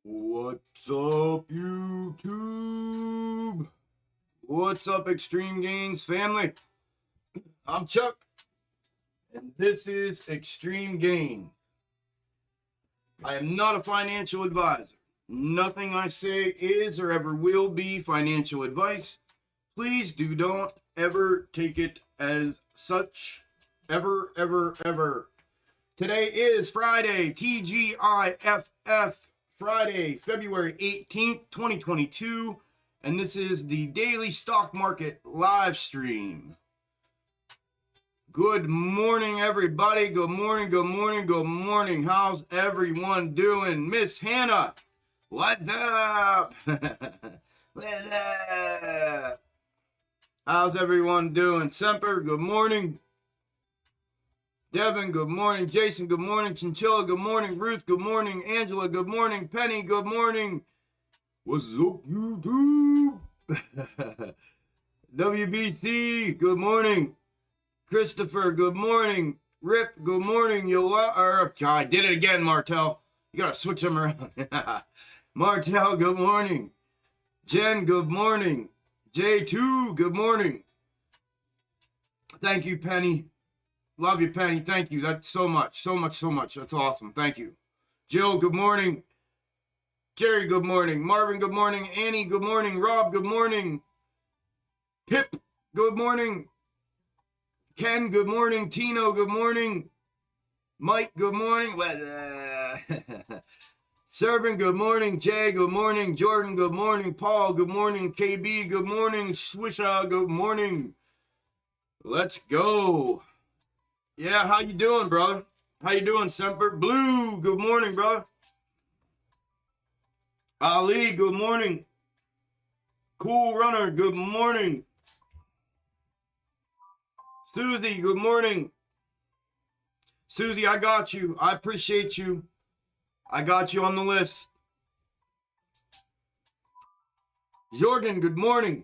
What's up, YouTube? What's up, Extreme Gains family? I'm Chuck, and this is Extreme Gain. I am not a financial advisor. Nothing I say is or ever will be financial advice. Please do not ever take it as such. Ever, ever, ever. Today is Friday, TGIFF. Friday, February 18th, 2022, and this is the daily stock market live stream. Good morning, everybody. Good morning, good morning, good morning. How's everyone doing? Miss Hannah, what's up? What's up? How's everyone doing? Semper, good morning. Devin, good morning. Jason, good morning. Chinchilla, good morning. Ruth, good morning. Angela, good morning. Penny, good morning. What's up, YouTube? WBC, good morning. Christopher, good morning. Rip, good morning. I did it again, Martel. You gotta switch them around. Martel, good morning. Jen, good morning. J2, good morning. Thank you, Penny. Love you, Penny. Thank you. That's so much. That's awesome. Thank you. Jill, good morning. Jerry, good morning. Marvin, good morning. Annie, good morning. Rob, good morning. Pip, good morning. Ken, good morning. Tino, good morning. Mike, good morning. Servant, good morning. Jay, good morning. Jordan, good morning. Paul, good morning. KB, good morning. Swisha, good morning. Let's go. Yeah, how you doing, brother? How you doing, Semper? Blue, good morning, brother. Ali, good morning. Cool Runner, good morning. Susie, good morning. Susie, I got you. I appreciate you. I got you on the list. Jordan, good morning.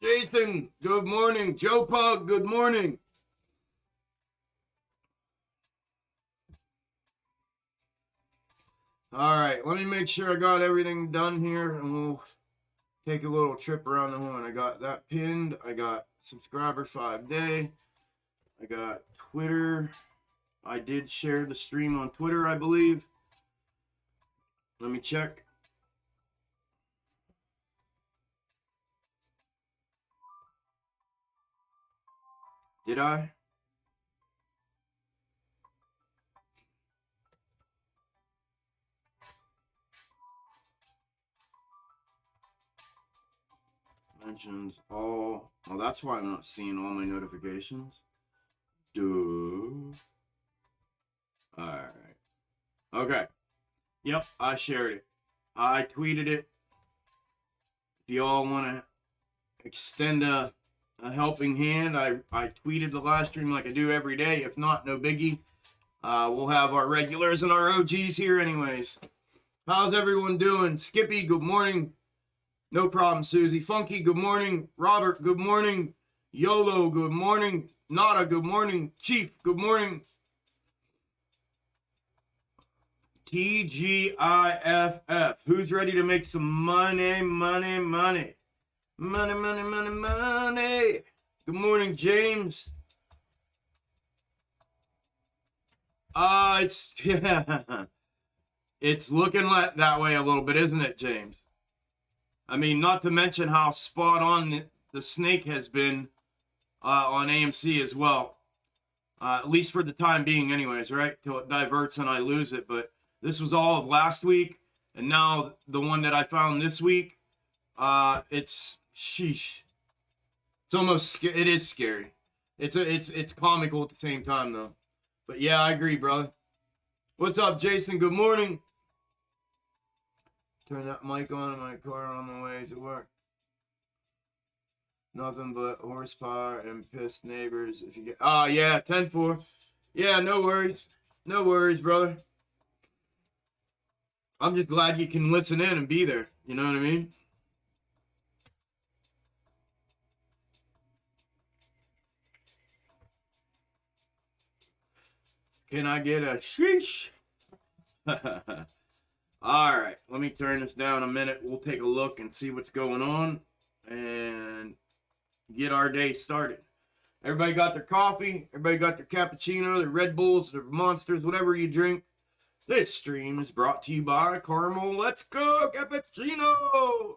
Jason, good morning. Joe Pug, good morning. All right, let me make sure I got everything done here, and we'll take a little trip around the horn. I got that pinned. I got subscriber 5-day. I got Twitter. I did share the stream on Twitter, I believe. Let me check. Did I? Mentions all. Well, that's why I'm not seeing all my notifications. Duh. Alright. Okay. Yep, I shared it. I tweeted it. If y'all want to extend a helping hand, I tweeted the live stream like I do every day. If not, no biggie. We'll have our regulars and our OGs here anyways. How's everyone doing? Skippy, good morning. No problem, Susie. Funky, good morning. Robert, good morning. YOLO, good morning. Nada, good morning. Chief, good morning. TGIFF. Who's ready to make some money, money, money? Money, money, money, money. Good morning, James. It's looking like that way a little bit, isn't it, James? I mean, not to mention how spot on the snake has been on AMC as well. At least for the time being anyways, right? Till it diverts and I lose it. But this was all of last week. And now the one that I found this week, it's sheesh. It's almost, it is scary. It's comical at the same time though. But yeah, I agree, brother. What's up, Jason? Good morning. Turn that mic on in my car on the way to work. Nothing but horsepower and pissed neighbors. If you get, yeah, 10-4. Yeah, no worries. No worries, brother. I'm just glad you can listen in and be there. You know what I mean? Can I get a sheesh? All right, let me turn this down a minute. We'll take a look and see what's going on and get our day started. Everybody got their coffee. Everybody got their cappuccino, their Red Bulls, their Monsters, whatever you drink. This stream is brought to you by Caramel Let's Go Cappuccino.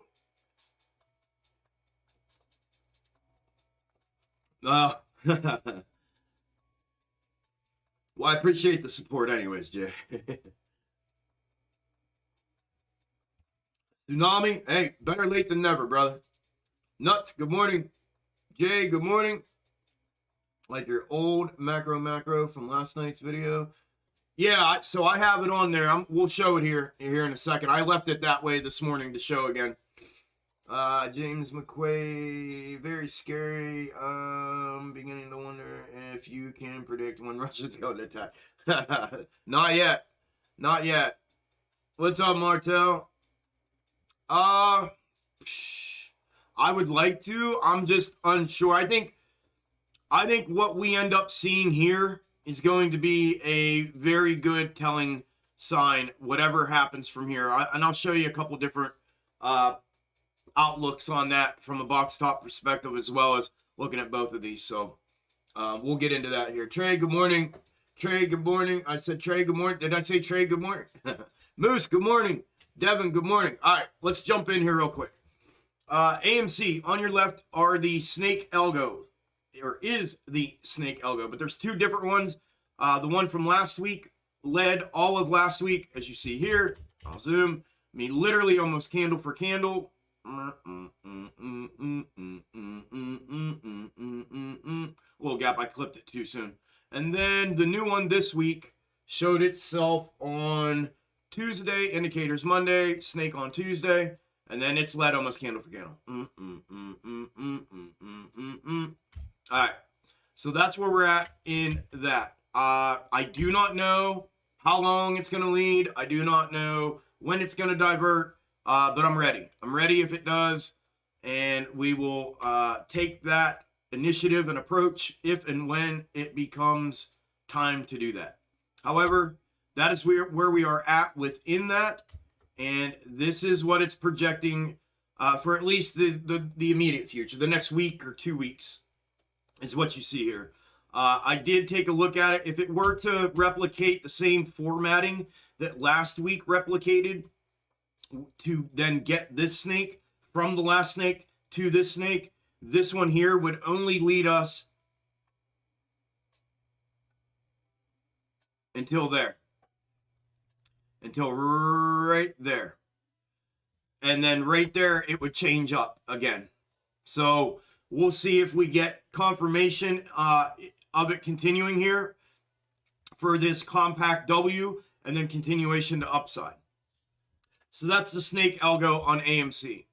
Well, I appreciate the support anyways, Jay. Tsunami, hey, better late than never, brother. Nuts, good morning. Jay, good morning. Like your old macro from last night's video. Yeah, so I have it on there. We'll show it here in a second. I left it that way this morning to show again. James McQuay, very scary. Beginning to wonder if you can predict when Russia's going to attack. Not yet. Not yet. What's up, Martel? I would like to. I'm just unsure. I think what we end up seeing here is going to be a very good telling sign, whatever happens from here. And I'll show you a couple different outlooks on that from a box top perspective, as well as looking at both of these. So we'll get into that here. Trey, good morning. Trey, good morning. I said Trey, good morning. Did I say Trey, good morning? Moose, good morning. Devin, good morning. All right, let's jump in here real quick. AMC, on your left are the Snake Algo, or is the Snake Algo, but there's two different ones. The one from last week led all of last week, as you see here. I'll zoom. I mean, literally almost candle for candle. Little gap, I clipped it too soon. And then the new one this week showed itself on Tuesday, indicators Monday, snake on Tuesday, and then it's led almost candle for candle. All right, so that's where we're at in that. I do not know how long it's going to lead. I do not know when it's going to divert, but I'm ready. I'm ready if it does, and we will take that initiative and approach if and when it becomes time to do that. However, that is where we are at within that, and this is what it's projecting for at least the immediate future, the next week or 2 weeks is what you see here. I did take a look at it. If it were to replicate the same formatting that last week replicated to then get this snake from the last snake to this snake, this one here would only lead us until there. Until right there. And then right there, it would change up again. So we'll see if we get confirmation of it continuing here for this compact W and then continuation to upside. So that's the Snake Algo on AMC.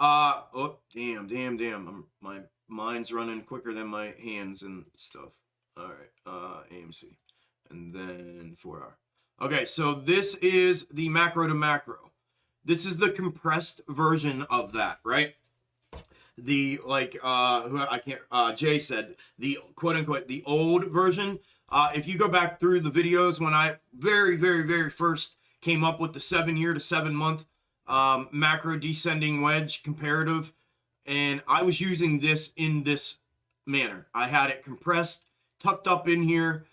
Oh, damn. My mind's running quicker than my hands and stuff. All right, AMC. And then 4 hour. Okay, so this is the macro to macro. This is the compressed version of that, right? The Jay said, the quote unquote, the old version. If you go back through the videos when I very first came up with the 7-year to 7-month macro descending wedge comparative, and I was using this in this manner. I had it compressed, tucked up in here.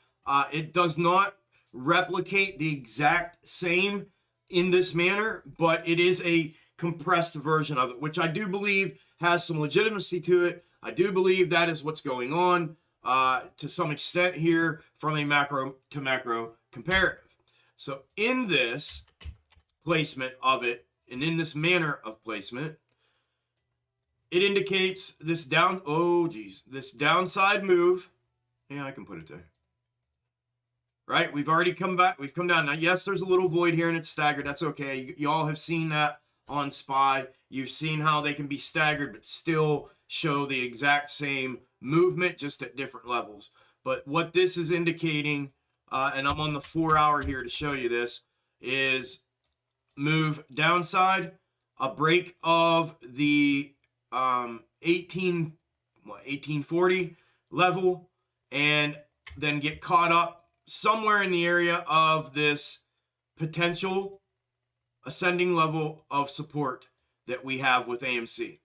It does not replicate the exact same in this manner, but it is a compressed version of it, which I do believe has some legitimacy to it. I do believe that is what's going on to some extent here from a macro to macro comparative. So in this placement of it, and in this manner of placement, it indicates this this downside move. Yeah, I can put it there. Right, we've already come back. We've come down. Now, yes, there's a little void here and it's staggered. That's okay. You all have seen that on SPY. You've seen how they can be staggered but still show the exact same movement, just at different levels. But what this is indicating, and I'm on the 4 hour here to show you this, is move downside, a break of the 1840 level, and then get caught up somewhere in the area of this potential ascending level of support that we have with AMC.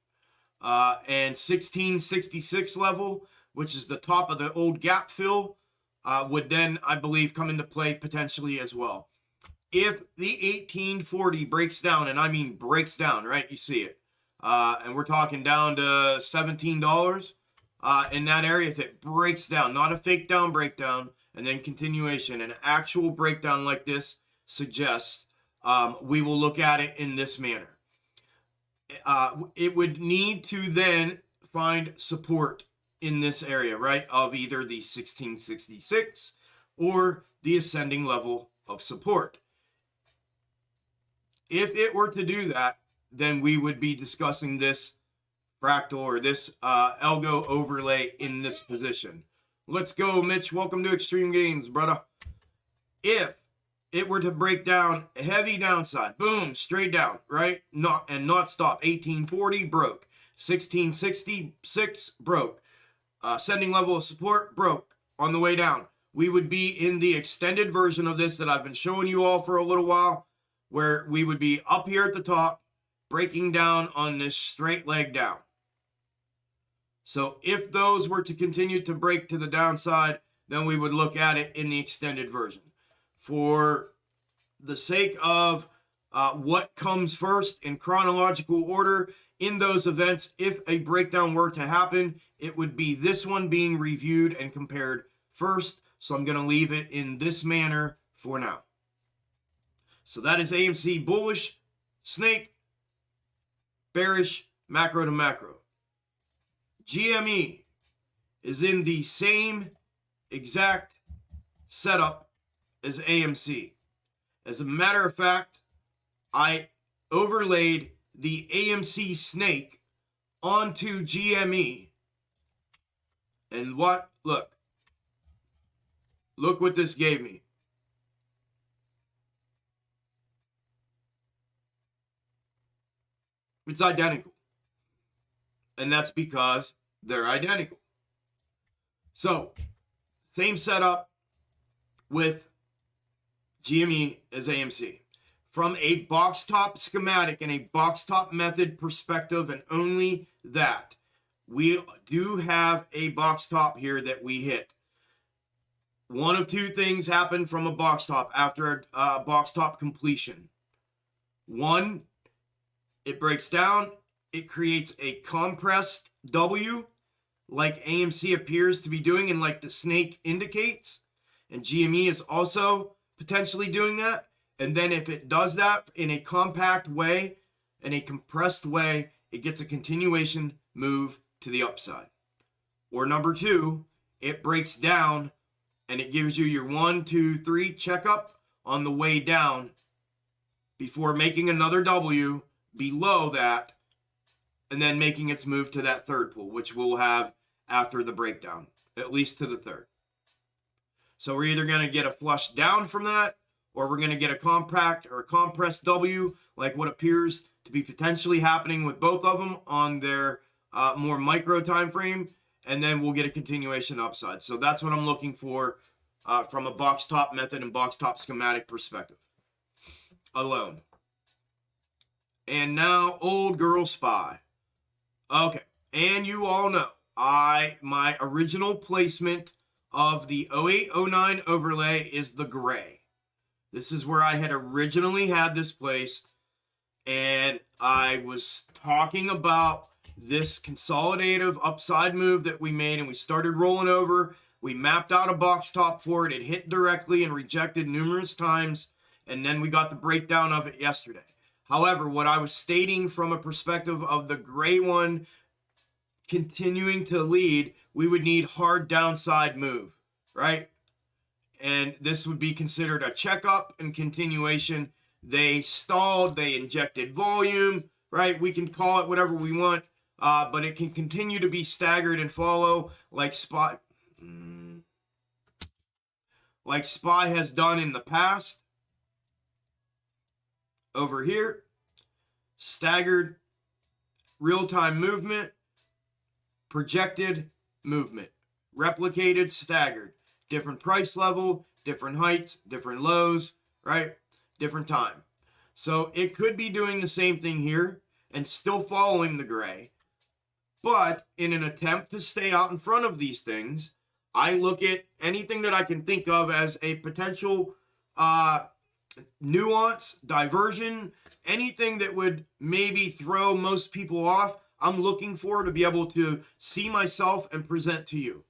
And 1666 level, which is the top of the old gap fill, would then, I believe, come into play potentially as well. If the 1840 breaks down, and I mean breaks down, right? You see it. And we're talking down to $17 in that area. If it breaks down, not a fake down breakdown, and then continuation, an actual breakdown like this suggests, we will look at it in this manner. It would need to then find support in this area, right, of either the 1666 or the ascending level of support. If it were to do that, then we would be discussing this fractal or this algo overlay in this position. Let's go, Mitch. Welcome to Extreme Gains, brother. If it were to break down, heavy downside, boom, straight down, right? Not stop. 1840 broke. 1666 broke. Ascending level of support broke on the way down. We would be in the extended version of this that I've been showing you all for a little while, where we would be up here at the top, breaking down on this straight leg down. So if those were to continue to break to the downside, then we would look at it in the extended version. For the sake of what comes first in chronological order in those events, if a breakdown were to happen, it would be this one being reviewed and compared first. So I'm going to leave it in this manner for now. So that is AMC bullish, snake, bearish, macro to macro. GME is in the same exact setup as AMC. As a matter of fact, I overlaid the AMC snake onto GME. And look what this gave me. It's identical. And that's because they're identical. So, same setup with GME as AMC. From a box top schematic and a box top method perspective, and only that, we do have a box top here that we hit. One of two things happen from a box top after a box top completion. One, it breaks down, it creates a compressed W, like AMC appears to be doing and like the snake indicates, and GME is also potentially doing that. And then if it does that in a compact way, in a compressed way, it gets a continuation move to the upside. Or number two, it breaks down and it gives you your 1, 2, 3 checkup on the way down before making another W below that, and then making its move to that third pull, which we'll have after the breakdown, at least to the third. So we're either going to get a flush down from that, or we're going to get a compact or a compressed W, like what appears to be potentially happening with both of them on their more micro time frame, and then we'll get a continuation upside. So that's what I'm looking for from a box top method and box top schematic perspective alone. And now, old girl SPY. Okay, and you all know, my original placement of the 08-09 overlay is the gray. This is where I had originally had this placed, and I was talking about this consolidative upside move that we made, and we started rolling over. We mapped out a box top for it. It hit directly and rejected numerous times, and then we got the breakdown of it yesterday. However, what I was stating from a perspective of the gray one continuing to lead, we would need hard downside move, right? And this would be considered a checkup and continuation. They stalled, they injected volume, right? We can call it whatever we want, but it can continue to be staggered and follow like SPY has done in the past. Over here, staggered real-time movement, projected movement, replicated, staggered. Different price level, different heights, different lows, right? Different time. So it could be doing the same thing here and still following the gray. But in an attempt to stay out in front of these things, I look at anything that I can think of as a potential nuance, diversion, anything that would maybe throw most people off. I'm looking for to be able to see myself and present to you.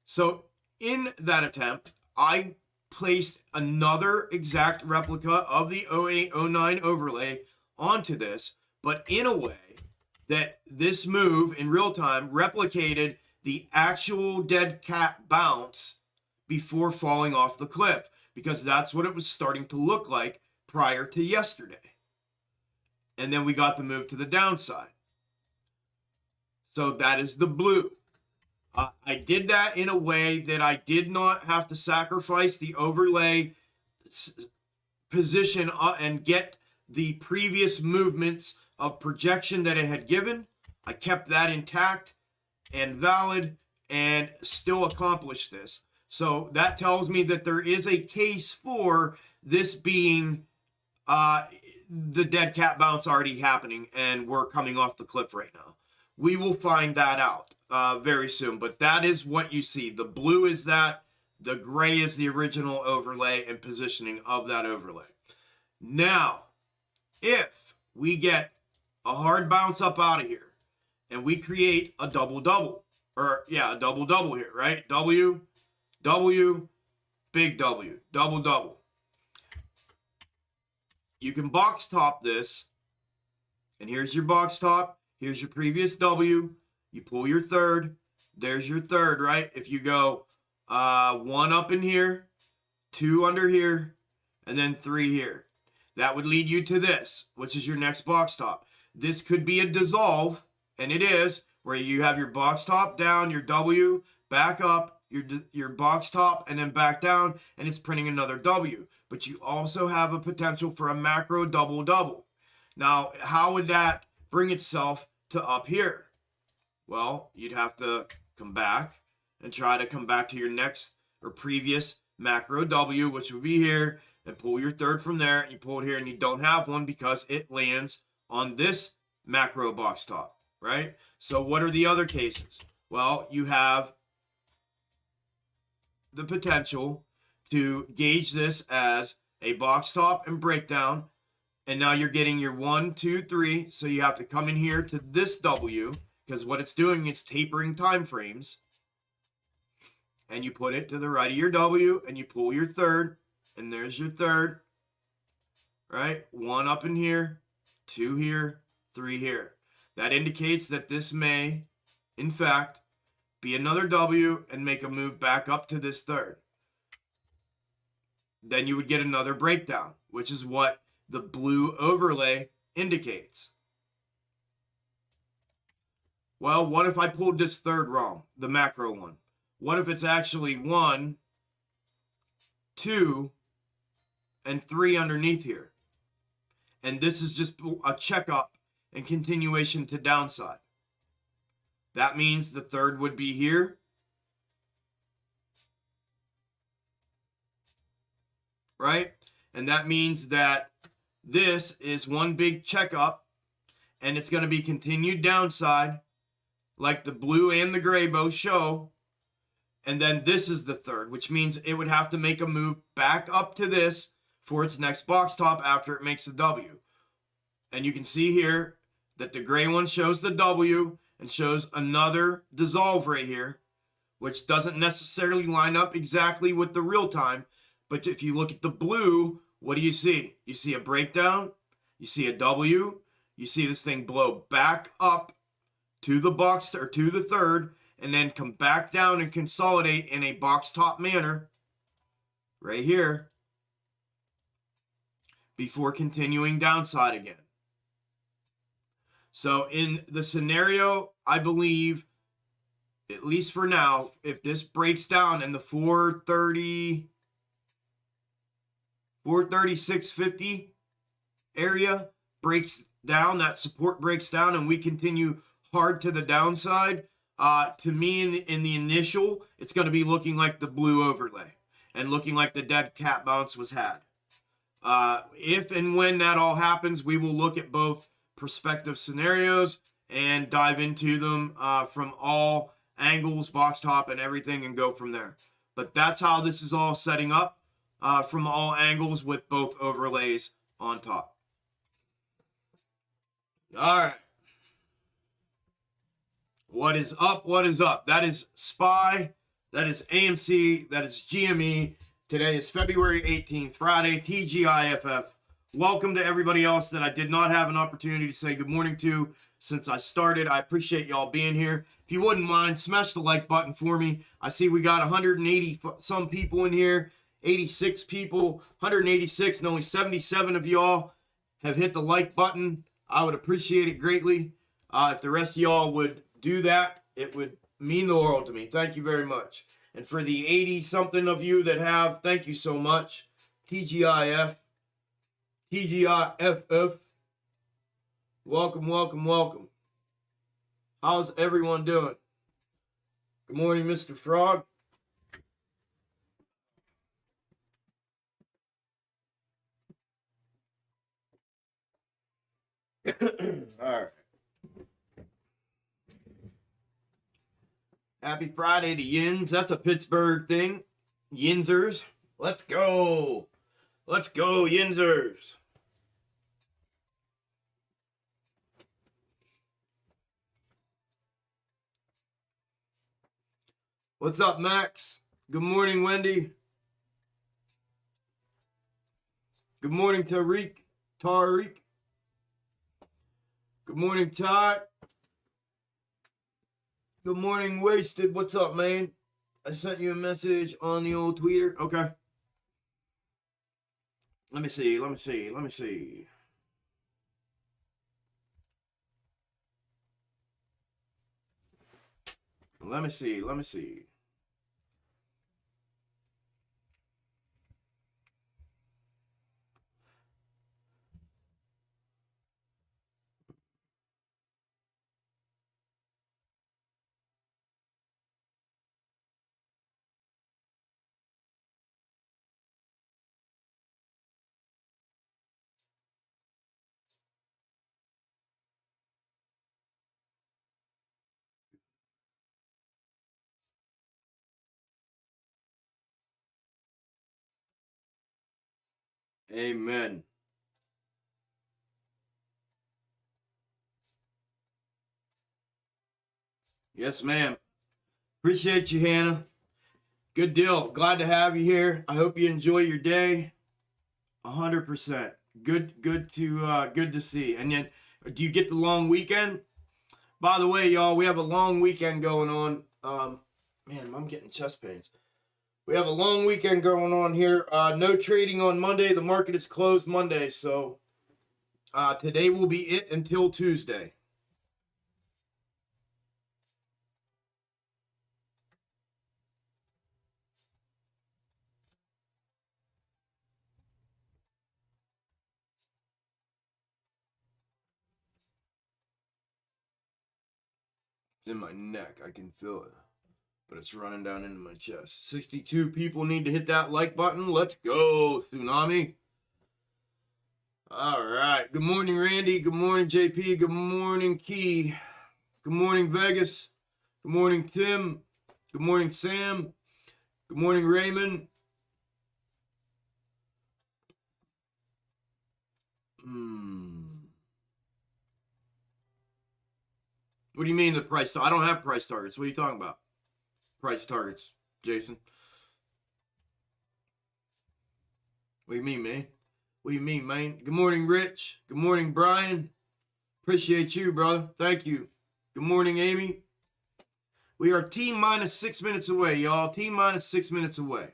So in that attempt, I placed another exact replica of the 0809 overlay onto this, but in a way that this move in real time replicated the actual dead cat bounce before falling off the cliff, because that's what it was starting to look like prior to yesterday. And then we got the move to the downside. So that is the blue. I did that in a way that I did not have to sacrifice the overlay position and get the previous movements of projection that it had given. I kept that intact and valid and still accomplished this. So that tells me that there is a case for this being the dead cat bounce already happening and we're coming off the cliff right now. We will find that out very soon, but that is what you see. The blue is that, the gray is the original overlay and positioning of that overlay. Now, if we get a hard bounce up out of here and we create a double-double, or yeah, a double-double here, right? W, W, big W, double-double. You can box top this, and here's your box top. Here's your previous W. You pull your third. There's your third, right? If you go 1 up in here, 2 under here, and then 3 here. That would lead you to this, which is your next box top. This could be a dissolve, and it is, where you have your box top down, your W, back up, your box top, and then back down, and it's printing another W. But you also have a potential for a macro double-double. Now, how would that bring itself to up here? Well, you'd have to come back and try to come back to your next or previous macro W, which would be here, and pull your third from there, and you pull it here, and you don't have one because it lands on this macro box top, right? So what are the other cases? Well, you have the potential to gauge this as a box top and breakdown, and now you're getting your 1, 2, 3, so you have to come in here to this W, because what it's doing is tapering time frames, and you put it to the right of your W, and you pull your third, and there's your third, right? 1 up in here, 2 here, 3 here. That indicates that this may, in fact, be another W and make a move back up to this third. Then you would get another breakdown, which is what the blue overlay indicates. Well, what if I pulled this third wrong, the macro one? What if it's actually 1, 2, and 3 underneath here? And this is just a checkup and continuation to downside. That means the third would be here. Right? And that means that this is one big checkup, and it's going to be continued downside, like the blue and the gray both show. And then this is the third, which means it would have to make a move back up to this for its next box top after it makes a W. And you can see here that the gray one shows the W and shows another dissolve right here, which doesn't necessarily line up exactly with the real time. But if you look at the blue, what do you see? You see a breakdown, you see a W, you see this thing blow back up to the box or to the third, and then come back down and consolidate in a box top manner right here before continuing downside again. So in the scenario, I believe, at least for now, if this breaks down and the 436.50 area breaks down, that support breaks down, and we continue hard to the downside, to me in the initial, it's going to be looking like the blue overlay and looking like the dead cat bounce was had. If and when that all happens, we will look at both prospective scenarios and dive into them from all angles, box top, and everything, and go from there. But that's how this is all setting up from all angles with both overlays on top. All right. What is up? What is up? That is SPY. That is AMC. That is GME. Today is February 18th, Friday, TGIFF. Welcome to everybody else that I did not have an opportunity to say good morning to since I started. I appreciate y'all being here. If you wouldn't mind, smash the like button for me. I see we got 180 some people in here, 86 people, 186, and only 77 of y'all have hit the like button. I would appreciate it greatly. If the rest of y'all would do that, it would mean the world to me. Thank you very much. And for the 80-something of you that have, thank you so much. TGIF. TGIFF. Welcome, welcome, welcome. How's everyone doing? Good morning, Mr. Frog. All right. Happy Friday to Yins. That's a Pittsburgh thing. Yinzers. Let's go. Let's go, Yinzers. What's up, Max? Good morning, Wendy. Good morning, Tariq. Good morning, Todd. Good morning, Wasted. What's up, man? I sent you a message on the old tweeter. Okay. Let me see. Let me see. Let me see. Let me see. Let me see. Amen. Yes, ma'am. Appreciate you, Hannah. Good deal. Glad to have you here. I hope you enjoy your day. 100%. Good to see. And then, do you get the long weekend? By the way, y'all, we have a long weekend going on. Man, I'm getting chest pains. We have a long weekend going on here. No trading on Monday. The market is closed Monday, so today will be it until Tuesday. It's in my neck. I can feel it. But it's running down into my chest. 62 people need to hit that like button. Let's go, Tsunami. All right. Good morning, Randy. Good morning, JP. Good morning, Key. Good morning, Vegas. Good morning, Tim. Good morning, Sam. Good morning, Raymond. What do you mean the price? I don't have price targets. What are you talking about? Price targets, Jason. What do you mean, man? What do you mean, man? Good morning, Rich. Good morning, Brian. Appreciate you, brother. Thank you. Good morning, Amy. We are T minus 6 minutes away, y'all. T minus 6 minutes away.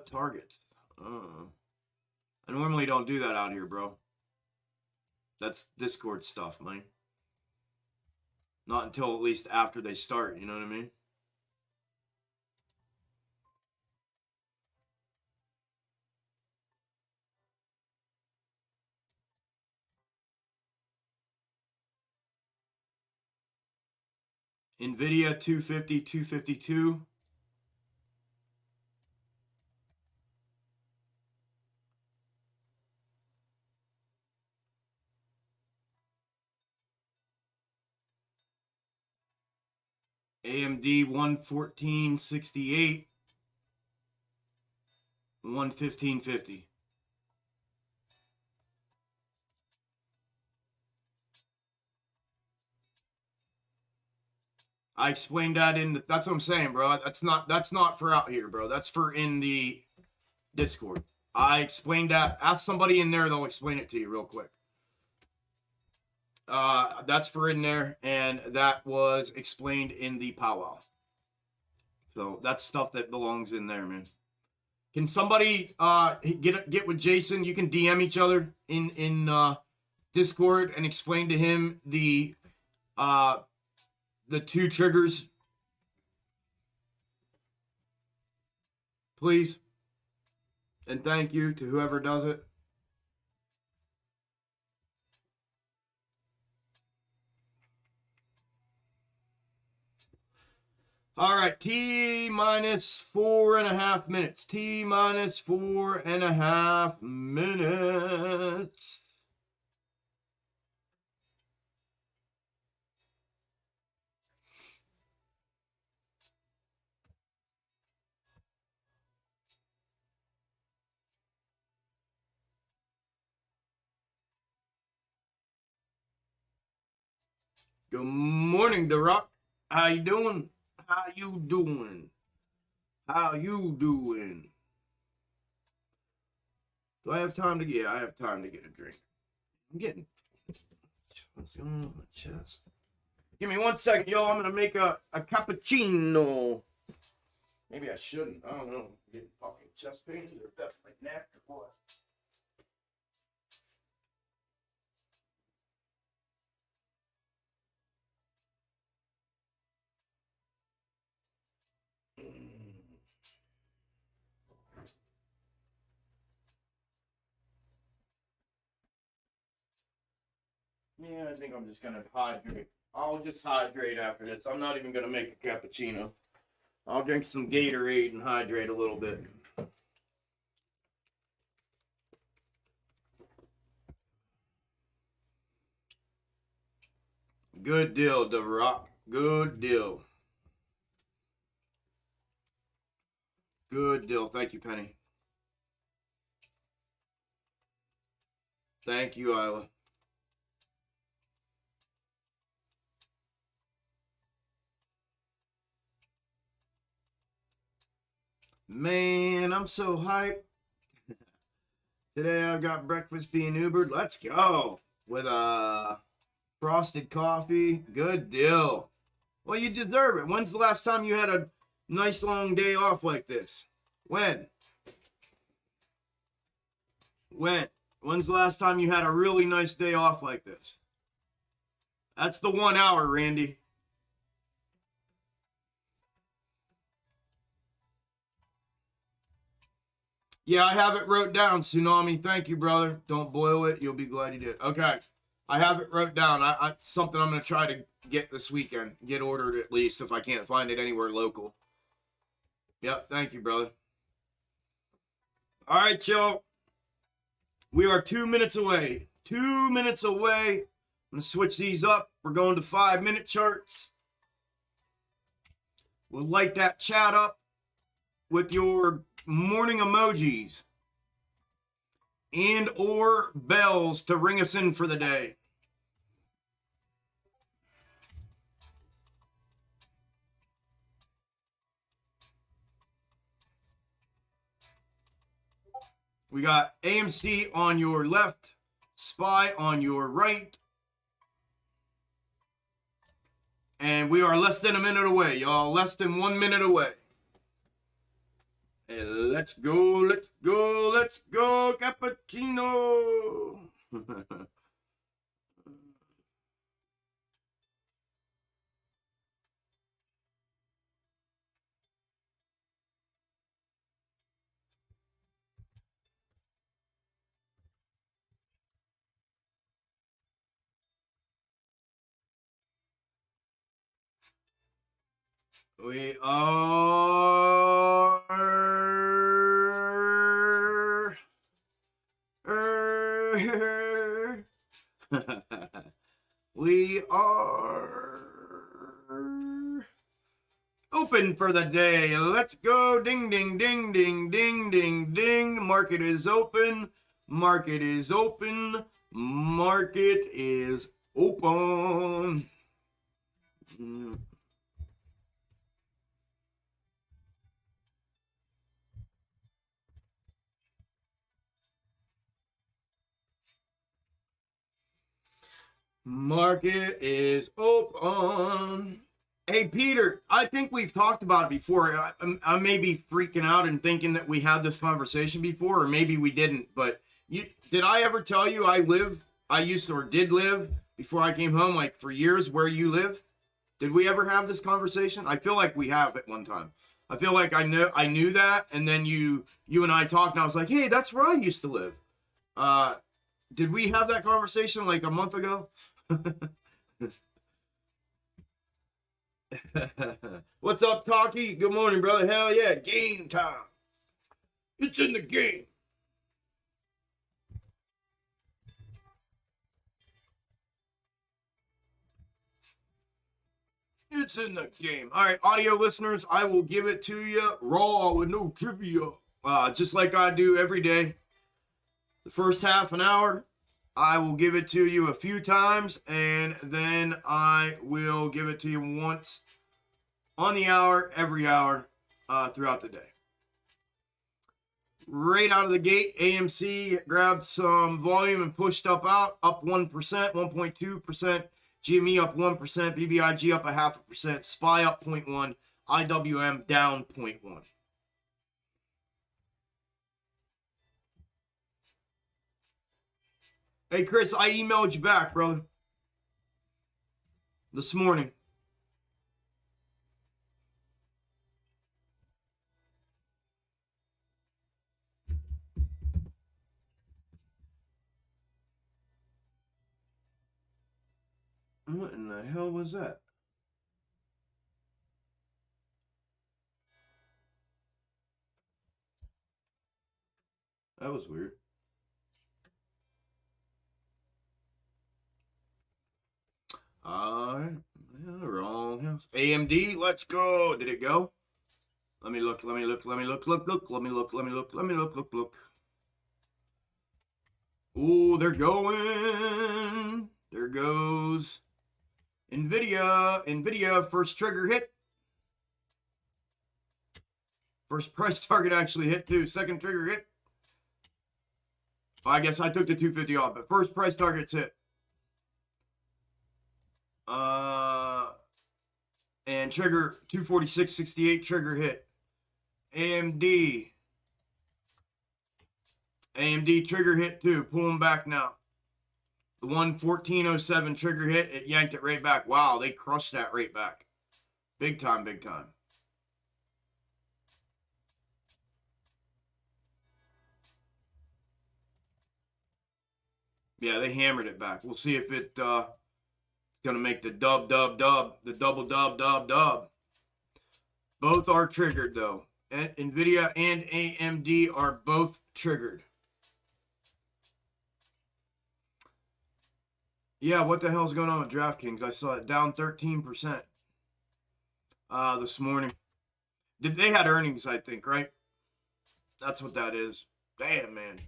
Targets. I normally don't do that out here, bro. That's Discord stuff, man. Not until at least after they start, you know what I mean? NVIDIA 250, 252. AMD 114.68, 115.50. I explained that in the, that's what I'm saying, bro. That's not for out here, bro. That's for in the Discord. I explained that. Ask somebody in there, they'll explain it to you real quick. That's for in there, and that was explained in the powwow. So that's stuff that belongs in there, man. Can somebody get with Jason? You can DM each other in Discord and explain to him the two triggers, please. And thank you to whoever does it. All right, T minus 4.5 minutes. T minus 4.5 minutes. Good morning, The Rock. How you doing? How you doing? How you doing? Do I have time to get? I have time to get a drink. I'm getting. What's going on with my chest? Give me 1 second, yo. I'm gonna make a cappuccino. Maybe I shouldn't. I don't know. I'm getting fucking chest pains, or if that's my neck or what. Yeah, I think I'm just gonna hydrate. I'll just hydrate after this. I'm not even gonna make a cappuccino. I'll drink some Gatorade and hydrate a little bit. Good deal, The Rock. Good deal. Good deal. Thank you, Penny. Thank you, Isla. Man, I'm so hyped. Today I've got breakfast being Ubered. Let's go. With a frosted coffee. Good deal. Well, you deserve it. When's the last time you had a nice long day off like this? When? When's the last time you had a really nice day off like this? That's the 1 hour, Randy. Yeah, I have it wrote down, Tsunami. Thank you, brother. Don't boil it. You'll be glad you did. Okay. I have it wrote down. Something I'm going to try to get this weekend. Get ordered at least if I can't find it anywhere local. Yep. Thank you, brother. All right, y'all. We are 2 minutes away. 2 minutes away. I'm going to switch these up. We're going to 5-minute charts. We'll light that chat up with your morning emojis and or bells to ring us in for the day. We got AMC on your left, SPY on your right. And we are less than a minute away, y'all. Less than 1 minute away. And let's go, let's go, let's go, cappuccino. We are we are open for the day. Let's go. Ding, ding, ding, ding, ding, ding, ding. Market is open. Market is open. Market is open. Market is open. Hey, Peter, I think we've talked about it before. I may be freaking out and thinking that we had this conversation before, or maybe we didn't. But did I ever tell you I used to, or did live before I came home, like for years where you live? Did we ever have this conversation? I feel like we have at one time. I feel like I knew that, and then you and I talked, and I was like, hey, that's where I used to live. Did we have that conversation like a month ago? What's up, Talkie? Good morning, brother. Hell yeah, game time. It's in the game. It's in the game. All right, audio listeners, I will give it to you raw with no trivia. Just like I do every day. The first half an hour, I will give it to you a few times, and then I will give it to you once on the hour, every hour, throughout the day. Right out of the gate, AMC grabbed some volume and pushed up 1%, 1.2%. GME up 1%, BBIG up 0.5%, SPY up 0.1%, IWM down 0.1%. Hey, Chris, I emailed you back, brother. This morning. What in the hell was that? That was weird. Wrong house. AMD, let's go. Did it go? Let me look. Let me look. Let me look. Look. Let me look. Let me look. Let me look. Look. Ooh, they're going. There goes NVIDIA. NVIDIA first trigger hit. First price target actually hit too. Second trigger hit. I guess I took the 250 off, but first price target's hit. And trigger 246.68 trigger hit. AMD trigger hit too. Pulling back now. The 114.07 trigger hit. It yanked it right back. Wow, they crushed that right back. Big time, big time. Yeah, they hammered it back. We'll see if it going to make the the double dub. Both are triggered though. NVIDIA and AMD are both triggered. Yeah, what the hell's going on with DraftKings? I saw it down 13% this morning. They had earnings, I think, right? That's what that is. Damn, man.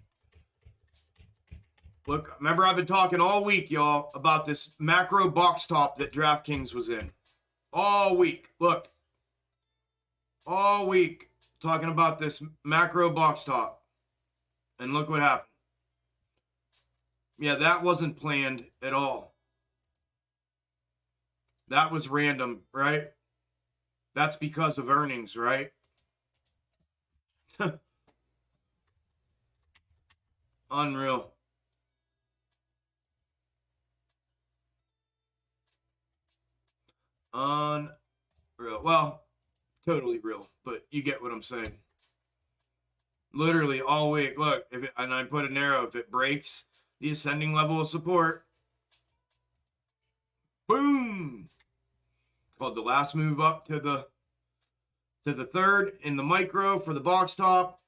Look, remember I've been talking all week, y'all, about this macro box top that DraftKings was in. All week. Look. All week talking about this macro box top. And look what happened. Yeah, that wasn't planned at all. That was random, right? That's because of earnings, right? Unreal. Unreal. Well, totally real, but you get what I'm saying. Literally all week. Look, and I put an arrow. If it breaks the ascending level of support, boom. It's called the last move up to the to the third in the micro for the box top.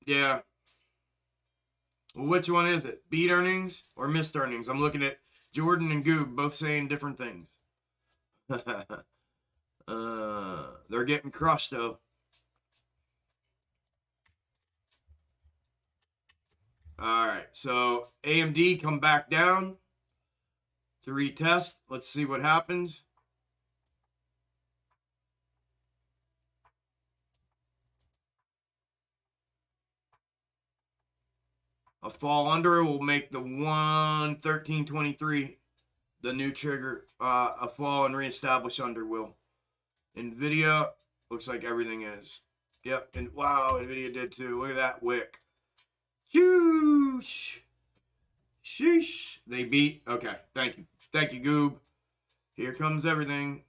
Yeah. Well, which one is it? Beat earnings or missed earnings? I'm looking at Jordan and Goob both saying different things. They're getting crushed though. All right, so AMD come back down to retest. Let's see what happens. A fall under will make the 113.23 the new trigger. A fall and reestablish under will. NVIDIA looks like everything is. Yep, and wow, NVIDIA did too. Look at that wick. Shoosh. Sheesh. They beat. Okay, thank you. Thank you, Goob. Here comes everything.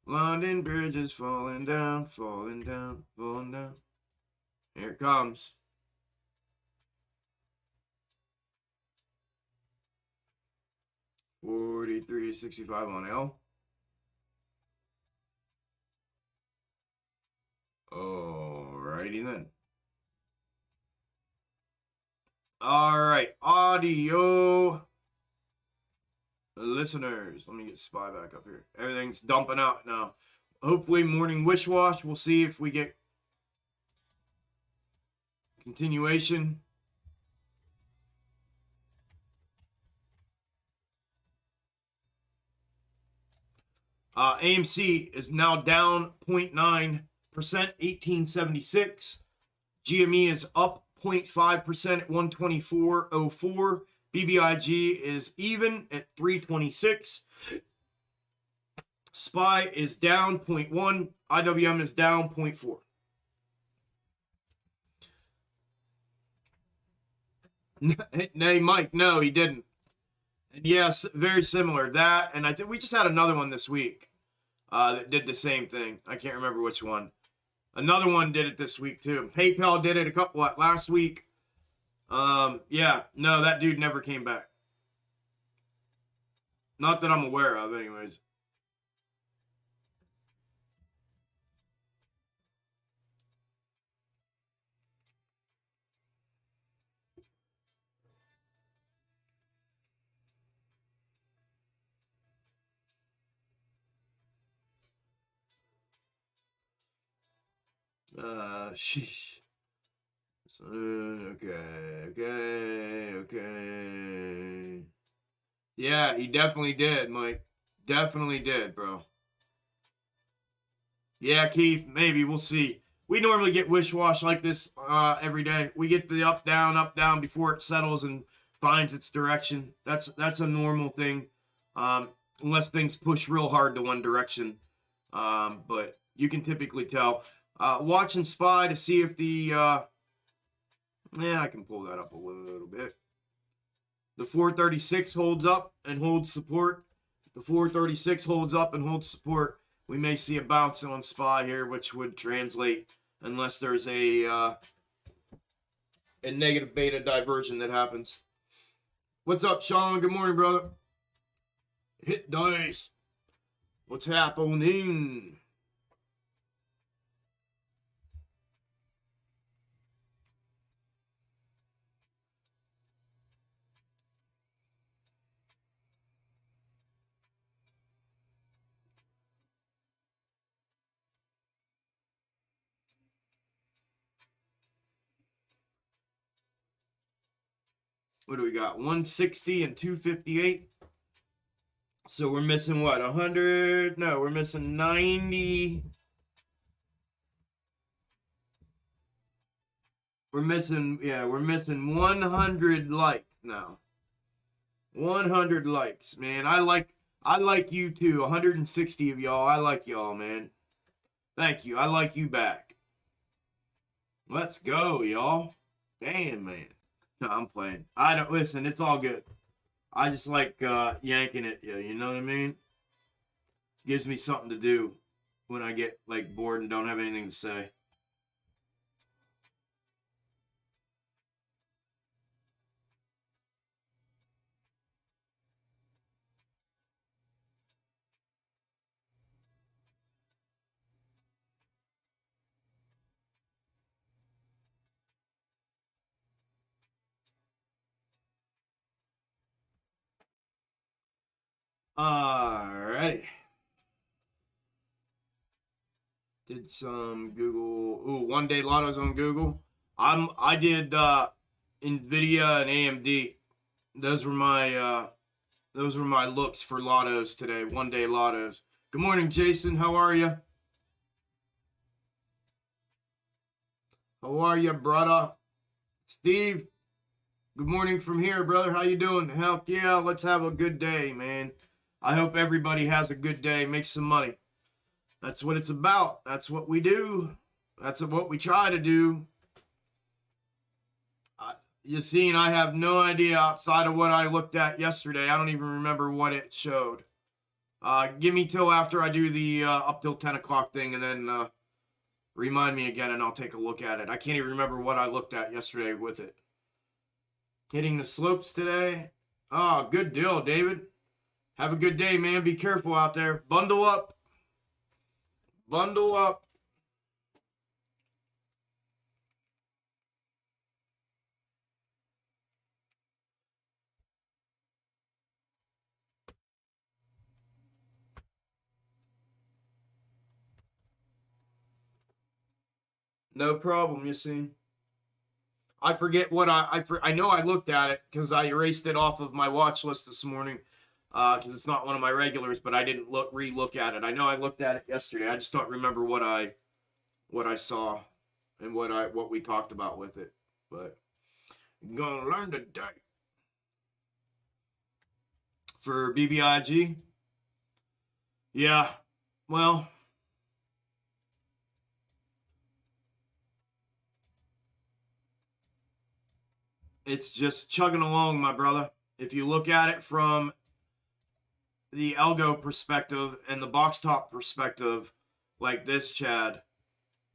London Bridge is falling down, falling down, falling down. Here it comes. $43.65 on L. Alrighty then. All right, audio listeners. Let me get SPY back up here. Everything's dumping out now. Hopefully, morning wish wash. We'll see if we get continuation. AMC is now down 0.9%, 1876. GME is up 0.5% at 124.04. BBIG is even at 326. SPY is down 0.1. IWM is down 0.4. Nay, Mike, no, he didn't. And yes, very similar. That, and I think we just had another one this week that did the same thing. I can't remember which one. Another one did it this week too. PayPal did it last week. Yeah, no, that dude never came back. Not that I'm aware of, anyways. Sheesh. Okay. Yeah, he definitely did, Mike. Definitely did, bro. Yeah, Keith, maybe. We'll see. We normally get wish-wash like this every day. We get the up, down before it settles and finds its direction. That's a normal thing, unless things push real hard to one direction. But you can typically tell. Watching SPY to see if the... yeah, I can pull that up a little bit. The 436 holds up and holds support. The 436 holds up and holds support. We may see a bounce on SPY here, which would translate unless there's a negative beta diversion that happens. What's up, Sean? Good morning, brother. Hit dice. What's happening? What do we got? 160 and 258. So we're missing what? 100? No, we're missing 90. We're missing 100 likes now. 100 likes, man. I like you too. 160 of y'all. I like y'all, man. Thank you. I like you back. Let's go, y'all. Damn, man. No, I'm playing. I don't listen. It's all good. I just like yanking at you. You know what I mean? Gives me something to do when I get like bored and don't have anything to say. Alrighty. Did some Google. Ooh, one day lottos on Google. I did Nvidia and AMD. Those were my looks for lottos today. One day lottos. Good morning, Jason. How are you? How are you, brother? Steve. Good morning from here, brother. How you doing? Heck yeah, let's have a good day, man. I hope everybody has a good day. Make some money. That's what it's about. That's what we do. That's what we try to do. You seen, I have no idea outside of what I looked at yesterday. I don't even remember what it showed. Give me till after I do the up till 10 o'clock thing, and then remind me again, and I'll take a look at it. I can't even remember what I looked at yesterday with it. Hitting the slopes today. Oh, good deal, David. Have a good day, man. Be careful out there. Bundle up. Bundle up. No problem, you see. I forget what I know I looked at it because I erased it off of my watch list this morning because it's not one of my regulars, but I didn't re-look at it. I know I looked at it yesterday. I just don't remember what I saw and what we talked about with it. But I'm gonna learn today. For BBIG, yeah. Well, it's just chugging along, my brother. If you look at it from the Algo perspective and the box top perspective, like this, Chad,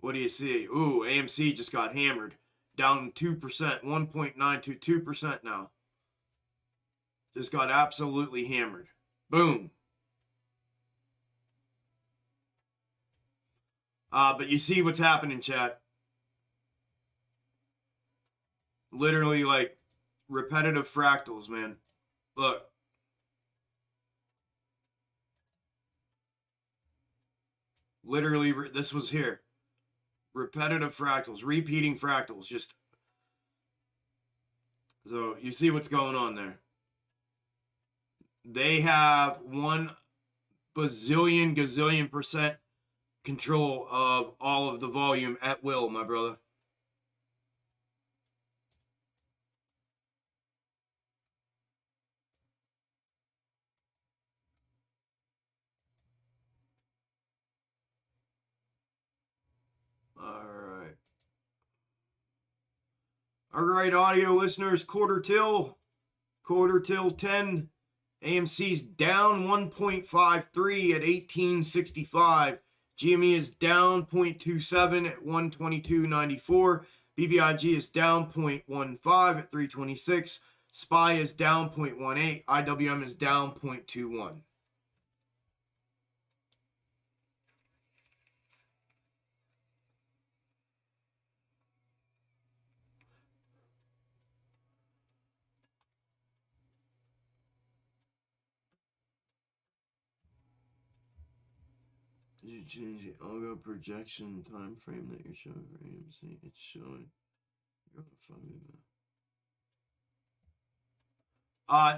what do you see? Ooh, AMC just got hammered. Down 2%, 1.922% now. Just got absolutely hammered. Boom. But you see what's happening, chat. Literally like repetitive fractals, man. Look. Literally, this was here. Repetitive fractals, repeating fractals. Just so you see what's going on there. They have 1 bazillion gazillion percent control of all of the volume at will, my brother. All right, audio listeners, quarter till 10. AMC's down 1.53 at 1865. GME is down 0.27 at 122.94. BBIG is down 0.15 at 326. SPY is down 0.18. IWM is down 0.21. Did you change the Algo projection time frame that you're showing for AMC? It's showing. You're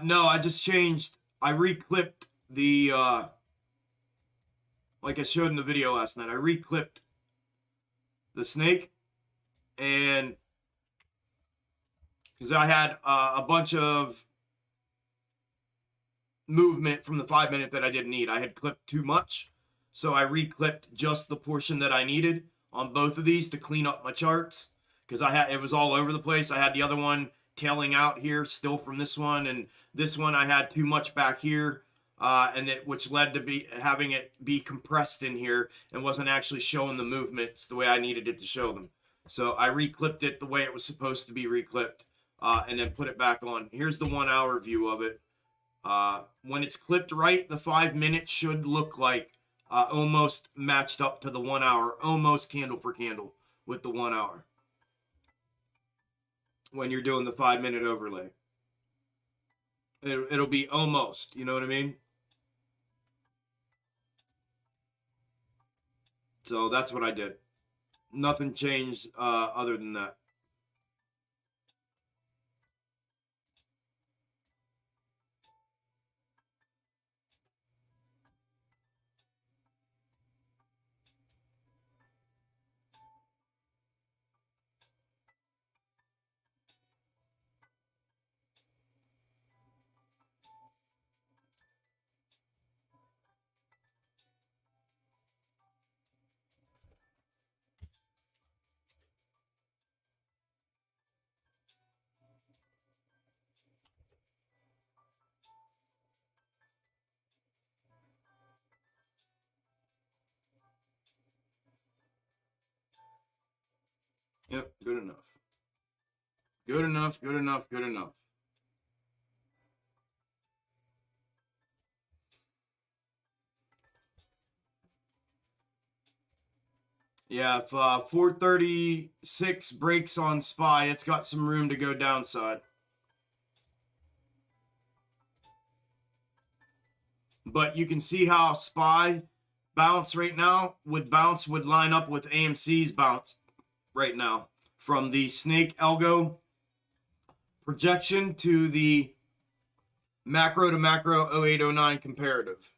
no, I just changed. I reclipped the like I showed in the video last night. I reclipped the snake, and because I had a bunch of movement from the 5 minute that I didn't need. I had clipped too much, so I reclipped just the portion that I needed on both of these to clean up my charts because it was all over the place. I had the other one tailing out here still from this one, and this one I had too much back here, which led to having it be compressed in here and wasn't actually showing the movements the way I needed it to show them. So I reclipped it the way it was supposed to be reclipped, and then put it back on. Here's the 1 hour view of it. When it's clipped right, the 5 minutes should look like almost matched up to the 1 hour, almost candle for candle with the 1 hour when you're doing the 5 minute overlay. It'll be almost, you know what I mean? So that's what I did. Nothing changed other than that. Yep, good enough. Good enough, good enough, good enough. Yeah, if 436 breaks on SPY, it's got some room to go downside. But you can see how SPY bounce right now would line up with AMC's bounce right now. From the snake algo projection to the macro to macro 0809 comparative.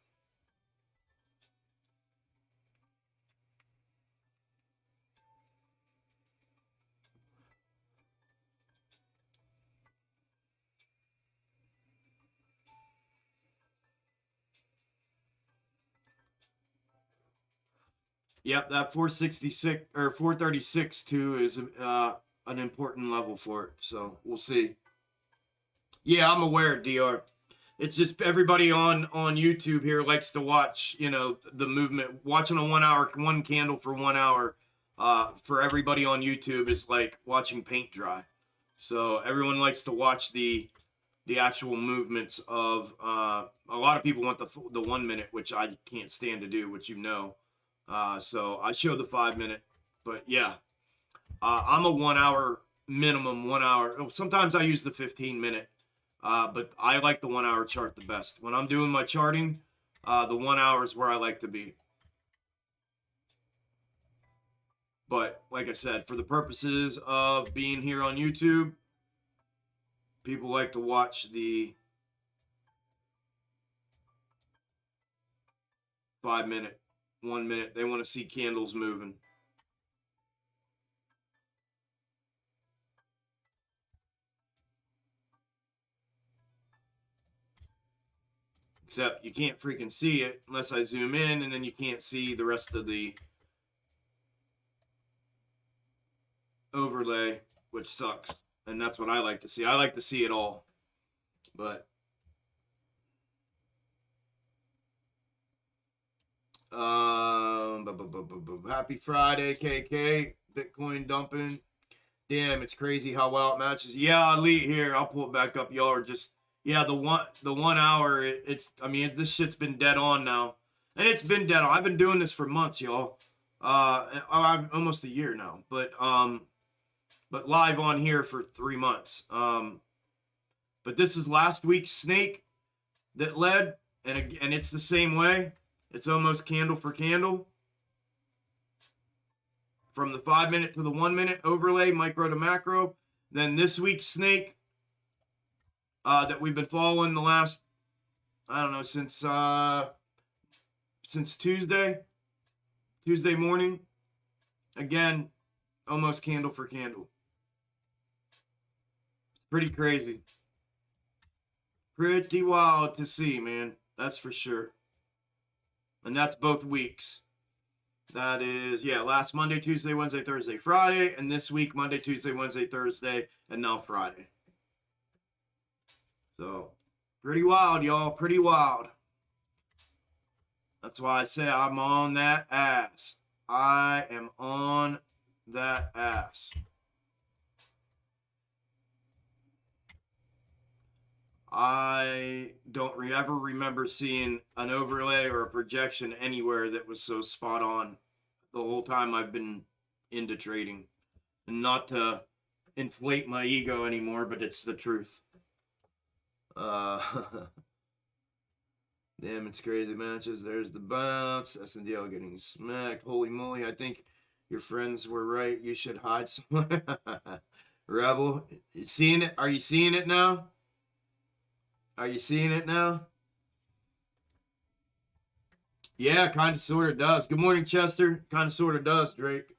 Yep, that 466 or 436 too is an important level for it. So we'll see. Yeah, I'm aware, DR. It's just everybody on YouTube here likes to watch, you know, the movement. Watching a 1 hour, one candle for 1 hour, for everybody on YouTube is like watching paint dry. So everyone likes to watch the actual movements of. A lot of people want the 1 minute, which I can't stand to do, which you know. So I show the 5 minute, but yeah, I'm a 1 hour minimum, 1 hour. Sometimes I use the 15 minute. But I like the 1 hour chart the best. When I'm doing my charting, the 1 hour is where I like to be. But like I said, for the purposes of being here on YouTube, people like to watch the 5 minute, 1 minute. They want to see candles moving. Except you can't freaking see it unless I zoom in, and then you can't see the rest of the overlay, which sucks. And that's what I like to see. I like to see it all. But happy Friday, KK. Bitcoin dumping. Damn, it's crazy how well it matches. Yeah, Elite here. I'll pull it back up. Y'all are just, yeah, the 1 hour. I mean, this shit's been dead on now, and it's been dead on. I've been doing this for months, y'all. I'm almost a year now, but live on here for 3 months. But this is last week's snake that led, and it's the same way. It's almost candle for candle. From the 5 minute to the 1 minute overlay, micro to macro. Then this week's snake that we've been following the last, I don't know, since Tuesday morning. Again, almost candle for candle. Pretty crazy. Pretty wild to see, man. That's for sure. And that's both weeks. That is, yeah, last Monday, Tuesday, Wednesday, Thursday, Friday. And this week, Monday, Tuesday, Wednesday, Thursday, and now Friday. So, pretty wild, y'all. Pretty wild. That's why I say I'm on that ass. I am on that ass. I don't ever remember seeing an overlay or a projection anywhere that was so spot on the whole time I've been into trading. And not to inflate my ego anymore, but it's the truth. The Damn, it's crazy matches. There's the bounce. SNDL getting smacked. Holy moly, I think your friends were right. You should hide somewhere. Rebel, you seeing it? Are you seeing it now? Are you seeing it now? Yeah, kind of sort of does. Good morning, Chester. Kind of sort of does, Drake.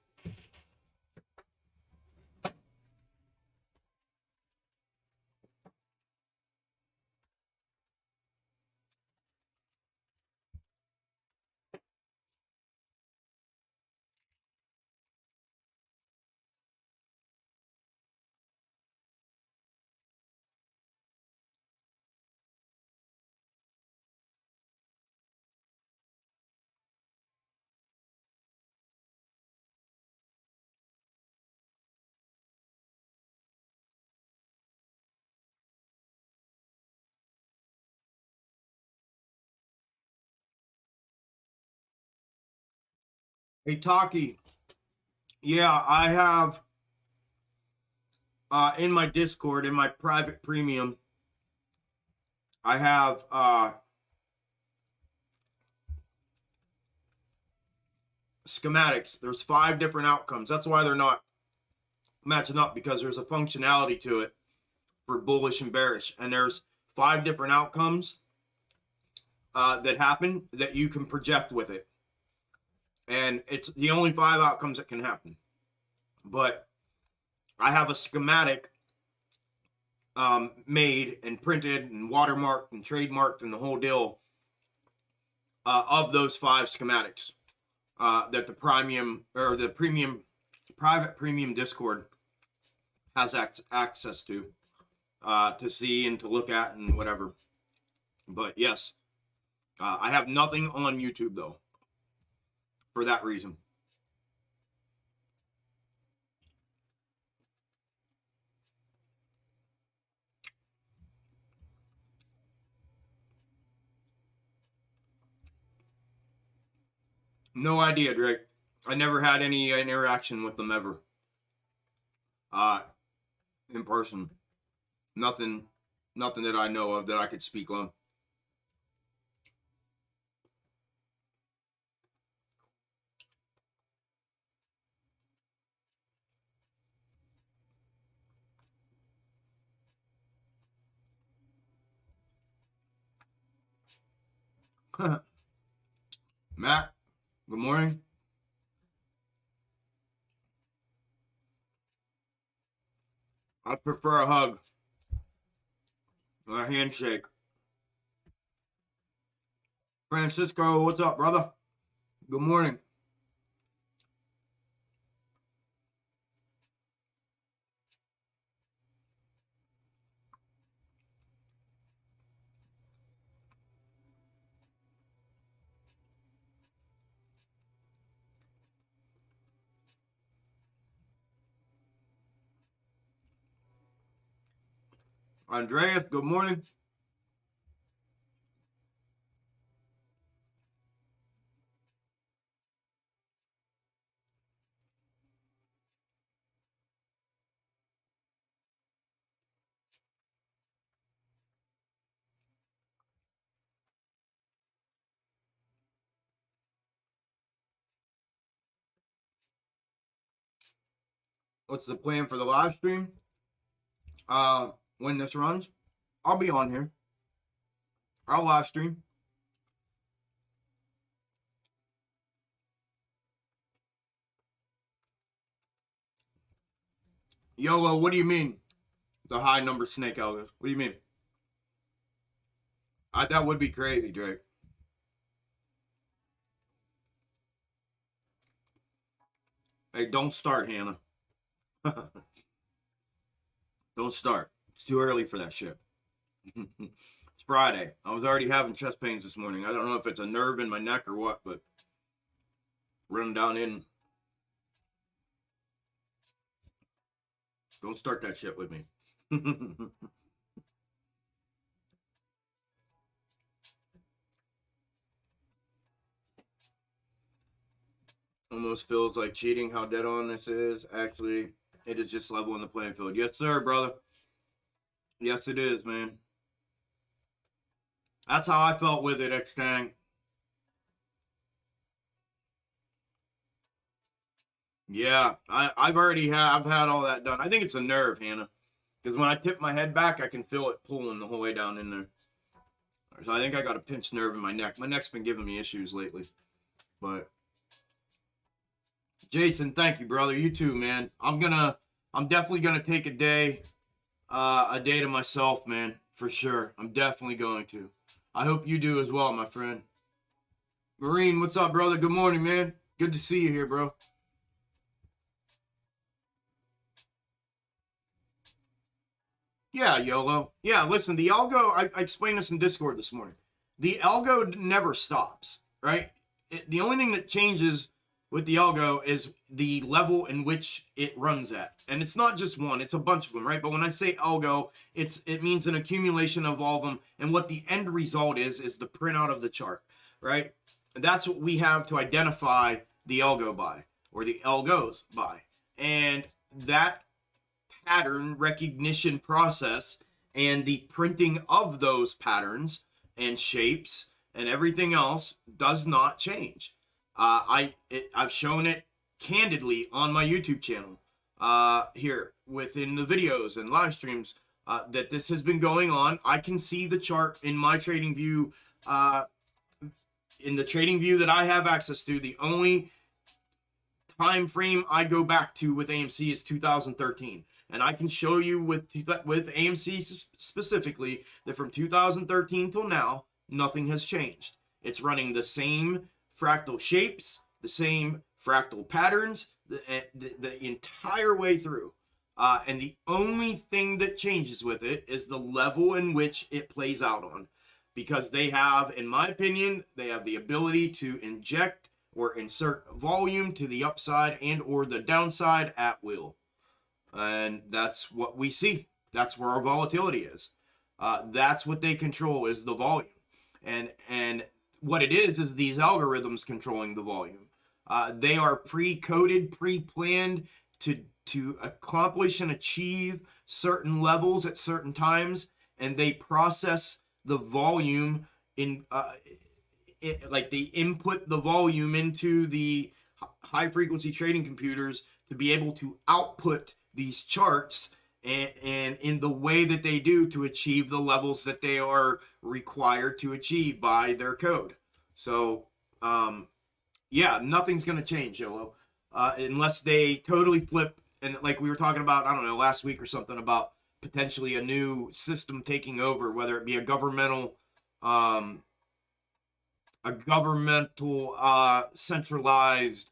Hey, Taki. Yeah, I have in my Discord, in my private premium, I have schematics. There's 5 different outcomes. That's why they're not matching up, because there's a functionality to it for bullish and bearish. And there's 5 different outcomes that happen that you can project with it. And it's the only 5 outcomes that can happen. But I have a schematic made and printed and watermarked and trademarked and the whole deal of those 5 schematics that the premium or the premium private premium Discord has access to see and to look at and whatever. But yes, I have nothing on YouTube though for that reason. No idea, Drake. I never had any interaction with them ever. In person. Nothing that I know of that I could speak on. Matt, good morning. I prefer a hug or a handshake. Francisco, what's up, brother? Good morning. Andreas, good morning. What's the plan for the live stream? When this runs, I'll be on here. I'll live stream. YOLO, what do you mean? The high number snake algos. What do you mean? That would be crazy, Drake. Hey, don't start, Hannah. Don't start. It's too early for that shit. It's Friday. I was already having chest pains this morning. I don't know if it's a nerve in my neck or what, but running down in. Don't start that shit with me. Almost feels like cheating how dead on this is. Actually, it is just leveling the playing field. Yes, sir, brother. Yes, it is, man. That's how I felt with it, X-Tang. Yeah, I've already I've had all that done. I think it's a nerve, Hannah, because when I tip my head back, I can feel it pulling the whole way down in there. So I think I got a pinched nerve in my neck. My neck's been giving me issues lately. But Jason, thank you, brother. You too, man. I'm definitely gonna take a day to myself, man, for sure. I'm definitely going to. I hope you do as well, my friend. Marine, what's up, brother? Good morning, man. Good to see you here, bro. Yeah, YOLO. Yeah, listen, the algo, I explained this in Discord this morning. The algo never stops, right? The only thing that changes with the algo is the level in which it runs at. And it's not just one, it's a bunch of them, right? But when I say algo, it means an accumulation of all of them. And what the end result is the printout of the chart, right? And that's what we have to identify the algo by, or the algos by. And that pattern recognition process and the printing of those patterns and shapes and everything else does not change. I've shown it candidly on my YouTube channel here within the videos and live streams that this has been going on. I can see the chart in my trading view, in the trading view that I have access to. The only time frame I go back to with AMC is 2013. And I can show you with AMC specifically that from 2013 till now, nothing has changed. It's running the same fractal shapes, the same fractal patterns, the entire way through. And the only thing that changes with it is the level in which it plays out on. Because they have, in my opinion, they have the ability to inject or insert volume to the upside and or the downside at will. And that's what we see. That's where our volatility is. That's what they control, is the volume. And what it is these algorithms controlling the volume. They are pre-coded, pre-planned to accomplish and achieve certain levels at certain times, and they process the volume in like they input the volume into the high frequency trading computers to be able to output these charts and in the way that they do to achieve the levels that they are required to achieve by their code. So yeah, nothing's going to change, YOLO, unless they totally flip. And like we were talking about, I don't know, last week or something, about potentially a new system taking over, whether it be a governmental centralized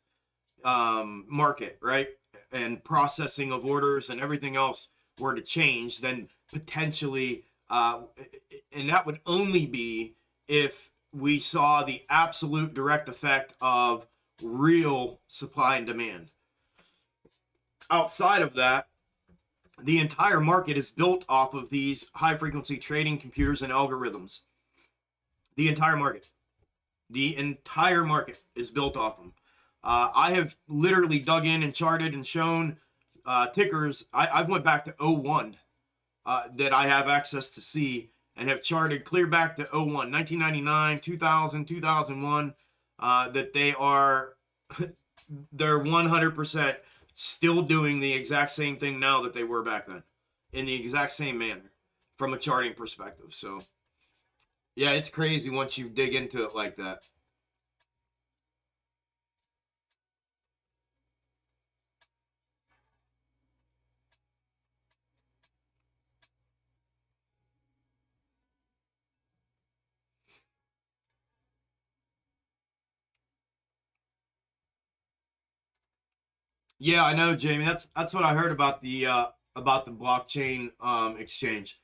market, right? And processing of orders and everything else were to change, then potentially, and that would only be if we saw the absolute direct effect of real supply and demand. Outside of that, the entire market is built off of these high frequency trading computers and algorithms. The entire market is built off them. I have literally dug in and charted and shown tickers. I've went back to 01 that I have access to see, and have charted clear back to 01, 1999, 2000, 2001, that they're 100% still doing the exact same thing now that they were back then, in the exact same manner from a charting perspective. So yeah, it's crazy once you dig into it like that. Yeah, I know, Jamie. That's what I heard about the blockchain exchange.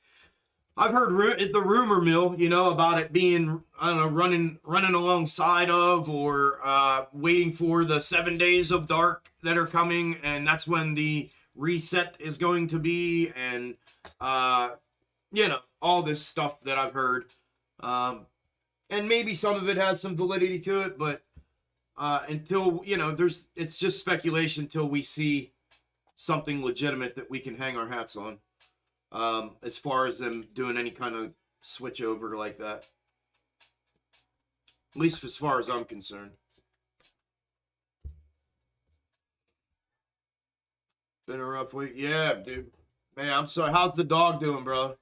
I've heard the rumor mill, about it being, I don't know, running alongside of, or waiting for the 7 days of dark that are coming, and that's when the reset is going to be, and all this stuff that I've heard, and maybe some of it has some validity to it, but until it's just speculation until we see something legitimate that we can hang our hats on. As far as them doing any kind of switch over like that. At least as far as I'm concerned. Been a rough week. Yeah, dude. Man, I'm sorry. How's the dog doing, bro?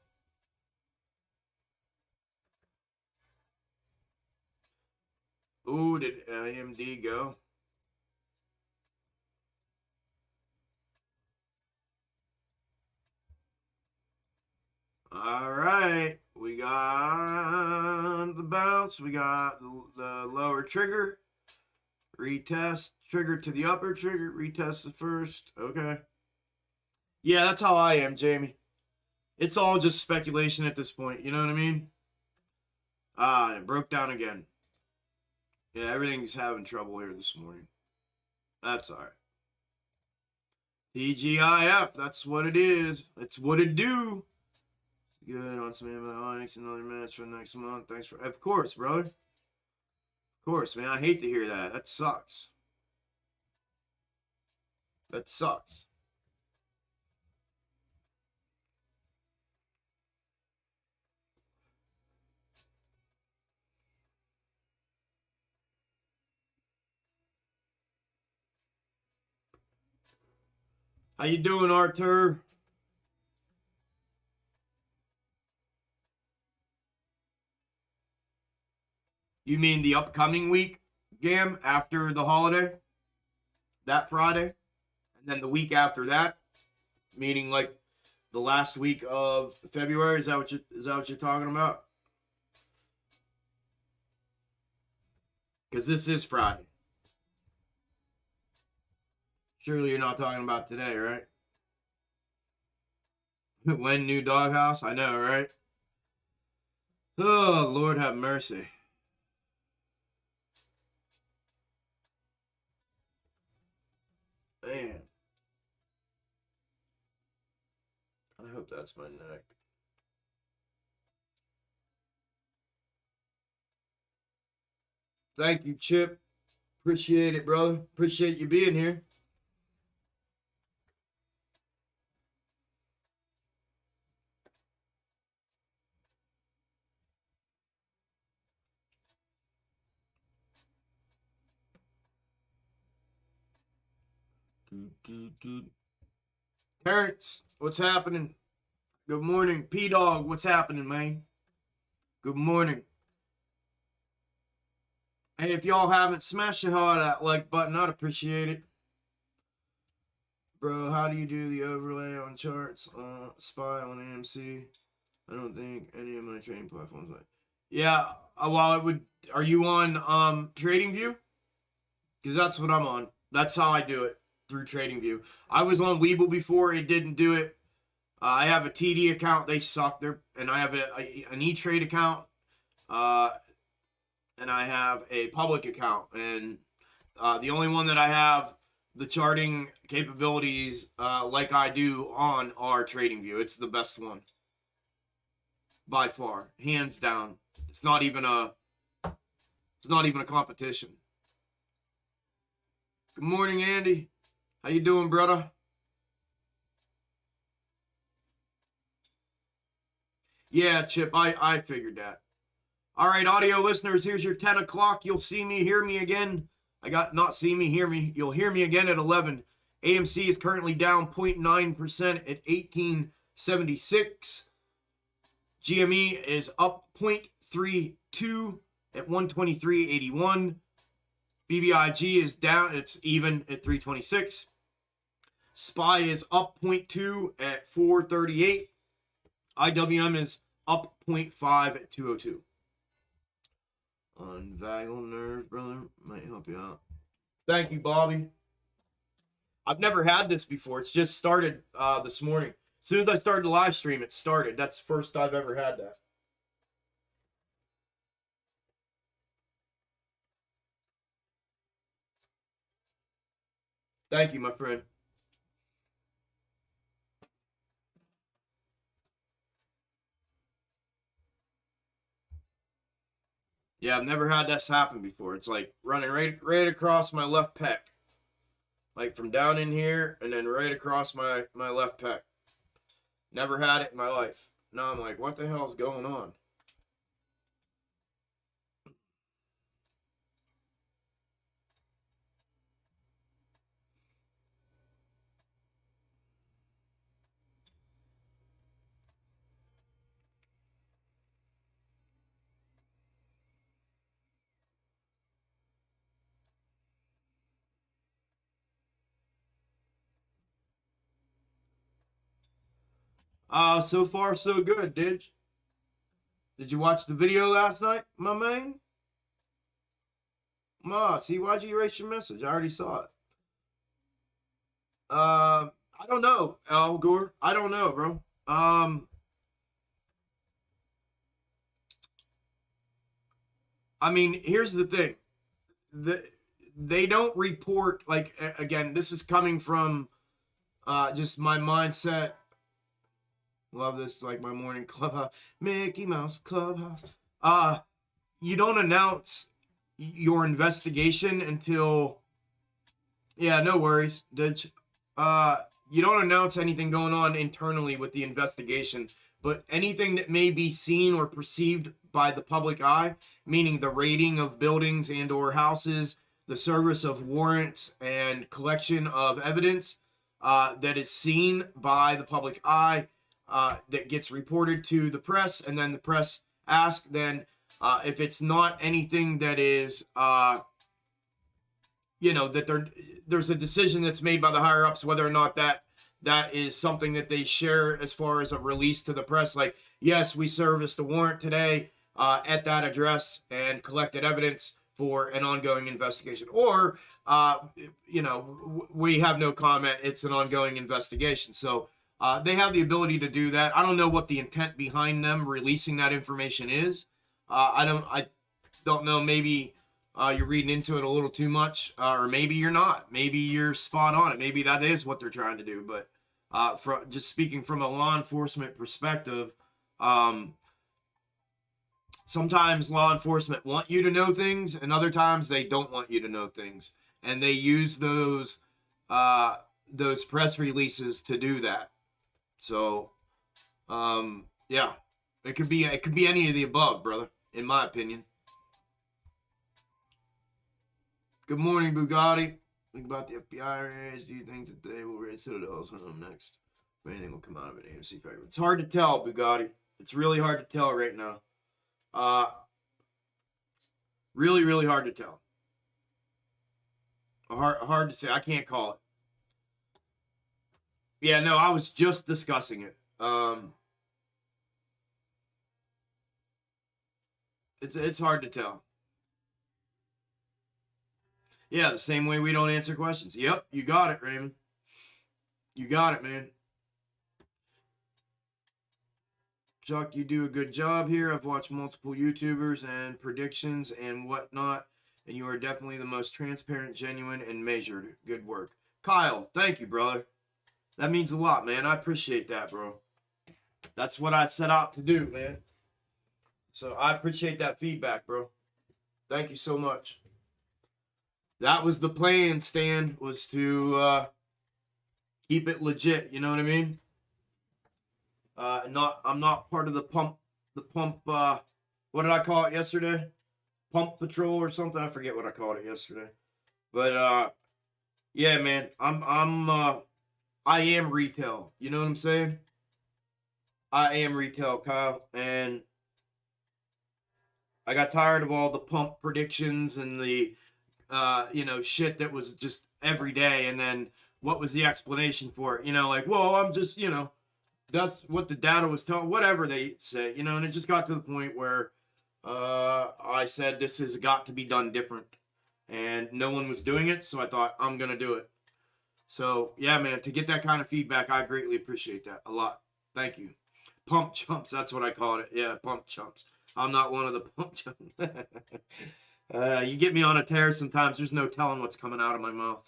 Ooh, did AMD go? All right. We got the bounce. We got the lower trigger. Retest. Trigger to the upper trigger. Retest the first. Okay. Yeah, that's how I am, Jamie. It's all just speculation at this point. You know what I mean? It broke down again. Yeah, everything's having trouble here this morning. That's all right. TGIF, that's what it is. It's what it do. Good on some antibiotics, another match for next month. Thanks for, of course, brother. Of course, man. I hate to hear that. That sucks. That sucks. How you doing, Arthur? You mean the upcoming week, Gam, after the holiday? That Friday? And then the week after that? Meaning like the last week of February? Is that what you're talking about? Because this is Friday. Surely you're not talking about today, right? When new doghouse? I know, right? Oh, Lord have mercy. Man. I hope that's my neck. Thank you, Chip. Appreciate it, brother. Appreciate you being here. Terrence, what's happening? Good morning. P-Dog, what's happening, man? Good morning. Hey, if y'all haven't, smash the hell out of that like button. I'd appreciate it. Bro, how do you do the overlay on charts? Spy on AMC? I don't think any of my trading platforms like. Yeah, well, it would. Are you on TradingView? Because that's what I'm on. That's how I do it, through TradingView. I was on Webull before. It didn't do it. I have a TD account. They suck. And I have an E-Trade account. And I have a public account. And the only one that I have the charting capabilities like I do on are TradingView. It's the best one. By far. Hands down. It's not even a competition. Good morning, Andy. How you doing, brother? Yeah, Chip, I figured that. All right, audio listeners, here's your 10 o'clock. You'll see me, hear me again. I got not see me, hear me. You'll hear me again at 11. AMC is currently down 0.9% at 1876. GME is up 0.32 at 123.81. BBIG is down. It's even at 326. SPY is up 0.2 at 438. IWM is up 0.5 at 202. On vagal nerve, brother. Might help you out. Thank you, Bobby. I've never had this before. It's just started this morning. As soon as I started the live stream, it started. That's the first I've ever had that. Thank you, my friend. Yeah, I've never had this happen before. It's like running right across my left pec. Like from down in here and then right across my left pec. Never had it in my life. Now I'm like, what the hell is going on? So far so good, Did you watch the video last night, my man? See, why'd you erase your message? I already saw it. I don't know, Algo. I don't know, bro. I mean, here's the thing. They don't report, like, again, this is coming from just my mindset. Love this, like my morning clubhouse. Mickey Mouse Clubhouse. You don't announce your investigation until, yeah, no worries, Ditch. You don't announce anything going on internally with the investigation, but anything that may be seen or perceived by the public eye, meaning the raiding of buildings and or houses, the service of warrants and collection of evidence that is seen by the public eye, that gets reported to the press, and then the press asks, then if it's not anything that is, that there's a decision that's made by the higher ups whether or not that is something that they share as far as a release to the press. Like, yes, we serviced a warrant today at that address and collected evidence for an ongoing investigation. Or, we have no comment. It's an ongoing investigation. So they have the ability to do that. I don't know what the intent behind them releasing that information is. I don't know. Maybe you're reading into it a little too much, or maybe you're not. Maybe you're spot on it. Maybe that is what they're trying to do. But just speaking from a law enforcement perspective, sometimes law enforcement want you to know things, and other times they don't want you to know things, and they use those press releases to do that. So, yeah, it could be any of the above, brother, in my opinion. Good morning, Bugatti. Think about the FBI raids. Do you think that they will raid Citadel's home next? If anything will come out of an AMC favor. It's hard to tell, Bugatti. It's really hard to tell right now. Really, really hard to tell. Hard to say. I can't call it. Yeah, no, I was just discussing it. It's hard to tell. Yeah, the same way we don't answer questions. Yep, you got it, Raymond. You got it, man. Chuck, you do a good job here. I've watched multiple YouTubers and predictions and whatnot, and you are definitely the most transparent, genuine, and measured. Good work. Kyle, thank you, brother. That means a lot, man. I appreciate that, bro. That's what I set out to do, man. So I appreciate that feedback, bro. Thank you so much. That was the plan, Stan, was to keep it legit. You know what I mean? I'm not part of the pump. What did I call it yesterday? Pump patrol or something. I forget what I called it yesterday. But yeah, man. I am retail. You know what I'm saying? I am retail, Kyle, and I got tired of all the pump predictions and the shit that was just every day. And then what was the explanation for it? Like, well, I'm just, that's what the data was telling, whatever they say, and it just got to the point where I said, this has got to be done different. And no one was doing it, so I thought, I'm going to do it. So, yeah, man, to get that kind of feedback, I greatly appreciate that a lot. Thank you. Pump chumps, that's what I called it. Yeah, pump chumps. I'm not one of the pump chumps. You get me on a tear sometimes. There's no telling what's coming out of my mouth.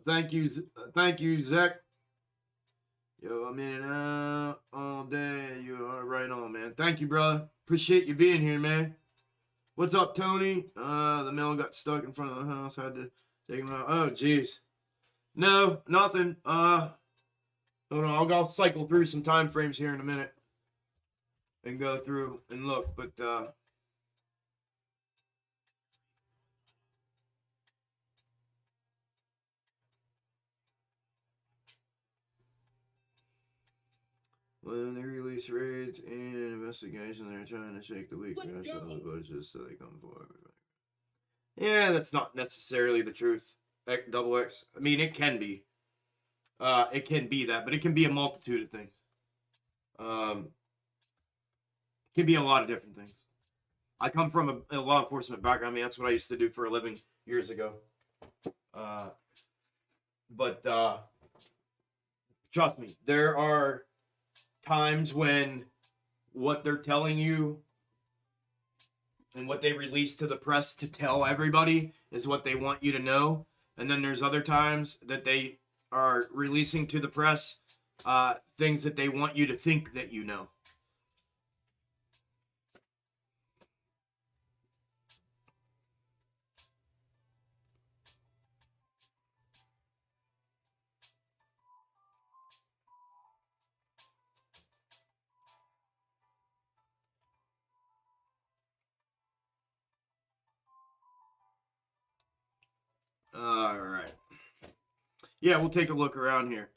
Thank you, Zach. Yo, I'm in and out all day. You are right on, man. Thank you, brother. Appreciate you being here, man. What's up, Tony? The mail got stuck in front of the house. I had to take him out. Oh, jeez. No, nothing. Hold on. I'll cycle through some time frames here in a minute and go through and look. But When they release raids and investigations, they're trying to shake the weak rest of the bushes so they come forward. Yeah, that's not necessarily the truth. Double X. I mean, it can be. It can be that, but it can be a multitude of things. It can be a lot of different things. I come from a law enforcement background. I mean, that's what I used to do for a living years ago. But trust me, there are times when what they're telling you and what they release to the press to tell everybody is what they want you to know. And then there's other times that they are releasing to the press things that they want you to think that you know. All right. Yeah, we'll take a look around here.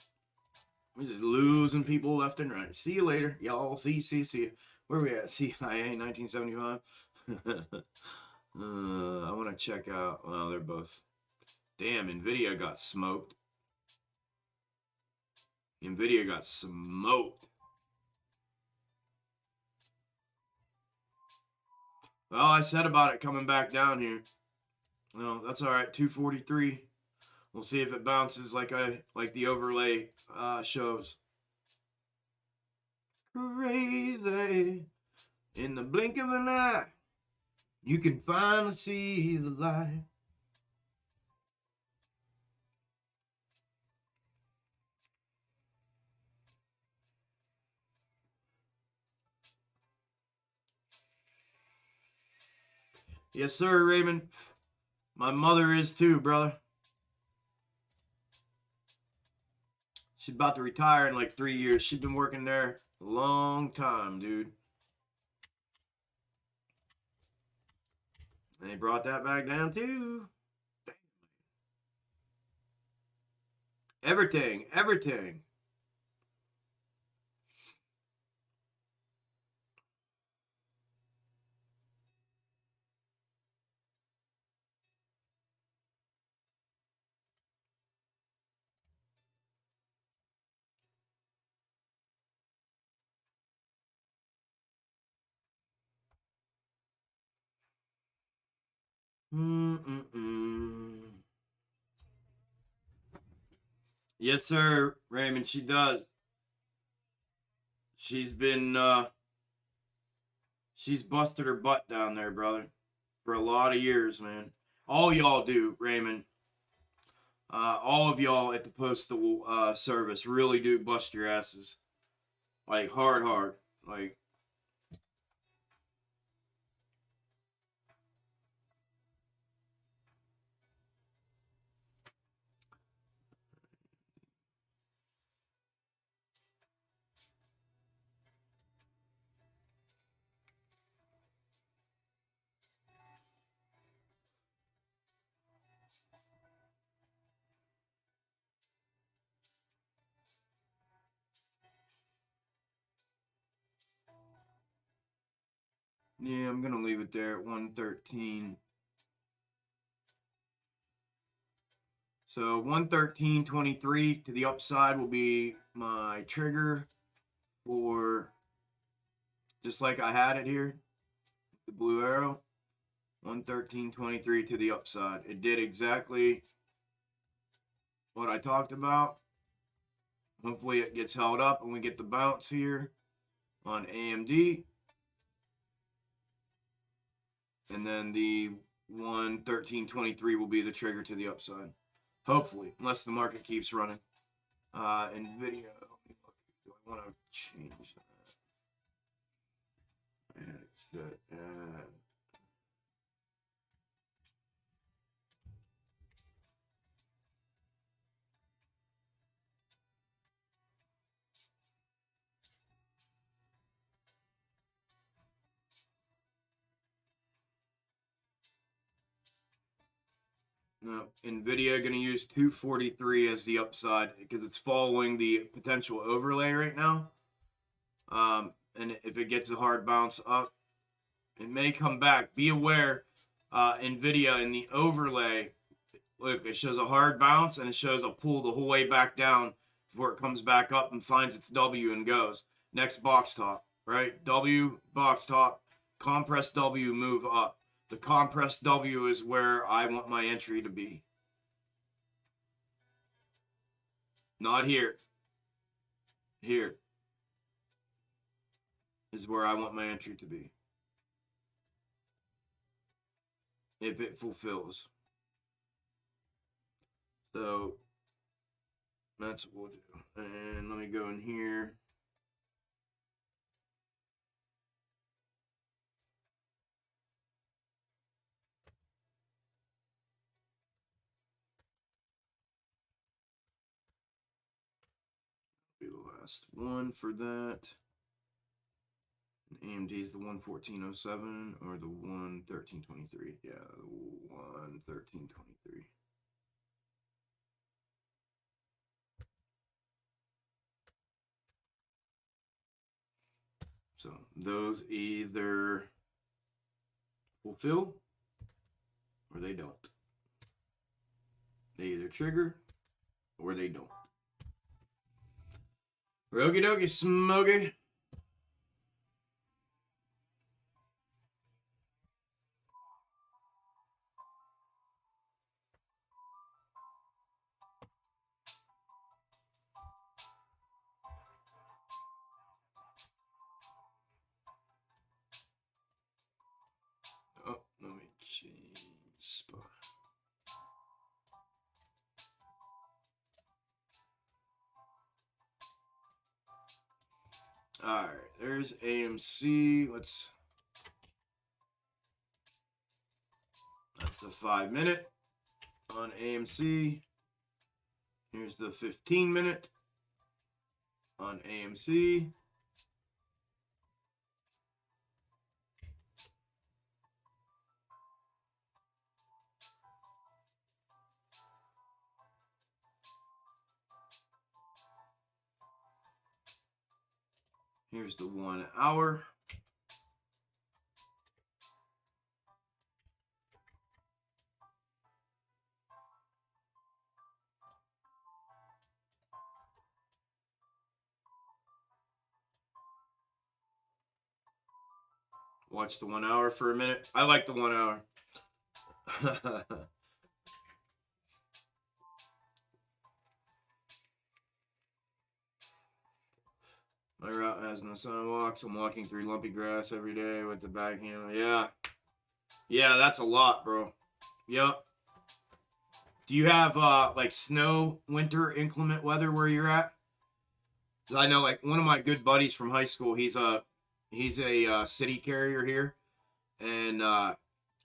We're just losing people left and right. See you later, y'all. See you. Where we at? CIA 1975. I want to check out. Well, they're both. Damn, Nvidia got smoked. Nvidia got smoked. Well, I said about it coming back down here. Well, that's all right. 243. We'll see if it bounces like the overlay shows. Crazy. In the blink of an eye, you can finally see the light. Yes, sir, Raymond. My mother is too, brother. She's about to retire in like 3 years. She's been working there a long time, dude. And they brought that back down too. Everything. Yes, sir, Raymond. She does. She's been she's busted her butt down there, brother, for a lot of years, man. All y'all do, Raymond. All of y'all at the postal service really do bust your asses, like hard, like. Yeah, I'm gonna leave it there at 113. So 113.23 to the upside will be my trigger for just like I had it here, the blue arrow. 113.23 to the upside. It did exactly what I talked about. Hopefully it gets held up and we get the bounce here on AMD. And then the 113.23 will be the trigger to the upside. Hopefully, unless the market keeps running. Nvidia, do I want to change that? And it's set at no, Nvidia going to use 243 as the upside because it's following the potential overlay right now. And if it gets a hard bounce up, it may come back. Be aware, NVIDIA in the overlay, look, it shows a hard bounce and it shows a pull the whole way back down before it comes back up and finds its W and goes. Next box top, right? W, box top, compressed W, move up. The compressed W is where I want my entry to be. Not here. Here is where I want my entry to be. If it fulfills. So that's what we'll do. And let me go in here. Be the last one for that. AMD is the 11407 or the 11323. Yeah, the 11323. So those either fulfill or they don't. They either trigger or they don't. Okie dokie, Smokey. Oh, let me change spot. All right, there's AMC. That's the 5 minute on AMC. Here's the 15 minute on AMC. Here's the 1 hour. Watch the 1 hour for a minute. I like the 1 hour. My route has no sidewalks. I'm walking through lumpy grass every day with the back handle. Yeah. Yeah, that's a lot, bro. Yep. Do you have like snow, winter, inclement weather where you're at? I know, like, one of my good buddies from high school, he's a city carrier here. And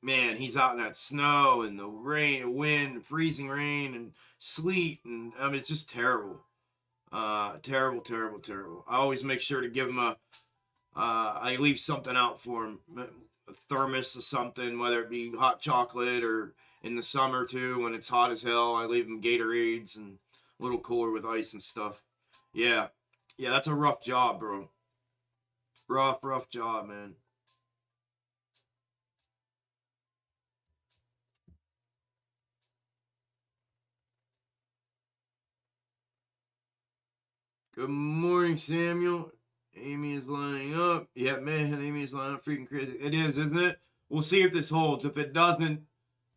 man, he's out in that snow and the rain, wind, freezing rain and sleet, and I mean it's just terrible. Terrible, terrible, terrible. I always make sure to give him I leave something out for him, a thermos or something, whether it be hot chocolate or in the summer too, when it's hot as hell, I leave him Gatorades and a little cooler with ice and stuff. Yeah, yeah, that's a rough job, bro. Rough job, man. Good morning, Samuel. Amy is lining up. Yeah, man, Amy is lining up. Freaking crazy. It is, isn't it? We'll see if this holds. If it doesn't,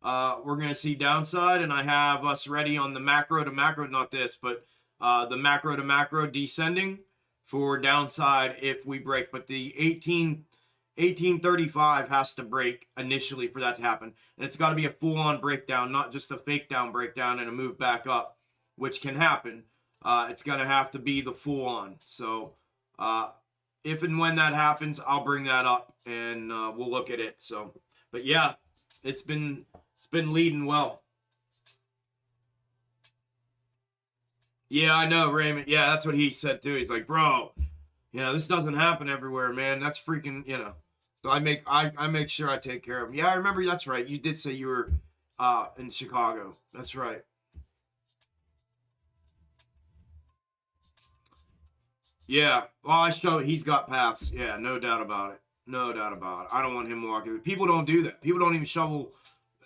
we're going to see downside, and I have us ready on the macro to macro, not this, but the macro to macro descending for downside if we break. But the 1835 has to break initially for that to happen. And it's got to be a full-on breakdown, not just a fake down breakdown and a move back up, which can happen. It's going to have to be the full on. So if and when that happens, I'll bring that up and we'll look at it. So, but yeah, it's been leading well. Yeah, I know, Raymond. Yeah, that's what he said too. He's like, bro, this doesn't happen everywhere, man. That's freaking, So I make sure I take care of him. Yeah, I remember. That's right. You did say you were in Chicago. That's right. Yeah. Well, I show he's got paths. Yeah, no doubt about it. No doubt about it. I don't want him walking. People don't do that. People don't even shovel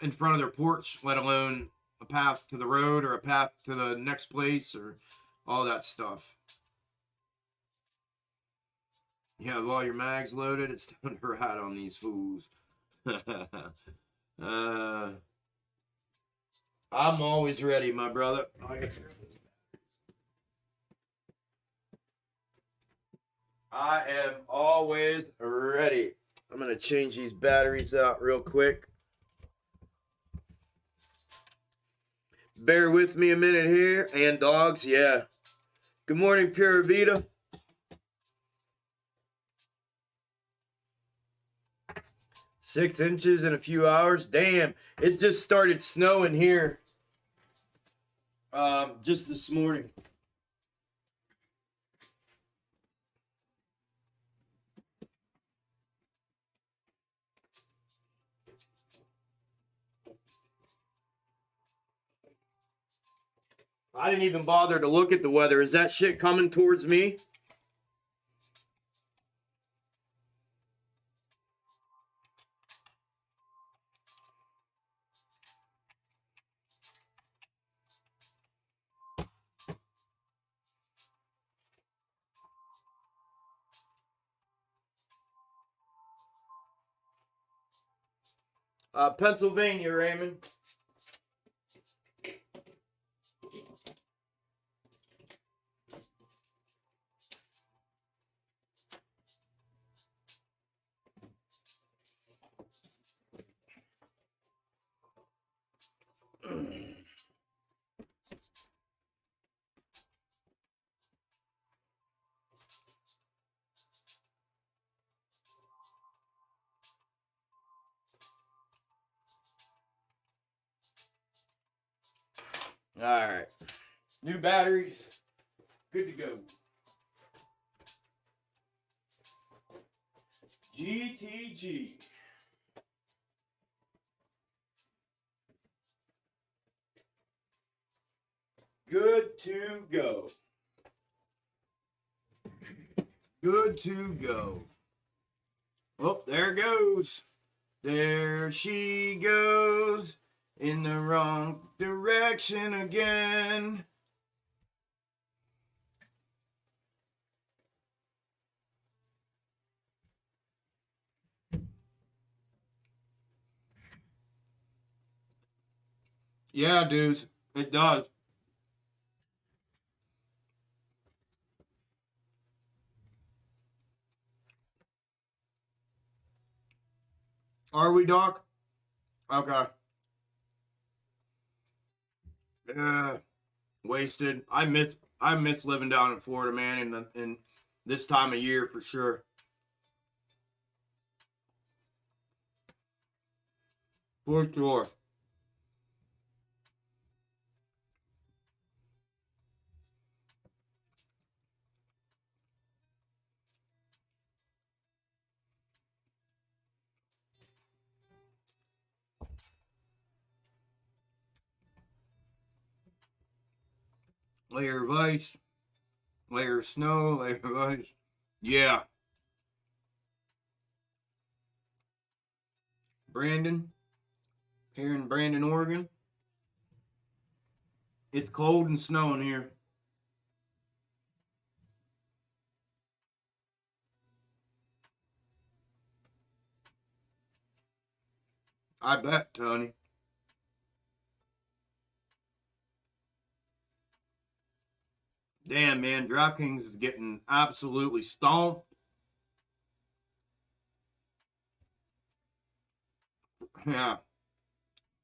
in front of their porch, let alone a path to the road or a path to the next place or all that stuff. Yeah, with all your mags loaded, it's time to ride on these fools. I'm always ready, my brother. I am always ready. I'm going to change these batteries out real quick. Bear with me a minute here. And dogs, yeah. Good morning, Pura Vida. Six inches in a few hours. Damn, it just started snowing here. Just this morning. I didn't even bother to look at the weather. Is that shit coming towards me? Pennsylvania, Raymond. All right. New batteries. Good to go. GTG. Good to go. Good to go. Oh, there goes. There she goes in the wrong direction again. Yeah, dudes, it does. Are we, Doc? Okay. Yeah, wasted. I miss living down in Florida, man, in this time of year for sure. For sure. Layer of ice, layer of snow, layer of ice. Yeah. Brandon, here in Brandon, Oregon. It's cold and snowing here. I bet, Tony. Damn, man, DraftKings is getting absolutely stomped. Yeah,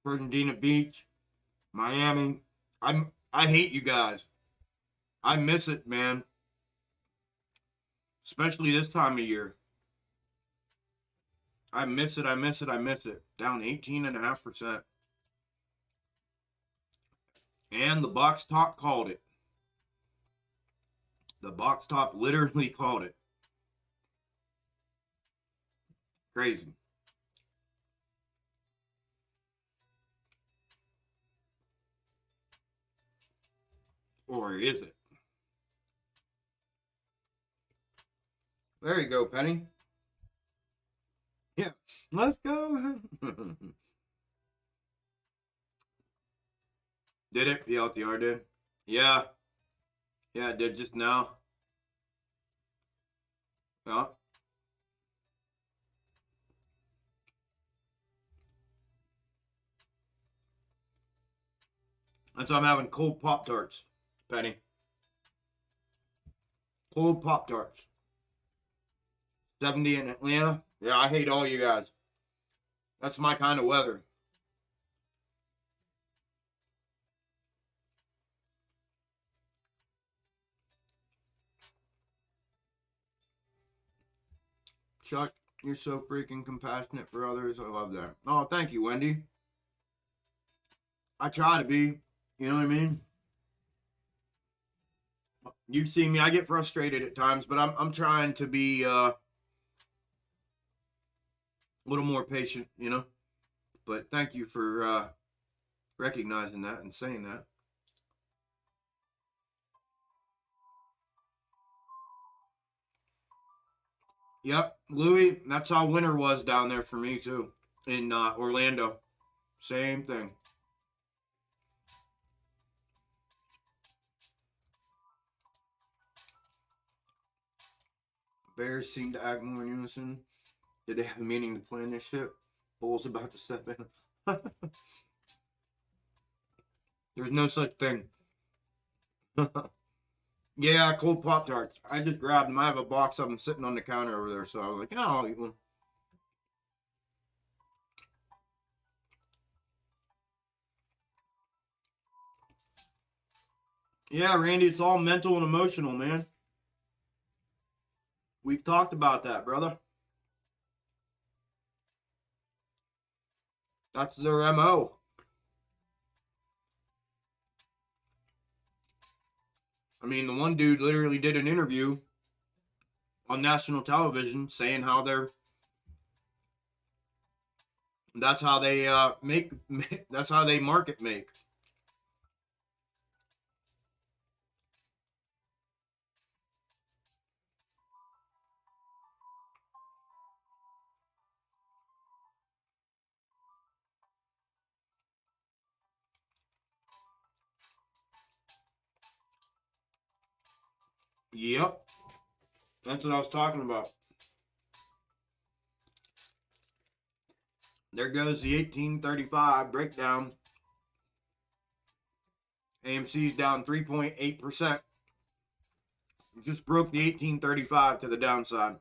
Fernandina Beach, Miami. I hate you guys. I miss it, man. Especially this time of year. I miss it. I miss it. I miss it. Down 18.5%. And the box top called it. The box top literally called it. Crazy. Or is it? There you go, Penny. Yeah, let's go. Did it? The LTR did? Yeah. Yeah, it did just now. Yeah. That's why I'm having cold Pop-Tarts, Penny. Cold Pop-Tarts. 70 in Atlanta. Yeah, I hate all you guys. That's my kind of weather. Chuck, you're so freaking compassionate for others. I love that. Oh, thank you, Wendy. I try to be. You know what I mean? You see me, I get frustrated at times, but I'm trying to be a little more patient, you know? But thank you for recognizing that and saying that. Yep, Louis, that's how winter was down there for me too. In Orlando. Same thing. Bears seem to act more in unison. Did they have a meeting to plan this shit? Bull's about to step in. There's no such thing. Yeah, cold Pop Tarts. I just grabbed them. I have a box of them sitting on the counter over there, so I was like, oh, I'll eat one. Yeah, Randy, it's all mental and emotional, man. We've talked about that, brother. That's their MO. I mean, the one dude literally did an interview on national television saying how they're that's how they make that's how they market make. Yep. That's what I was talking about. There goes the 1835 breakdown. AMC's down 3.8%. Just broke the 1835 to the downside.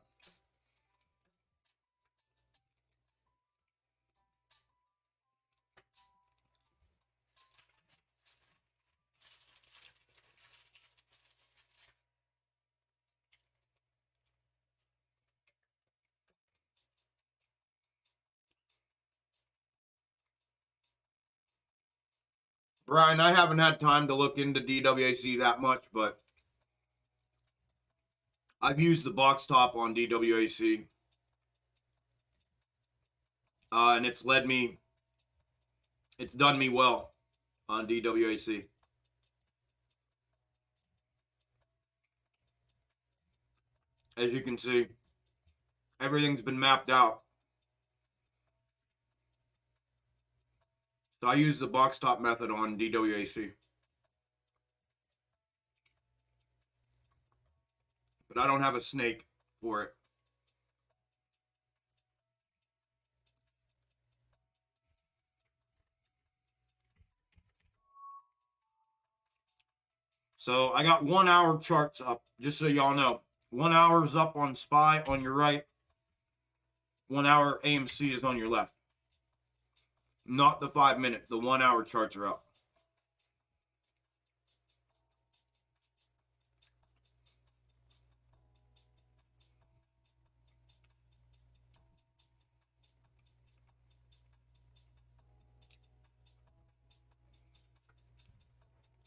Brian, I haven't had time to look into DWAC that much, but I've used the box top on DWAC. And it's done me well on DWAC. As you can see, everything's been mapped out. So I use the box top method on DWAC. But I don't have a snake for it. So I got 1 hour charts up, just so y'all know. 1 hour's up on SPY on your right. 1 hour AMC is on your left. Not the 5 minute. The 1 hour charts are up.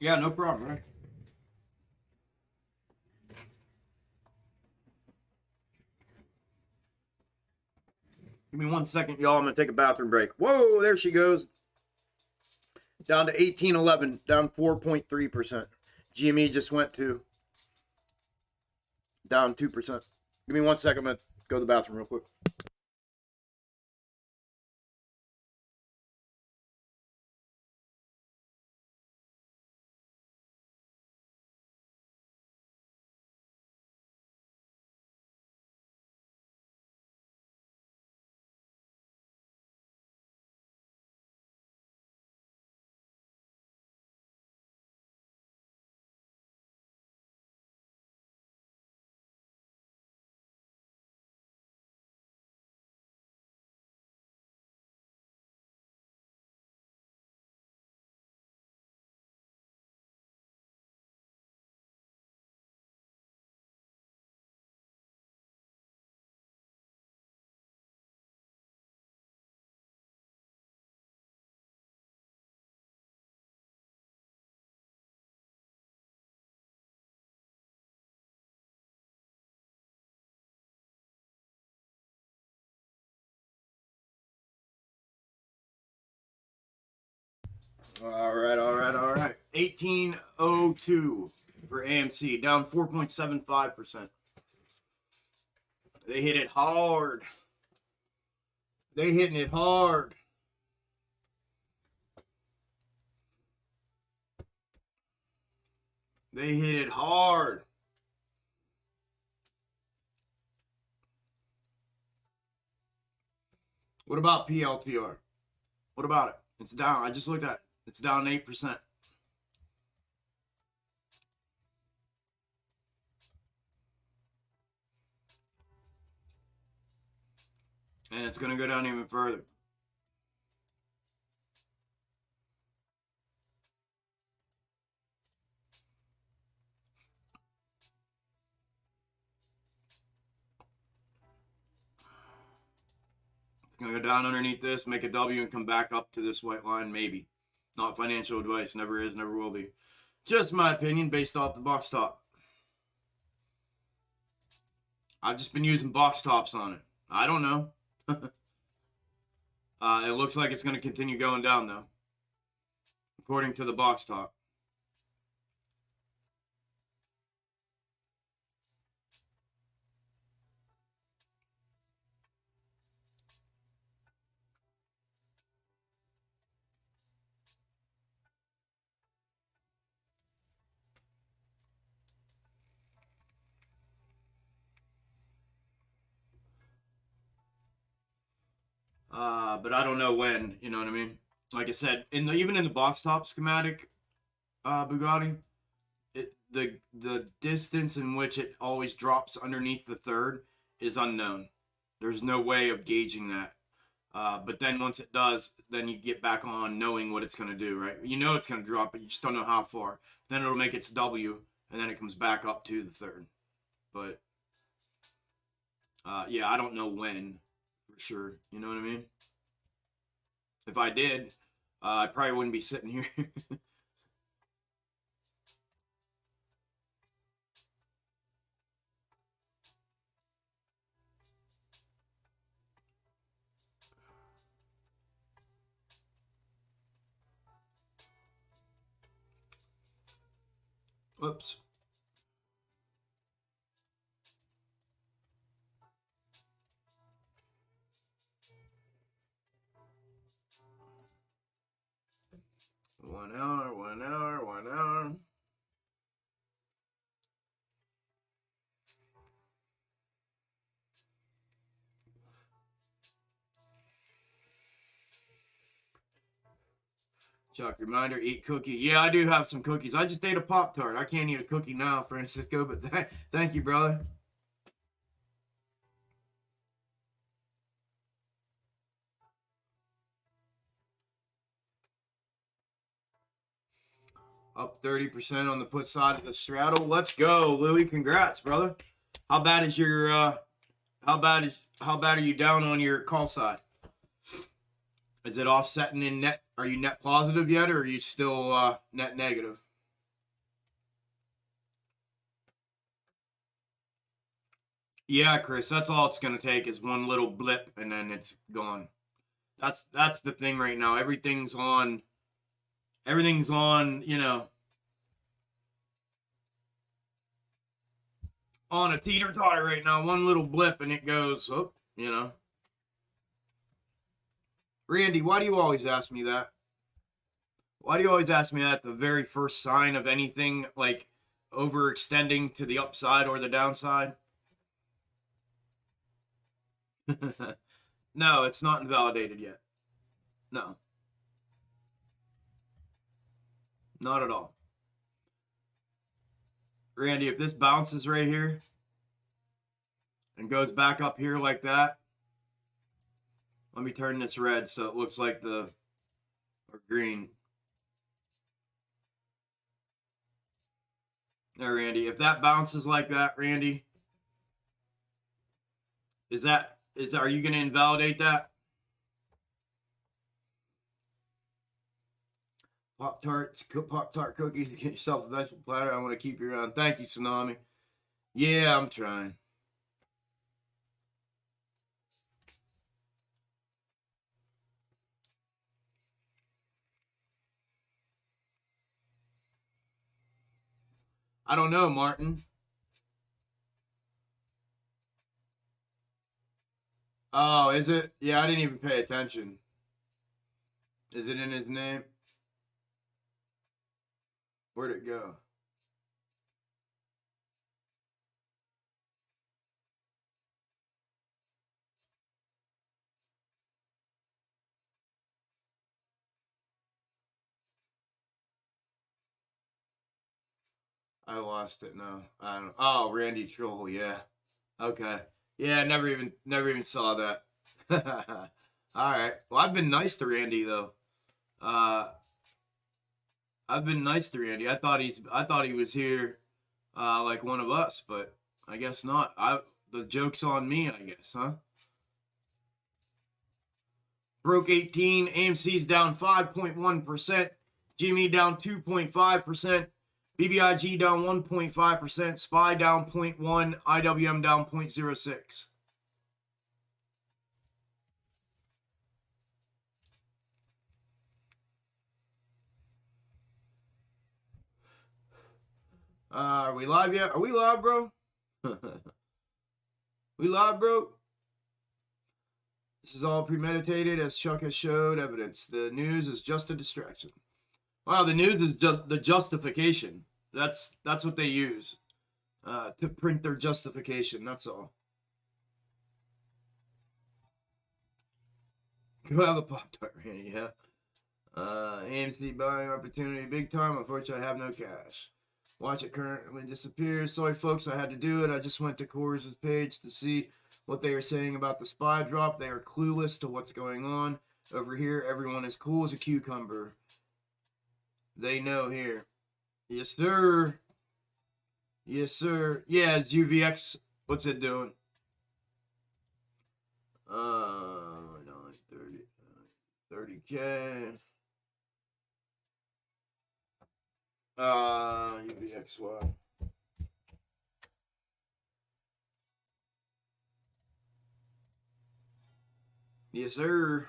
Yeah, no problem, right? Give me 1 second, y'all. I'm going to take a bathroom break. Whoa, there she goes. Down to 1811, down 4.3%. GME just went to down 2%. Give me 1 second. I'm going to go to the bathroom real quick. All right. 1802 for AMC, down 4.75%. They hit it hard. They hitting it hard. They hit it hard. What about PLTR? What about it? It's down. I just looked at it. It's down 8%. And it's going to go down even further. It's going to go down underneath this, make a W, and come back up to this white line, maybe. Not financial advice. Never is, never will be. Just my opinion based off the box top. I've just been using box tops on it. I don't know. It looks like it's going to continue going down, though, according to the box top. But I don't know when, you know what I mean? Like I said, even in the box top schematic Bugatti, the distance in which it always drops underneath the third is unknown. There's no way of gauging that. But then once it does, then you get back on knowing what it's going to do, right? You know it's going to drop, but you just don't know how far. Then it'll make its W, and then it comes back up to the third. But, yeah, I don't know when for sure. You know what I mean? If I did, I probably wouldn't be sitting here. Whoops. One hour. Chuck, reminder, eat cookie. Yeah, I do have some cookies. I just ate a Pop-Tart. I can't eat a cookie now, Francisco, but thank you, brother. Up 30% on the put side of the straddle. Let's go, Louis. Congrats, brother. How bad is your how bad are you down on your call side? Is it offsetting in net? Are you net positive yet, or are you still net negative? Yeah, Chris, that's all it's gonna take is one little blip and then it's gone. That's the thing right now. Everything's on, you know, on a teeter-totter right now. One little blip and it goes, oh, you know. Randy, why do you always ask me that? Why do you always ask me that? The very first sign of anything like overextending to the upside or the downside? No, it's not invalidated yet. No. Not at all. Randy, if this bounces right here and goes back up here like that, let me turn this red so it looks like or green. There, Randy. If that bounces like that, Randy, are you going to invalidate that? Pop-Tart cookies, get yourself a vegetable platter. I want to keep you around. Thank you, Tsunami. Yeah, I'm trying. I don't know, Martin. Oh, is it? Yeah, I didn't even pay attention. Is it in his name? Where'd it go? I lost it now. I don't. Oh, Randy Troll. Yeah. Okay. Yeah. Never even saw that. All right. Well, I've been nice to Randy though. I've been nice to Randy. I thought he was here, like one of us, but I guess not. The joke's on me, I guess, huh? Broke 18. AMC's down 5.1%. GME down 2.5%. BBIG down 1.5%. SPY down 0.1%. IWM down 0.06%. Are we live yet? Are we live, bro? We live, bro? This is all premeditated, as Chuck has showed evidence. The news is just a distraction. Wow, the news is just the justification. That's what they use to print their justification. That's all. Go have a Pop-Tart, Randy, yeah. AMC buying opportunity big time. Unfortunately, I have no cash. Watch it currently disappear. Sorry, folks, I had to do it. I just went to Coors' page to see what they were saying about the SPY drop. They are clueless to what's going on. Over here, everyone is cool as a cucumber. They know here. Yes, sir. Yes, sir. Yeah, it's UVX. What's it doing? 30K. UVXY. Yes, sir.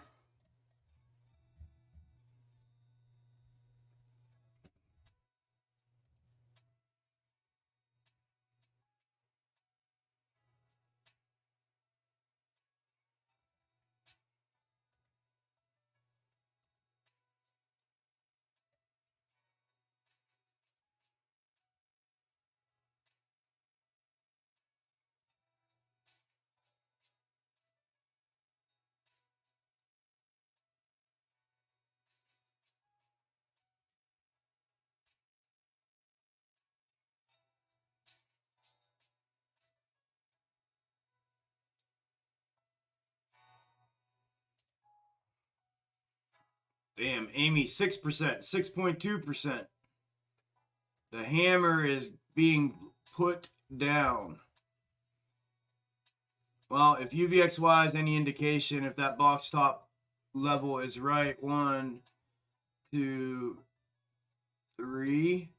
Damn, Amy, 6%, 6.2%. The hammer is being put down. Well, if UVXY is any indication, if that box top level is right, 1, 2, 3,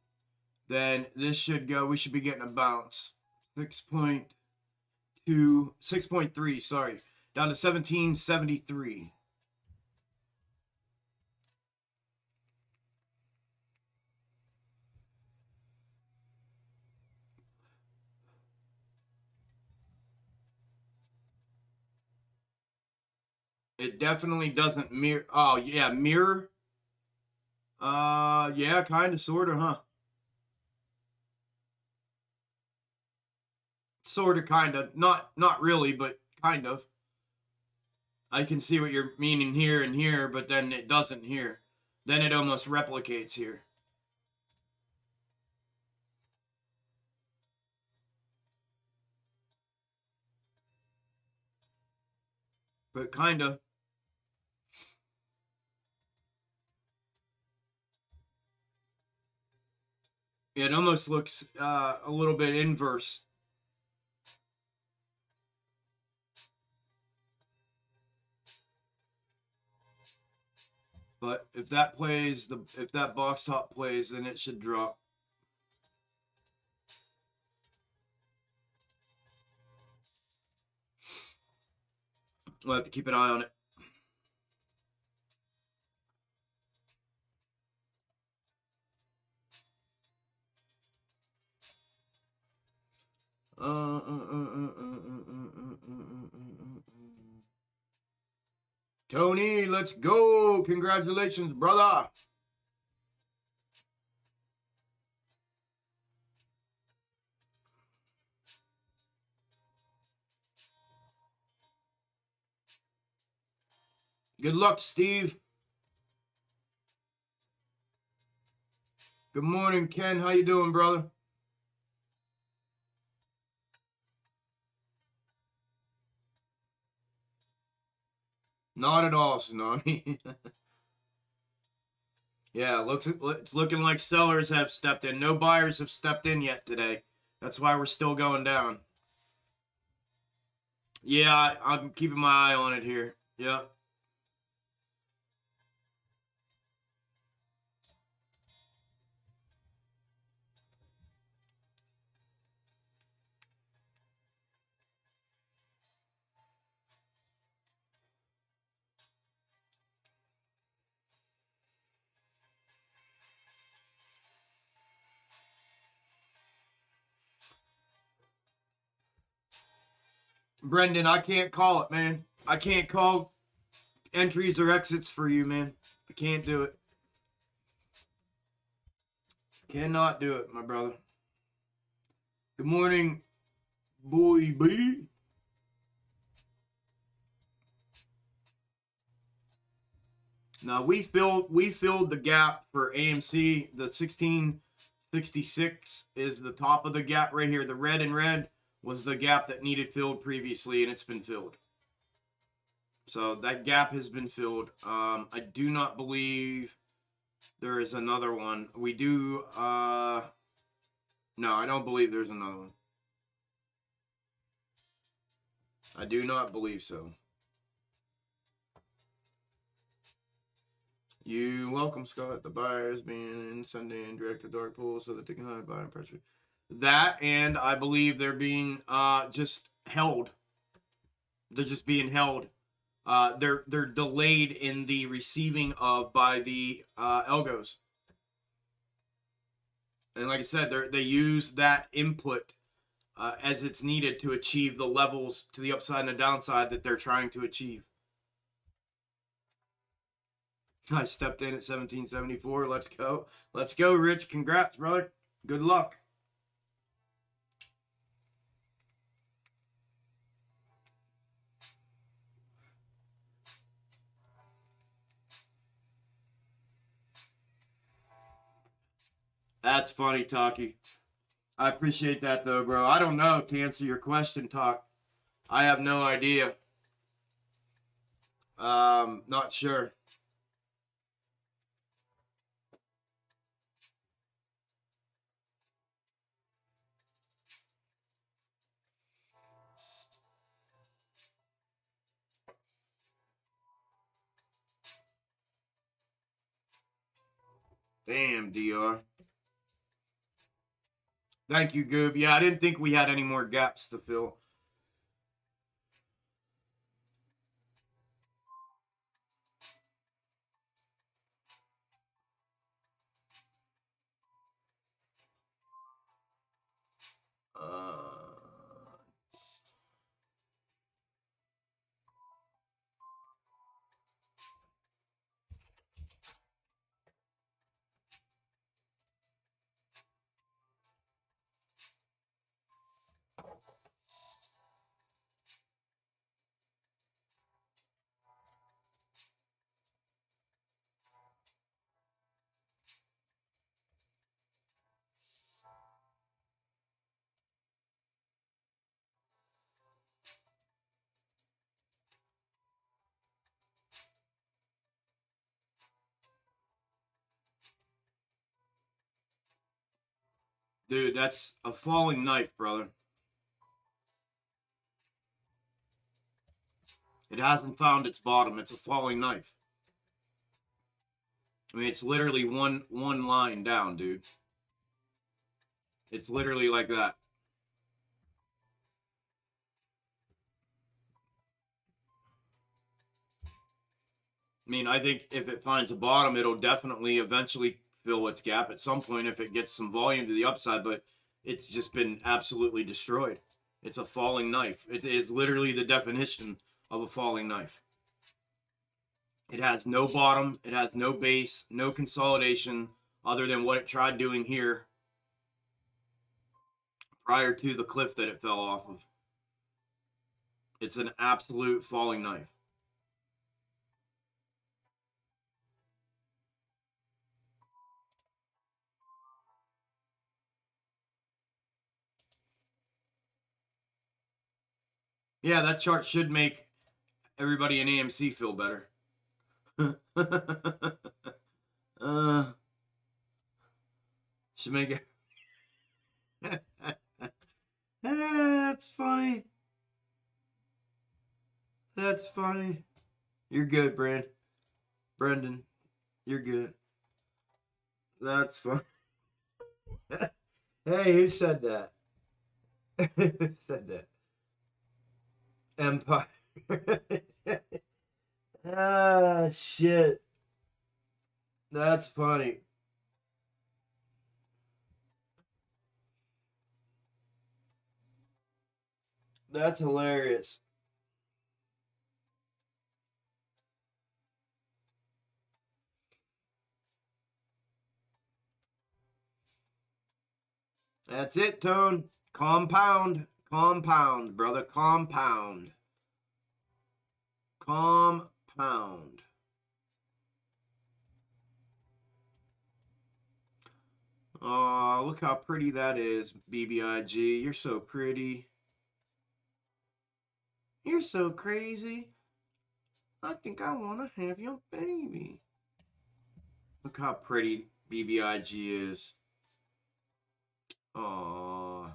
then this should go. We should be getting a bounce. 6.2, 6.3, sorry, down to 1773. It definitely doesn't mirror. Oh, yeah, mirror. Yeah, kind of, sort of, huh? Sort of, kind of. Not really, but kind of. I can see what you're meaning here and here, but then it doesn't here. Then it almost replicates here. But kind of. It almost looks a little bit inverse. But if that plays, if that box top plays, then it should drop. We'll have to keep an eye on it. Tony, let's go. Congratulations, brother. Good luck, Steve. Good morning, Ken. How you doing, brother? Not at all, Tsunami. Yeah, it's looking like sellers have stepped in. No buyers have stepped in yet today. That's why we're still going down. Yeah, I'm keeping my eye on it here. Yeah. Brendan, I can't call it, man. I can't call entries or exits for you, man. I can't do it. Cannot do it, my brother. Good morning, boy B. Now we filled the gap for AMC. The 1666 is the top of the gap right here. The red and red was the gap that needed filled previously, and it's been filled. So that gap has been filled. I do not believe there is another one. We do. No, I don't believe there's another one. I do not believe so. You welcome, Scott. The buyers being sent in direct to dark pool so that they can hide buying pressure. That, and I believe they're being just held. They're just being held. They're delayed in the receiving of by the algos. And like I said, they use that input as it's needed to achieve the levels to the upside and the downside that they're trying to achieve. I stepped in at 1774. Let's go. Let's go, Rich. Congrats, brother. Good luck. That's funny, Talkie. I appreciate that, though, bro. I don't know, to answer your question, Talk. I have no idea. Not sure. Damn, DR. Thank you, Goob. Yeah, I didn't think we had any more gaps to fill. Dude, that's a falling knife, brother. It hasn't found its bottom. It's a falling knife. I mean, it's literally one line down, dude. It's literally like that. I mean, I think if it finds a bottom, it'll definitely eventually fill its gap at some point if it gets some volume to the upside, but it's just been absolutely destroyed. It's a falling knife. It is literally the definition of a falling knife. It has no bottom. It has no base, no consolidation other than what it tried doing here prior to the cliff that it fell off of. It's an absolute falling knife. Yeah, that chart should make everybody in AMC feel better. Should make it. That's funny. That's funny. You're good, Brendan. You're good. That's funny. Hey, who said that? Who said that? Empire. Ah, shit. That's funny. That's hilarious. That's it, Tone. Compound. Compound, brother. Compound. Compound. Oh, look how pretty that is, BBIG. You're so pretty. You're so crazy. I think I want to have your baby. Look how pretty BBIG is. Aww.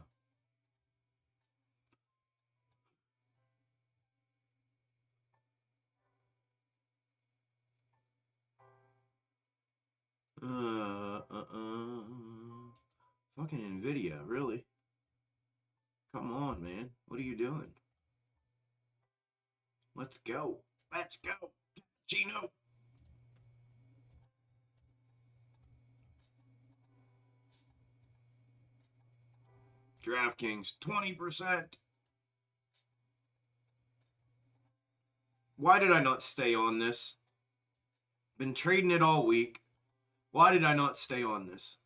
Fucking NVIDIA, really? Come on, man. What are you doing? Let's go. Let's go. Gino. DraftKings, 20%. Why did I not stay on this? Been trading it all week. Why did I not stay on this?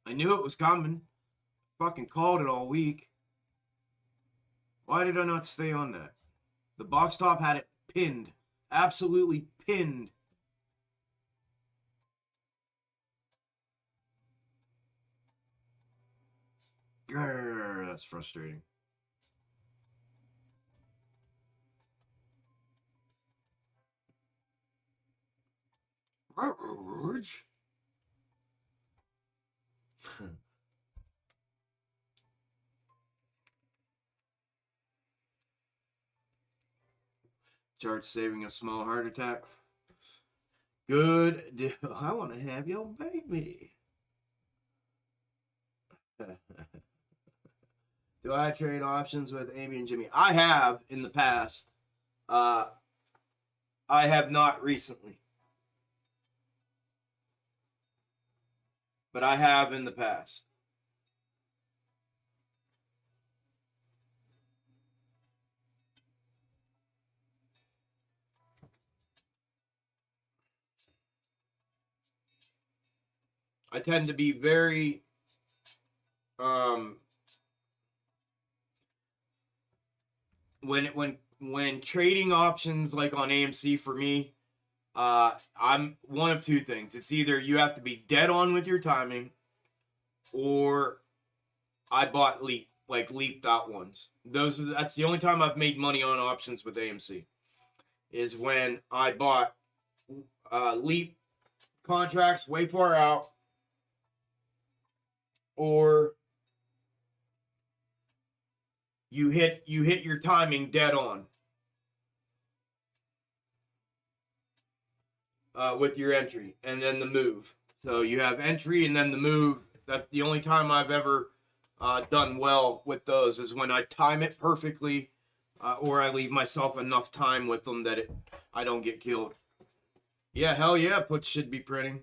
I knew it was coming. Fucking called it all week. Why did I not stay on that? The box top had it pinned. Absolutely pinned. Grr, that's frustrating. Chart saving a small heart attack. Good deal. I want to have your baby. Do I trade options with Amy and Jimmy? I have in the past. I have not recently. But I have in the past. I tend to be very when trading options like on AMC for me, I'm one of two things. It's either you have to be dead on with your timing, or I bought leaped out ones. That's the only time I've made money on options with AMC, is when I bought leap contracts way far out, or you hit your timing dead on with your entry and then the move. So you have entry and then the move. That's the only time I've ever done well with those is when I time it perfectly, or I leave myself enough time with them that I don't get killed. Yeah, hell yeah, puts should be printing.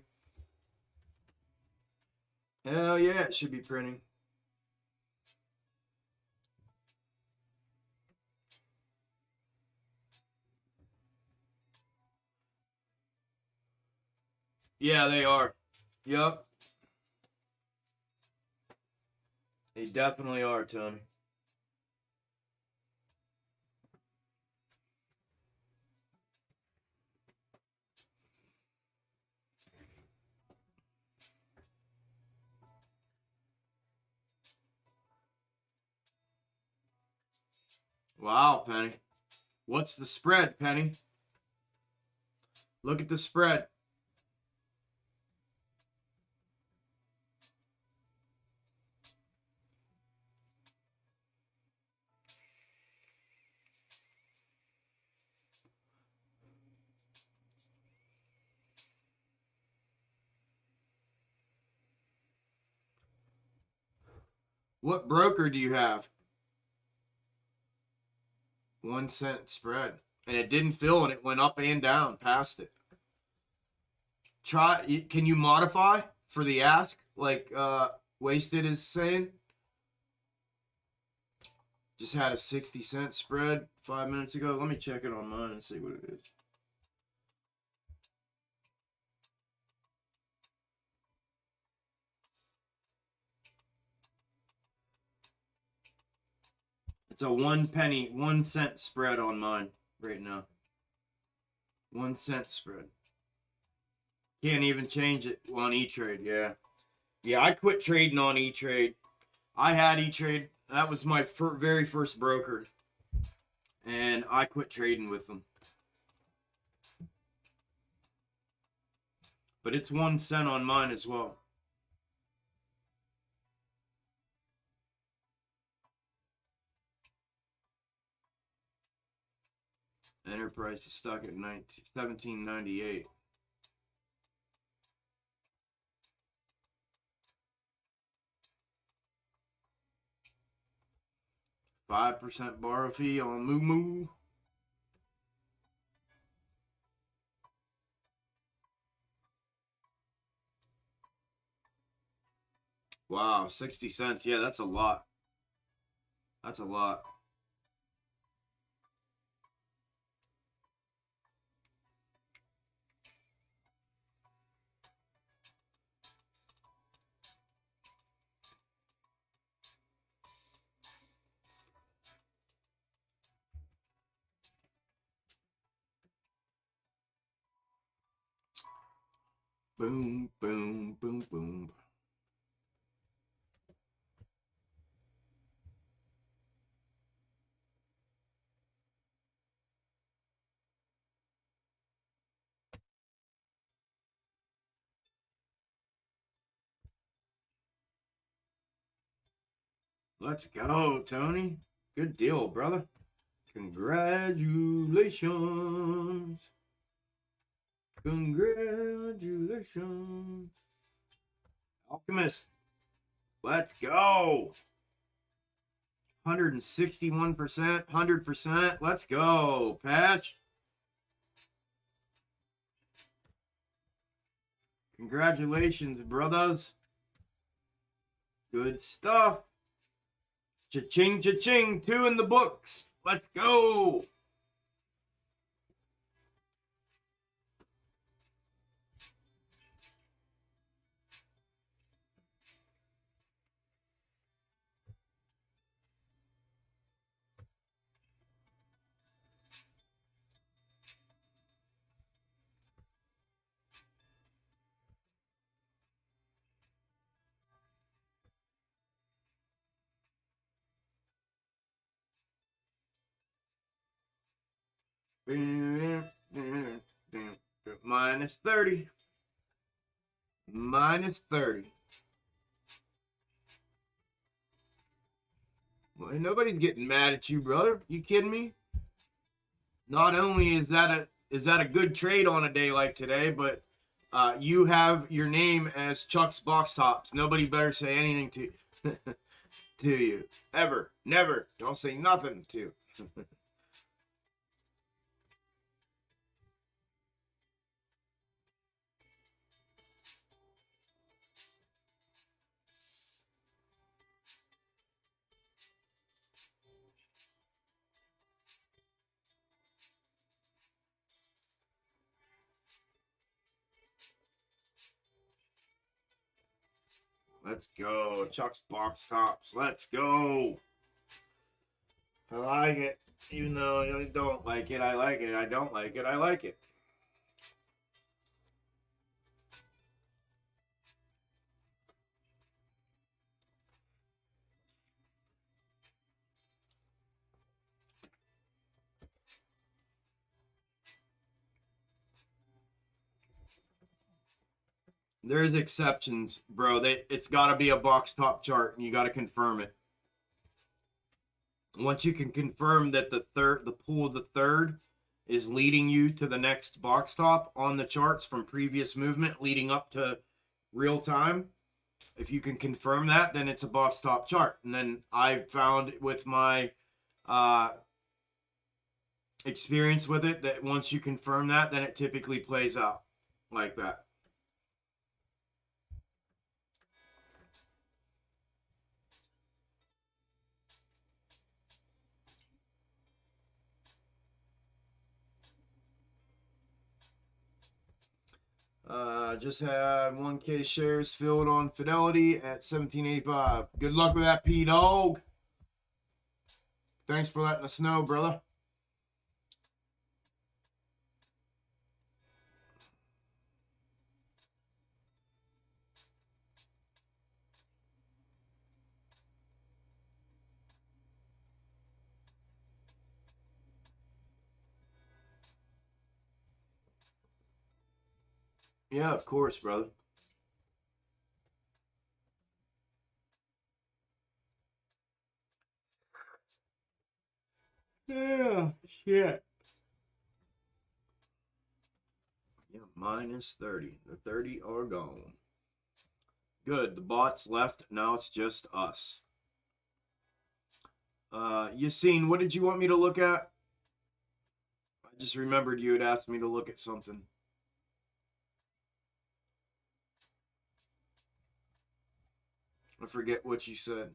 Hell yeah, it should be printing. Yeah, they are. Yup. They definitely are, Tony. Wow, Penny. What's the spread, Penny? Look at the spread. What broker do you have? 1 cent spread. And it didn't fill and it went up and down past it. Can you modify for the ask like Wasted is saying? Just had a 60-cent spread 5 minutes ago. Let me check it on mine and see what it is. It's a 1 cent spread on mine right now. 1 cent spread. Can't even change it on E-Trade, yeah. Yeah, I quit trading on E-Trade. I had E-Trade. That was my very first broker. And I quit trading with them. But it's 1 cent on mine as well. Enterprise is stuck at 1798. $5% borrow fee on Moo Moo. Wow, 60 cents. Yeah, that's a lot. That's a lot. Boom, boom, boom, boom. Let's go, Tony. Good deal, brother. Congratulations. Congratulations. Alchemist. Let's go. 161%, 100%. Let's go, Patch. Congratulations, brothers. Good stuff. Cha-ching, cha-ching. 2 in the books. Let's go. Minus 30. Minus 30. Well, nobody's getting mad at you, brother. You kidding me? Not only is that a good trade on a day like today, but you have your name as Chuck's Box Tops. Nobody better say anything to to you ever, never. Don't say nothing to. Let's go, Chuck's Box Tops. Let's go. I like it. Even though I don't like it, I like it. I don't like it, I like it. There's exceptions, bro. It's got to be a box top chart, and you got to confirm it. Once you can confirm that the pool of the third is leading you to the next box top on the charts from previous movement leading up to real time, if you can confirm that, then it's a box top chart. And then I've found with my experience with it that once you confirm that, then it typically plays out like that. Just had 1K shares filled on Fidelity at 1785. Good luck with that, P-Dog. Thanks for letting us know, brother. Yeah, of course, brother. Yeah, shit. Yeah, minus 30. The 30 are gone. Good. The bots left. Now it's just us. Yassine, what did you want me to look at? I just remembered you had asked me to look at something. I forget what you said.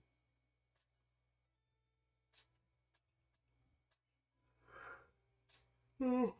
Oh.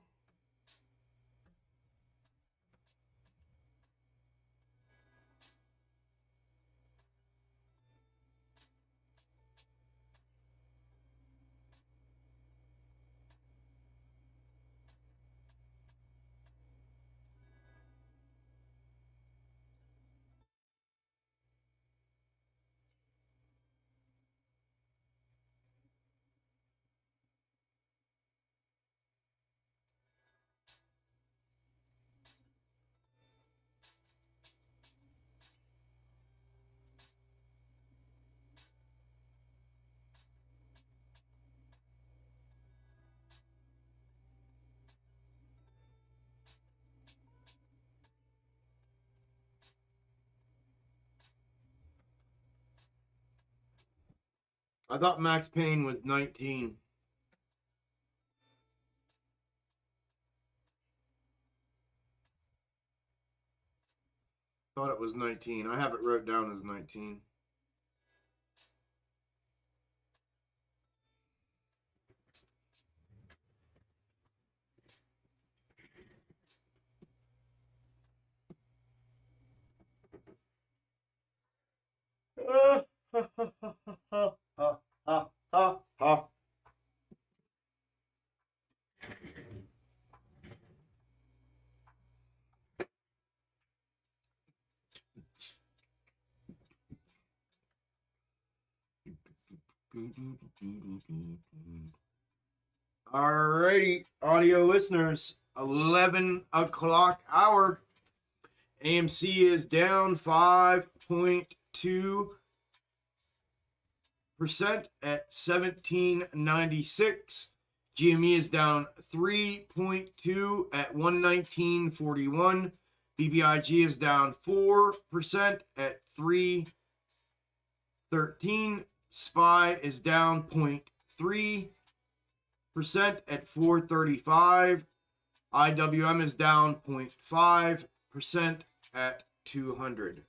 I thought Max Payne was 19. Thought it was 19. I have it wrote down as 19. Alrighty, audio listeners, 11 o'clock hour. AMC is down 5.2%. at 1796. GME is down 3.2 at 119.41. BBIG is down 4% at 313. SPY is down 0.3% at 435. IWM is down 0.5% at 200.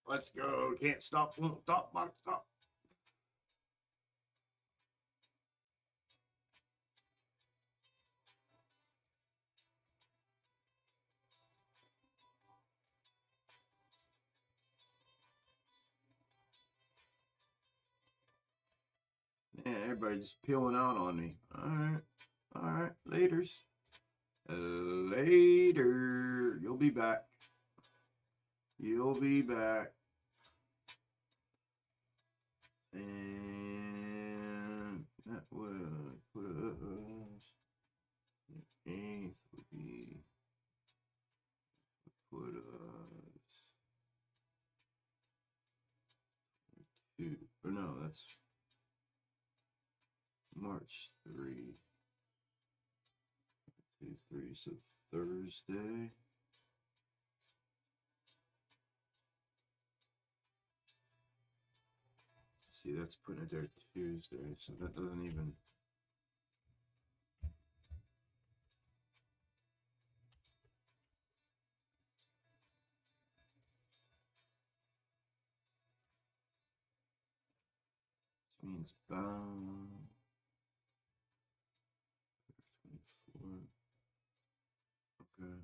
Let's go. Can't stop, won't stop, box stop. Man, everybody just peeling out on me. All right, laters. Later. You'll be back. You'll be back. And that would put us. Eighth would be. Put us. Two. Or no, that's March 3. 2, 3. So Thursday. See, that's putting it there Tuesday, so that doesn't even. This means bound. 24. Okay.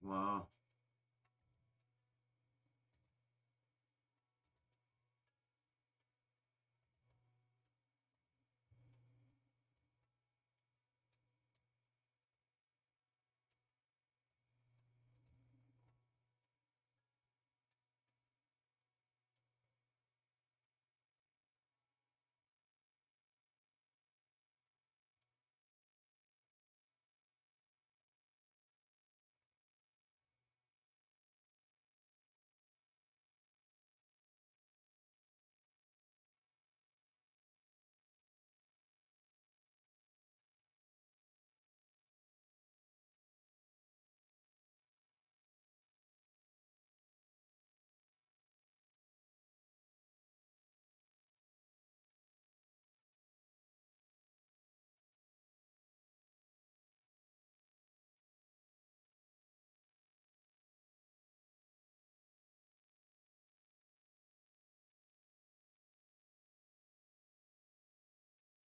Wow.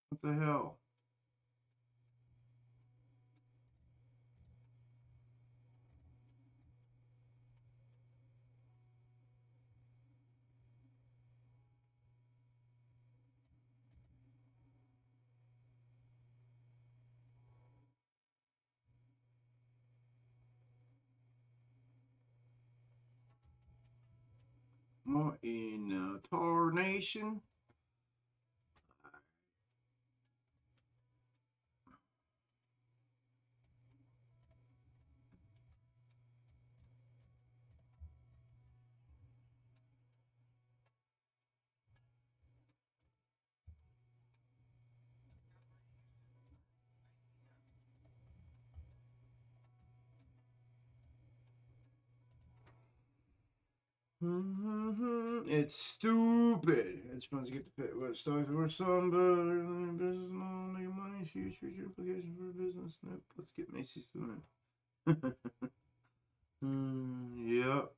What the hell? What in tarnation? It's stupid. It's fun to get the pit. What stocks worth some, but business model, make money, huge future implications for business. Nope. Let's get Macy's to it. Yep.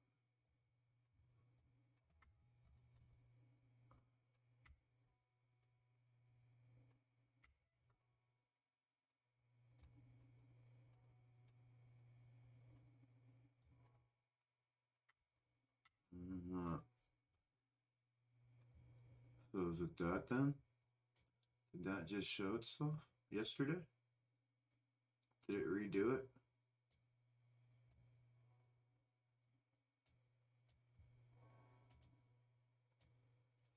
So is it that then? Did that just show itself yesterday? Did it redo it?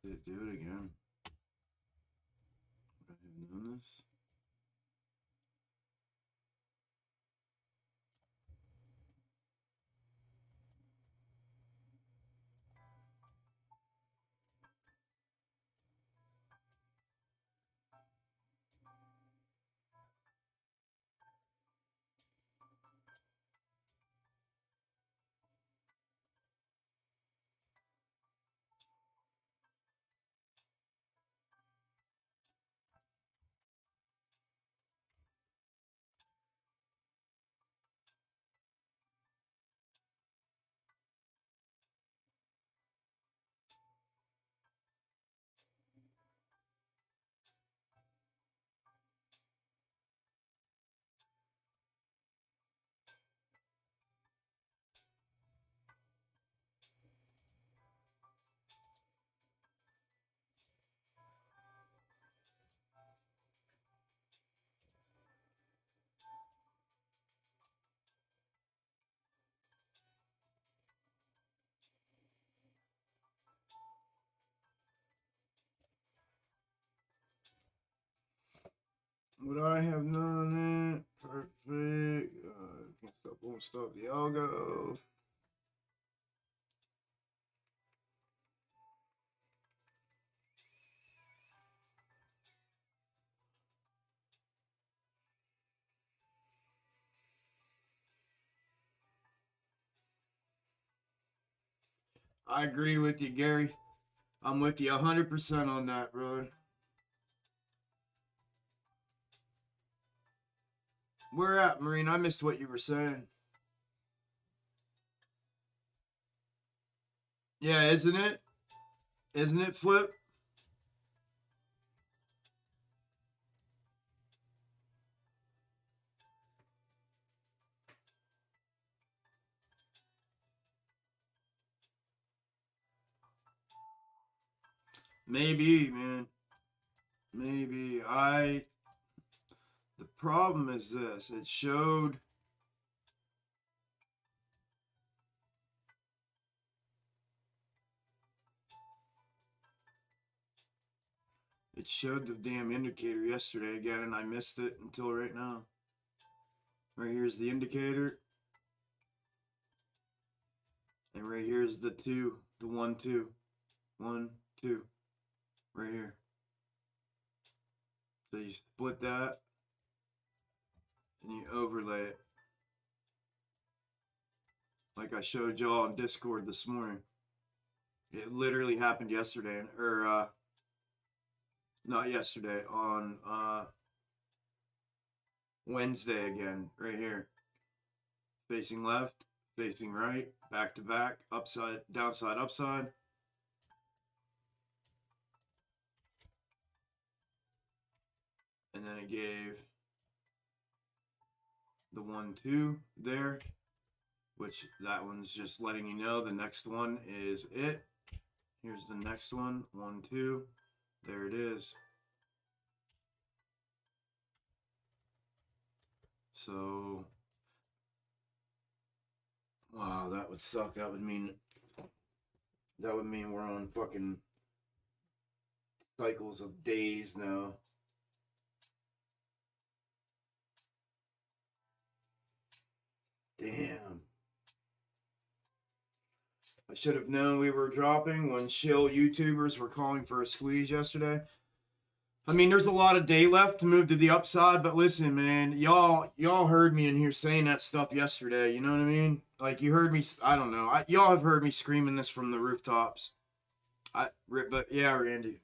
Did it do it again? I have known this. Would I have known it? Perfect. Can't stop, won't stop the algo. I agree with you, Gary. I'm with you 100% on that, brother. Where at, Marine? I missed what you were saying. Yeah, isn't it? Isn't it, Flip? Maybe, man. Maybe. The problem is this. It showed... It showed the damn indicator yesterday again, and I missed it until right now. Right here's the indicator. And right here's the 2, the 1, 2. 1, 2. Right here. So you split that, and you overlay it. Like I showed y'all on Discord this morning. It literally happened yesterday, or not yesterday, on Wednesday again, right here. Facing left, facing right, back to back, upside, downside, upside. And then it gave the 1, 2 there, which that one's just letting you know the next one is it. Here's the next one, 1, 2. There it is. So, wow, that would suck. That would mean we're on fucking cycles of days now. Damn. I should have known we were dropping when shill YouTubers were calling for a squeeze yesterday. I mean, there's a lot of day left to move to the upside, but listen, man, y'all heard me in here saying that stuff yesterday. You know what I mean? Like, you heard me. I don't know. Y'all have heard me screaming this from the rooftops. But yeah, Randy,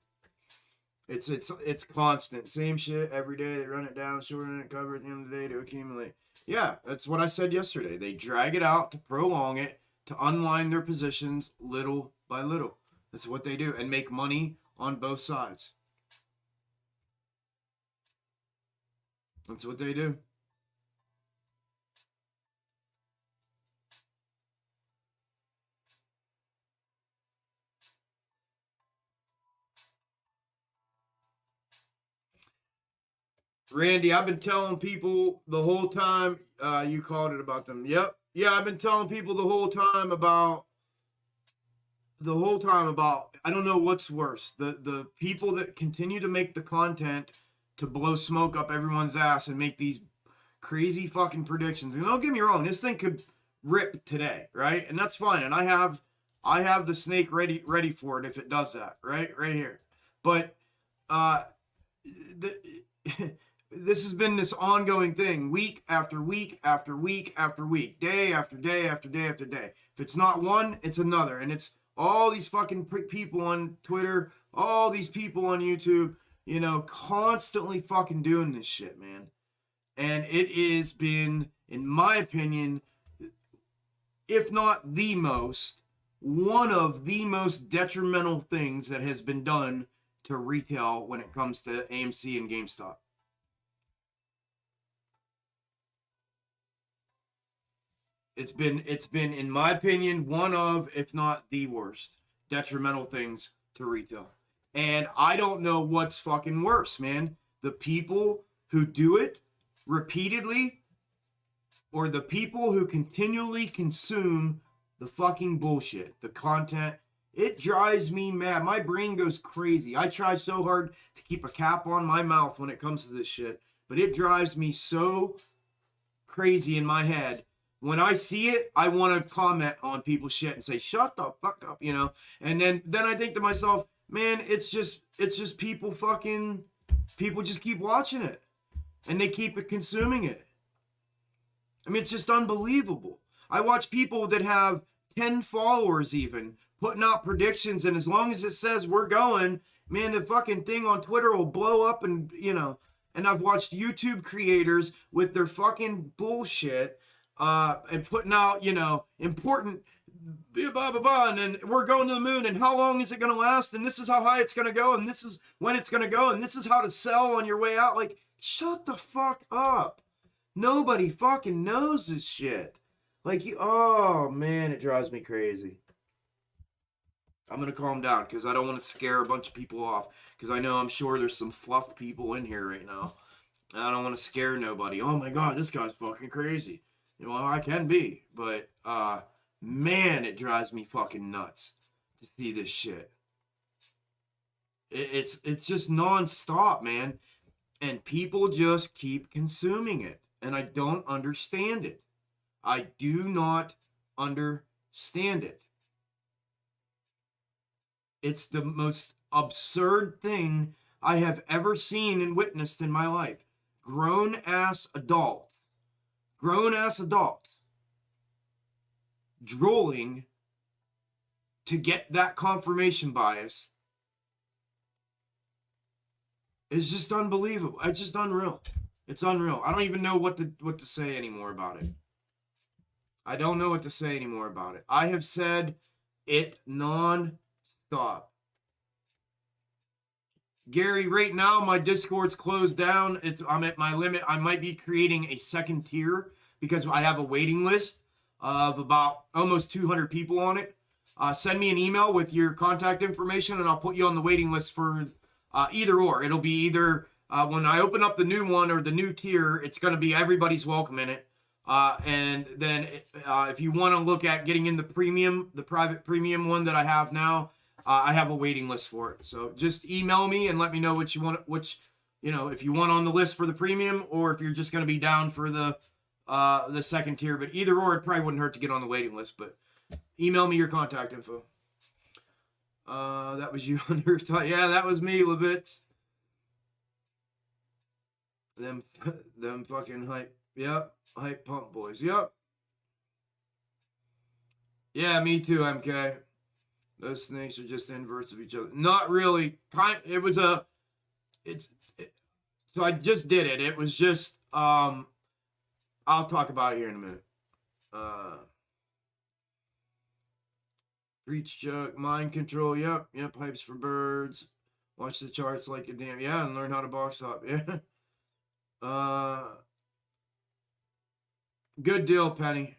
it's constant, same shit every day. They run it down, shorten it, cover at the end of the day to accumulate. Yeah, that's what I said yesterday. They drag it out to prolong it, to unwind their positions little by little. That's what they do, and make money on both sides. That's what they do. Randy, I've been telling people the whole time, you called it about them. Yep. Yeah, I've been telling people the whole time about, I don't know what's worse. The people that continue to make the content to blow smoke up everyone's ass and make these crazy fucking predictions. And don't get me wrong, this thing could rip today, right? And that's fine. And I have the snake ready for it if it does that, right here. But this has been this ongoing thing, week after week after week after week, day after day after day after day. If it's not one, it's another. And it's all these fucking people on Twitter, all these people on YouTube, you know, constantly fucking doing this shit, man. And it has been, in my opinion, if not the most, one of the most detrimental things that has been done to retail when it comes to AMC and GameStop. It's been, in my opinion, one of, if not the worst, detrimental things to retail. And I don't know what's fucking worse, man. The people who do it repeatedly, or the people who continually consume the fucking bullshit, the content. It drives me mad. My brain goes crazy. I try so hard to keep a cap on my mouth when it comes to this shit, but it drives me so crazy in my head. When I see it, I want to comment on people's shit and say, shut the fuck up, you know? And then I think to myself, man, it's just people just keep watching it. And they keep consuming it. I mean, it's just unbelievable. I watch people that have 10 followers even putting out predictions, and as long as it says we're going, man, the fucking thing on Twitter will blow up, and, you know, and I've watched YouTube creators with their fucking bullshit and putting out, you know, important blah, blah, blah, and then we're going to the moon, and how long is it going to last, and this is how high it's going to go, and this is when it's going to go, and this is how to sell on your way out. Like, shut the fuck up. Nobody fucking knows this shit. Like, oh man, it drives me crazy. I'm gonna calm down because I don't want to scare a bunch of people off. Because I know I'm sure there's some fluff people in here right now. And I don't want to scare nobody. Oh my god, this guy's fucking crazy. Well, I can be, but man, it drives me fucking nuts to see this shit. It's just nonstop, man, and people just keep consuming it, and I don't understand it. I do not understand it. It's the most absurd thing I have ever seen and witnessed in my life. Grown ass adults drooling to get that confirmation bias is just unbelievable. It's just unreal. It's unreal. I don't even know what to say anymore about it. I don't know what to say anymore about it. I have said it non-stop. Gary, right now my Discord's closed down. I'm at my limit. I might be creating a second tier because I have a waiting list of about almost 200 people on it. Send me an email with your contact information and I'll put you on the waiting list for either or. It'll be either when I open up the new one or the new tier, it's going to be everybody's welcome in it. And then if you want to look at getting in the private premium one that I have now, I have a waiting list for it. So just email me and let me know what you want, if you want on the list for the premium or if you're just going to be down for the second tier. But either or, it probably wouldn't hurt to get on the waiting list. But email me your contact info. That was you on your time. Yeah, that was me, Levitz. Them fucking hype. Yep, hype pump boys. Yep. Yeah, me too, MK. Those snakes are just inverts of each other. Not really. So I just did it. It was just, I'll talk about it here in a minute. Breach Chuck, mind control. Yep, hypes for birds. Watch the charts like a damn. Yeah, and learn how to box up. Yeah. Good deal, Penny.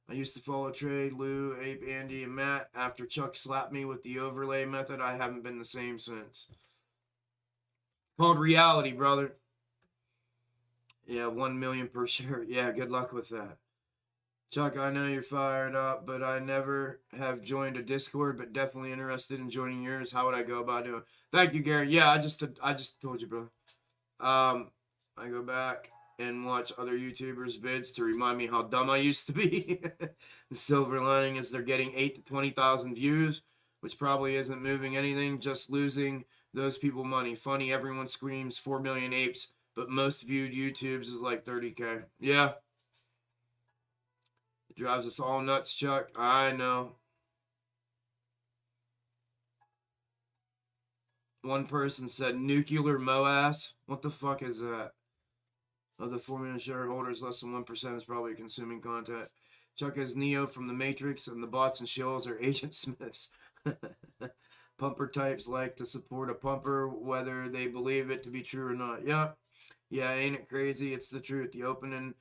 I used to follow Trey, Lou, Ape, Andy, and Matt. After Chuck slapped me with the overlay method, I haven't been the same since. Called reality, brother. Yeah, 1 million per share. Yeah, good luck with that. Chuck, I know you're fired up, but I never have joined a Discord, but definitely interested in joining yours. How would I go about doing it? Thank you, Gary. Yeah, I just told you, bro. I go back and watch other YouTubers' vids to remind me how dumb I used to be. The silver lining is they're getting 8,000 to 20,000 views, which probably isn't moving anything, just losing those people money. Funny, everyone screams 4 million apes, but most viewed YouTubes is like 30K. Yeah. It drives us all nuts, Chuck. I know. One person said nuclear MOAS. What the fuck is that? Of the 4 million shareholders, less than 1% is probably consuming content. Chuck is Neo from the Matrix, and the bots and shills are Agent Smiths. Pumper types like to support a pumper, whether they believe it to be true or not. Yeah, ain't it crazy? It's the truth. The opening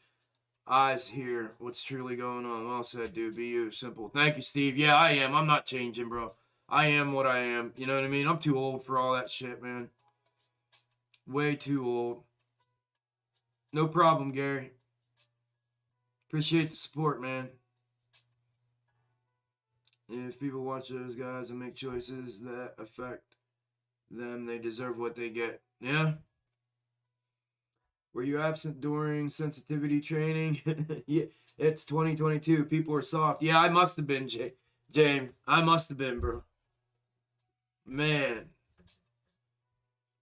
eyes here. What's truly going on? Well said, dude. Be you. Simple. Thank you, Steve. Yeah, I am. I'm not changing, bro. I am what I am. You know what I mean? I'm too old for all that shit, man. Way too old. No problem, Gary. Appreciate the support, man. If people watch those guys and make choices that affect them, they deserve what they get. Yeah? Were you absent during sensitivity training? Yeah, it's 2022. People are soft. Yeah, I must have been, James. I must have been, bro. Man.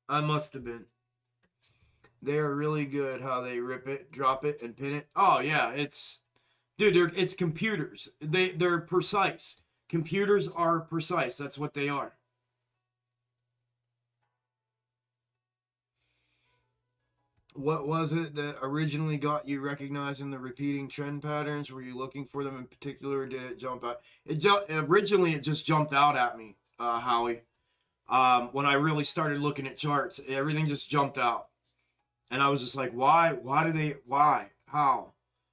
I must have been. They are really good how they rip it, drop it, and pin it. Oh, yeah, it's computers. They're precise. Computers are precise. That's what they are. What was it that originally got you recognizing the repeating trend patterns? Were you looking for them in particular, or did it jump out? Originally, it just jumped out at me, Howie. When I really started looking at charts, everything just jumped out. And I was just like, why? How?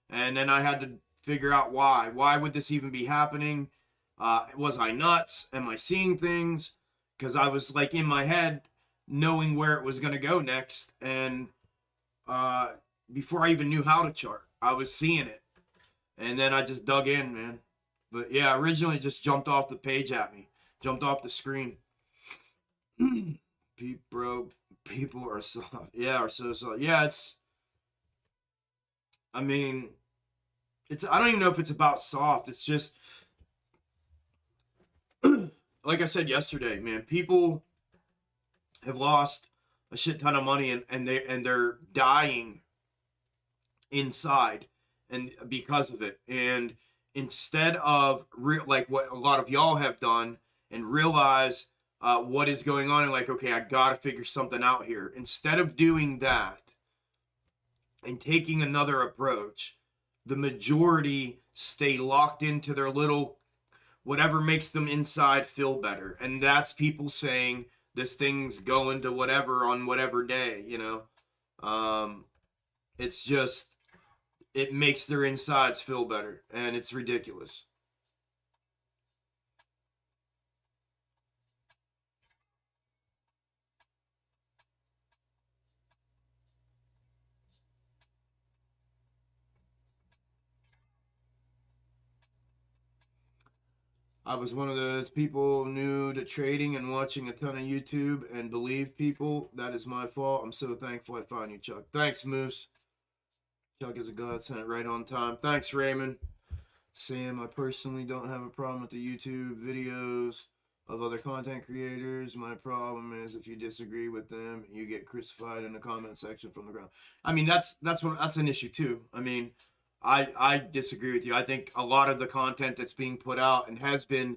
And then I had to figure out why. Why would this even be happening? Was I nuts? Am I seeing things? Because I was like in my head knowing where it was going to go next. And before I even knew how to chart, I was seeing it. And then I just dug in, man. But yeah, originally it just jumped off the page at me, jumped off the screen. Bro, people are soft. Yeah, are so soft. Yeah, I mean, I don't even know if it's about soft. It's just, like I said yesterday, man, people have lost a shit ton of money and they're dying inside and because of it. And instead of like what a lot of y'all have done and realize what is going on and like, okay, I gotta figure something out here. Instead of doing that and taking another approach, the majority stay locked into their little whatever makes them inside feel better. And that's people saying this thing's going to whatever on whatever day, you know. It's just, it makes their insides feel better, and it's ridiculous. I was one of those people new to trading and watching a ton of YouTube and believed people. That is my fault. I'm so thankful I found you, Chuck. Thanks, Moose. Chuck is a godsend, right on time. Thanks, Raymond. Sam, I personally don't have a problem with the YouTube videos of other content creators. My problem is if you disagree with them, you get crucified in the comment section from the ground. I mean, that's an issue too. I mean, I disagree with you. I think a lot of the content that's being put out and has been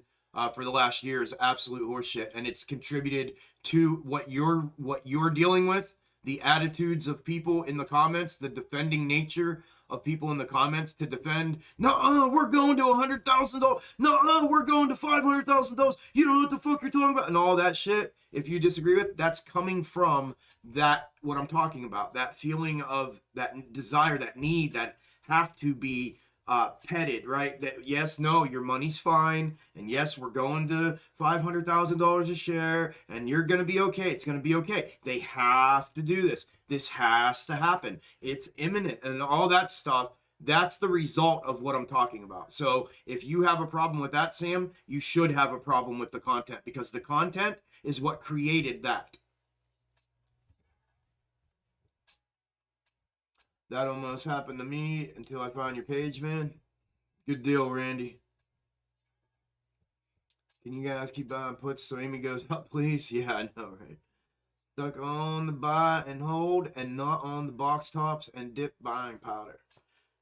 for the last year is absolute horseshit, and it's contributed to what you're dealing with. The attitudes of people in the comments, the defending nature of people in the comments to defend. No, we're going to $100,000. No, we're going to $500,000. You don't know what the fuck you're talking about, and all that shit. If you disagree with, that's coming from that what I'm talking about. That feeling of that desire, that need, that have to be petted, right? That yes, no, your money's fine, and yes, we're going to $500,000 a share, and you're gonna be okay. It's gonna be okay. They have to do this. This has to happen. It's imminent, and all that stuff. That's the result of what I'm talking about. So if you have a problem with that, Sam, you should have a problem with the content, because the content is what created that. That almost happened to me until I found your page, man. Good deal, Randy. Can you guys keep buying puts so Amy goes up, please? Yeah, I know, right? Stuck on the buy and hold and not on the box tops and dip buying powder.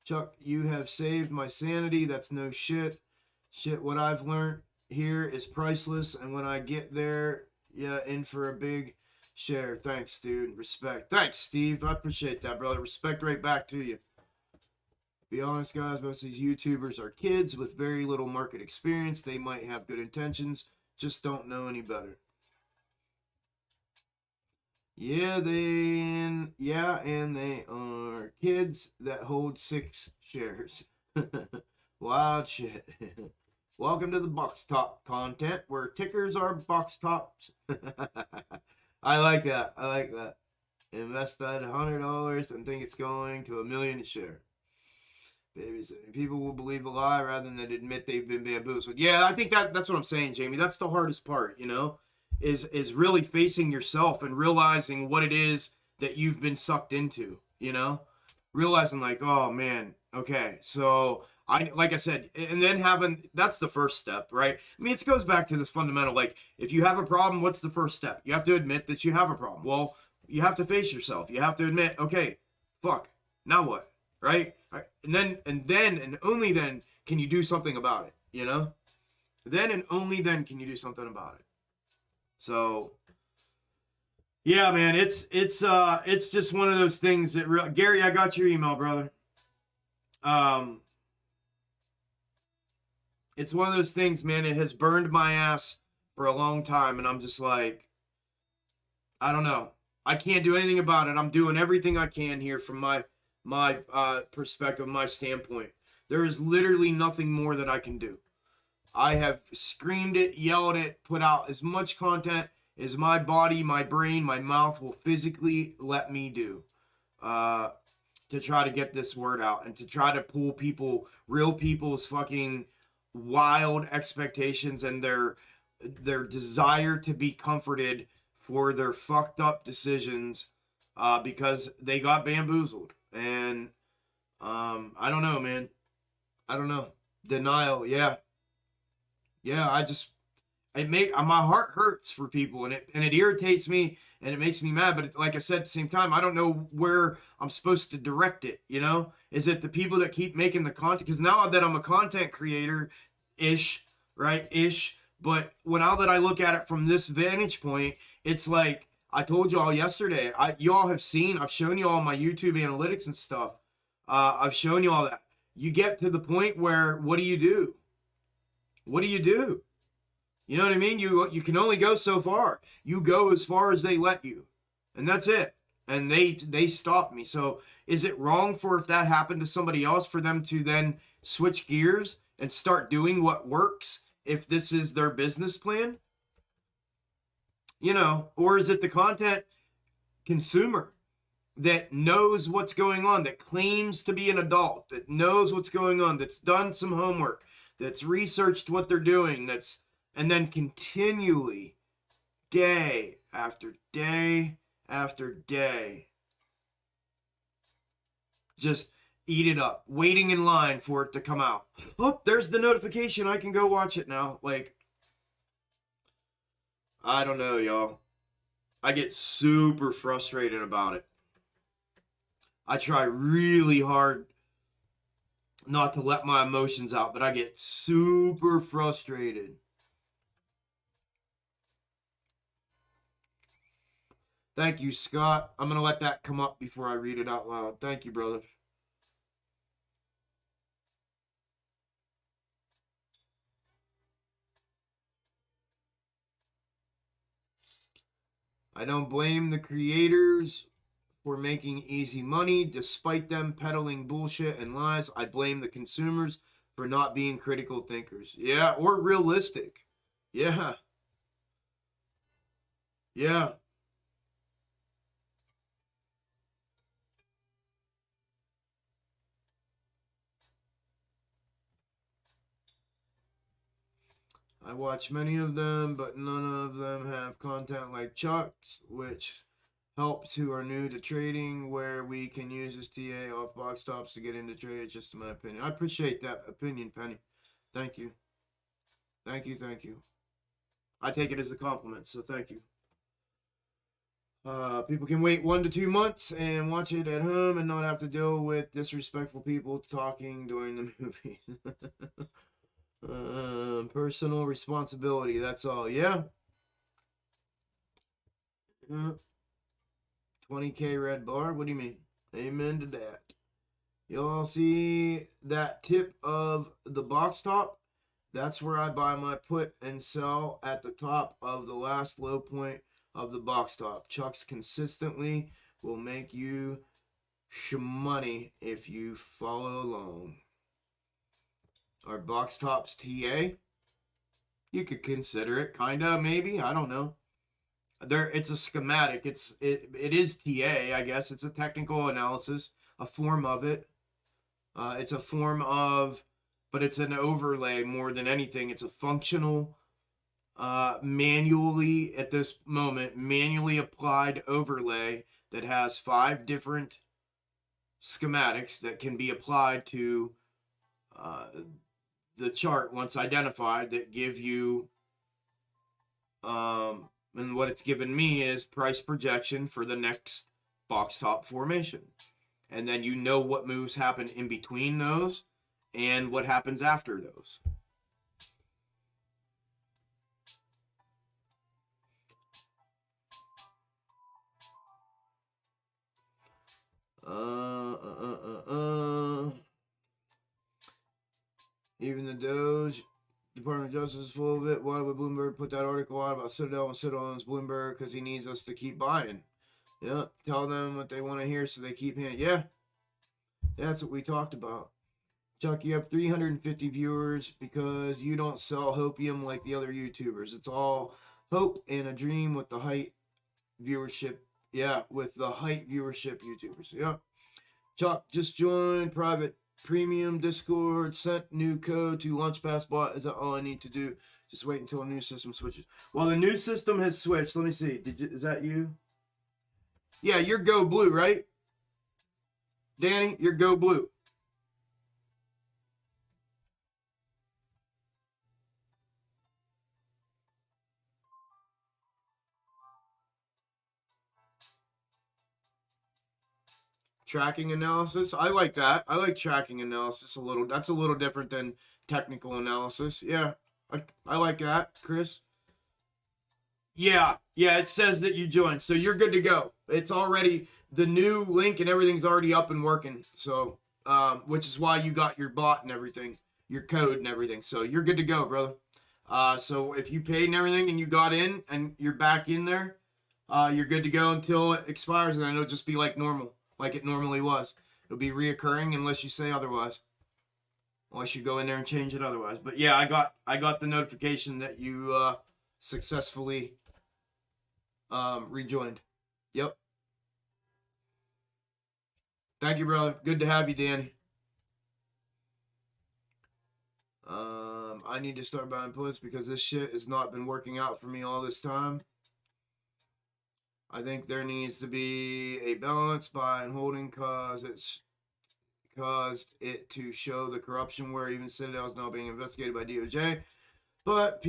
Chuck, you have saved my sanity. That's no shit. Shit, what I've learned here is priceless. And when I get there, yeah, in for a big share. Thanks, dude. Respect. Thanks, Steve. I appreciate that, brother. Respect right back to you. Be honest, guys, most of these YouTubers are kids with very little market experience. They might have good intentions, just don't know any better. Yeah, and they are kids that hold 6 shares. Wild shit. Welcome to the box top content where tickers are box tops. I like that. I like that. Invest that $100 and think it's going to $1 million a share. Babies, people will believe a lie rather than admit they've been bamboozled. Yeah, I think that's what I'm saying, Jamie. That's the hardest part, you know, is really facing yourself and realizing what it is that you've been sucked into, you know, realizing like, oh man, okay, so like I said, and then that's the first step, right? I mean, it goes back to this fundamental, like, if you have a problem, what's the first step? You have to admit that you have a problem. Well, you have to face yourself. You have to admit, okay, fuck, now what, right? And then only then can you do something about it, you know? Then and only then can you do something about it. So, yeah, man, it's just one of those things that Gary, I got your email, brother. It's one of those things, man. It has burned my ass for a long time, and I'm just like, I don't know. I can't do anything about it. I'm doing everything I can here from my perspective, my standpoint. There is literally nothing more that I can do. I have screamed it, yelled it, put out as much content as my body, my brain, my mouth will physically let me do. To try to get this word out and to try to pull people, real people's fucking wild expectations and their desire to be comforted for their fucked up decisions because they got bamboozled. And I don't know, man. I don't know. Denial, yeah. Yeah, my heart hurts for people, and it irritates me, and it makes me mad. But like I said, at the same time, I don't know where I'm supposed to direct it. Is it the people that keep making the content? Because now that I'm a content creator, right? But now that I look at it from this vantage point, it's like I told you all yesterday. You all have seen. I've shown you all my YouTube analytics and stuff. I've shown you all that. You get to the point where what do you do? What do you do? You know what I mean? You can only go so far. You go as far as they let you. And that's it. And they stopped me. So is it wrong for if that happened to somebody else for them to then switch gears and start doing what works if this is their business plan? Or is it the content consumer that knows what's going on, that claims to be an adult, that knows what's going on, that's done some homework, that's researched what they're doing, and then continually, day after day after day, just eat it up, waiting in line for it to come out. Oh, there's the notification. I can go watch it now. Like, I don't know, y'all. I get super frustrated about it. I try really hard not to let my emotions out, but I get super frustrated. Thank you, Scott. I'm going to let that come up before I read it out loud. Thank you, brother. I don't blame the creators for making easy money despite them peddling bullshit and lies. I blame the consumers for not being critical thinkers. Yeah, or realistic. Yeah. Yeah. I watch many of them, but none of them have content like Chuck's, which helps who are new to trading, where we can use this TA off box tops to get into trades, just in my opinion. I appreciate that opinion, Penny. Thank you. Thank you, thank you. I take it as a compliment, so thank you. People can wait 1 to 2 months and watch it at home and not have to deal with disrespectful people talking during the movie. Personal responsibility, that's all. Yeah. 20K red bar? What do you mean? Amen to that. Y'all see that tip of the box top? That's where I buy my put and sell, at the top of the last low point of the box top. Chucks consistently will make you money if you follow along. Our box tops TA? You could consider it, kinda, maybe. I don't know. It's a schematic. It is TA, I guess. It's a technical analysis, a form of it. It's a form of, but it's an overlay more than anything. It's a functional, manually, at this moment, manually applied overlay that has 5 different schematics that can be applied to the chart once identified, that give you, and what it's given me is price projection for the next box top formation. And then you know what moves happen in between those and what happens after those. Even the Doge Department of Justice is full of it. Why would Bloomberg put that article out about Citadel and Citadel owns Bloomberg? Because he needs us to keep buying. Yeah, tell them what they want to hear so they keep hearing. Yeah, that's what we talked about. Chuck, you have 350 viewers because you don't sell hopium like the other YouTubers. It's all hope and a dream with the height viewership. Yeah, with the height viewership YouTubers. Yeah. Chuck, just joined private premium Discord, sent new code to Launchpass bot. Is that all I need to do? Just wait until a new system switches. Well, the new system has switched. Let me see. Is that you? Yeah, you're Go Blue, right? Danny, you're Go Blue. Tracking analysis. I like that. I like tracking analysis a little. That's a little different than technical analysis. Yeah, I like that, Chris. Yeah, yeah, it says that you joined. So you're good to go. It's already, the new link and everything's already up and working. So, which is why you got your bot and everything, your code and everything. So you're good to go, brother. So if you paid and everything and you got in and you're back in there, you're good to go until it expires, and then it'll just be like normal, like it normally was. It'll be reoccurring unless you say otherwise. Unless you go in there and change it otherwise. But yeah, I got the notification that you successfully rejoined. Yep. Thank you, brother. Good to have you, Danny. I need to start buying puts because this shit has not been working out for me all this time. I think there needs to be a balance buy and holding cause it's caused it to show the corruption where even Citadel is now being investigated by DOJ. But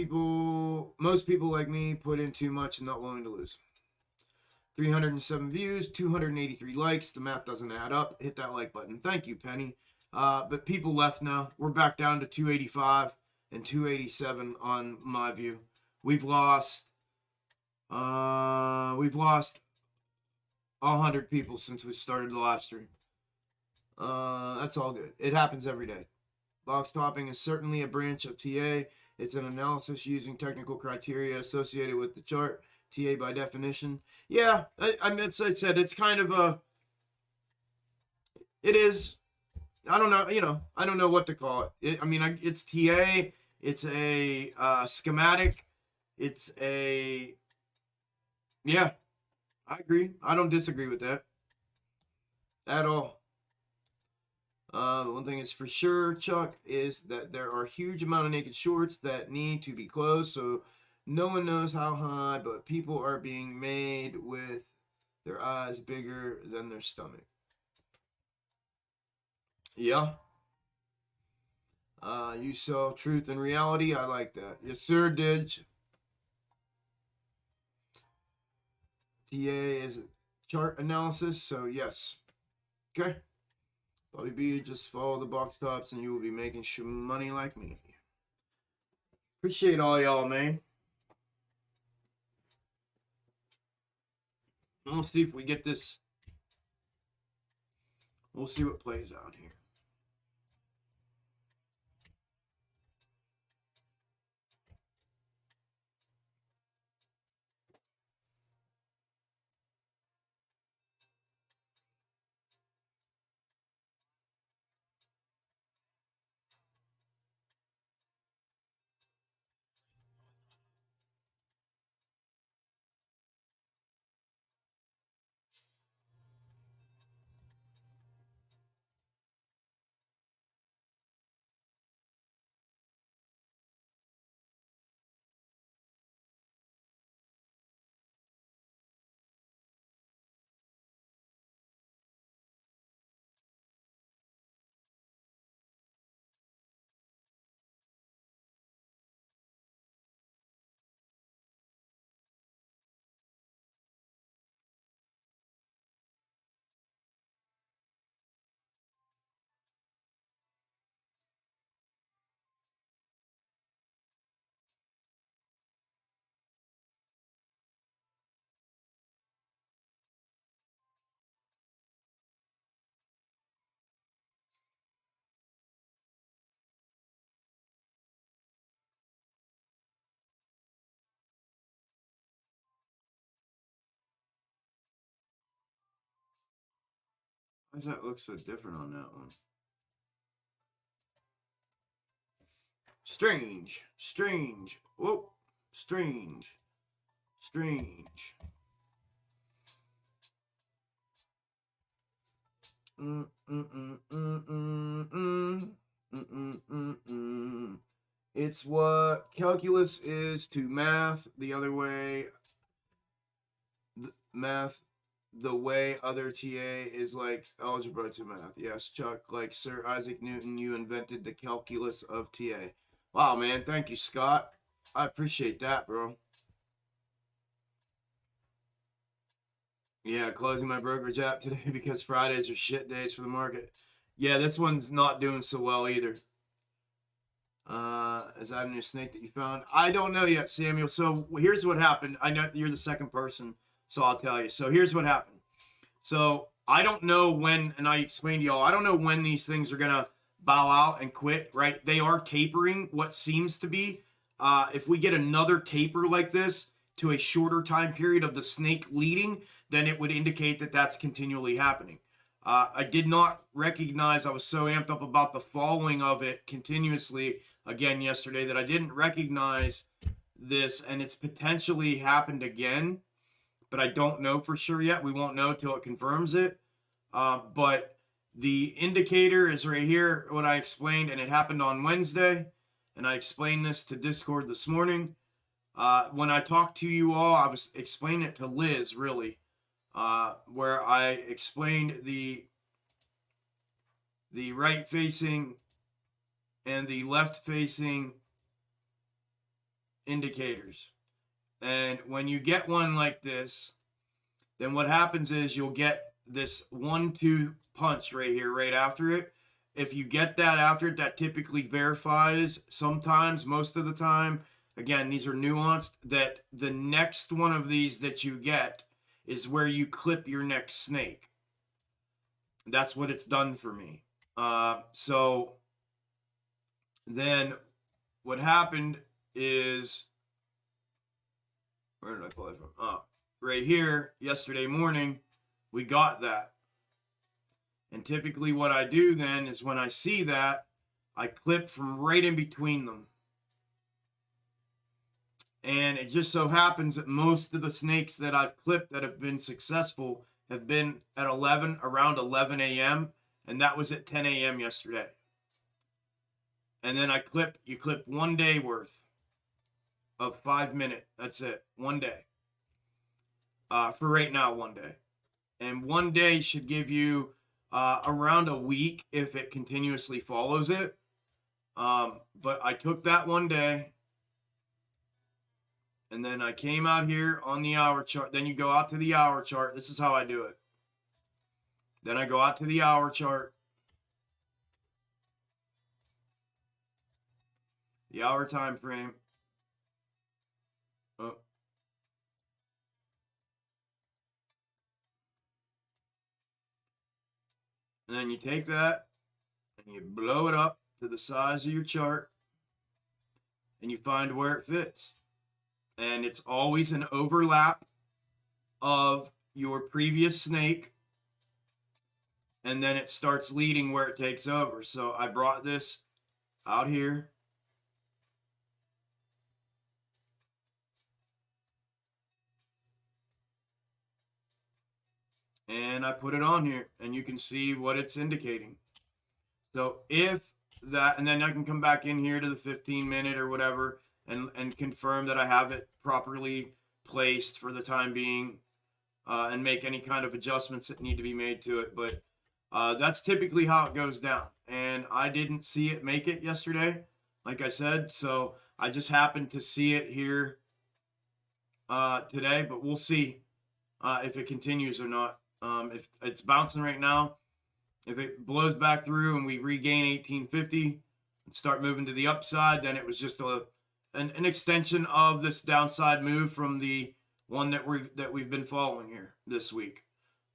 most people like me put in too much and not willing to lose. 307 views, 283 likes. The math doesn't add up. Hit that like button. Thank you, Penny. But people left now. We're back down to 285 and 287 on my view. We've lost 100 people since we started the live stream. That's all good. It happens every day. Box topping is certainly a branch of TA. It's an analysis using technical criteria associated with the chart. TA by definition. Yeah, I mean, I said it's kind of a. It is. I don't know. I don't know what to call it. It's TA. It's a schematic. It's a. Yeah, I agree. I don't disagree with that at all. The one thing is for sure, Chuck, is that there are a huge amount of naked shorts that need to be closed. So no one knows how high, but people are being made with their eyes bigger than their stomach. Yeah. You saw truth and reality. I like that. Yes, sir, Didge. TA is chart analysis, so yes. Okay. Bobby B, just follow the box tops and you will be making money like me. Appreciate all y'all, man. We'll see if we get this. We'll see what plays out here. Why does that look so different on that one? Strange. Strange. Whoop. Strange. Strange. It's what calculus is to math the other way. Math the way other TA is like algebra to math. Yes, Chuck, like Sir Isaac Newton, you invented the calculus of TA. Wow, man. Thank you, Scott. I appreciate that, bro. Yeah, closing my brokerage app today because Fridays are shit days for the market. Yeah, this one's not doing so well either. Is that a new snake that you found? I don't know yet, Samuel. So here's what happened. I know you're the second person, so I'll tell you. So here's what happened. So I don't know when, and I explained to y'all, I don't know when these things are going to bow out and quit, right? They are tapering what seems to be. If we get another taper like this to a shorter time period of the snake leading, then it would indicate that that's continually happening. I did not recognize, I was so amped up about the following of it continuously again yesterday that I didn't recognize this, and it's potentially happened again, but I don't know for sure yet. We won't know till it confirms it. But the indicator is right here, what I explained, and it happened on Wednesday, and I explained this to Discord this morning. When I talked to you all, I was explaining it to Liz, really. Where I explained the right facing and the left facing indicators. And when you get one like this, then what happens is you'll get this 1-2 punch right here, right after it. If you get that after it, that typically verifies sometimes, most of the time. Again, these are nuanced, that the next one of these that you get is where you clip your next snake. That's what it's done for me. So then what happened is, where did I pull it from? Right here, yesterday morning, we got that. And typically what I do then is when I see that, I clip from right in between them. And it just so happens that most of the snakes that I've clipped that have been successful have been at around 11 a.m. And that was at 10 a.m. yesterday. And then you clip 1 day worth of 5 minutes. That's it. 1 day. For right now, 1 day. And 1 day should give you around a week if it continuously follows it. But I took that 1 day. And then I came out here on the hour chart. Then you go out to the hour chart. This is how I do it. Then I go out to the hour chart. The hour time frame. Oh. And then you take that and you blow it up to the size of your chart. And you find where it fits. And it's always an overlap of your previous snake. And then it starts leading where it takes over. So I brought this out here. And I put it on here. And you can see what it's indicating. So if that, and then I can come back in here to the 15-minute or whatever. And confirm that I have it properly placed for the time being, and make any kind of adjustments that need to be made to it. But that's typically how it goes down. And I didn't see it make it yesterday, like I said. So I just happened to see it here today. But we'll see if it continues or not. If it's bouncing right now, if it blows back through and we regain 1850 and start moving to the upside, then it was just an extension of this downside move from the one that we've been following here this week.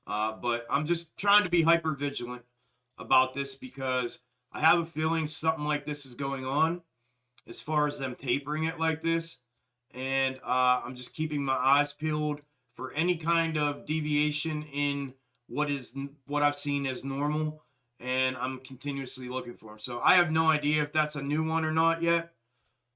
But I'm just trying to be hyper vigilant about this because I have a feeling something like this is going on as far as them tapering it like this. And I'm just keeping my eyes peeled for any kind of deviation in what I've seen as normal. And I'm continuously looking for them. So I have no idea if that's a new one or not yet.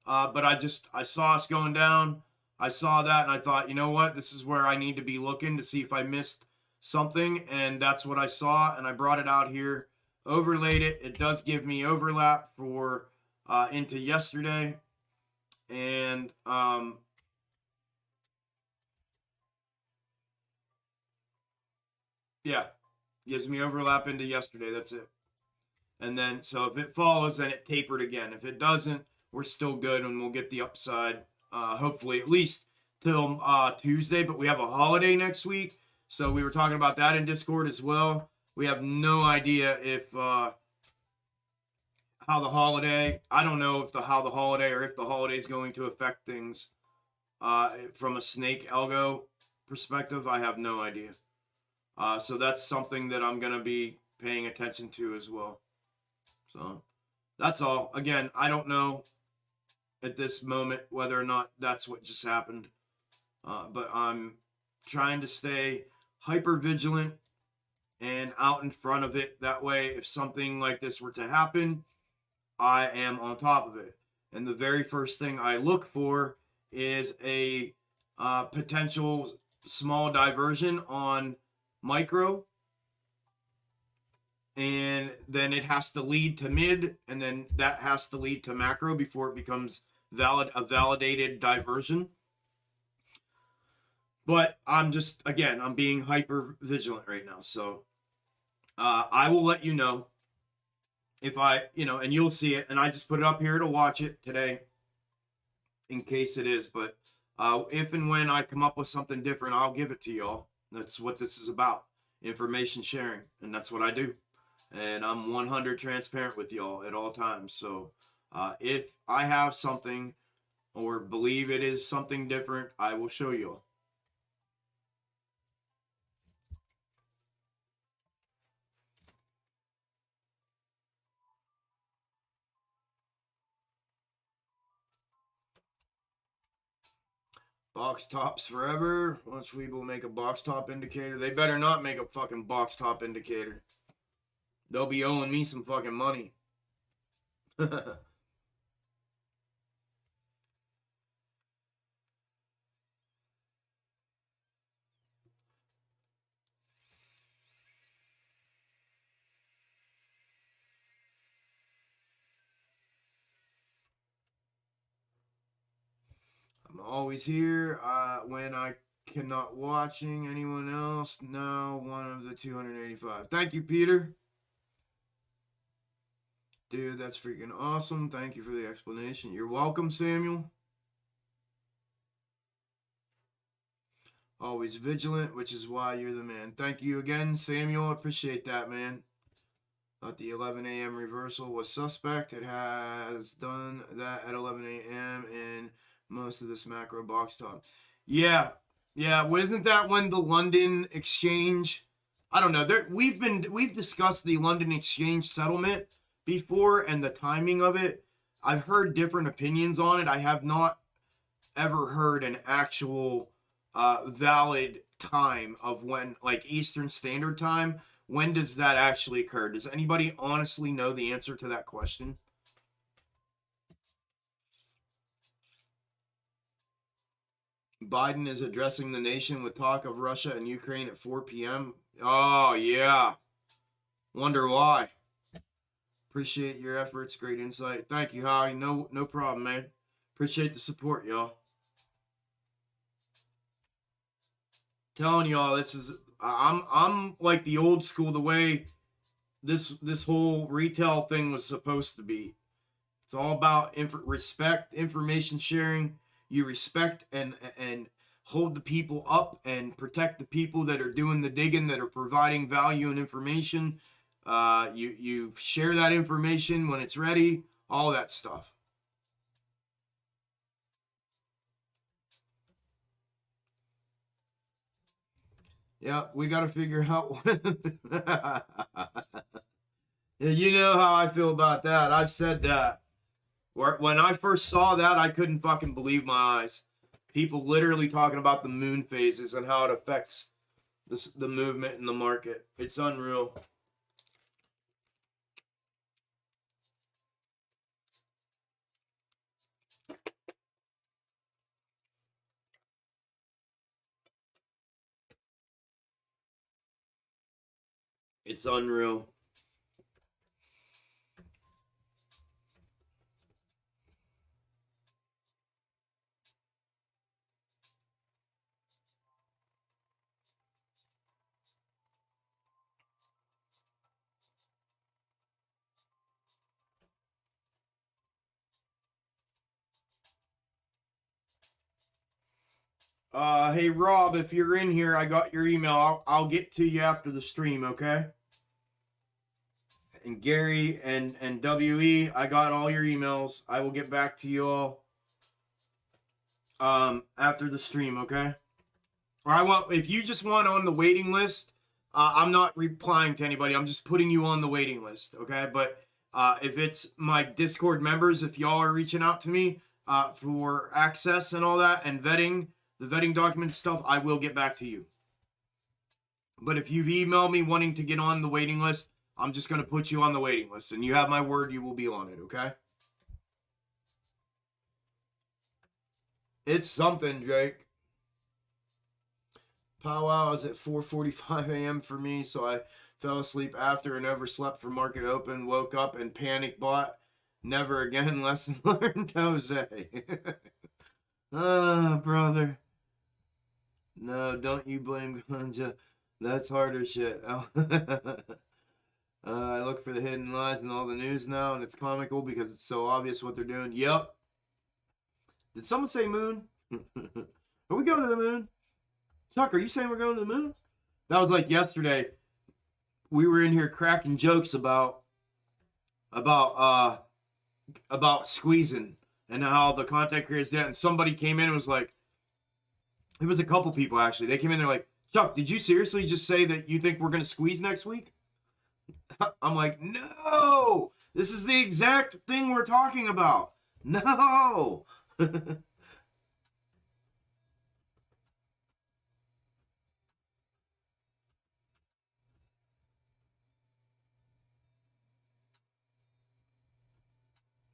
But I saw us going down. I saw that and I thought, you know what? This is where I need to be looking to see if I missed something. And that's what I saw. And I brought it out here, overlaid it. It does give me overlap for into yesterday. And yeah, gives me overlap into yesterday. That's it. And then, so if it follows, then it tapered again. If it doesn't, we're still good and we'll get the upside, hopefully, at least till Tuesday. But we have a holiday next week. So we were talking about that in Discord as well. We have no idea if how the holiday, I don't know if how the holiday or if the holiday is going to affect things from a snake algo perspective. I have no idea. So that's something that I'm going to be paying attention to as well. So that's all. Again, I don't know at this moment whether or not that's what just happened. But I'm trying to stay hyper vigilant and out in front of it. That way, if something like this were to happen, I am on top of it. And the very first thing I look for is a potential small diversion on micro. And then it has to lead to mid, and then that has to lead to macro before it becomes a validated diversion. But I'm just, again, I'm being hyper vigilant right now. So I will let you know if and you'll see it. And I just put it up here to watch it today in case it is. But if and when I come up with something different, I'll give it to y'all. That's what this is about, information sharing. And that's what I do. And I'm 100 transparent with y'all at all times. So if I have something or believe it is something different, I will show y'all. Box tops forever. Once we will make a box top indicator. They better not make a fucking box top indicator. They'll be owing me some fucking money. I'm always here when I cannot watching anyone else. Now one of the 285. Thank you, Peter. Dude, that's freaking awesome. Thank you for the explanation. You're welcome, Samuel. Always vigilant, which is why you're the man. Thank you again, Samuel. Appreciate that, man. Thought the 11 a.m. reversal was suspect. It has done that at 11 a.m. in most of this macro box top. Yeah. Wasn't that when the London exchange? I don't know. We've discussed the London exchange settlement before and the timing of it. I've heard different opinions on it. I have not ever heard an actual valid time of when, like Eastern Standard Time. When does that actually occur? Does anybody honestly know the answer to that question? Biden is addressing the nation with talk of Russia and Ukraine at 4 p.m. Oh, yeah. Wonder why. Appreciate your efforts. Great insight. Thank you, Howie. No problem, man. Appreciate the support, y'all. Telling y'all, this is I'm like the old school, the way this whole retail thing was supposed to be. It's all about respect, information sharing. You respect and hold the people up and protect the people that are doing the digging, that are providing value and information. You share that information when it's ready, all that stuff. Yeah, we got to figure out. You know how I feel about that. I've said that. When I first saw that, I couldn't fucking believe my eyes. People literally talking about the moon phases and how it affects the movement in the market. It's unreal. It's unreal. Hey Rob, if you're in here, I got your email. I'll get to you after the stream, okay? And Gary and WE, I got all your emails. I will get back to you all after the stream, okay? Or if you just want on the waiting list, I'm not replying to anybody. I'm just putting you on the waiting list, okay? But if it's my Discord members, if y'all are reaching out to me for access and all that and vetting, the vetting document stuff, I will get back to you. But if you've emailed me wanting to get on the waiting list, I'm just going to put you on the waiting list. And you have my word, you will be on it, okay? It's something, Jake. Powwow is at 4:45 a.m. for me, so I fell asleep after and overslept for market open, woke up and panic bought. Never again, lesson learned, Jose. Brother. No, don't you blame Ganja. That's harder shit. I look for the hidden lies in all the news now, and it's comical because it's so obvious what they're doing. Yep. Did someone say moon? Are we going to the moon? Chuck, are you saying we're going to the moon? That was like yesterday. We were in here cracking jokes about squeezing and how the content creators did. And somebody came in and was like, it was a couple people actually. They came in, they're like, Chuck, did you seriously just say that you think we're going to squeeze next week? I'm like, no, this is the exact thing we're talking about. No.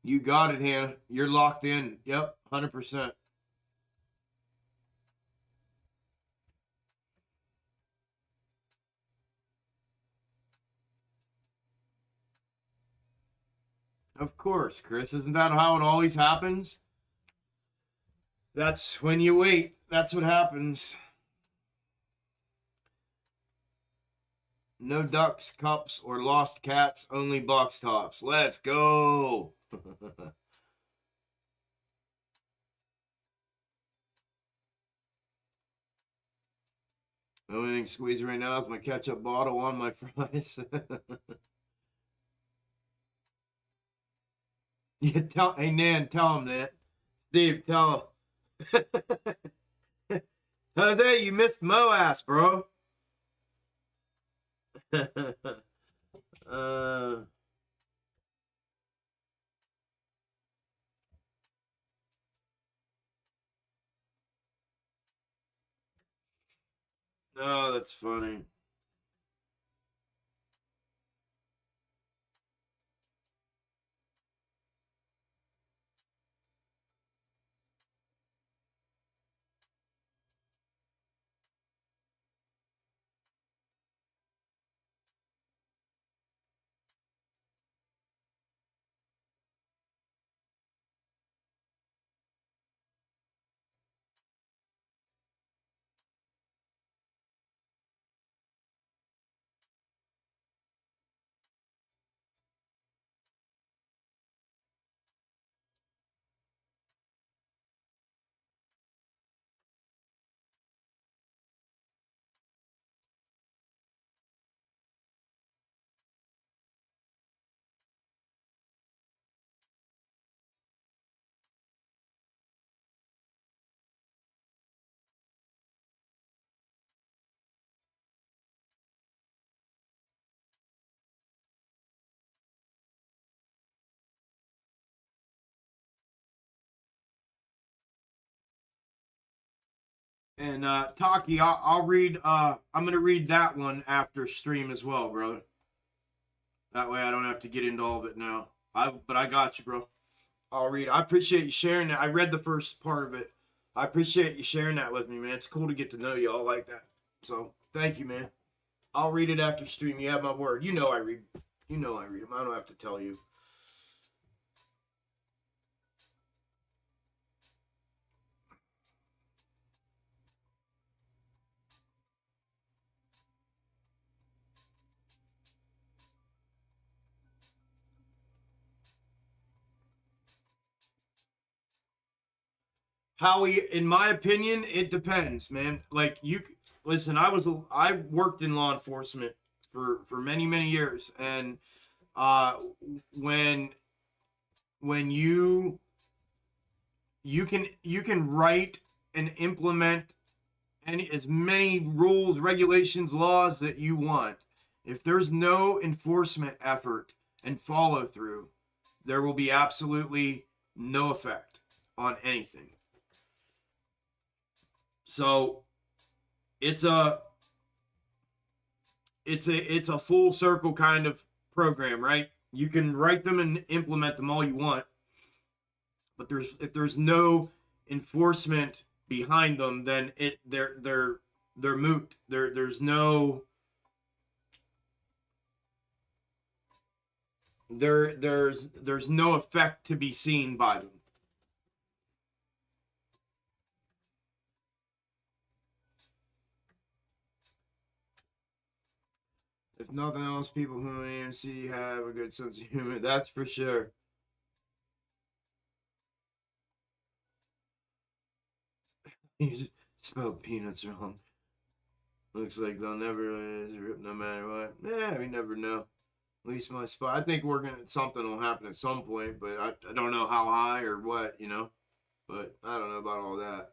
You got it, Hannah. You're locked in. Yep, 100%. Of course, Chris. Isn't that how it always happens? That's when you wait. That's what happens. No ducks, cups, or lost cats, only box tops. Let's go. The only thing squeezing right now is my ketchup bottle on my fries. Yeah, hey Nan, tell him that. Steve, tell him. Jose, you missed Moas, bro. Oh, that's funny. And Taki, I'll read. I'm gonna read that one after stream as well, brother. That way I don't have to get into all of it now. But I got you, bro. I'll read. I appreciate you sharing that. I read the first part of it. I appreciate you sharing that with me, man. It's cool to get to know y'all like that. So thank you, man. I'll read it after stream. You have my word. You know I read. You know I read them. I don't have to tell you. Howie, in my opinion, it depends, man. Like you listen, I worked in law enforcement for many years, and uh, when you can write and implement as many rules, regulations, laws that you want. If there's no enforcement effort and follow through, there will be absolutely no effect on anything. So it's a full circle kind of program, right? You can write them and implement them all you want, but if there's no enforcement behind them, then they're moot. There's no there's no effect to be seen by them. If nothing else, people who AMC have a good sense of humor. That's for sure. You spelled peanuts wrong. Looks like they'll never rip no matter what. Yeah, we never know. At least my spot. I think something will happen at some point, but I don't know how high or what, But I don't know about all that.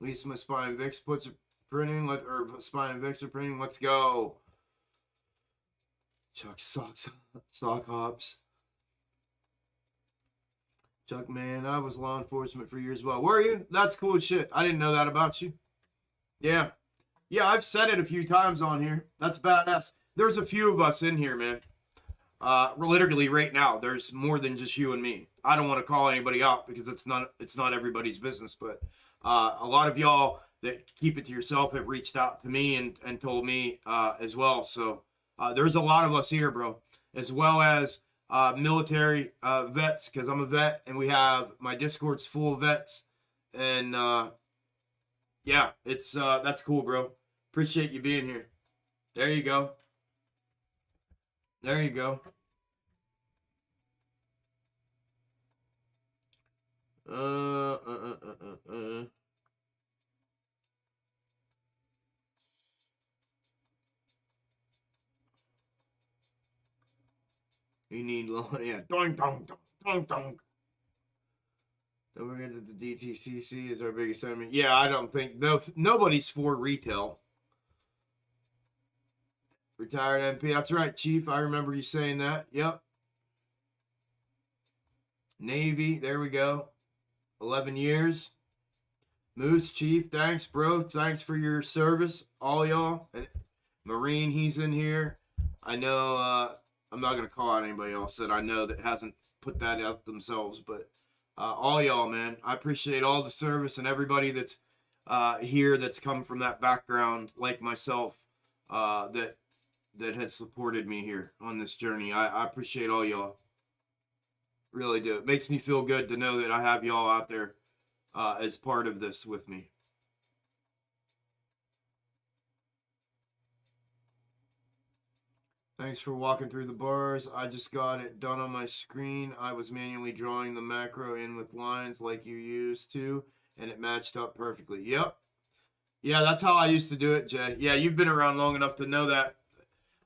At least my Spine Vix puts a printing, or Spine Vix are printing. Let's go. Chuck sock hops. Chuck, man, I was law enforcement for years. Well, were you? That's cool as shit. I didn't know that about you. Yeah. Yeah, I've said it a few times on here. That's badass. There's a few of us in here, man. Literally right now, there's more than just you and me. I don't want to call anybody out because it's not everybody's business, but a lot of y'all that keep it to yourself have reached out to me and told me as well. So there's a lot of us here, bro, as well as military vets, because I'm a vet, and we have my Discord's full of vets, and yeah, it's that's cool, bro. Appreciate you being here. There you go. There you go. You need law, yeah. Doink, donk, donk, donk, donk. Don't forget that the DTCC is our biggest enemy. Yeah, I don't think nobody's for retail. Retired MP. That's right, Chief. I remember you saying that. Yep. Navy. There we go. 11 years. Moose, Chief. Thanks, bro. Thanks for your service, all y'all. And Marine, he's in here. I know. I'm not gonna call out anybody else that I know that hasn't put that out themselves, but all y'all, man, I appreciate all the service and everybody that's here that's come from that background, like myself, that has supported me here on this journey. I appreciate all y'all. Really do. It makes me feel good to know that I have y'all out there as part of this with me. Thanks for walking through the bars. I just got it done on my screen. I was manually drawing the macro in with lines like you used to, and it matched up perfectly. Yep. Yeah, that's how I used to do it, Jay. Yeah, you've been around long enough to know that.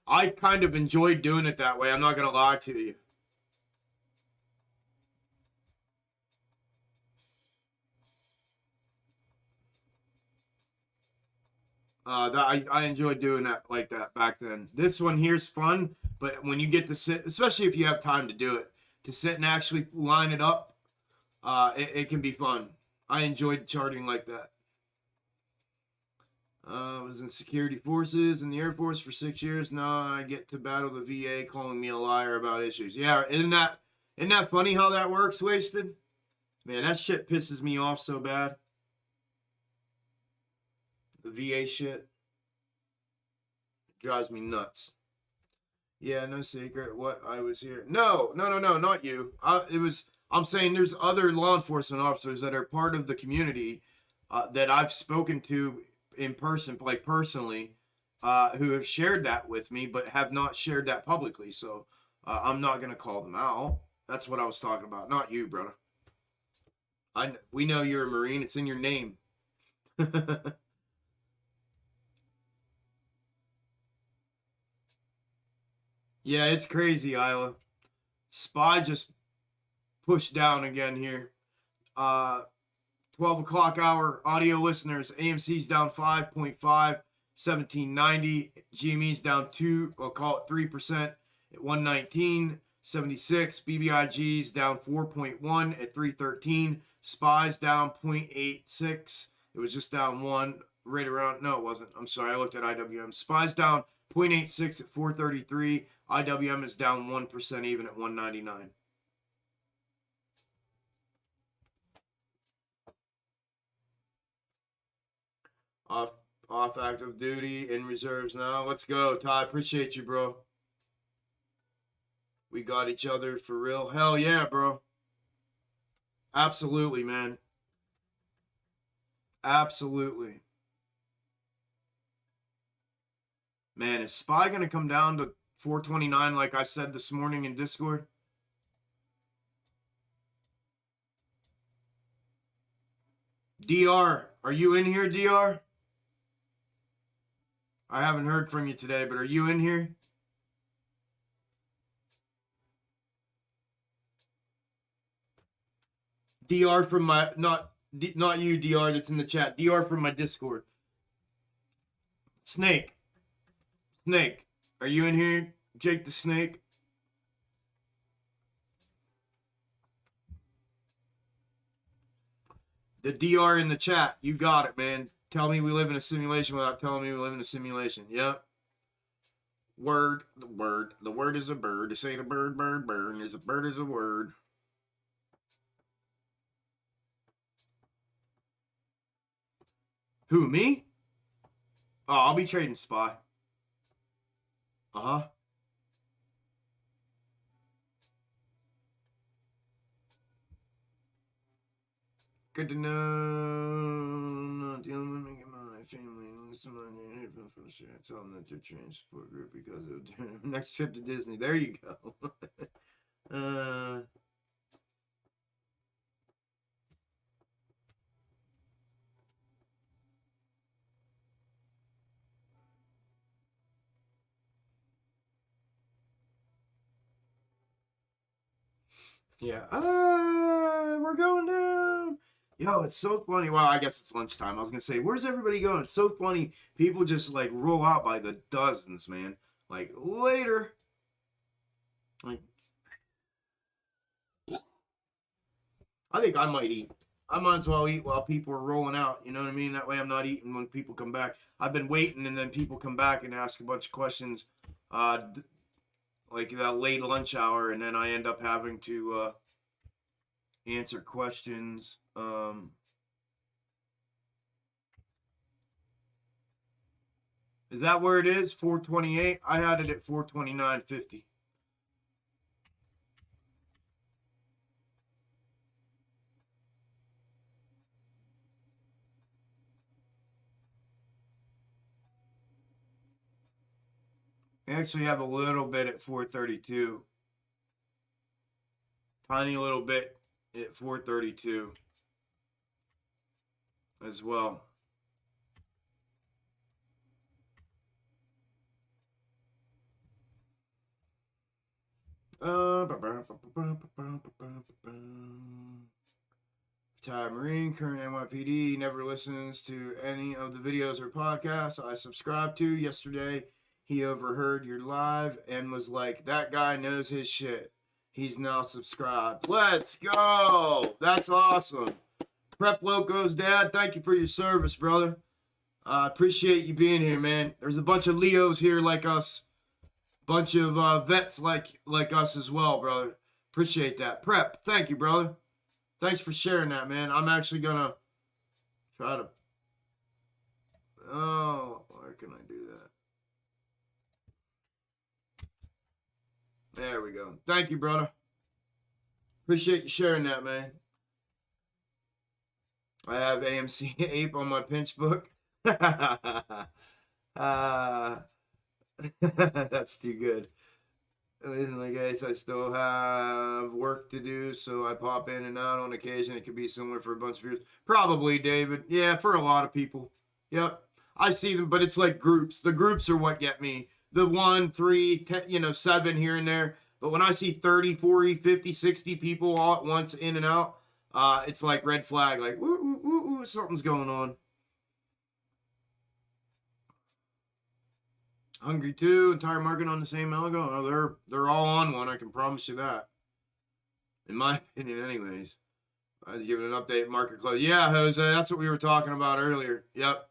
I kind of enjoyed doing it that way. I'm not going to lie to you. I enjoyed doing that like that back then. This one here's fun, but when you get to sit, especially if you have time to do it, to sit and actually line it up, it can be fun. I enjoyed charting like that. I was in security forces in the Air Force for 6 years. Now I get to battle the VA calling me a liar about issues. Yeah, isn't that funny how that works, Wasted? Man, that shit pisses me off so bad. The VA shit. It drives me nuts. Yeah, no secret what I was here. No, not you. I'm saying there's other law enforcement officers that are part of the community that I've spoken to in person, like personally, who have shared that with me, but have not shared that publicly. So I'm not gonna call them out. That's what I was talking about, not you, brother. We know you're a Marine. It's in your name. Yeah, it's crazy, Isla. Spy just pushed down again here. 12 o'clock hour audio listeners. AMC's down 5.5, 1790. GME's down 2, I'll call it 3% at 119.76. BBIG's down 4.1 at 313. Spy's down 0.86. It was just down 1 right around. No, it wasn't. I'm sorry. I looked at IWM. Spy's down 0.86 at 433. IWM is down 1% even at 199. Off active duty, in reserves now. Let's go, Ty. Appreciate you, bro. We got each other for real. Hell yeah, bro. Absolutely, man. Absolutely. Man, is Spy going to come down to 429 like I said this morning in Discord? DR, are you in here, DR? I haven't heard from you today, but are you in here? DR from my, not you, DR, that's in the chat. DR from my Discord. Snake, are you in here? Jake the Snake? The DR in the chat. You got it, man. Tell me we live in a simulation without telling me we live in a simulation. Yep. Word. The word. The word is a bird. This ain't a bird, bird, bird. There's a bird is a word. Who, me? Oh, I'll be trading Spy. Uh-huh. Good to know. Not dealing with me and my family. Someone for sure. Tell them that they're training support group because of their next trip to Disney. There you go. Yeah. We're going down. Yo, it's so funny. Well, I guess it's lunchtime. I was gonna say, where's everybody going? It's so funny. People just like roll out by the dozens, man. Like later. Like, I think I might eat. I might as well eat while people are rolling out. You know what I mean? That way I'm not eating when people come back. I've been waiting, and then people come back and ask a bunch of questions, like that late lunch hour, and then I end up having to answer questions. Is that where it is? 428? I had it at 429.50. I actually have a little bit at 432. Tiny little bit at 432 as well. Retired Marine, current NYPD, never listens to any of the videos or podcasts I subscribe to. Yesterday, he overheard your live and was like, that guy knows his shit. He's now subscribed. Let's go. That's awesome. Prep Loco's dad, thank you for your service, brother. I appreciate you being here, man. There's a bunch of Leos here like us. Bunch of vets like us as well, brother. Appreciate that. Prep, thank you, brother. Thanks for sharing that, man. I'm actually gonna try to... Oh, where can I do that? There we go. Thank you, brother. Appreciate you sharing that, man. I have AMC Ape on my pinch book. That's too good. In my case, I still have work to do, so I pop in and out on occasion. It could be similar for a bunch of years. Probably, David. Yeah, for a lot of people. Yep. I see them, but it's like groups. The groups are what get me. The 1, 3, 10, 7 here and there. But when I see 30, 40, 50, 60 people all at once in and out, it's like red flag. Like, woo, woo, woo, woo, something's going on. Hungry too. Entire market on the same algo. Oh, they're all on one. I can promise you that. In my opinion, anyways. I was giving an update. Market close. Yeah, Jose. That's what we were talking about earlier. Yep.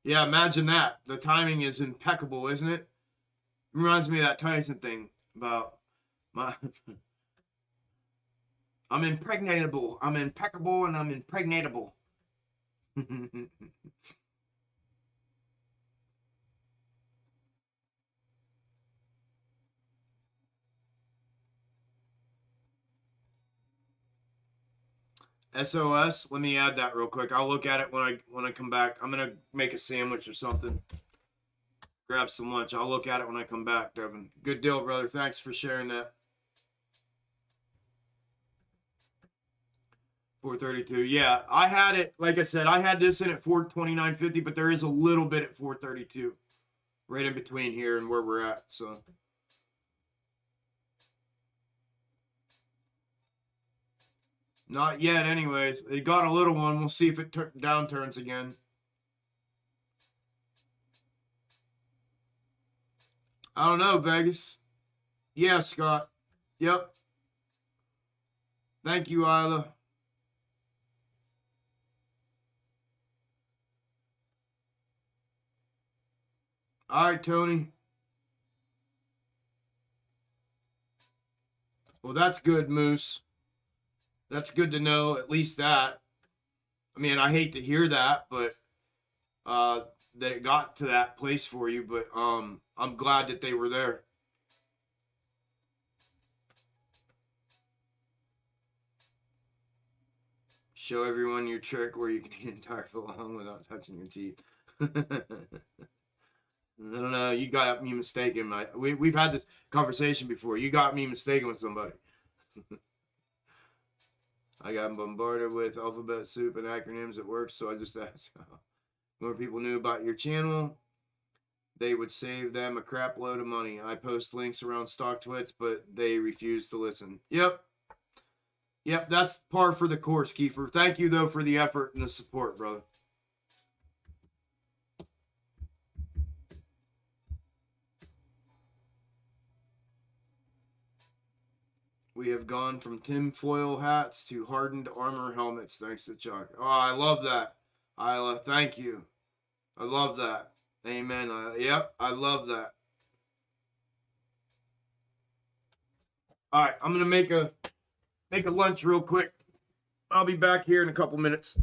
Yeah, imagine that. The timing is impeccable, isn't it? Reminds me of that Tyson thing about my. I'm impregnatable. I'm impeccable and I'm impregnatable. SOS. Let me add that real quick. I'll look at it when I come back. I'm gonna make a sandwich or something. Grab some lunch. I'll look at it when I come back, Devin. Good deal, brother. Thanks for sharing that. 432. Yeah, I had it. Like I said, I had this in at 429.50, but there is a little bit at 432, right in between here and where we're at. So. Not yet, anyways. It got a little one. We'll see if it downturns again. I don't know, Vegas. Yeah, Scott. Yep. Thank you, Isla. All right, Tony. Well, that's good, Moose. That's good to know, at least that. I mean, I hate to hear that, but that it got to that place for you, but I'm glad that they were there. Show everyone your trick where you can eat an entire foot long without touching your teeth. I don't know. You got me mistaken. We've had this conversation before. You got me mistaken with somebody. I got bombarded with alphabet soup and acronyms at work, so I just asked. More people knew about your channel, they would save them a crap load of money. I post links around stock twits, but they refuse to listen. Yep. Yep, that's par for the course, Kiefer. Thank you, though, for the effort and the support, brother. We have gone from tinfoil hats to hardened armor helmets, thanks to Chuck. Oh, I love that. Thank you. I love that. Amen. Yep, I love that. All right, I'm gonna make a lunch real quick. I'll be back here in a couple minutes.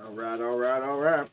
All right, all right, all right.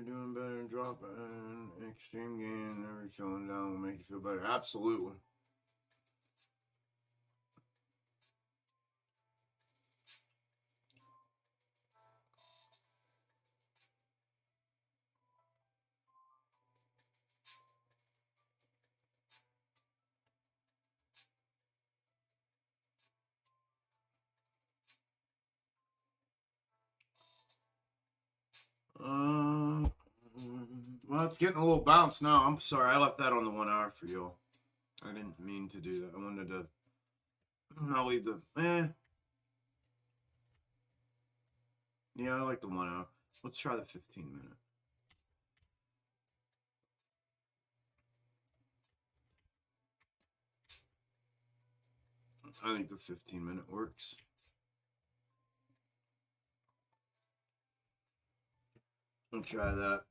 Doing better, dropping extreme gain, never showing down will make you feel better. Absolutely. Well, it's getting a little bounce now. I'm sorry, I left that on the 1 hour for y'all. I didn't mean to do that. I wanted to. I'll leave the. Yeah, I like the 1 hour. Let's try the 15-minute. I think the 15-minute works. I'll try that.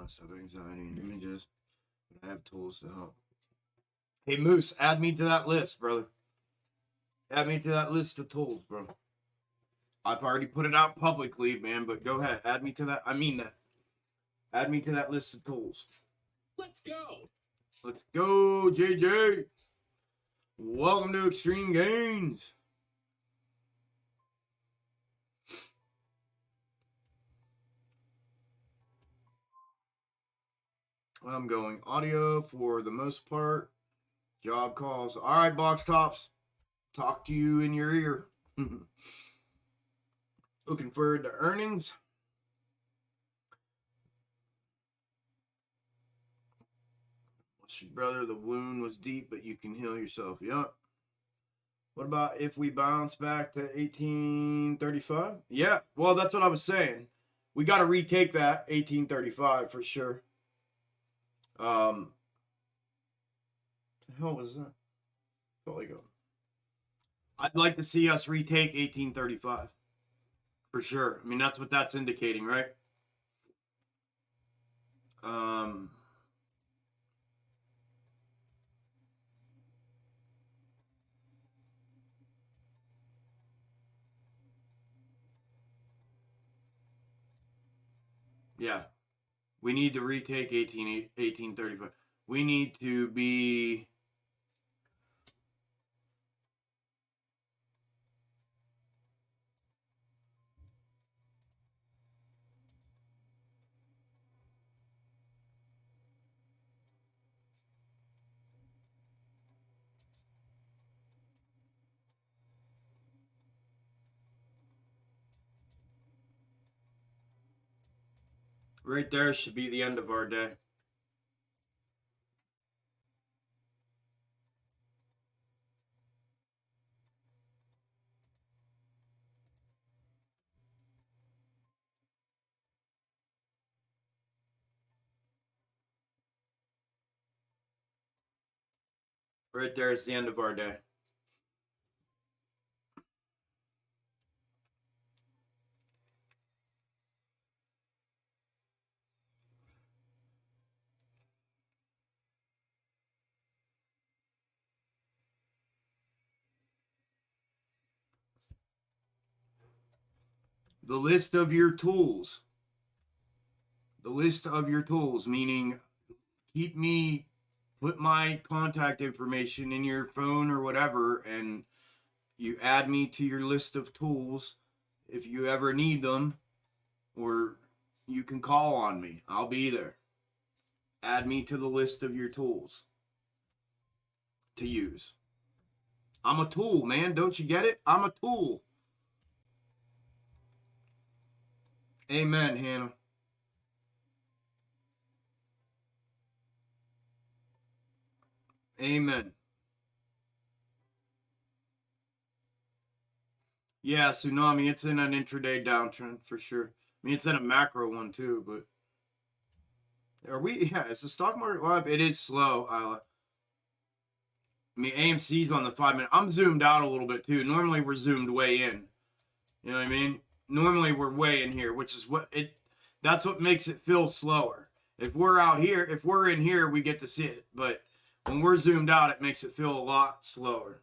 Stop anxiety and images. But I have tools to help. Hey Moose, add me to that list, brother. Add me to that list of tools, bro. I've already put it out publicly, man, but go ahead. Add me to that. I mean that. Add me to that list of tools. Let's go. Let's go, JJ. Welcome to Extreme Gains. I'm going audio for the most part. Job calls. All right, box tops. Talk to you in your ear. Looking forward to earnings. What's your brother? The wound was deep, but you can heal yourself. Yep. What about if we bounce back to 1835? Yeah, well, that's what I was saying. We got to retake that 1835 for sure. The hell was that? Probably go. I'd like to see us retake 1835 for sure. I mean, that's what that's indicating, right? Yeah. We need to retake 1835. We need to be right there. Should be the end of our day. Right there is the end of our day. The list of your tools. The list of your tools, meaning put my contact information in your phone or whatever, and you add me to your list of tools if you ever need them, or you can call on me. I'll be there. Add me to the list of your tools to use. I'm a tool, man. Don't you get it? I'm a tool. Amen, Hannah. Amen. Yeah, Tsunami, it's in an intraday downtrend for sure. I mean, it's in a macro one too, but are we? Yeah, it's the stock market live. It is slow, Isla. I mean, AMC's on the 5 minute. I'm zoomed out a little bit too. Normally, we're zoomed way in. You know what I mean? Normally, we're way in here, which is what it. That's what makes it feel slower. If we're out here, if we're in here, we get to see it. But when we're zoomed out, it makes it feel a lot slower.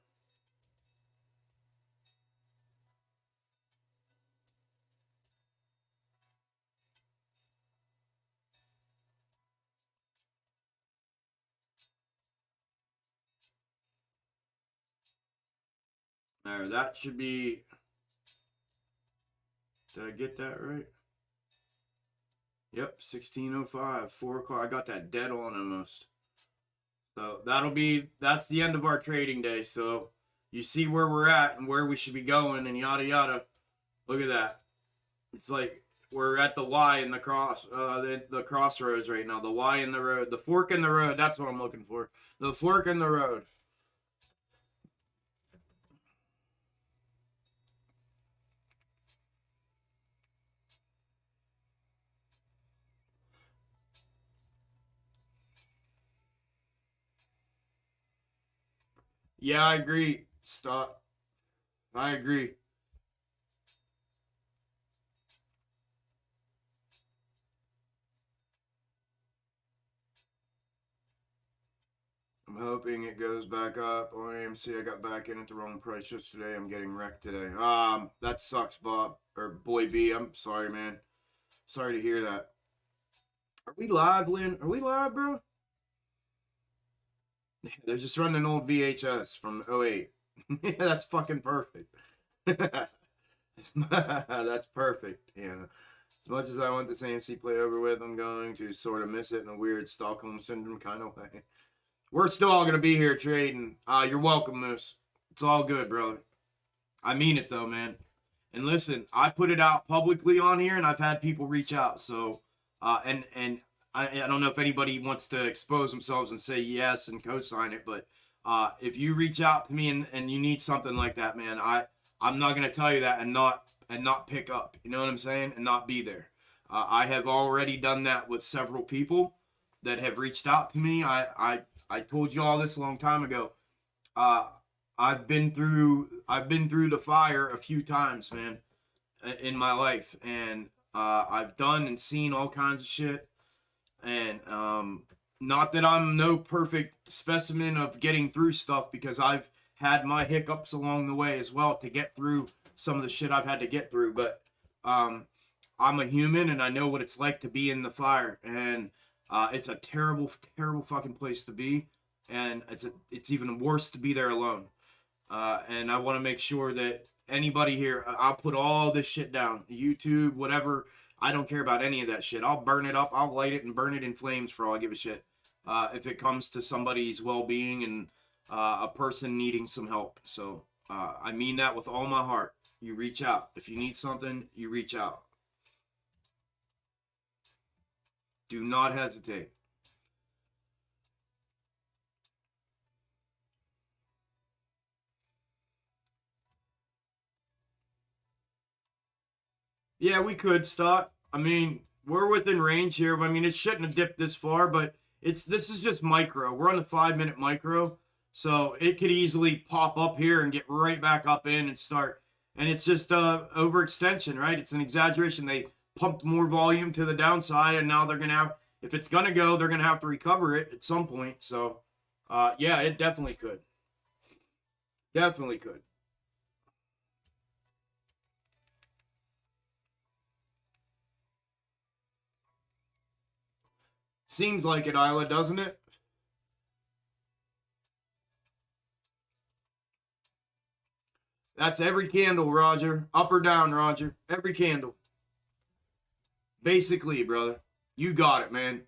There, that should be. Did I get that right? Yep, 16:05, 4 o'clock. I got that dead on almost. So that's the end of our trading day. So you see where we're at and where we should be going and yada yada. Look at that. It's like we're at the Y in the the crossroads right now. The Y in the road, the fork in the road. That's what I'm looking for. The fork in the road. Yeah, I agree. Stop. I agree. I'm hoping it goes back up on AMC. I got back in at the wrong price yesterday. I'm getting wrecked today. That sucks, Bob. Or Boy B. I'm sorry, man. Sorry to hear that. Are we live, Lynn? Are we live, bro? They're just running an old VHS from 08. Yeah, that's fucking perfect. That's perfect. Yeah. As much as I want this AMC play over with, I'm going to sort of miss it in a weird Stockholm Syndrome kind of way. We're still all going to be here trading. You're welcome, Moose. It's all good, brother. I mean it, though, man. And listen, I put it out publicly on here, and I've had people reach out. So, and I don't know if anybody wants to expose themselves and say yes and co-sign it, but if you reach out to me and you need something like that, man, I'm not going to tell you that and not pick up. You know what I'm saying? And not be there. I have already done that with several people that have reached out to me. I told you all this a long time ago. I've been through the fire a few times, man, in my life, and I've done and seen all kinds of shit. And not that I'm no perfect specimen of getting through stuff, because I've had my hiccups along the way as well to get through some of the shit I've had to get through. But I'm a human, and I know what it's like to be in the fire, and it's a terrible, terrible fucking place to be, and it's even worse to be there alone. And I want to make sure that anybody here, I'll put all this shit down, YouTube, whatever. I don't care about any of that shit. I'll burn it up. I'll light it and burn it in flames for all I give a shit. If it comes to somebody's well-being and a person needing some help. So I mean that with all my heart. You reach out. If you need something, you reach out. Do not hesitate. Yeah, we could stop. I mean, we're within range here. I mean, it shouldn't have dipped this far, but this is just micro. We're on the 5 minute micro, so it could easily pop up here and get right back up in and start. And it's just overextension, right? It's an exaggeration. They pumped more volume to the downside, and now they're gonna have. If it's gonna go, they're gonna have to recover it at some point. So, yeah, it definitely could. Definitely could. Seems like it, Isla, doesn't it? That's every candle, Roger. Up or down, Roger. Every candle. Basically, brother. You got it, man.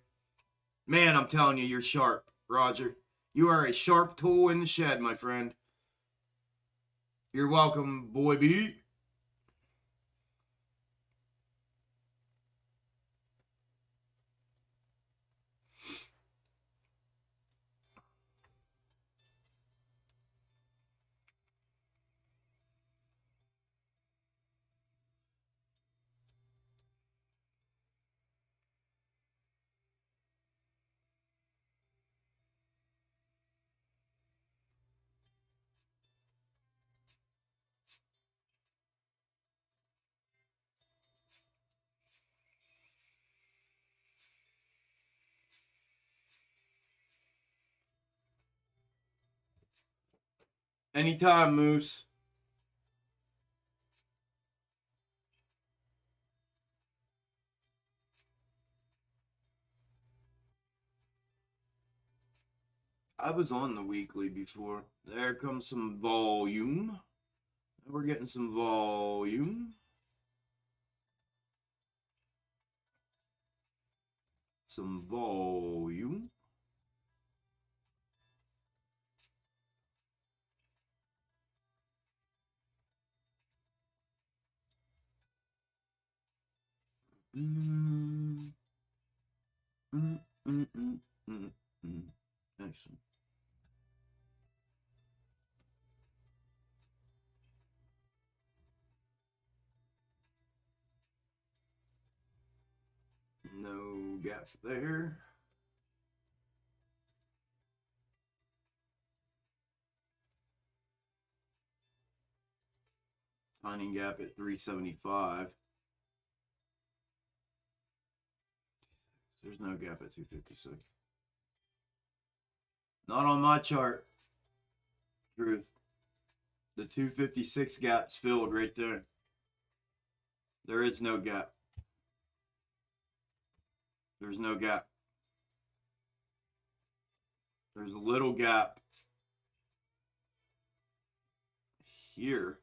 Man, I'm telling you, you're sharp, Roger. You are a sharp tool in the shed, my friend. You're welcome, boy B. Anytime, Moose. I was on the weekly before. There comes some volume. We're getting some volume. Some volume. Excellent. No gap there. Tiny gap at 375. There's no gap at 256. Not on my chart. Truth. The 256 gap's filled right there. There is no gap. There's no gap. There's a little gap here.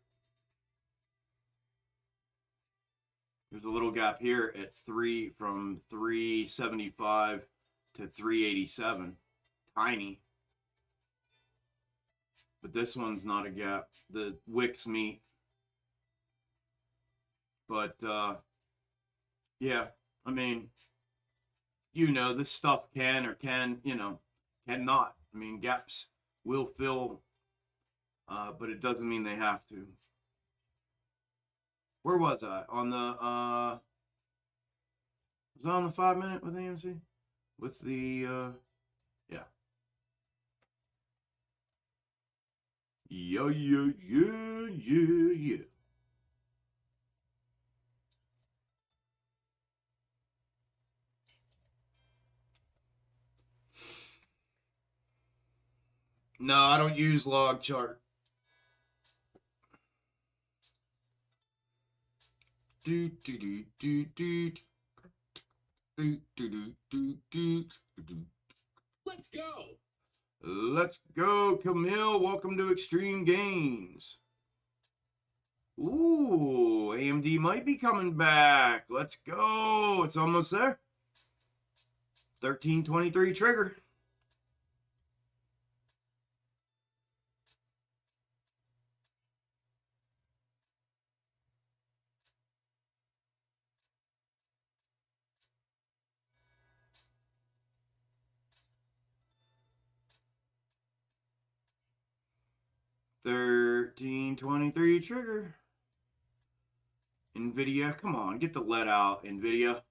There's a little gap here at from 375 to 387. Tiny. But this one's not a gap. The wicks meet. But yeah, I mean, you know, this stuff cannot. I mean, gaps will fill, but it doesn't mean they have to. Where was I? On the was I on the 5 minute with AMC? With the yeah. Yeah. No, I don't use log chart. Let's go. Let's go, Camille. Welcome to Extreme Gains. Ooh, AMD might be coming back. Let's go. It's almost there. 1323 trigger. $13.23 trigger. NVIDIA, come on, get the lead out, NVIDIA.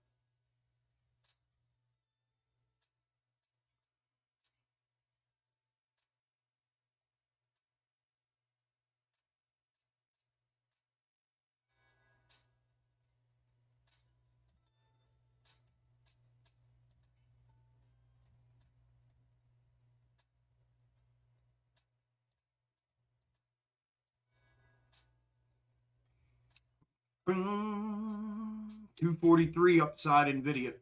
Boom. 243 upside NVIDIA.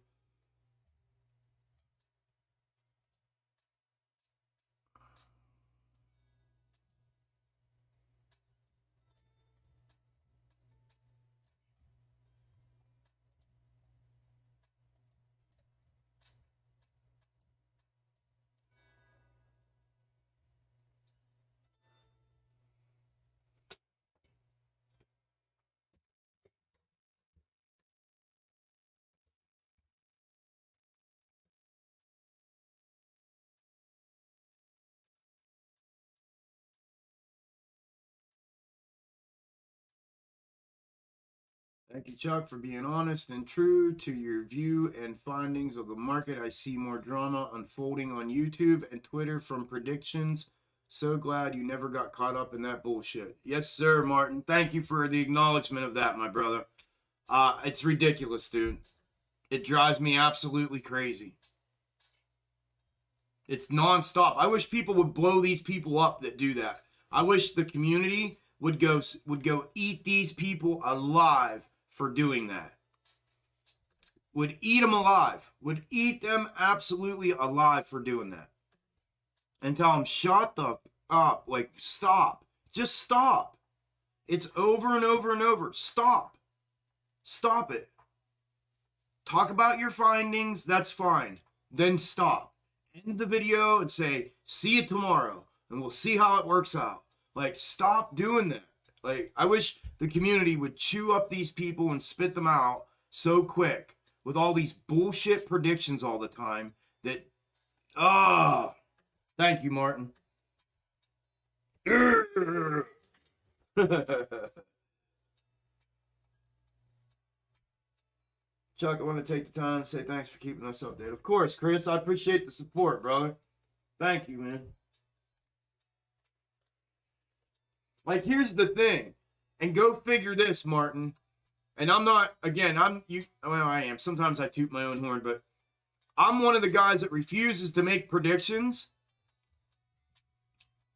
Thank you, Chuck, for being honest and true to your view and findings of the market. I see more drama unfolding on YouTube and Twitter from predictions. So glad you never got caught up in that bullshit. Yes, sir, Martin. Thank you for the acknowledgement of that, my brother. It's ridiculous, dude. It drives me absolutely crazy. It's nonstop. I wish people would blow these people up that do that. I wish the community would go eat these people alive for doing that. Would eat them alive. Would eat them absolutely alive for doing that. And tell them, shut the up. Like, stop. Just stop. It's over and over and over. Stop. Stop it. Talk about your findings. That's fine. Then stop. End the video and say, see you tomorrow. And we'll see how it works out. Like, stop doing that. Like, I wish the community would chew up these people and spit them out so quick with all these bullshit predictions all the time that, thank you, Martin. Chuck, I want to take the time to say thanks for keeping us updated. Of course, Chris, I appreciate the support, brother. Thank you, man. Like, here's the thing, and go figure this, Martin. And I'm not, again, I am. Sometimes I toot my own horn, but I'm one of the guys that refuses to make predictions.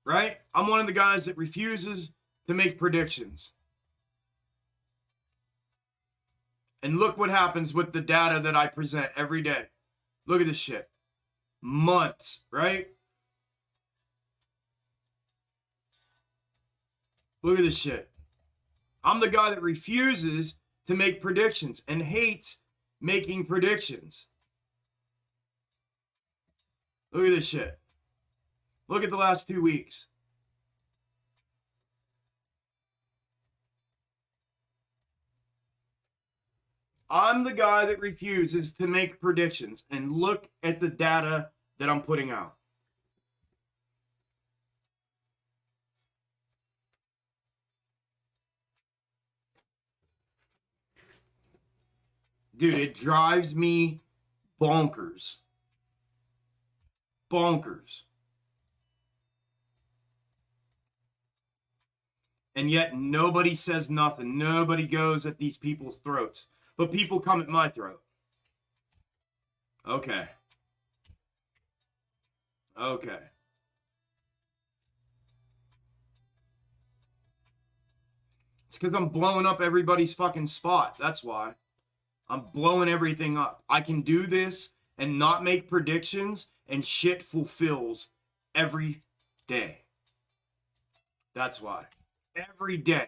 Right? I'm one of the guys that refuses to make predictions. And look what happens with the data that I present every day. Look at this shit. Months, right? Look at this shit. I'm the guy that refuses to make predictions and hates making predictions. Look at this shit. Look at the last 2 weeks. I'm the guy that refuses to make predictions, and look at the data that I'm putting out. Dude, it drives me bonkers. Bonkers. And yet nobody says nothing. Nobody goes at these people's throats. But people come at my throat. Okay. Okay. It's because I'm blowing up everybody's fucking spot. That's why. I'm blowing everything up. I can do this and not make predictions, and shit fulfills every day. That's why. Every day.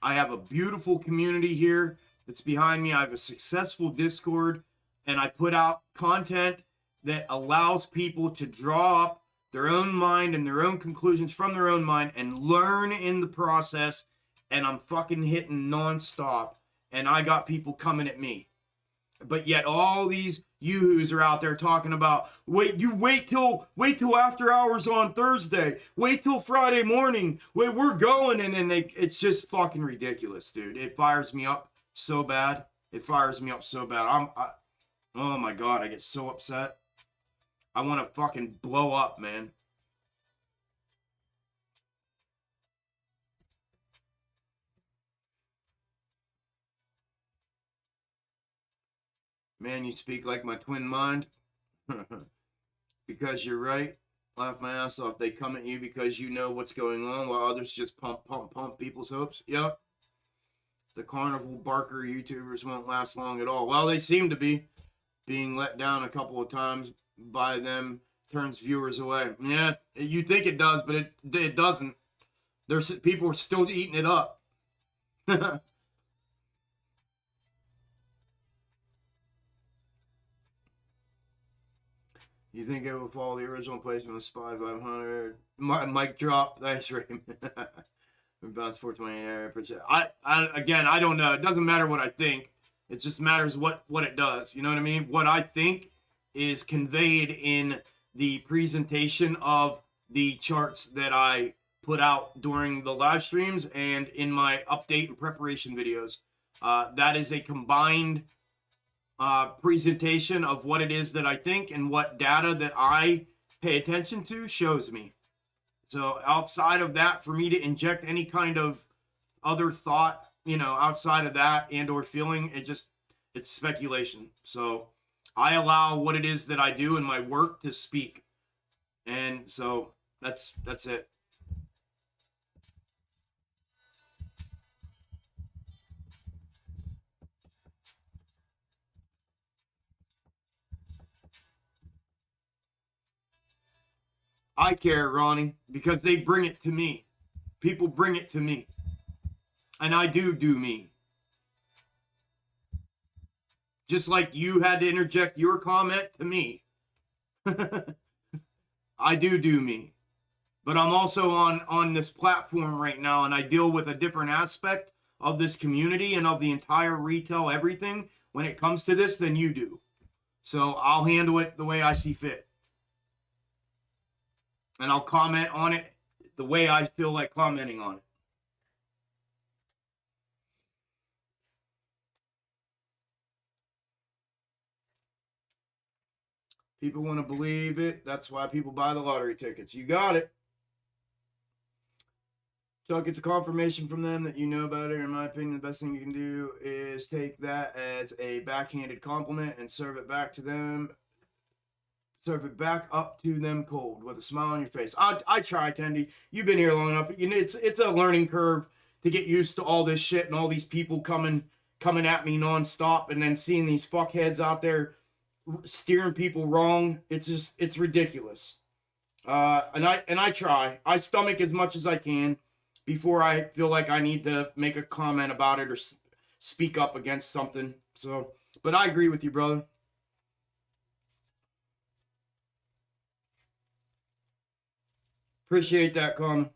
I have a beautiful community here that's behind me. I have a successful Discord, and I put out content that allows people to draw up their own mind and their own conclusions from their own mind and learn in the process. And I'm fucking hitting nonstop, and I got people coming at me. But yet all these yoo-hoos are out there talking about, wait till after hours on Thursday. Wait till Friday morning. Wait, we're going. And then it's just fucking ridiculous, dude. It fires me up so bad. It fires me up so bad. Oh my God, I get so upset. I want to fucking blow up, man. Man, you speak like my twin mind. Because you're right. Laugh my ass off. They come at you because you know what's going on, while others just pump people's hopes. Yep. The carnival barker YouTubers won't last long at all. Well, they seem to be. Being let down a couple of times by them turns viewers away. Yeah, you think it does, but it doesn't. There's people are still eating it up. You think it will follow the original placement of Spy 500? Mic drop. Thanks, Raymond. Bounce 420. I don't know. It doesn't matter what I think. It just matters what it does. You know what I mean? What I think is conveyed in the presentation of the charts that I put out during the live streams and in my update and preparation videos. That is a combined presentation of what it is that I think and what data that I pay attention to shows me. So outside of that, for me to inject any kind of other thought, outside of that and or feeling, it's speculation. So I allow what it is that I do in my work to speak. And so that's it. I care, Ronnie, because they bring it to me. People bring it to me. And I do me. Just like you had to interject your comment to me. I do me. But I'm also on this platform right now, and I deal with a different aspect of this community and of the entire retail everything when it comes to this than you do. So I'll handle it the way I see fit. And I'll comment on it the way I feel like commenting on it. People want to believe it. That's why people buy the lottery tickets. You got it. Chuck, it's a confirmation from them that you know about it. In my opinion, the best thing you can do is take that as a backhanded compliment and serve it back to them. Serve it back up to them cold with a smile on your face. I try, Tendy. You've been here long enough. It's a learning curve to get used to all this shit and all these people coming at me nonstop, and then seeing these fuckheads out there steering people wrong. It's ridiculous. And I try. I stomach as much as I can before I feel like I need to make a comment about it or speak up against something. So, but I agree with you, brother. Appreciate that comment.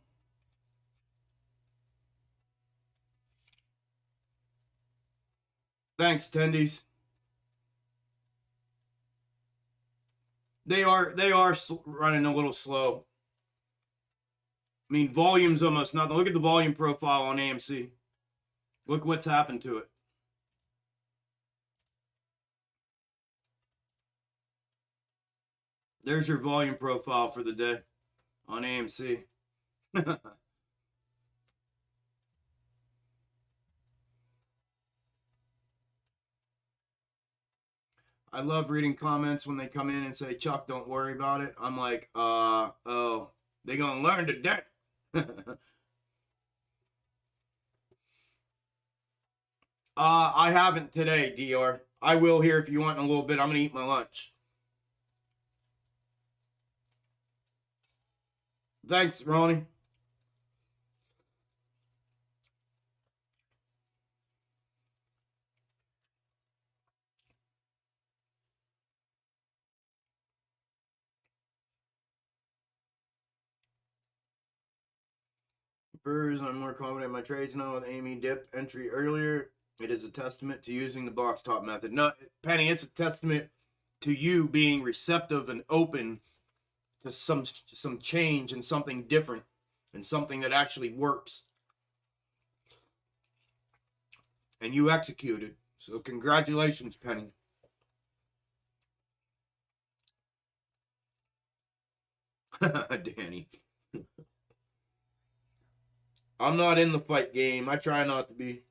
Thanks, Tendies. They are running a little slow. I mean, volume's almost nothing. Look at the volume profile on AMC. Look what's happened to it. There's your volume profile for the day on AMC. I love reading comments when they come in and say, Chuck, don't worry about it. I'm like, oh, they gonna learn today. I haven't today, DR. I will here if you want in a little bit. I'm gonna eat my lunch. Thanks, Ronnie. I'm more confident in my trades now with Amy dipped entry earlier. It is a testament to using the box top method. No, Penny, it's a testament to you being receptive and open to some change and something different and something that actually works. And you executed. So congratulations, Penny. Danny. I'm not in the fight game. I try not to be.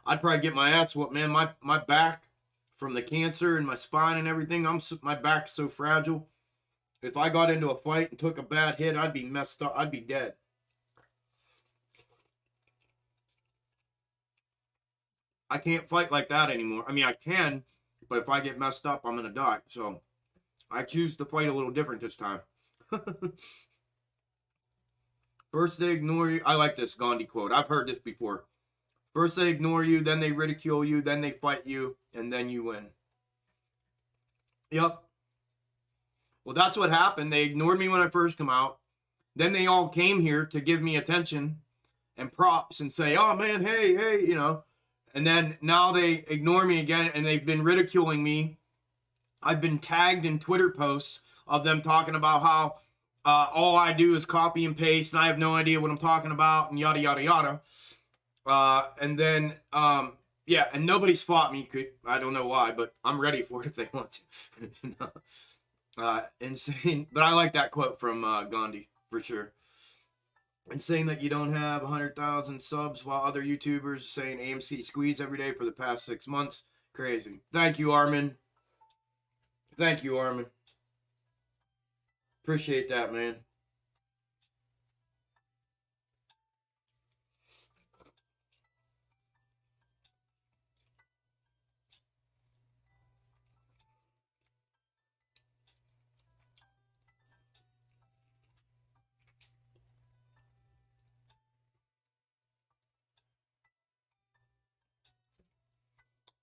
I'd probably get my ass whooped, man. My back from the cancer and my spine and everything, my back's so fragile. If I got into a fight and took a bad hit, I'd be messed up. I'd be dead. I can't fight like that anymore. I mean, I can, but if I get messed up, I'm going to die. So I choose to fight a little different this time. First they ignore you. I like this Gandhi quote. I've heard this before. First they ignore you, then they ridicule you, then they fight you, and then you win. Yep. Well, that's what happened. They ignored me when I first come out. Then they all came here to give me attention and props and say, oh, man, hey, you know. And then now they ignore me again, and they've been ridiculing me. I've been tagged in Twitter posts of them talking about how all I do is copy and paste, and I have no idea what I'm talking about, and yada yada yada. And then yeah, and nobody's fought me. I don't know why, but I'm ready for it if they want to. No. Insane, but I like that quote from Gandhi for sure. And saying that you don't have 100,000 subs while other YouTubers saying AMC squeeze every day for the past 6 months. Crazy. Thank you, Armin. Thank you, Armin. Appreciate that, man.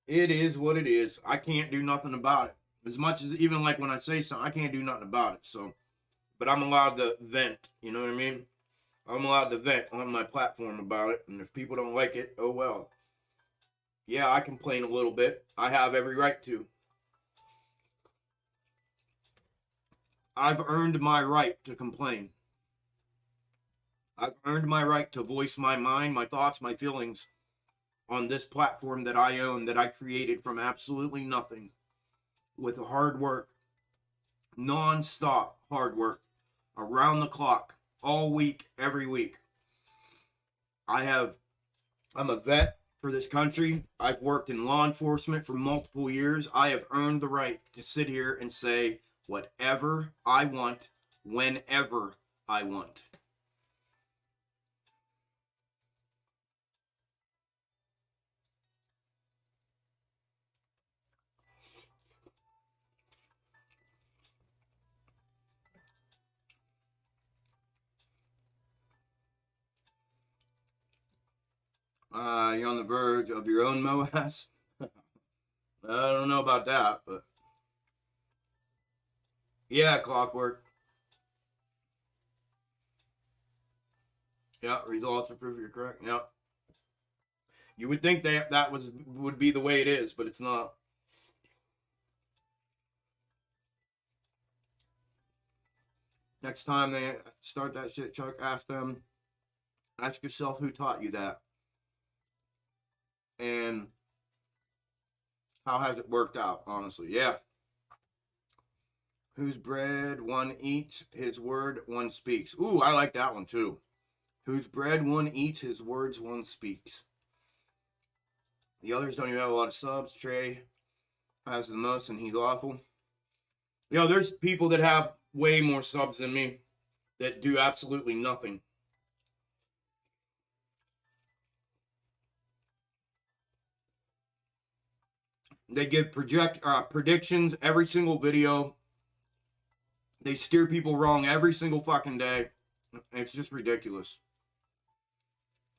It is what it is. I can't do nothing about it. As much as even like when I say something, I can't do nothing about it. So, but I'm allowed to vent. You know what I mean? I'm allowed to vent on my platform about it. And if people don't like it, oh well. Yeah, I complain a little bit. I have every right to. I've earned my right to complain. I've earned my right to voice my mind, my thoughts, my feelings on this platform that I own, that I created from absolutely nothing with hard work, non-stop hard work, around the clock, all week, every week. I'm a vet for this country. I've worked in law enforcement for multiple years. I have earned the right to sit here and say whatever I want, whenever I want. You're on the verge of your own MOAS. I don't know about that, but yeah, Clockwork. Yeah, results are proof you're correct. Yeah. You would think that would be the way it is, but it's not. Next time they start that shit, Chuck, ask yourself who taught you that. And how has it worked out, honestly? Yeah. Whose bread one eats, his word one speaks. Ooh, I like that one too. Whose bread one eats, his words one speaks. The others don't even have a lot of subs. Trey has the most, and he's awful. There's people that have way more subs than me that do absolutely nothing. They give predictions every single video. They steer people wrong every single fucking day. It's just ridiculous.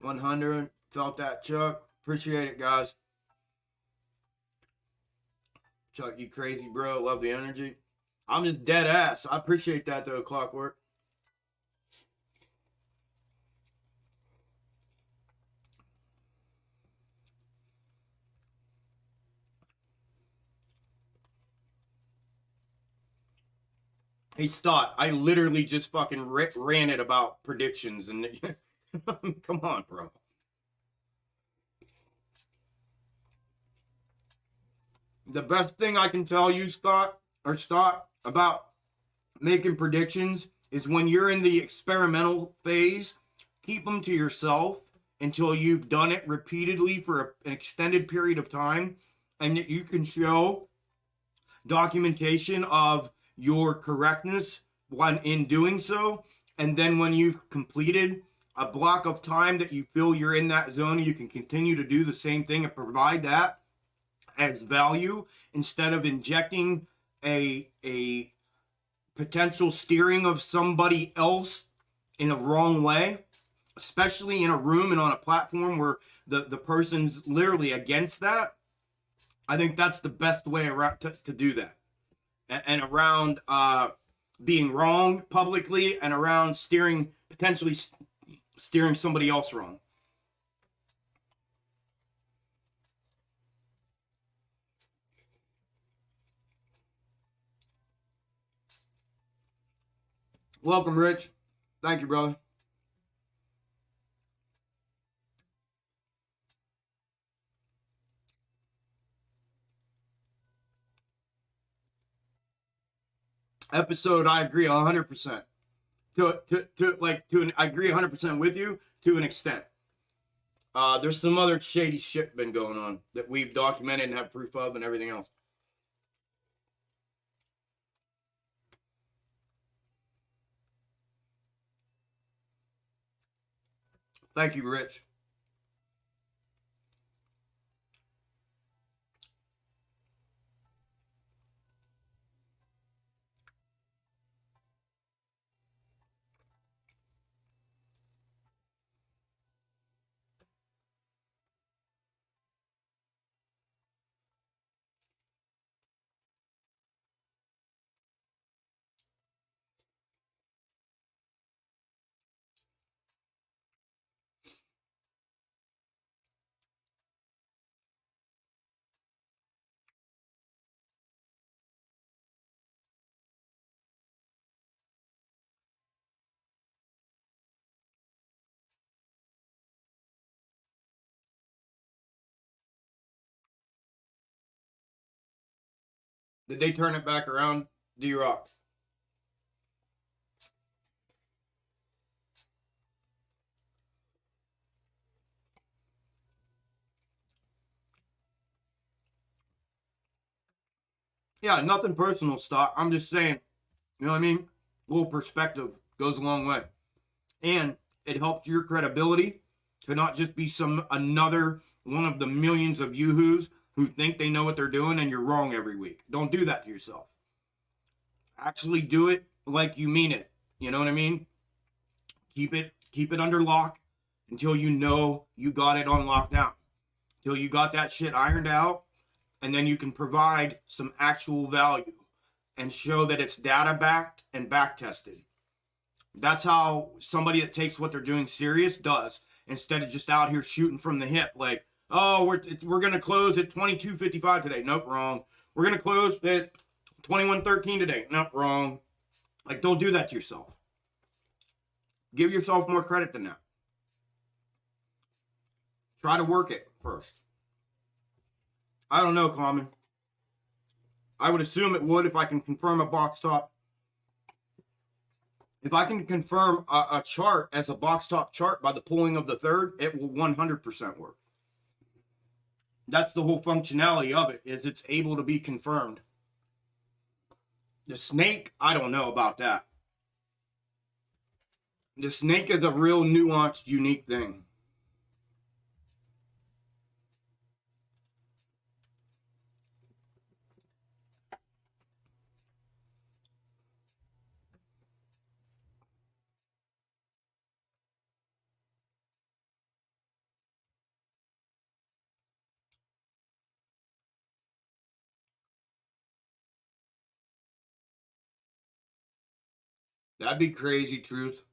100. Felt that, Chuck. Appreciate it, guys. Chuck, you crazy, bro. Love the energy. I'm just dead ass. I appreciate that, though, Clockwork. Hey, Stott, I literally just fucking ranted about predictions. And come on, bro. The best thing I can tell you, Stott, about making predictions is when you're in the experimental phase, keep them to yourself until you've done it repeatedly for an extended period of time, and you can show documentation of your correctness when in doing so. And then when you've completed a block of time that you feel you're in that zone, you can continue to do the same thing and provide that as value instead of injecting a potential steering of somebody else in a wrong way, especially in a room and on a platform where the person's literally against that. I think that's the best way around to do that. And around being wrong publicly, and around potentially steering somebody else wrong. Welcome, Rich. Thank you, brother. Episode, I agree 100%. I agree 100% with you to an extent. There's some other shady shit been going on that we've documented and have proof of and everything else. Thank you, Rich. Did they turn it back around, D-Rock? Yeah, nothing personal, stock. I'm just saying, you know what I mean? A little perspective goes a long way. And it helps your credibility to not just be another one of the millions of yoo-hoos who think they know what they're doing and you're wrong every week. Don't do that to yourself. Actually do it like you mean it. You know what I mean? Keep it under lock until you know you got it on lockdown. Until you got that shit ironed out, and then you can provide some actual value and show that it's data backed and back tested. That's how somebody that takes what they're doing serious does, instead of just out here shooting from the hip like, oh, we're going to close at 22.55 today. Nope, wrong. We're going to close at 21.13 today. Nope, wrong. Like, don't do that to yourself. Give yourself more credit than that. Try to work it first. I don't know, Common. I would assume it would if I can confirm a box top. If I can confirm a chart as a box top chart by the pulling of the third, it will 100% work. That's the whole functionality of it, is it's able to be confirmed. The snake, I don't know about that. The snake is a real nuanced, unique thing. That'd be crazy, truth.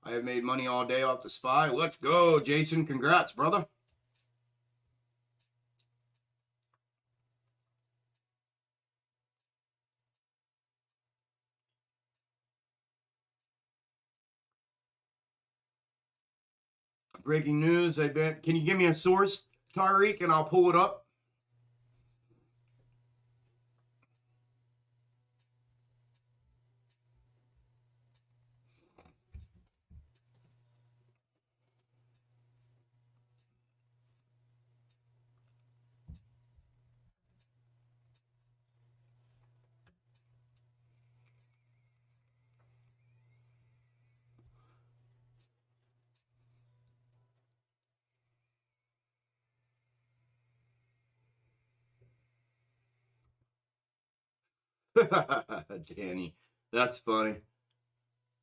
I have made money all day off the SPY. Let's go, Jason. Congrats, brother. Breaking news. I bet. Can you give me a source, Tariq, and I'll pull it up? Danny, that's funny.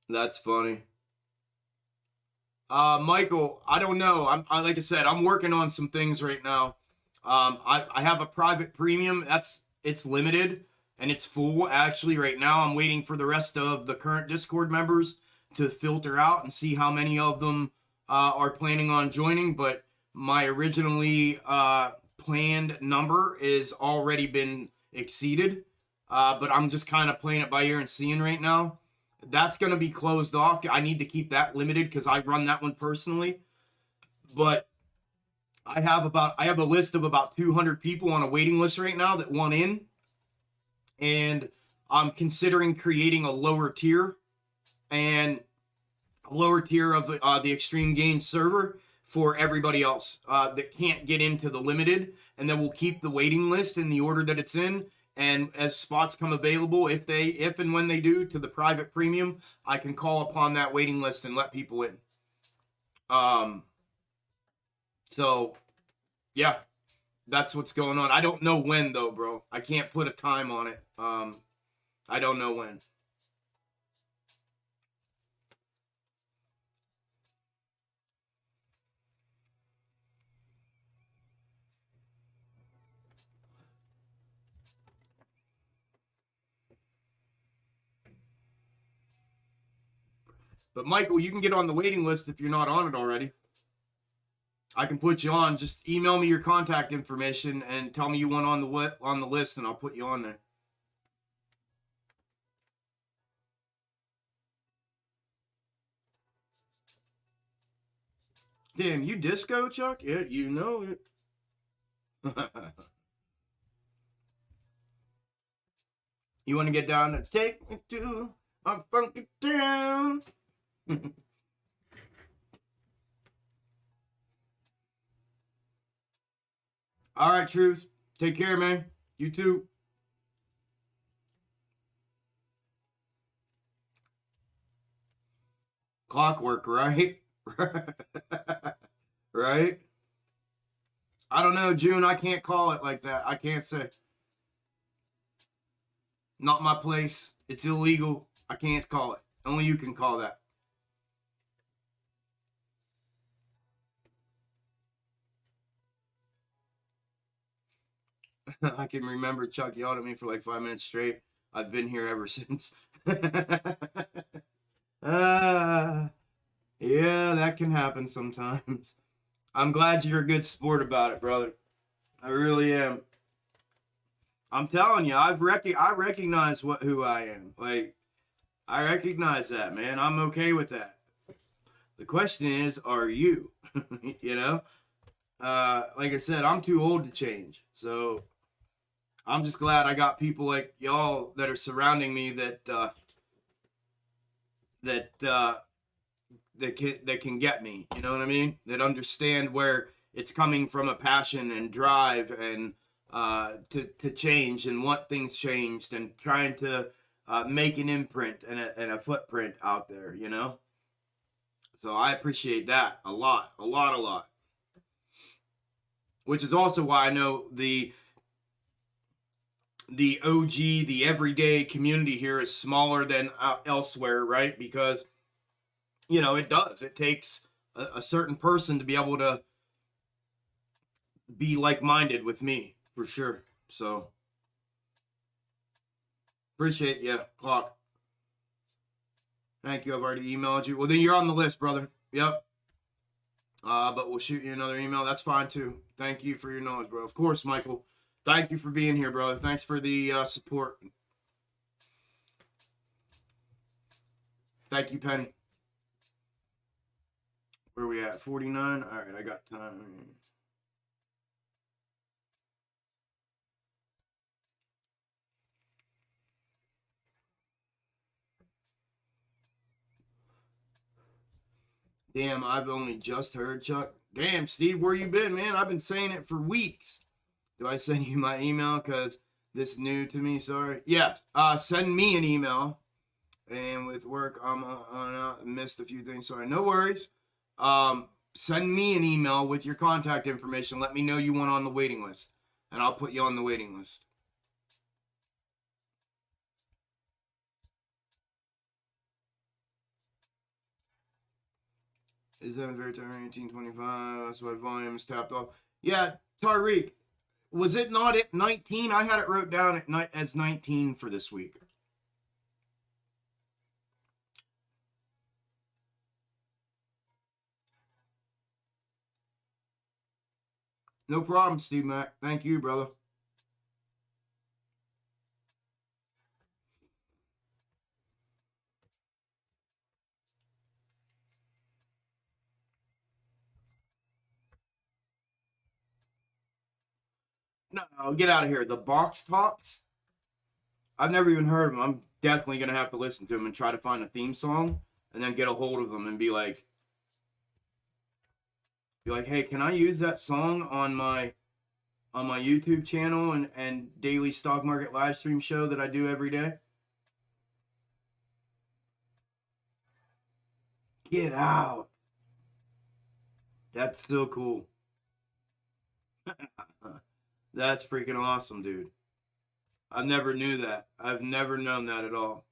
That's funny. Michael, I don't know. Like I said, I'm working on some things right now. I have a private premium. It's limited and it's full actually right now. I'm waiting for the rest of the current Discord members to filter out and see how many of them are planning on joining. But my originally planned number is already been exceeded. but I'm just kind of playing it by ear and seeing right now. That's going to be closed off. I need to keep that limited because I run that one personally. But I have a list of about 200 people on a waiting list right now that want in, and I'm considering creating a lower tier and a lower tier of the Extreme Gains server for everybody else that can't get into the limited, and then we'll keep the waiting list in the order that it's in. And as spots come available, if and when they do, to the private premium, I can call upon that waiting list and let people in. So yeah, that's what's going on. I don't know when though, bro. I can't put a time on it. I don't know when. But Michael, you can get on the waiting list if you're not on it already. I can put you on. Just email me your contact information and tell me you want on the list, and I'll put you on there. Damn, you disco, Chuck? Yeah, you know it. You want to get down to take me to a funky town? All right, Truth. Take care, man. You too. Clockwork, right? Right? I don't know, June. I can't call it like that. I can't say. Not my place. It's illegal. I can't call it. Only you can call that. I can remember Chuck yelled at me for like 5 minutes straight. I've been here ever since. Yeah, that can happen sometimes. I'm glad you're a good sport about it, brother. I really am. I'm telling you, I recognize who I am. Like, I recognize that, man. I'm okay with that. The question is, are you? You know? Like I said, I'm too old to change. So I'm just glad I got people like y'all that are surrounding me that can get me. You know what I mean? That understand where it's coming from, a passion and drive, and to change and want things changed, and trying to make an imprint and a footprint out there. You know. So I appreciate that a lot, a lot, a lot. Which is also why I know the OG, the everyday community here is smaller than elsewhere, right? Because it takes a certain person to be able to be like-minded with me, for sure. So appreciate you, Clock. Thank you. I've already emailed you. Well, then you're on the list, brother. Yep. But we'll shoot you another email. That's fine too. Thank you for your knowledge, bro. Of course, Michael. Thank you for being here, brother. Thanks for the support. Thank you, Penny. Where are we at? 49? All right, I got time. Damn, I've only just heard, Chuck. Damn, Steve, where you been, man? I've been saying it for weeks. Do I send you my email? Because this is new to me, sorry. Yeah, send me an email. And with work, I'm on out and missed a few things. Sorry, no worries. Send me an email with your contact information. Let me know you want on the waiting list, and I'll put you on the waiting list. Is that very tiring? 1825. That's why volume is tapped off. Yeah, Tariq, was it not at 19? I had it wrote down at night as 19 for this week. No problem, Steve Mac. Thank you, brother. No, get out of here. The Box Tops. I've never even heard of them. I'm definitely gonna have to listen to them and try to find a theme song, and then get a hold of them and be like, hey, can I use that song on my YouTube channel and daily stock market live stream show that I do every day? Get out. That's so cool. That's freaking awesome, dude. I never knew that. I've never known that at all.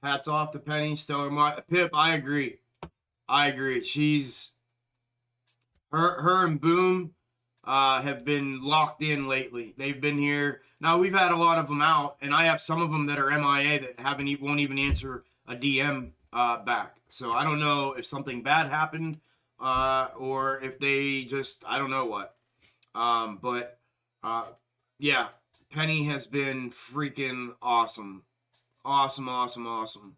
Hats off to Penny, stellar. Pip, I agree. She's her and Boom have been locked in lately. They've been here. Now we've had a lot of them out, and I have some of them that are MIA that won't even answer a DM back. So I don't know if something bad happened or if they just, I don't know what. But yeah, Penny has been freaking awesome. Awesome.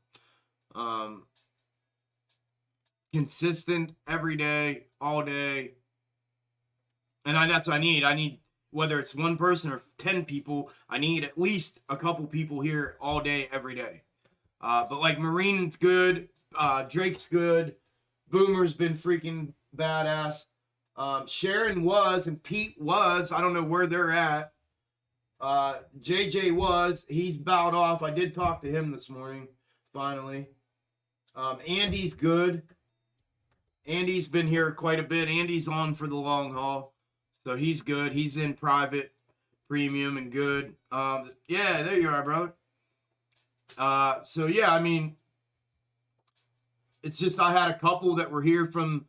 Consistent every day, all day. And that's what I need. I need, whether it's one person or 10 people, I need at least a couple people here all day, every day. But like Marine's good, Drake's good, Boomer's been freaking badass. Sharon was, and Pete was. I don't know where they're at. JJ was. He's bowed off. I did talk to him this morning, finally. Andy's good. Andy's been here quite a bit. Andy's on for the long haul. So he's good. He's in private, premium, and good. Yeah, there you are, brother. So yeah, I mean, it's just I had a couple that were here from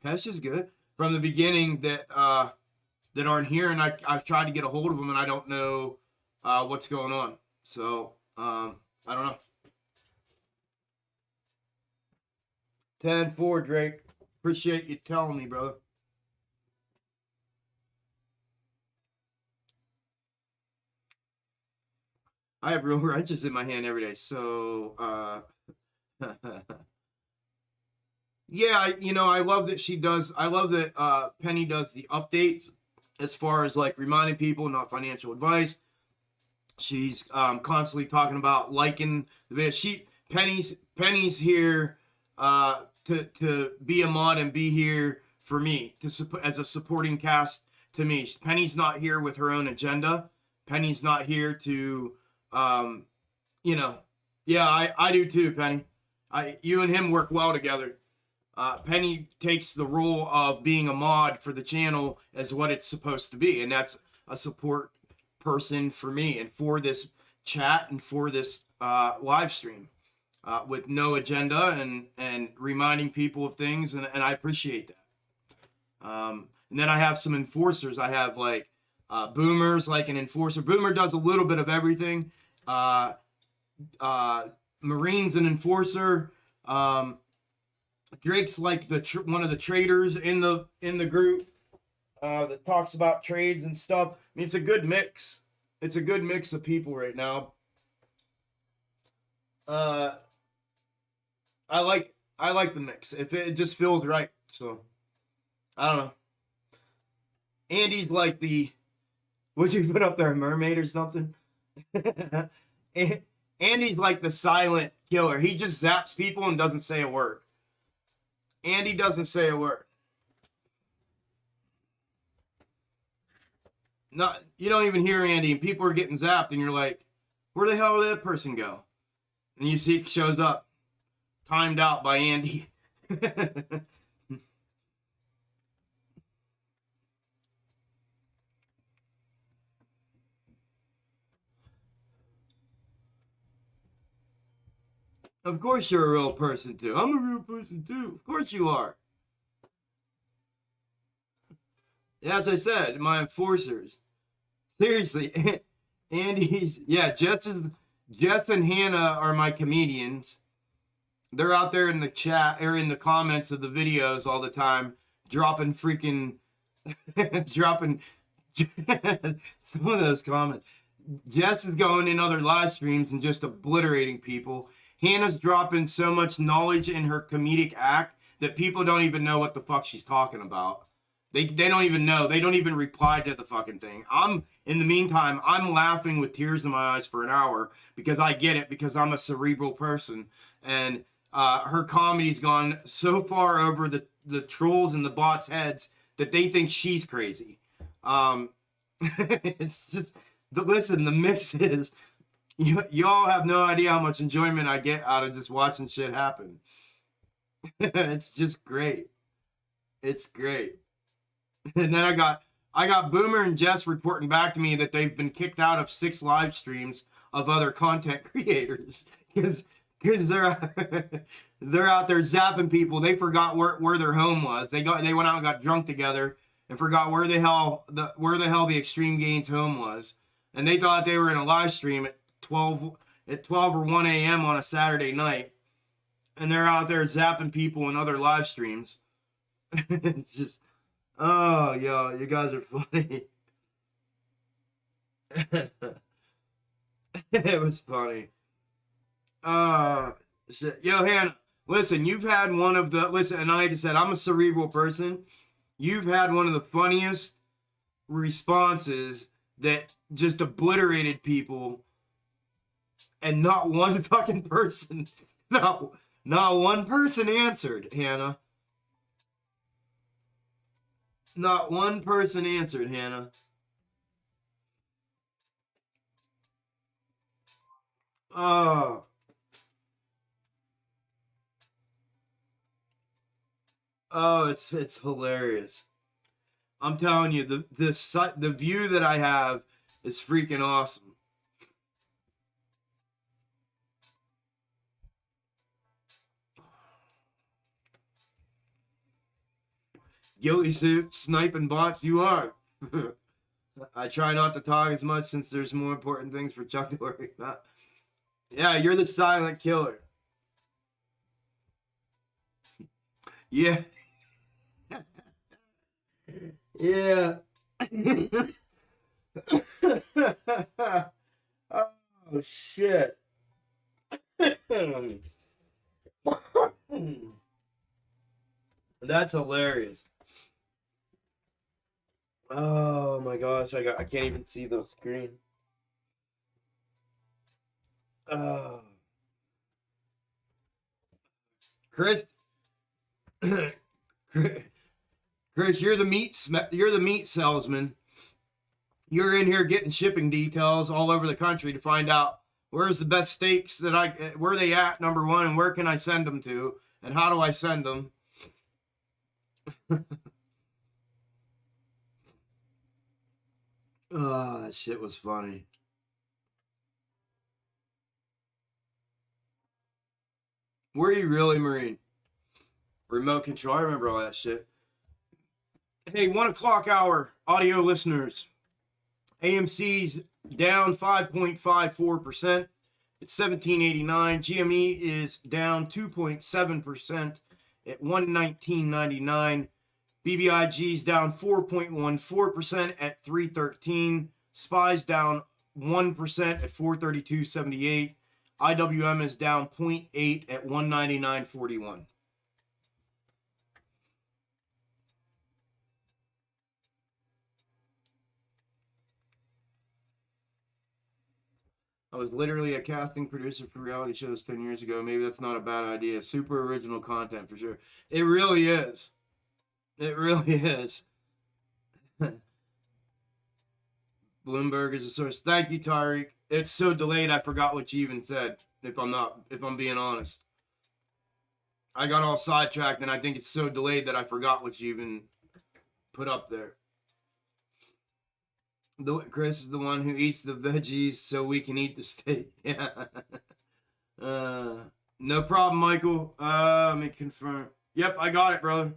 Pesh is good from the beginning that aren't here, and I've tried to get a hold of them, and I don't know what's going on. So I don't know. 10-4, Drake. Appreciate you telling me, brother. I have real wrenches in my hand every day, so yeah, I love that she does. I love that Penny does the updates as far as like reminding people, not financial advice. She's constantly talking about liking the video. Penny's here to be a mod and be here for me as a supporting cast to me. Penny's not here with her own agenda. Penny's not here to yeah, I do too, Penny. You and him work well together. Penny takes the role of being a mod for the channel as what it's supposed to be, and that's a support person for me and for this chat and for this live stream with no agenda and reminding people of things, and I appreciate that. And then I have some enforcers. I have like Boomer's like an enforcer. Boomer does a little bit of everything. Marine's an enforcer. Drake's like one of the traders in the group that talks about trades and stuff. I mean, it's a good mix. It's a good mix of people right now. I like the mix. If it just feels right. So I don't know. Andy's like what'd you put up there, a mermaid or something? Andy's like the silent killer. He just zaps people and doesn't say a word. Andy doesn't say a word. You don't even hear Andy, and people are getting zapped, and you're like, where the hell did that person go? And you see it shows up, timed out by Andy. Of course you're a real person too. I'm a real person too. Of course you are. Yeah, as I said, my enforcers. Seriously, Andy's, yeah, Jess and Hannah are my comedians. They're out there in the chat or in the comments of the videos all the time, dropping some of those comments. Jess is going in other live streams and just obliterating people. Hannah's dropping so much knowledge in her comedic act that people don't even know what the fuck she's talking about. They don't even know. They don't even reply to the fucking thing. In the meantime, I'm laughing with tears in my eyes for an hour because I get it, because I'm a cerebral person. And her comedy's gone so far over the trolls and the bots' heads that they think she's crazy. It's just, listen, the mix is, y'all have no idea how much enjoyment I get out of just watching shit happen. It's just great. It's great. And then I got Boomer and Jess reporting back to me that they've been kicked out of 6 live streams of other content creators because they're out there zapping people. They forgot where their home was. They went out and got drunk together and forgot where the hell the Extreme Gains home was, and they thought they were in a live stream at 12 or 1 a.m. on a Saturday night, and they're out there zapping people in other live streams. It's just, oh, yo, you guys are funny. It was funny. Shit. Yo, Hannah, listen, you've had one of the, listen, and like I said, I'm a cerebral person. You've had one of the funniest responses that just obliterated people, and not one fucking person, not one person answered, Hannah. Not one person answered, Hannah. Oh. Oh, it's hilarious. I'm telling you, the view that I have is freaking awesome. Guilty suit, sniping bots, you are. I try not to talk as much since there's more important things for Chuck to worry about. Yeah, you're the silent killer. Yeah. Yeah. Oh, shit. That's hilarious. Oh my gosh, I can't even see the screen. Oh. Chris, Chris, you're the meat salesman. You're in here getting shipping details all over the country to find out where's the best steaks where they at, number one, and where can I send them to, and how do I send them? Oh, that shit was funny. Were you really, Marine? Remote control, I remember all that shit. Hey, 1 o'clock hour, audio listeners. AMC's down 5.54%. It's 1789. GME is down 2.7% at 119.99. BBIG's down 4.14% at 313. SPY's down 1% at 432.78. IWM is down 0.8 at 199.41. I was literally a casting producer for reality shows 10 years ago. Maybe that's not a bad idea. Super original content for sure. It really is. It really is. Bloomberg is a source. Thank you, Tariq. It's so delayed I forgot what you even said, if I'm being honest. I got all sidetracked, and I think it's so delayed that I forgot what you even put up there. Chris is the one who eats the veggies so we can eat the steak. Yeah. No problem, Michael. Let me confirm. Yep, I got it, brother.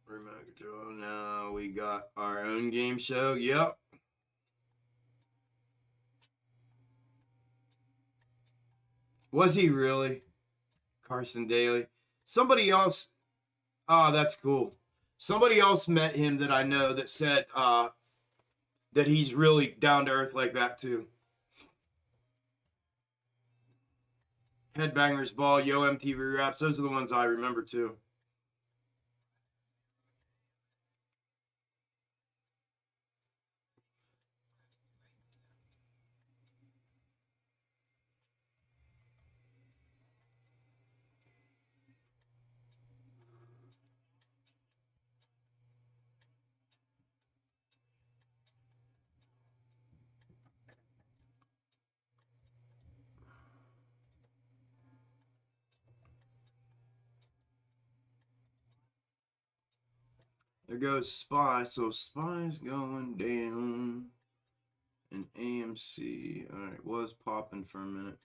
Remote control. Now we got our own game show. Yep. Was he really? Carson Daly. Somebody else. Oh, that's cool. Somebody else met him that I know that said that he's really down to earth like that too. Headbangers Ball, Yo MTV Raps, those are the ones I remember too. There goes Spy. So Spy's going down. And AMC. Alright, was popping for a minute.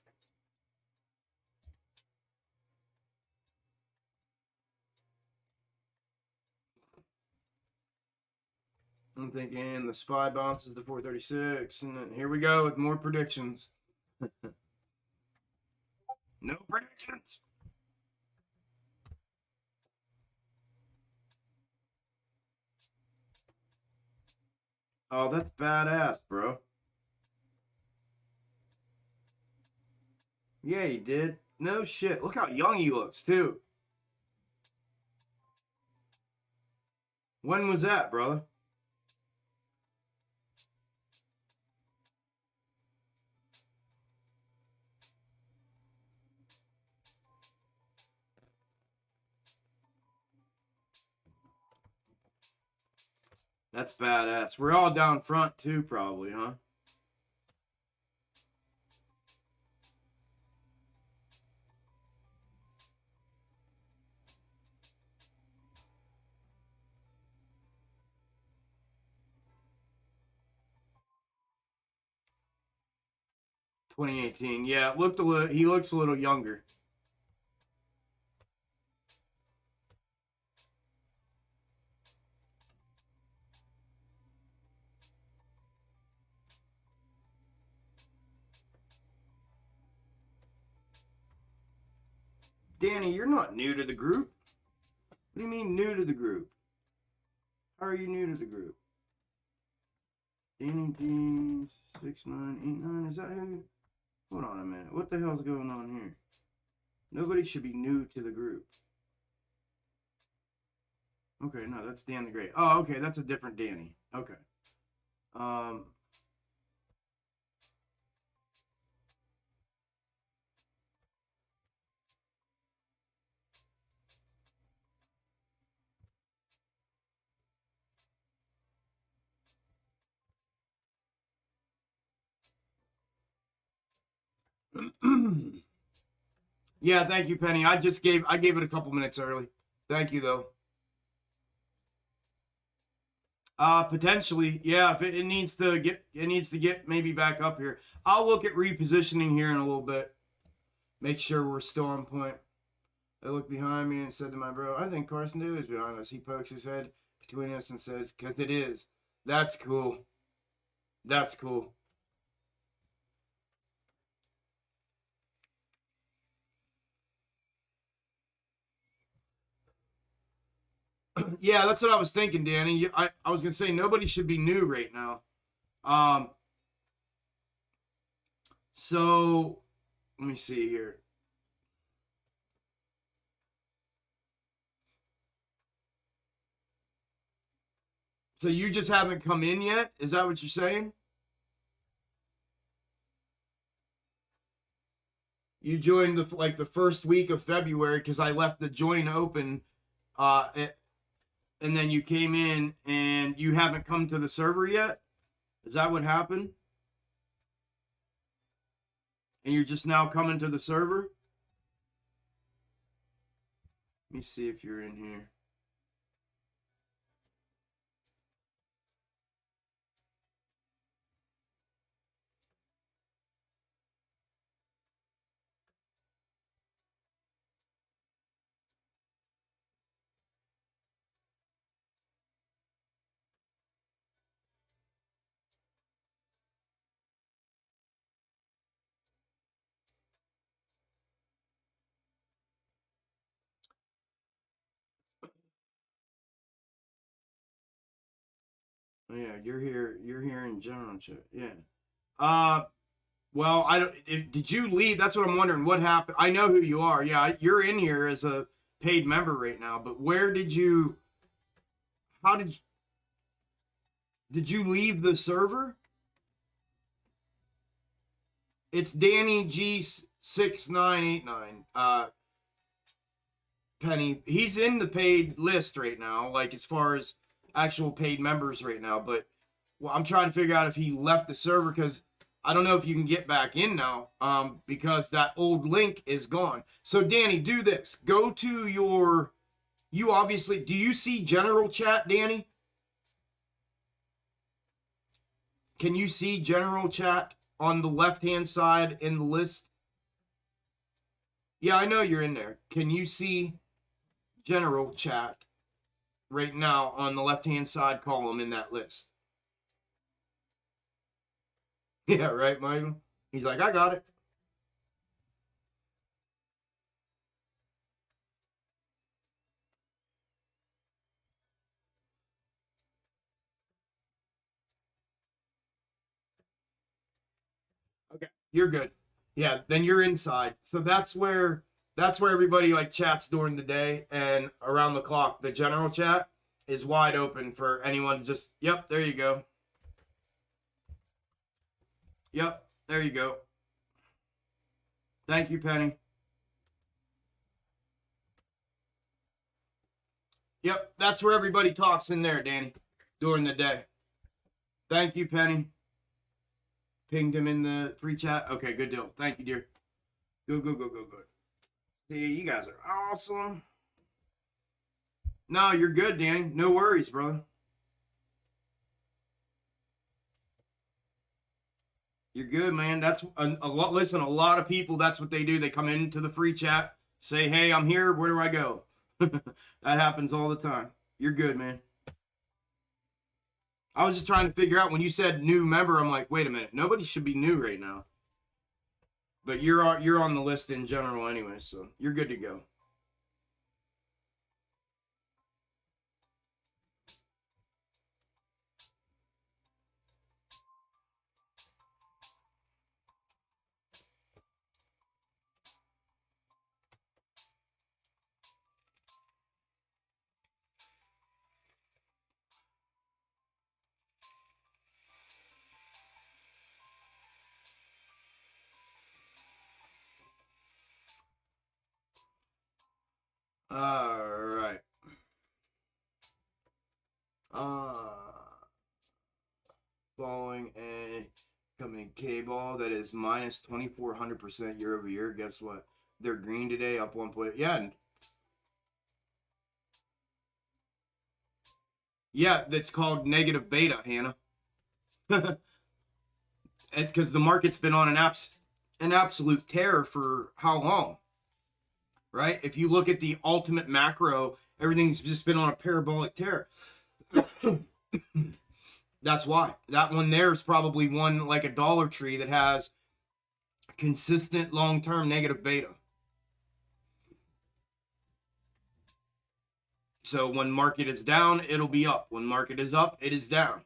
I'm thinking the Spy bounces to 436. And then here we go with more predictions. No predictions. Oh, that's badass, bro. Yeah, he did. No shit. Look how young he looks, too. When was that, brother? That's badass. We're all down front, too, probably, huh? (2018). Yeah, it looked a little. He looks a little younger. Danny, you're not new to the group. What do you mean new to the group? How are you new to the group? Danny G6989. Is that who? Hold on a minute. What the hell's going on here? Nobody should be new to the group. Okay, no, that's Dan the Great. Oh, okay, that's a different Danny. Okay. Yeah, thank you, Penny. I gave it a couple minutes early. Thank you though. Potentially, yeah, if it needs to get maybe back up here. I'll look at repositioning here in a little bit. Make sure we're still on point. I looked behind me and said to my bro, I think Carson Daly is behind us. He pokes his head between us and says, because it is. That's cool. That's cool. Yeah, that's what I was thinking, Danny. I was going to say, nobody should be new right now. So, let me see here. So you just haven't come in yet? Is that what you're saying? You joined the first week of February because I left the join open, and then you came in and you haven't come to the server yet. Is that what happened? And you're just now coming to the server? Let me see if you're in here. Oh yeah, you're here. You're here in general chat. Yeah. Well, I don't. Did you leave? That's what I'm wondering. What happened? I know who you are. Yeah, you're in here as a paid member right now. But where did you? How did you leave the server? It's Danny G6989. Penny. He's in the paid list right now. Like as far as actual paid members right now. But well, I'm trying to figure out if he left the server because I don't know if you can get back in now because that old link is gone. So, Danny, do this. Go to your... You obviously... Do you see general chat, Danny? Can you see general chat on the left-hand side in the list? Yeah, I know you're in there. Can you see general chat right now on the left-hand side column in that list? Yeah, right, Michael? He's like, I got it. Okay, you're good. Yeah, then you're inside. So that's where everybody like chats during the day and around the clock. The general chat is wide open for anyone to just, yep, there you go. Yep, there you go. Thank you, Penny. Yep, that's where everybody talks in there, Danny, during the day. Thank you, Penny. Pinged him in the free chat. Okay, good deal. Thank you, dear. Good. See, you guys are awesome. No, you're good, Danny. No worries, brother. You're good, man. That's a lot. Listen, a lot of people, that's what they do. They come into the free chat, say, hey, I'm here. Where do I go? That happens all the time. You're good, man. I was just trying to figure out when you said new member, I'm like, wait a minute. Nobody should be new right now. But you're on the list in general anyway, so you're good to go. All right. Following a coming K-ball that is minus 2,400% year over year. Guess what? They're green today, up 1 point. Yeah. Yeah, that's called negative beta, Hannah. It's because the market's been on an absolute tear for how long? Right? If you look at the ultimate macro, everything's just been on a parabolic tear. That's why. That one there is probably one like a Dollar Tree that has consistent long-term negative beta. So when market is down, it'll be up. When market is up, it is down.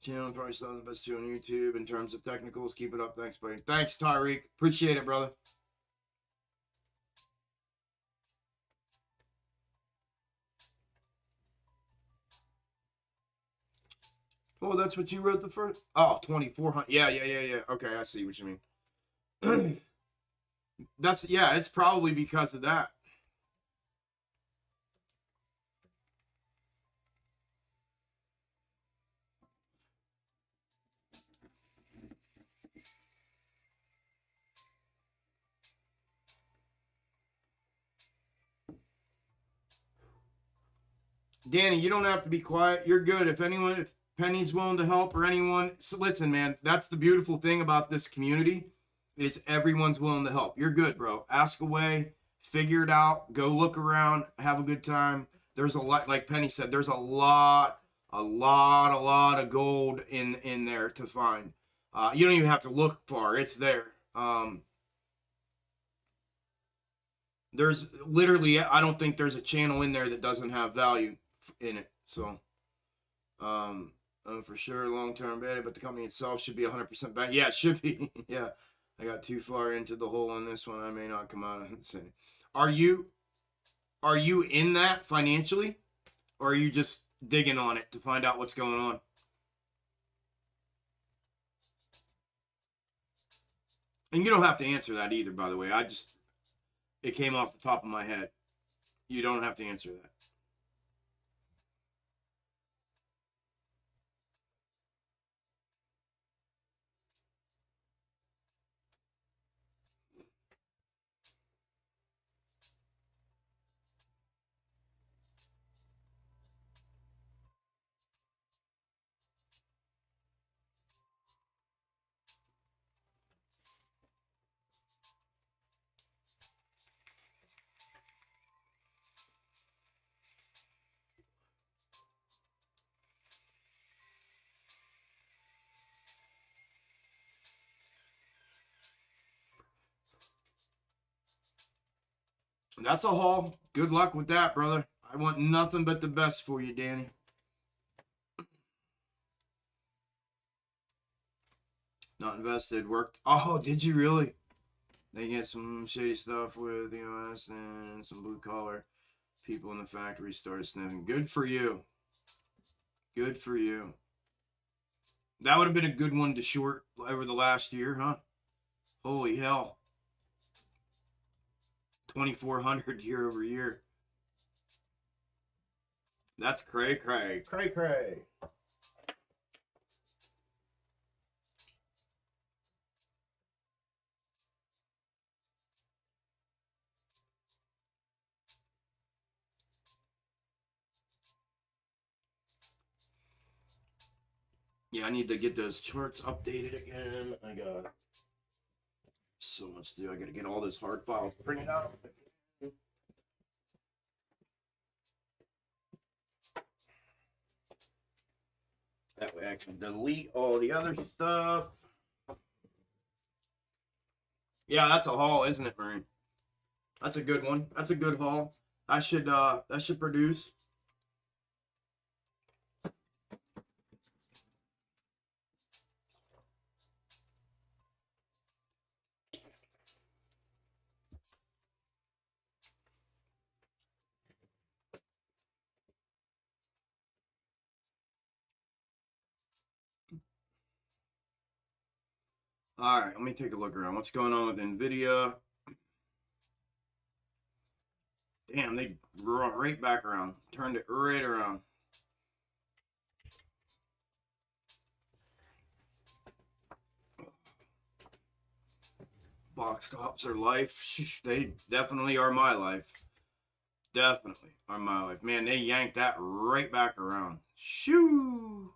Channel probably still the best two on YouTube in terms of technicals. Keep it up. Thanks, buddy. Thanks, Tyreek. Appreciate it, brother. Oh, that's what you wrote the first? Oh, 2,400. Yeah. Okay, I see what you mean. It's probably because of that. Danny, you don't have to be quiet. You're good. If Penny's willing to help or anyone, so listen, man, that's the beautiful thing about this community is everyone's willing to help. You're good, bro. Ask away, figure it out, go look around, have a good time. There's a lot, like Penny said, there's a lot of gold in there to find. You don't even have to look far. It's there. There's literally, I don't think there's a channel in there that doesn't have value in it. So For sure, long-term beta, but the company itself should be 100% back. Yeah, it should be. Yeah, I got too far into the hole on this one. I may not come out and say. Are you in that financially, or are you just digging on it to find out what's going on? And you don't have to answer that either, by the way. It came off the top of my head. You don't have to answer that. That's a haul. Good luck with that, brother. I want nothing but the best for you, Danny. Not invested. Worked. Oh, did you really? They get some shady stuff with EOS and some blue collar people in the factory started sniffing. Good for you. Good for you. That would have been a good one to short over the last year, huh? Holy hell. 2,400 year over year. That's cray cray. Cray cray. Yeah, I need to get those charts updated again. I got so much to do. I gotta get all those hard files printed out. That way I can delete all the other stuff. Yeah, that's a haul, isn't it, Marine? That's a good one. That's a good haul. That should produce. All right, let me take a look around. What's going on with NVIDIA? Damn, they brought right back around. Turned it right around. Box tops are life. They definitely are my life. Definitely are my life. Man, they yanked that right back around. Shoo!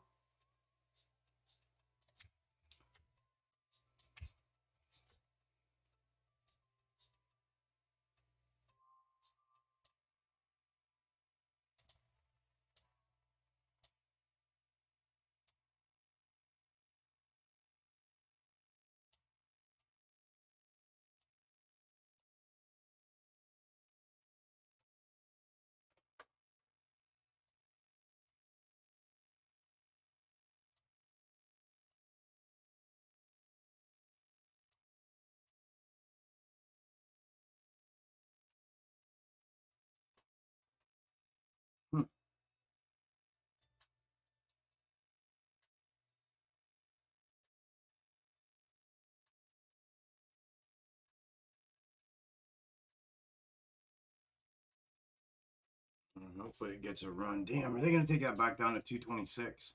Hopefully it gets a run. Damn, are they going to take that back down to 226?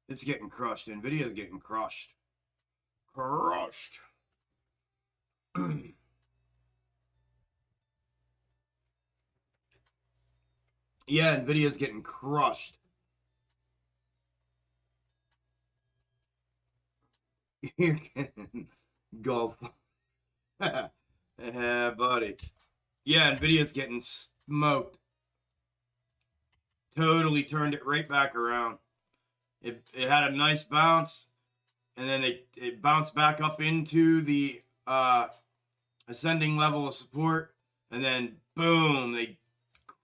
It's getting crushed. NVIDIA's getting crushed. Crushed. Yeah, NVIDIA's getting crushed. You're getting golf. Yeah, buddy. Yeah, NVIDIA's getting smoked. Totally turned it right back around. It had a nice bounce, and then it bounced back up into the ascending level of support, and then boom, they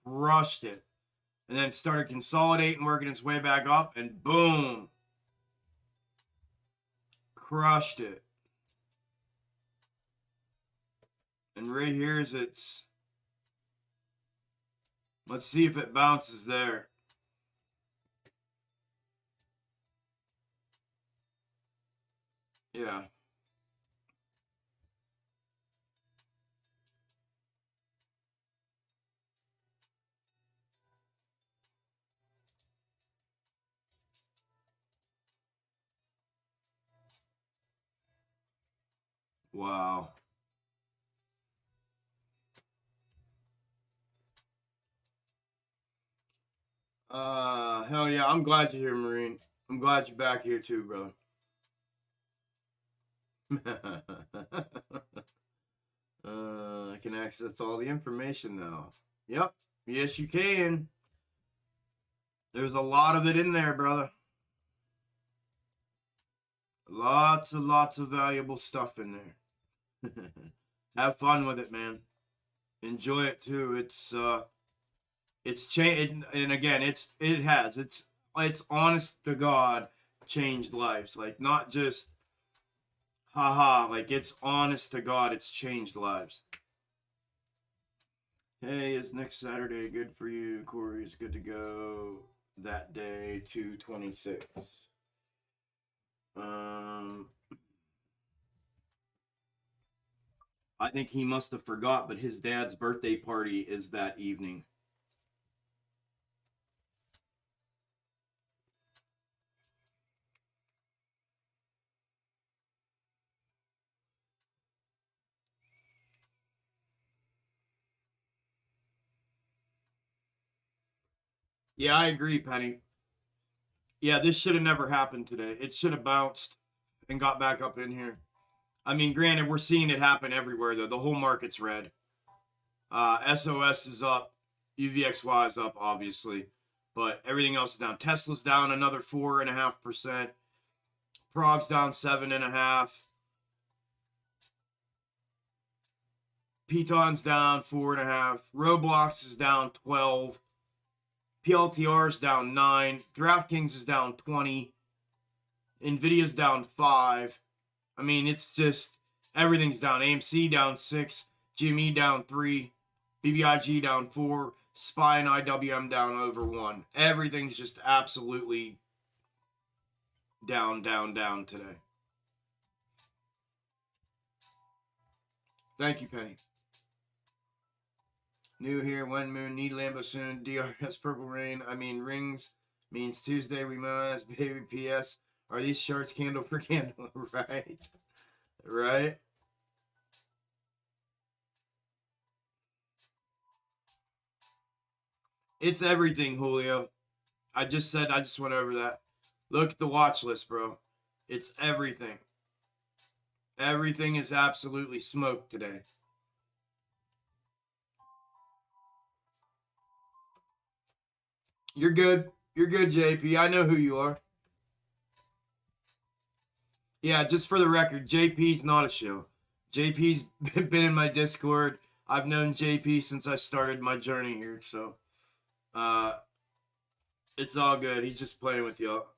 crushed it. And then it started consolidating, working its way back up, and boom. Crushed it. And right here is its... Let's see if it bounces there. Yeah. Wow. Hell yeah. I'm glad you're here, Marine. I'm glad you're back here too, bro. I can access all the information now. Yep. Yes, you can. There's a lot of it in there, brother. Lots of valuable stuff in there. Have fun with it, man. Enjoy it too. It's changed, and again, it's honest to God changed lives. Like, not just haha, like, it's honest to God, it's changed lives. Hey, is next Saturday good for you? Corey's good to go that day, 2/26. I think he must have forgot, but his dad's birthday party is that evening. Yeah, I agree, Penny. Yeah, this should have never happened today. It should have bounced and got back up in here. I mean, granted, we're seeing it happen everywhere, though. The whole market's red. SOS is up. UVXY is up, obviously. But everything else is down. Tesla's down another 4.5%. Prob's down 7.5%. Piton's down 4.5%. Roblox is down 12%. PLTR is down 9%. DraftKings is down 20%. Nvidia's down 5%. I mean, it's just everything's down. AMC down 6%. GME down 3%. BBIG down 4%. SPY and IWM down over 1%. Everything's just absolutely down today. Thank you, Penny. New here, one moon, need Lambo soon. DRS purple rain. I mean, rings means Tuesday we must. Baby PS. Are these shorts candle for candle? Right. Right. It's everything, Julio. I just went over that. Look at the watch list, bro. It's everything. Everything is absolutely smoked today. You're good. You're good, JP. I know who you are. Yeah, just for the record, JP's not a show. JP's been in my Discord. I've known JP since I started my journey here, so it's all good. He's just playing with y'all.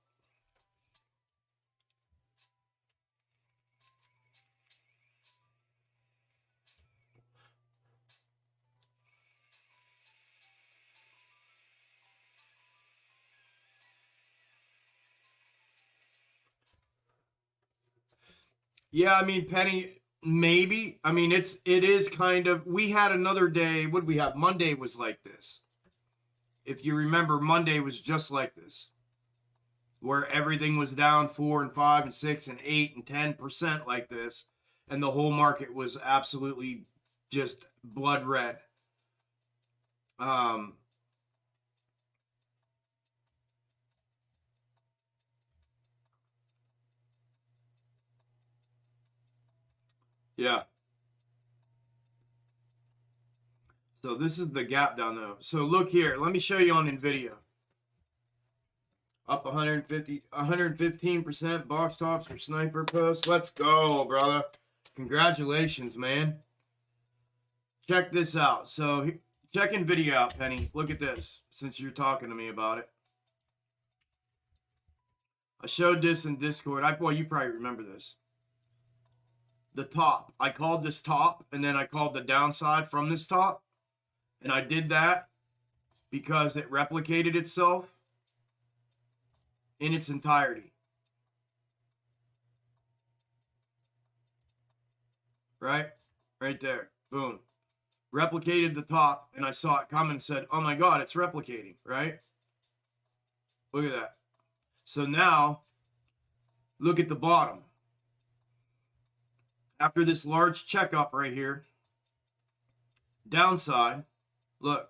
Yeah, I mean, Penny, maybe. I mean, it is kind of. We had another day. What did we have? Monday was like this. If you remember, Monday was just like this, where everything was down 4 and 5 and 6 and 8 and 10% like this, and the whole market was absolutely just blood red. Yeah. So this is the gap down there. So look here. Let me show you on NVIDIA. Up 115% box tops for sniper posts. Let's go, brother. Congratulations, man. Check this out. So Check NVIDIA out, Penny. Look at this, since you're talking to me about it. I showed this in Discord. Well, you probably remember this. The top. I called this top, and then I called the downside from this top. And I did that because it replicated itself in its entirety. Right? Right there. Boom. Replicated the top, and I saw it come and said, oh my God, it's replicating, right? Look at that. So now, look at the bottom. After this large checkup right here, downside, look,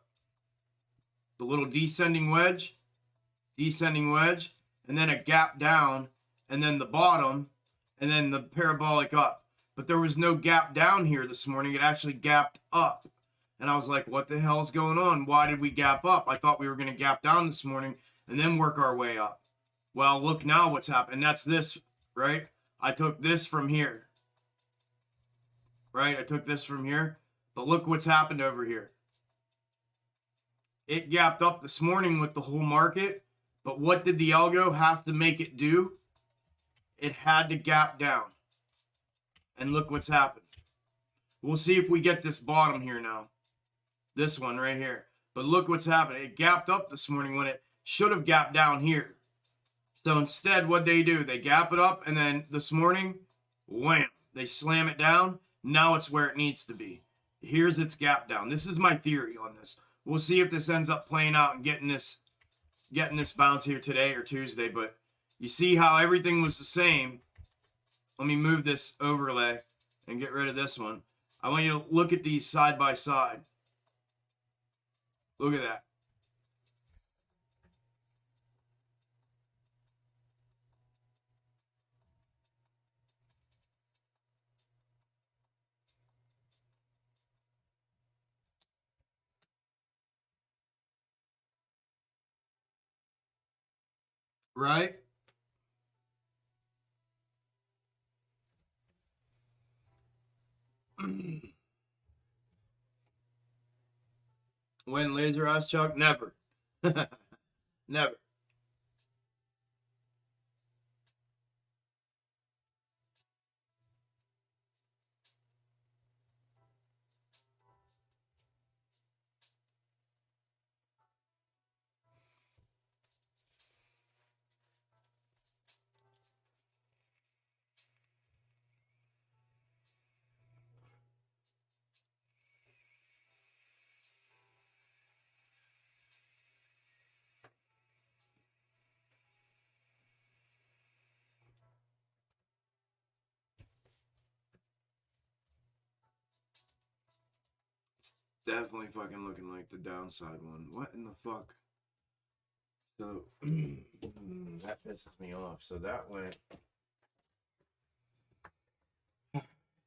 the little descending wedge, and then a gap down, and then the bottom, and then the parabolic up. But there was no gap down here this morning. It actually gapped up. And I was like, what the hell is going on? Why did we gap up? I thought we were going to gap down this morning and then work our way up. Well, look now what's happened. And that's this, right? I took this from here. Right? I took this from here. But look what's happened over here. It gapped up this morning with the whole market. But what did the algo have to make it do? It had to gap down. And look what's happened. We'll see if we get this bottom here now. This one right here. But look what's happened. It gapped up this morning when it should have gapped down here. So instead, what they do, they gap it up, and then this morning, wham, they slam it down. Now it's where it needs to be. Here's its gap down. This is my theory on this. We'll see if this ends up playing out and getting this bounce here today or Tuesday. But you see how everything was the same. Let me move this overlay and get rid of this one. I want you to look at these side by side. Look at that. Right? When laser eyes, Chuck? Never. Never. Definitely fucking looking like the downside one. What in the fuck? So, that pisses me off. So that went...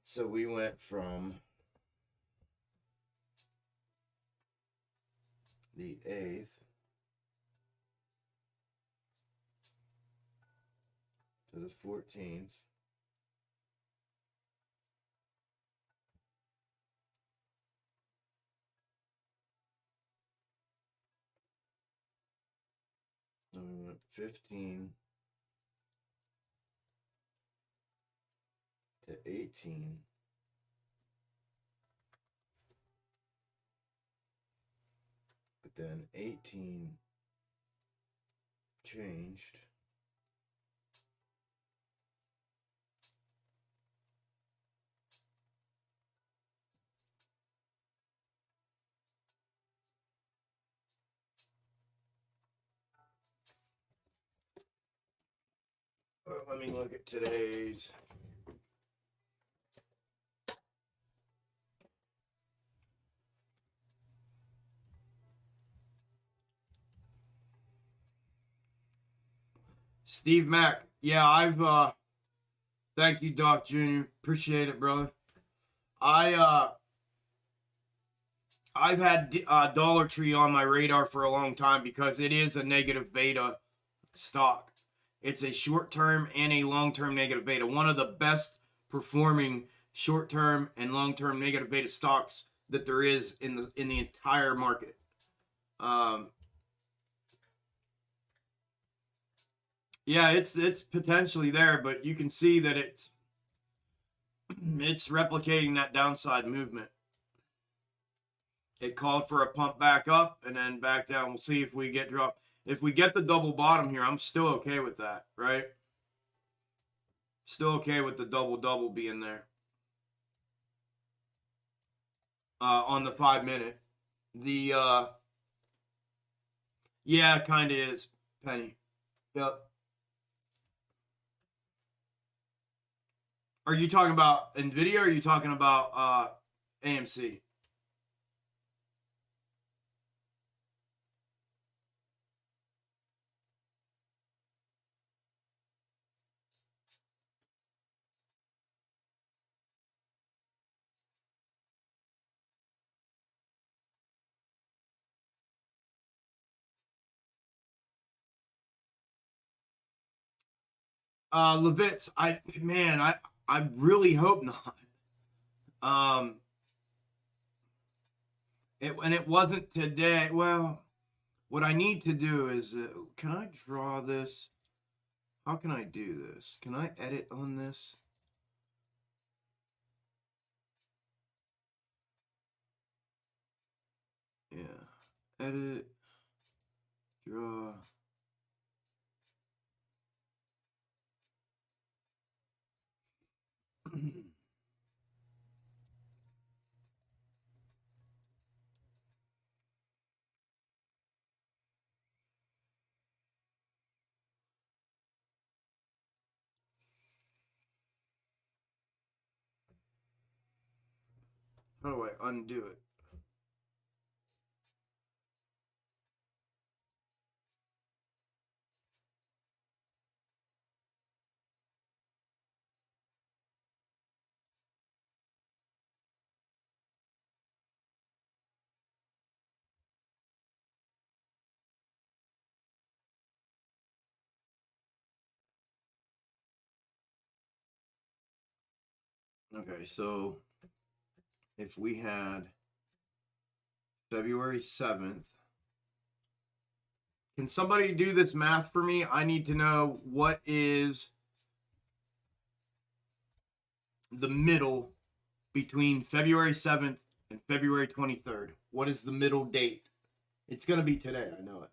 So we went from the 8th to the 14th. And we went 15 to 18. But then 18 changed. Well, let me look at today's. Steve Mack. Yeah, I've thank you, Doc Jr. Appreciate it, brother. I've had Dollar Tree on my radar for a long time because it is a negative beta stock. It's a short-term and a long-term negative beta. One of the best performing short-term and long-term negative beta stocks that there is in the entire market. Yeah, it's potentially there, but you can see that it's replicating that downside movement. It called for a pump back up and then back down. We'll see if we get dropped. If we get the double bottom here, I'm still okay with that, right? Still okay with the double being there. On the 5 minute. The yeah, it kind of is, Penny. Yep. Are you talking about NVIDIA or are you talking about AMC? Levitz, I really hope not. It wasn't today. Well, what I need to do is, can I draw this? How can I do this? Can I edit on this? Yeah, edit, draw. How do I undo it? Okay, so if we had February 7th, can somebody do this math for me? I need to know what is the middle between February 7th and February 23rd. What is the middle date? It's going to be today, I know it.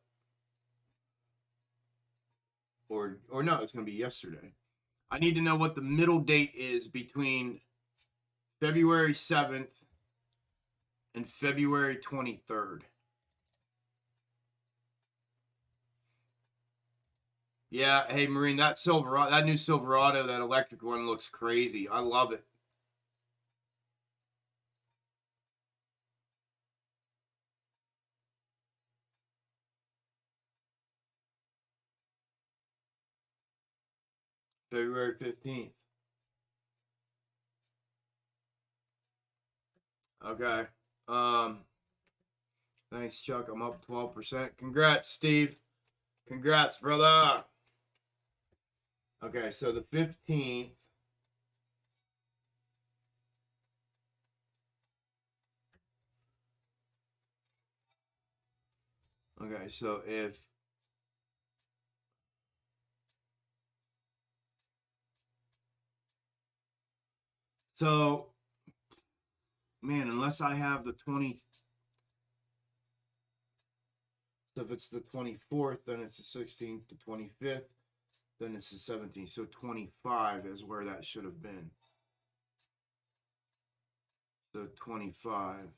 Or no, it's going to be yesterday. I need to know what the middle date is between February 7th and February 23rd. Yeah, hey Marine, that Silverado, that new Silverado, that electric one looks crazy. I love it. February 15th. Okay. Thanks, Chuck. I'm up 12%. Congrats, Steve. Congrats, brother. Okay, so the 15th. Okay, so if so, man, unless I have the 20th. So if it's the 24th, then it's the 16th, the 25th, then it's the 17th. So 25 is where that should have been. So 25.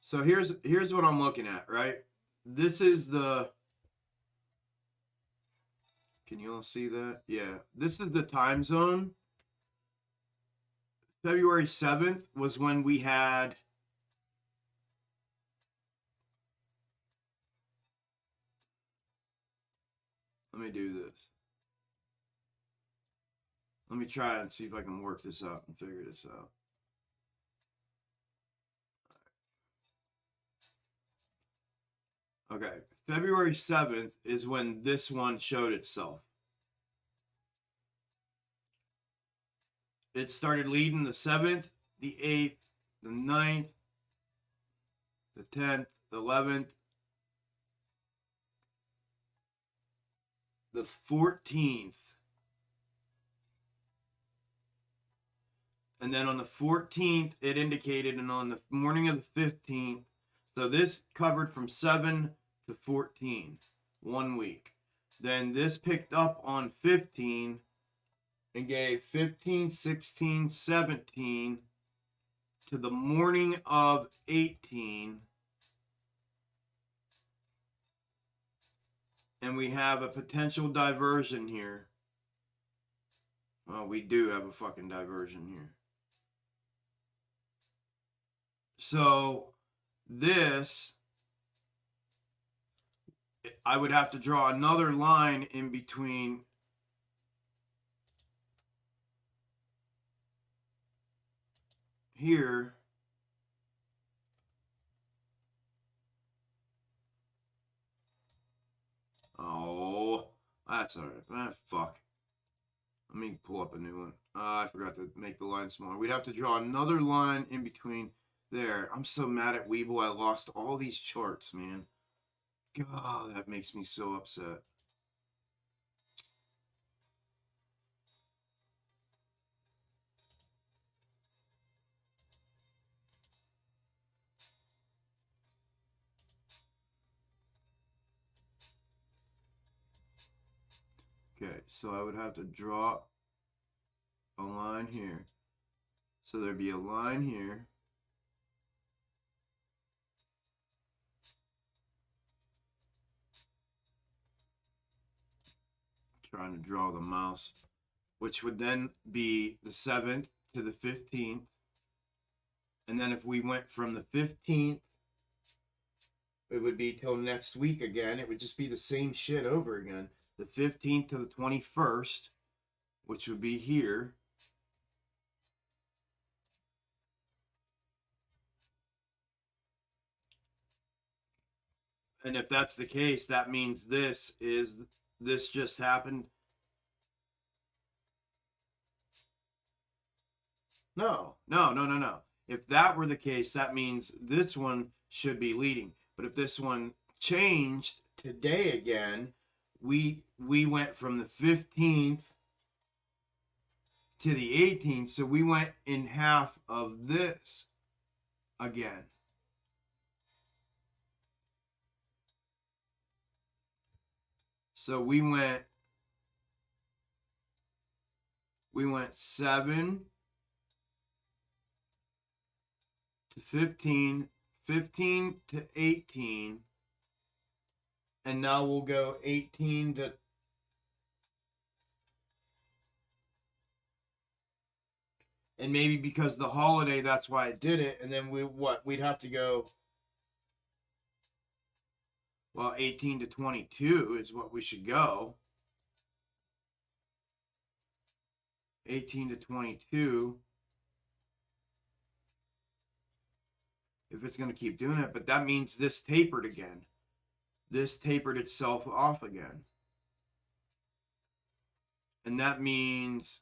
So here's what I'm looking at, right? This is the, can you all see that? Yeah. This is the time zone. February 7th was when we had let me do this. Let me try and see if I can work this out and figure this out. Okay, February 7th is when this one showed itself. It started leading the 7th, the 8th, the 9th, the 10th, the 11th, the 14th. And then on the 14th, it indicated, and on the morning of the 15th, so this covered from 7 to 14, 1 week. Then this picked up on 15 and gave 15, 16, 17 to the morning of 18. And we have a potential diversion here. Well, we do have a fucking diversion here. So this, I would have to draw another line in between here oh, that's all right. Ah, fuck. Let me pull up a new one. I forgot to make the line smaller. We'd have to draw another line in between there. I'm so mad at Weeble. I lost all these charts, man. God, that makes me so upset. Okay, so I would have to draw a line here. So there'd be a line here. Trying to draw the mouse, which would then be the 7th to the 15th. And then if we went from the 15th, it would be till next week again. It would just be the same shit over again. The 15th to the 21st, which would be here. And if that's the case, that means this just happened. No. If that were the case, that means this one should be leading. But if this one changed today again, we went from the 15th to the 18th, so we went in half of this again. So we went 7 to 15, 15 to 18, and now we'll go 18 to and maybe because the holiday, that's why it did it. And then we'd have to go, well, 18 to 22 is what we should go. 18 to 22. If it's going to keep doing it, but that means this tapered again. This tapered itself off again. And that means,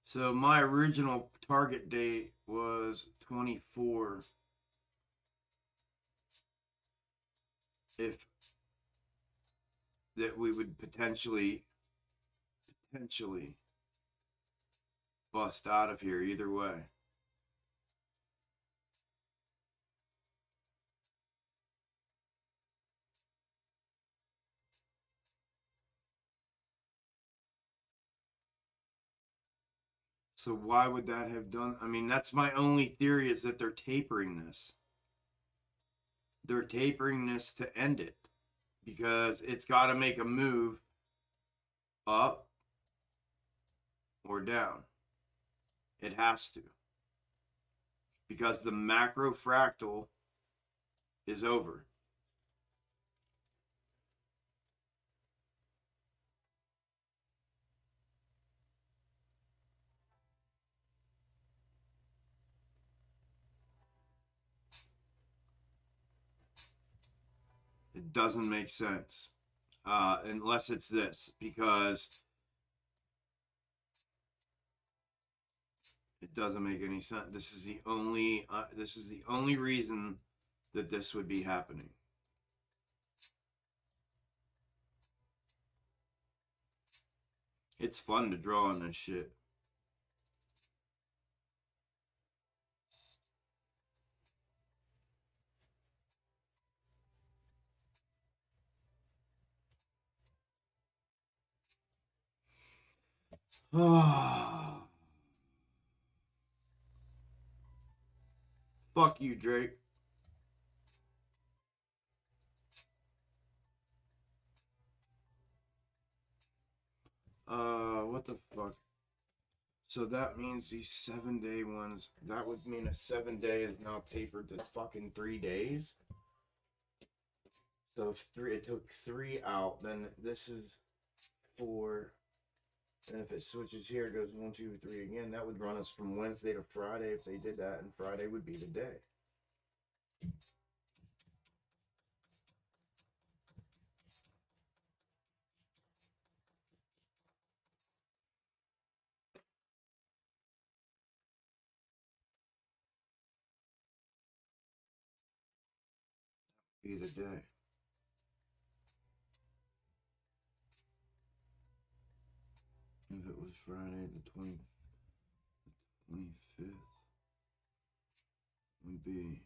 so my original target date was 24. If that we would potentially bust out of here either way. So why would that have done? I mean, that's my only theory, is that they're tapering this. They're tapering this to end it, because it's got to make a move up or down. It has to, because the macro fractal is over. It doesn't make sense. Unless it's this, because it doesn't make any sense. This is the only reason that this would be happening. It's fun to draw on this shit. Fuck you, Drake. What the fuck? So that means these 7-day ones, that would mean a 7-day is now tapered to fucking 3 days? So if it took 3 out, then this is 4. And if it switches here, it goes 1, 2, 3 again. That would run us from Wednesday to Friday if they did that, and Friday would be the day. Be the day. If it was Friday the 25th, would be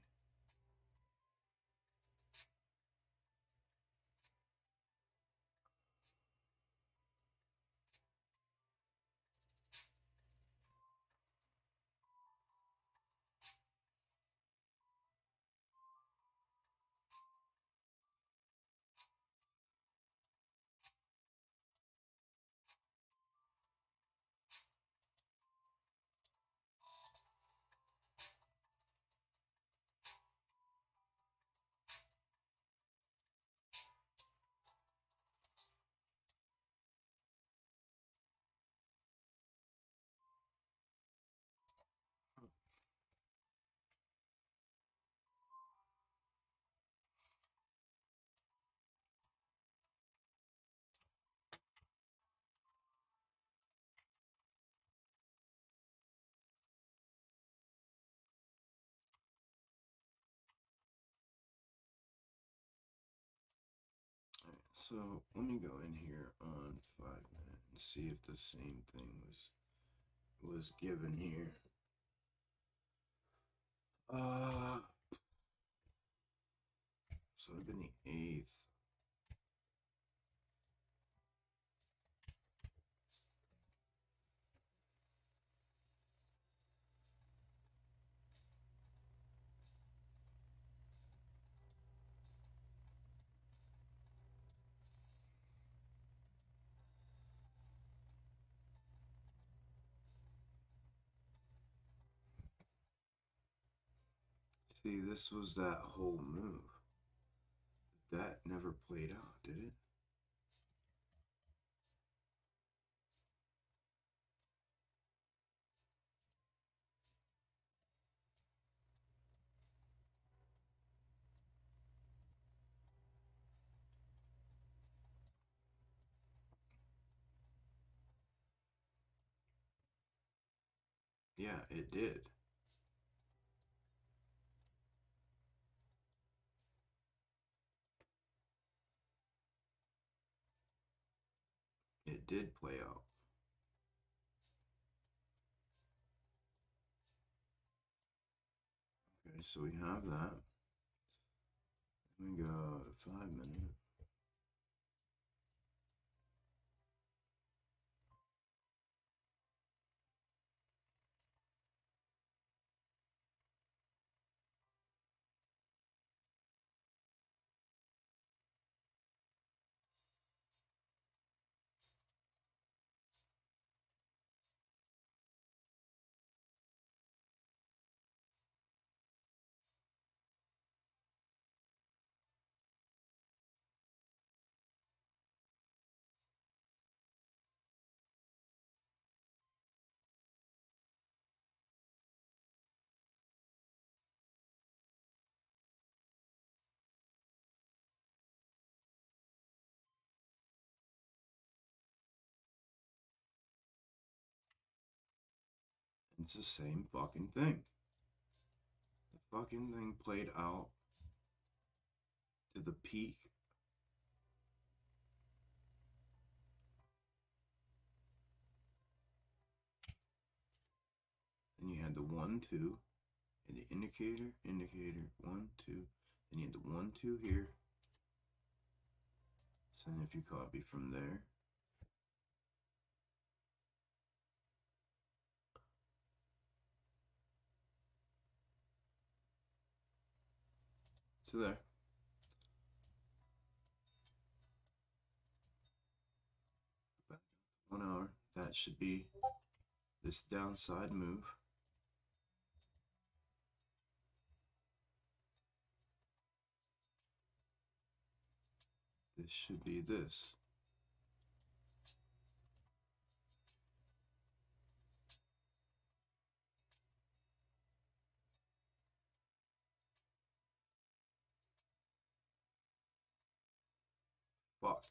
so. Let me go in here on 5-minute and see if the same thing was given here. So it'd been the 8th. See, this was that whole move. That never played out, did it? Yeah, it did. It did play out. Okay, so we have that. We go to 5-minute. It's the same fucking thing. The fucking thing played out to the peak. Then you had the 1, 2, and the indicator, 1, 2. Then you had the 1, 2 here. So then if you copy from there, to there. Back 1 hour. That should be this downside move. This should be this. Fuck.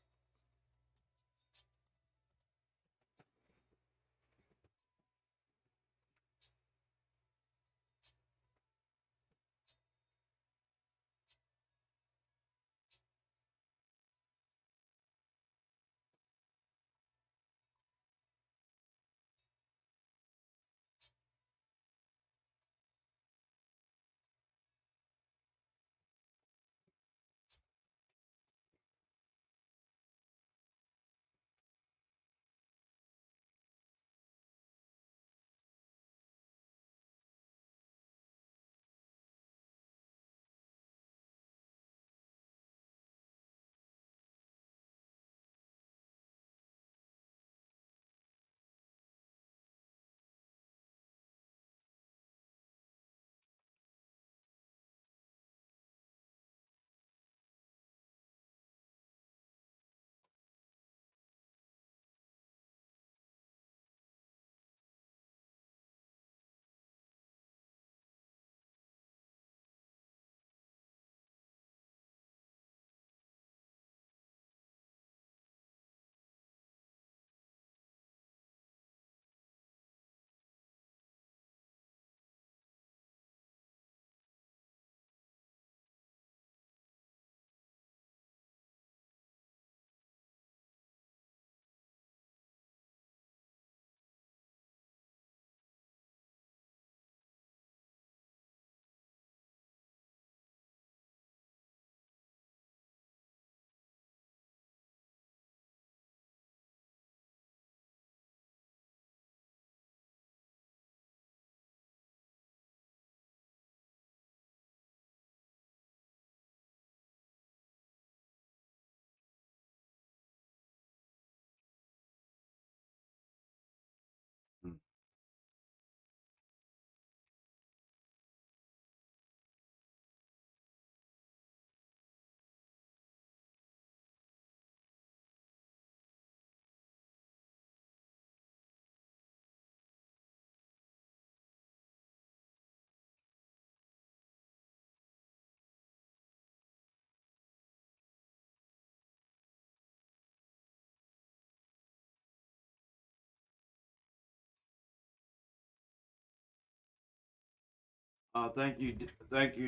Thank you,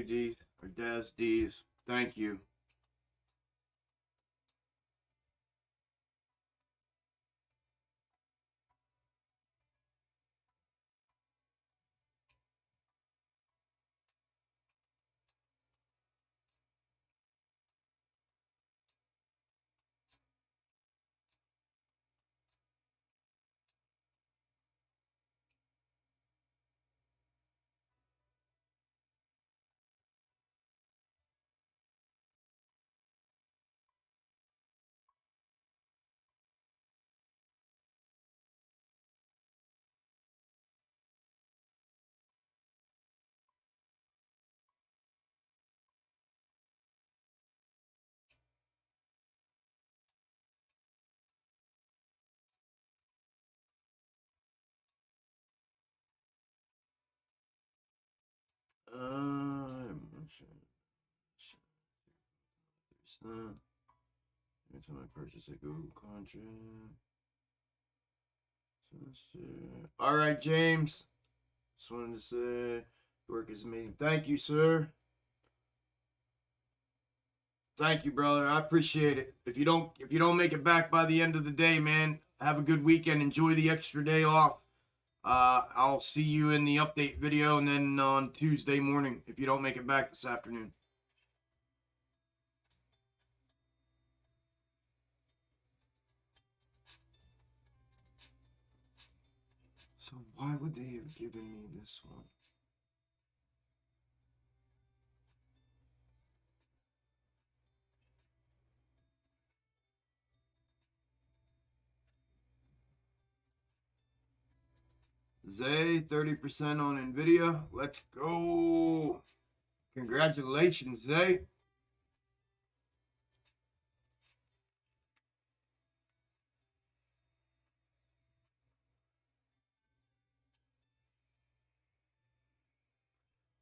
D's or Des D's. Thank you. Every time I purchase a Google contract. All right, James. Just wanted to say, work is amazing. Thank you, sir. Thank you, brother. I appreciate it. If you don't make it back by the end of the day, man, have a good weekend. Enjoy the extra day off. I'll see you in the update video, and then on Tuesday morning if you don't make it back this afternoon. So why would they have given me this one? Zay, 30% on NVIDIA. Let's go. Congratulations, Zay.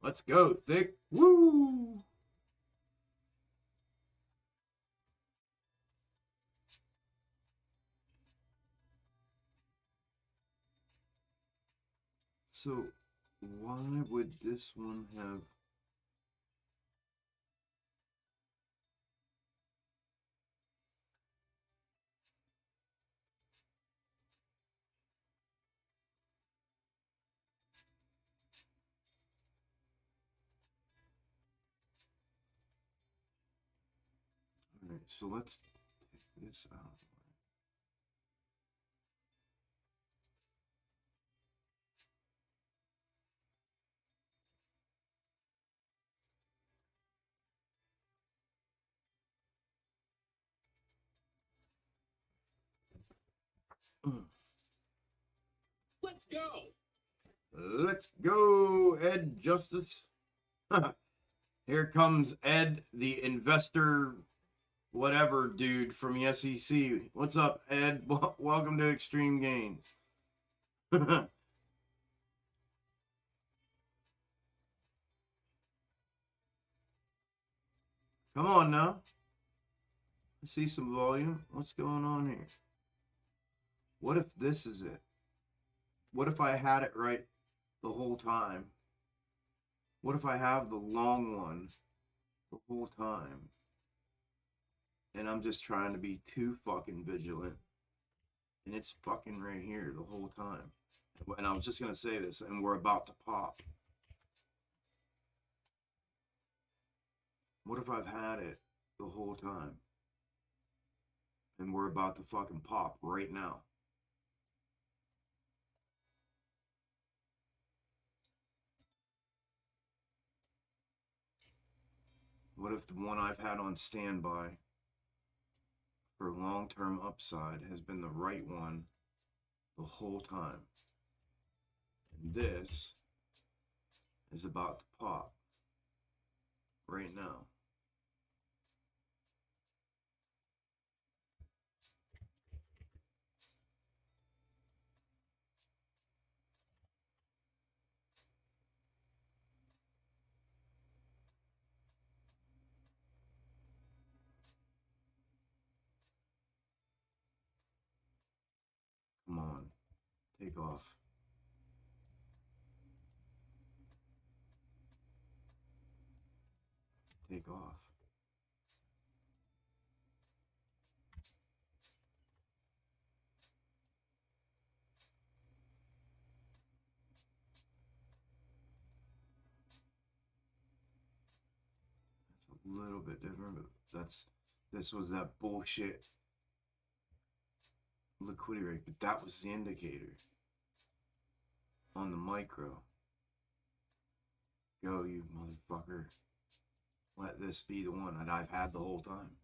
Let's go, Thick. Woo! So, why would this one have... Alright, so let's take this out. Let's go. Let's go, Ed Justice. Here comes Ed, the investor, whatever dude from the SEC. What's up, Ed? Welcome to Extreme Gains. Come on now. I see some volume. What's going on here? What if this is it? What if I had it right the whole time? What if I have the long one the whole time? And I'm just trying to be too fucking vigilant. And it's fucking right here the whole time. And I was just going to say this, and we're about to pop. What if I've had it the whole time? And we're about to fucking pop right now. What if the one I've had on standby for long-term upside has been the right one the whole time? And this is about to pop right now. Come on, take off. Take off. That's a little bit different, but this was that bullshit liquidity rate, but that was the indicator on the micro. Go, you motherfucker. Let this be the one that I've had the whole time.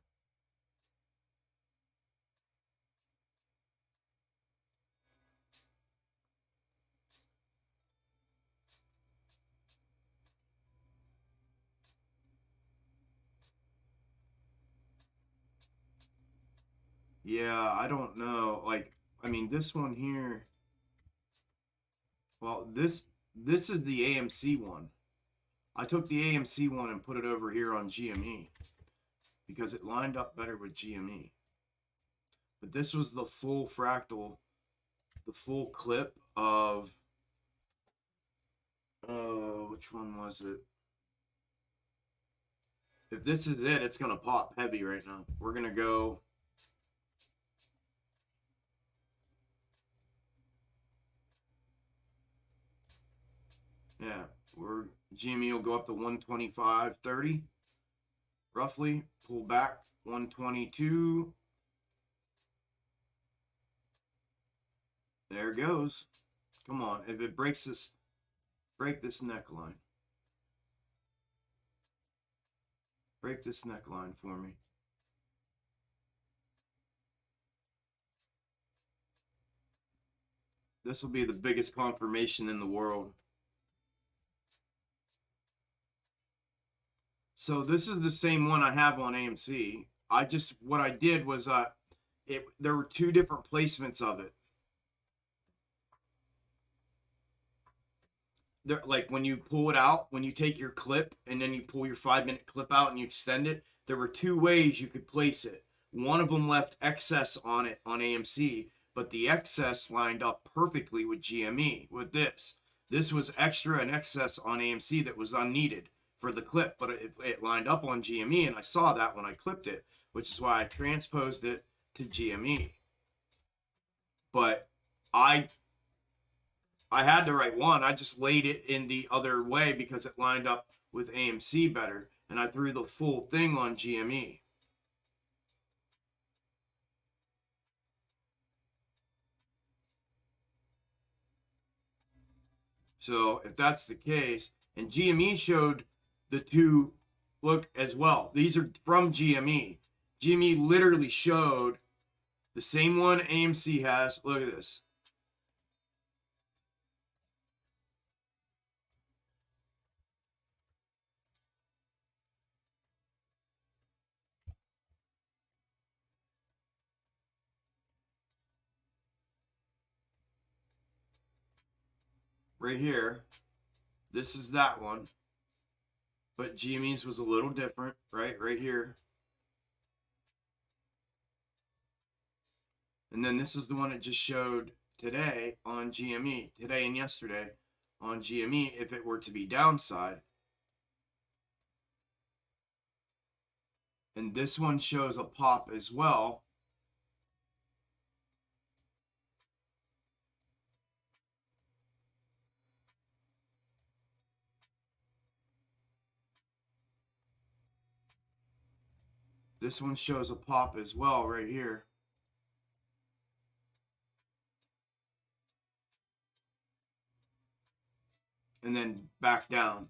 Yeah, I don't know. Like, I mean, this one here. Well, this is the AMC one. I took the AMC one and put it over here on GME because it lined up better with GME. But this was the full fractal, the full clip of Oh, which one was it? If this is it, it's gonna pop heavy right now. We're gonna go. Yeah, we're GME will go up to 125.30, roughly. Pull back 122. There it goes. Come on, if it breaks this, break this neckline. Break this neckline for me. This will be the biggest confirmation in the world. So this is the same one I have on AMC. What I did was there were two different placements of it. There, like when you pull it out, when you take your clip and then you pull your 5-minute clip out and you extend it, there were two ways you could place it. One of them left excess on it on AMC, but the excess lined up perfectly with GME with this. This was extra and excess on AMC that was unneeded for the clip, but it lined up on GME, and I saw that when I clipped it, which is why I transposed it to GME. But I had the right one. I just laid it in the other way because it lined up with AMC better, and I threw the full thing on GME. So if that's the case, and GME showed the two look as well. These are from GME. GME literally showed the same one AMC has. Look at this. Right here. This is that one. But GME's was a little different, right? Right here. And then this is the one it just showed today on GME, today and yesterday on GME, if it were to be downside. And this one shows a pop as well. This one shows a pop as well right here. And then back down.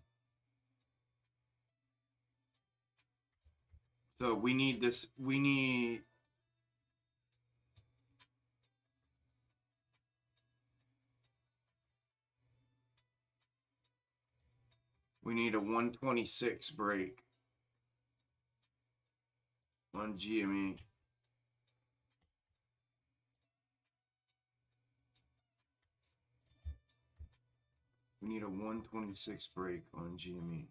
So we need this, we need a 126 break on GME. We need a 126 break on GME.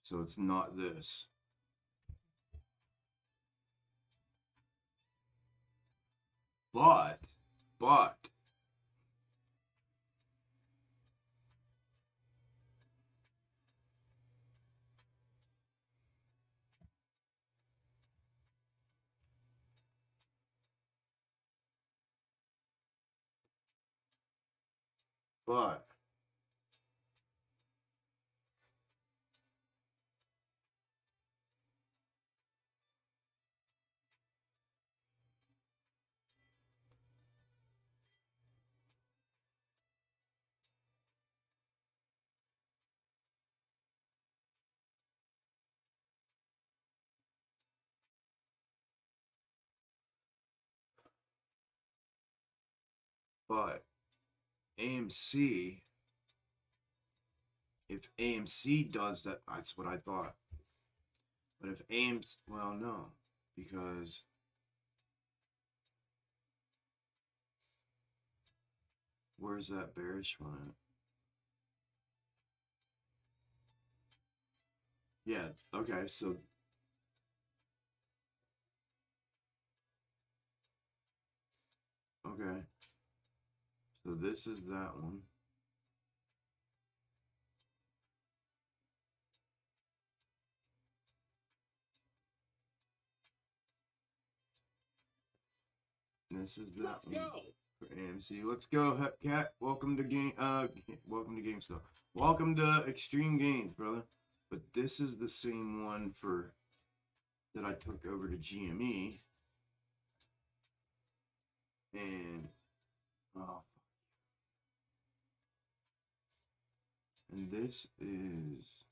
So it's not this. But AMC, if AMC does that, that's what I thought. But if AMC, well, no, because where's that bearish one at? Yeah, okay, so okay. So this is that one. This is that Let's one. go. For AMC. Let's go, Cat. Welcome to welcome to GameStop. Welcome to Extreme Games, brother. But this is the same one for that I took over to GME. And and this is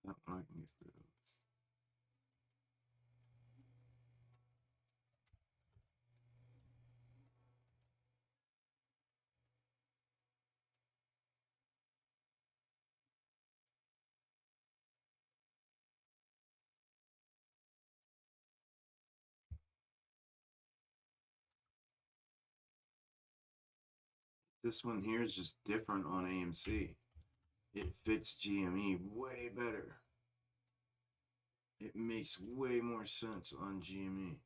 that one I can get rid of. This one here is just different on AMC. It fits GME way better. It makes way more sense on GME.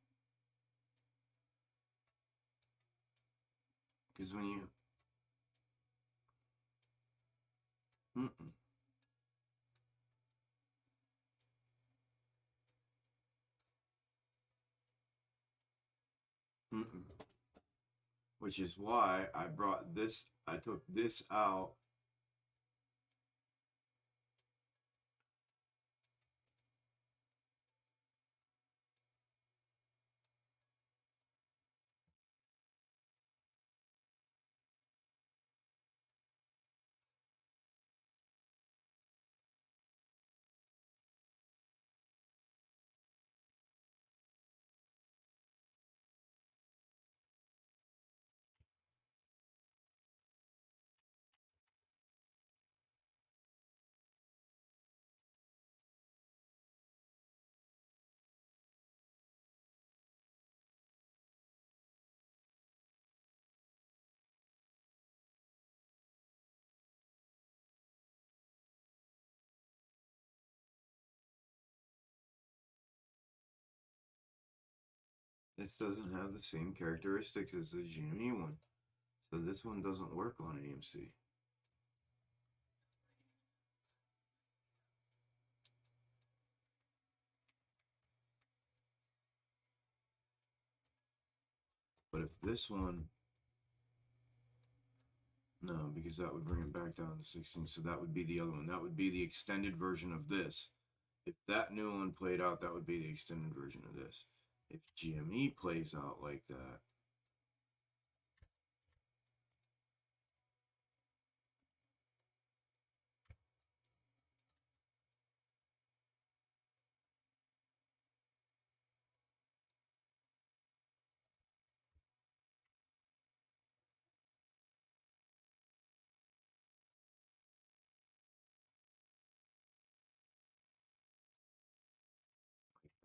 Because when you which is why I brought this, I took this out. This doesn't have the same characteristics as the GME one. So this one doesn't work on AMC. But if this one, no, because that would bring it back down to 16. So that would be the other one. That would be the extended version of this. If that new one played out, that would be the extended version of this. If GME plays out like that,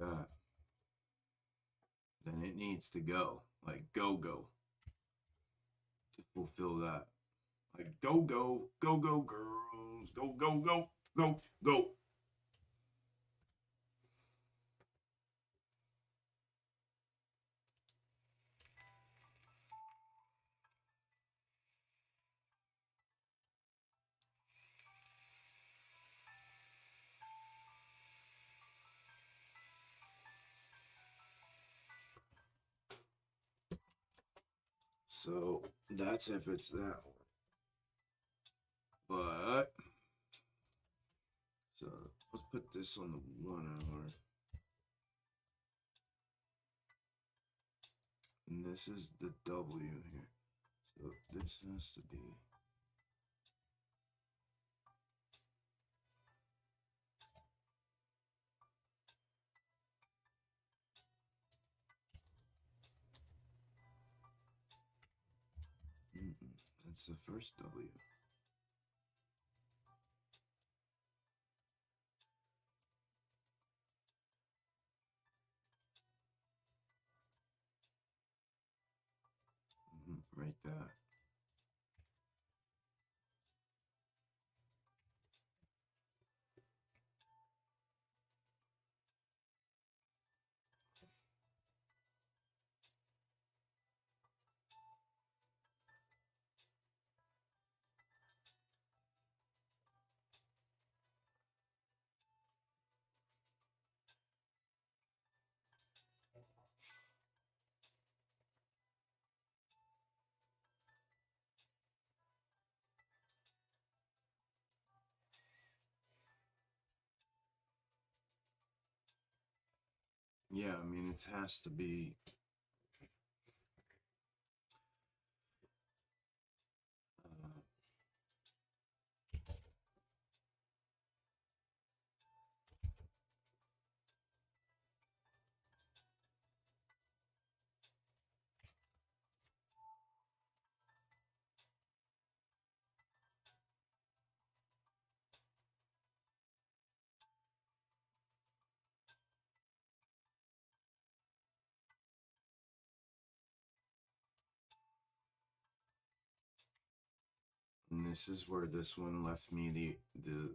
that, then it needs to go. Like go to fulfill that. Like go girls, go. So that's if it's that one. But so let's put this on the 1 hour. And this is the W here. So this has to be that's the first W. Right there. Yeah, I mean, it has to be. And this is where this one left me the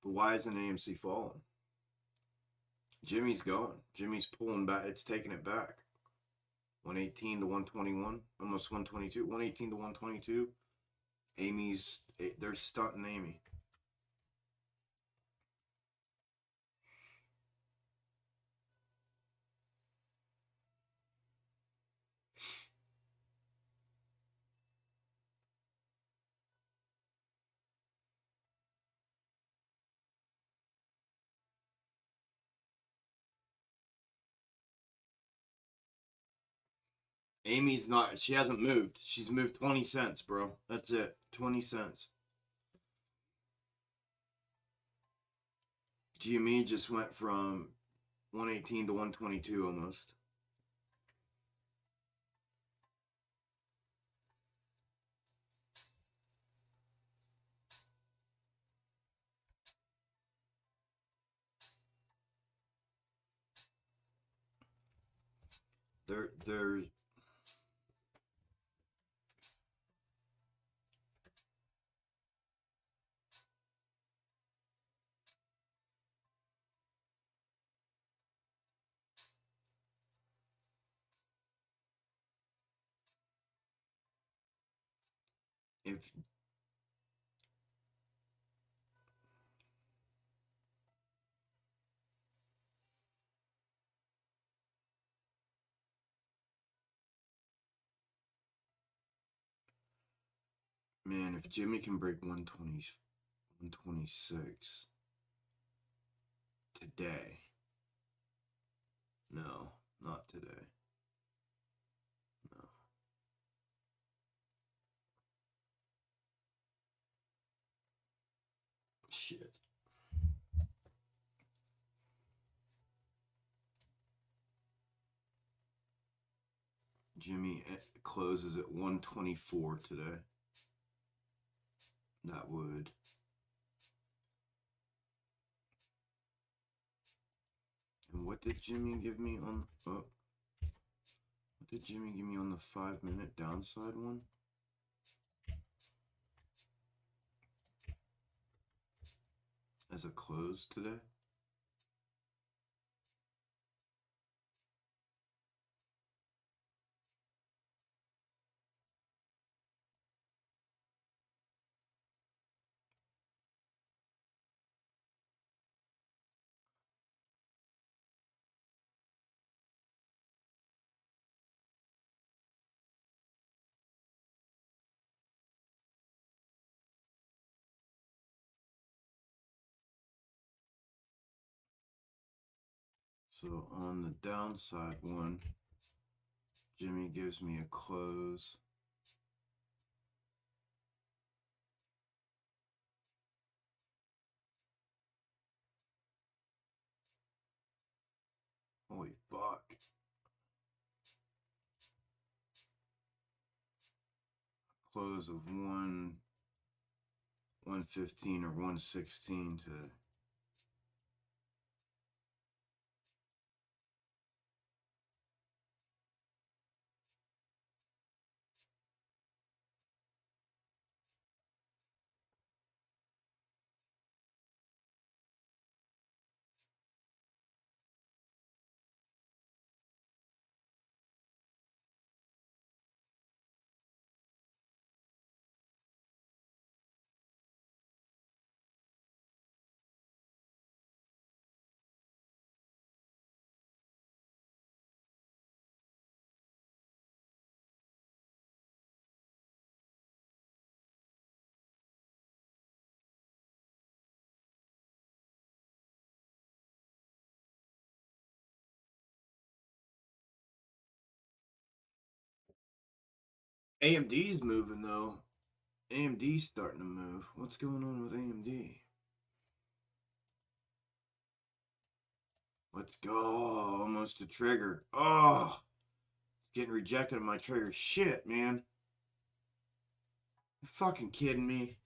But why isn't AMC falling? Jimmy's going. Jimmy's pulling back. It's taking it back. 118 to 121. Almost 122. 118 to 122. They're stunting Amy. Amy's not, she hasn't moved. She's moved 20 cents, bro. That's it. 20 cents. GME just went from 118 to 122 almost. There's if man, if Jimmy can break 120, 126 today. No, not today. No. Shit. Jimmy closes at 124 today. That would. And what did Jimmy give me on? Oh, what did Jimmy give me on the 5-minute downside one? As a close today? So on the downside one, Jimmy gives me a close. Holy fuck. Close of 115 or 116 to AMD's moving though. AMD's starting to move. What's going on with AMD? Let's go. Almost a trigger. Oh, it's getting rejected on my trigger. Shit, man. You're fucking kidding me.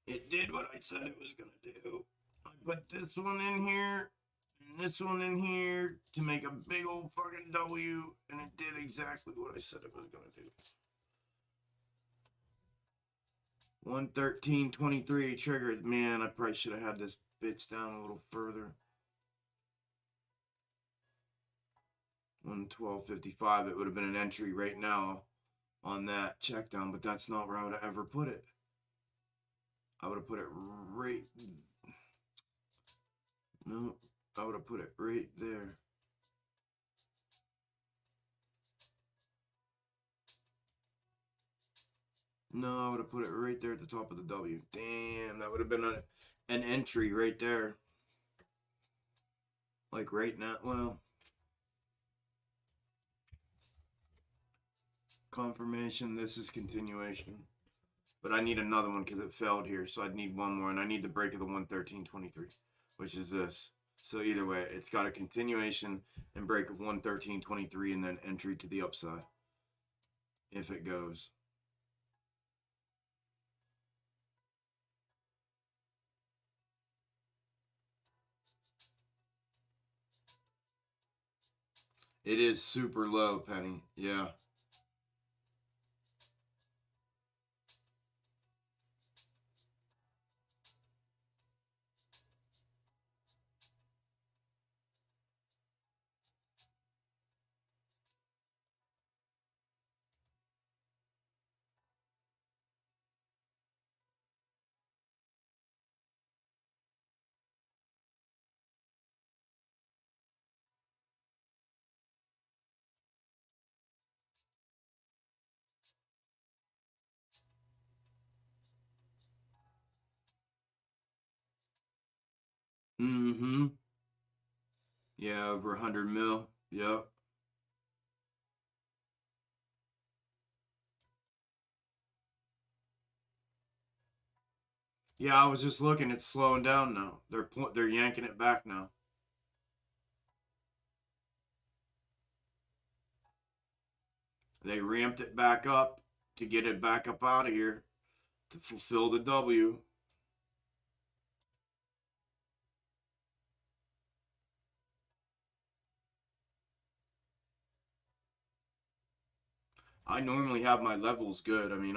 It did what I said it was gonna do. I put this one in here, and this one in here to make a big old fucking W, and it did exactly what I said it was gonna do. 113.23 triggered. Man, I probably should have had this bitch down a little further. 112.55. It would have been an entry right now on that check down, but that's not where I would have ever put it. I would have put it right. No, I would have put it right there. No, I would have put it right there at the top of the W. Damn, that would have been an entry right there. Like right now, well. Confirmation, this is continuation. But I need another one because it failed here, so I'd need one more, and I need the break of the 113.23, which is this. So either way, it's got a continuation and break of 113.23 and then entry to the upside. If it goes. It is super low, Penny. Yeah. Mm-hmm. Yeah, over 100 mil. Yep. Yeah, I was just looking. It's slowing down now. They're yanking it back now. They ramped it back up to get it back up out of here to fulfill the W. I normally have my levels good. I mean,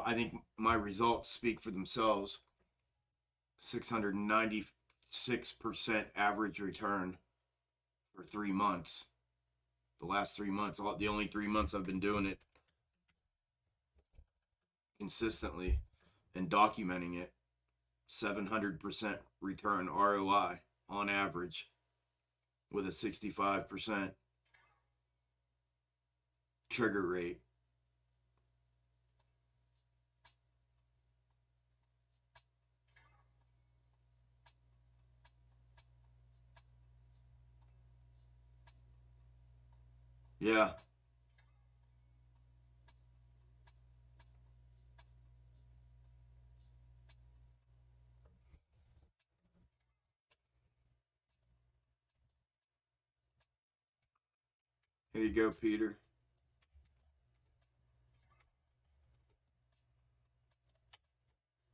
I think my results speak for themselves. 696% average return for 3 months. The last 3 months, the only 3 months I've been doing it consistently and documenting it. 700% return ROI on average with a 65% trigger rate. Yeah. Here you go, Peter.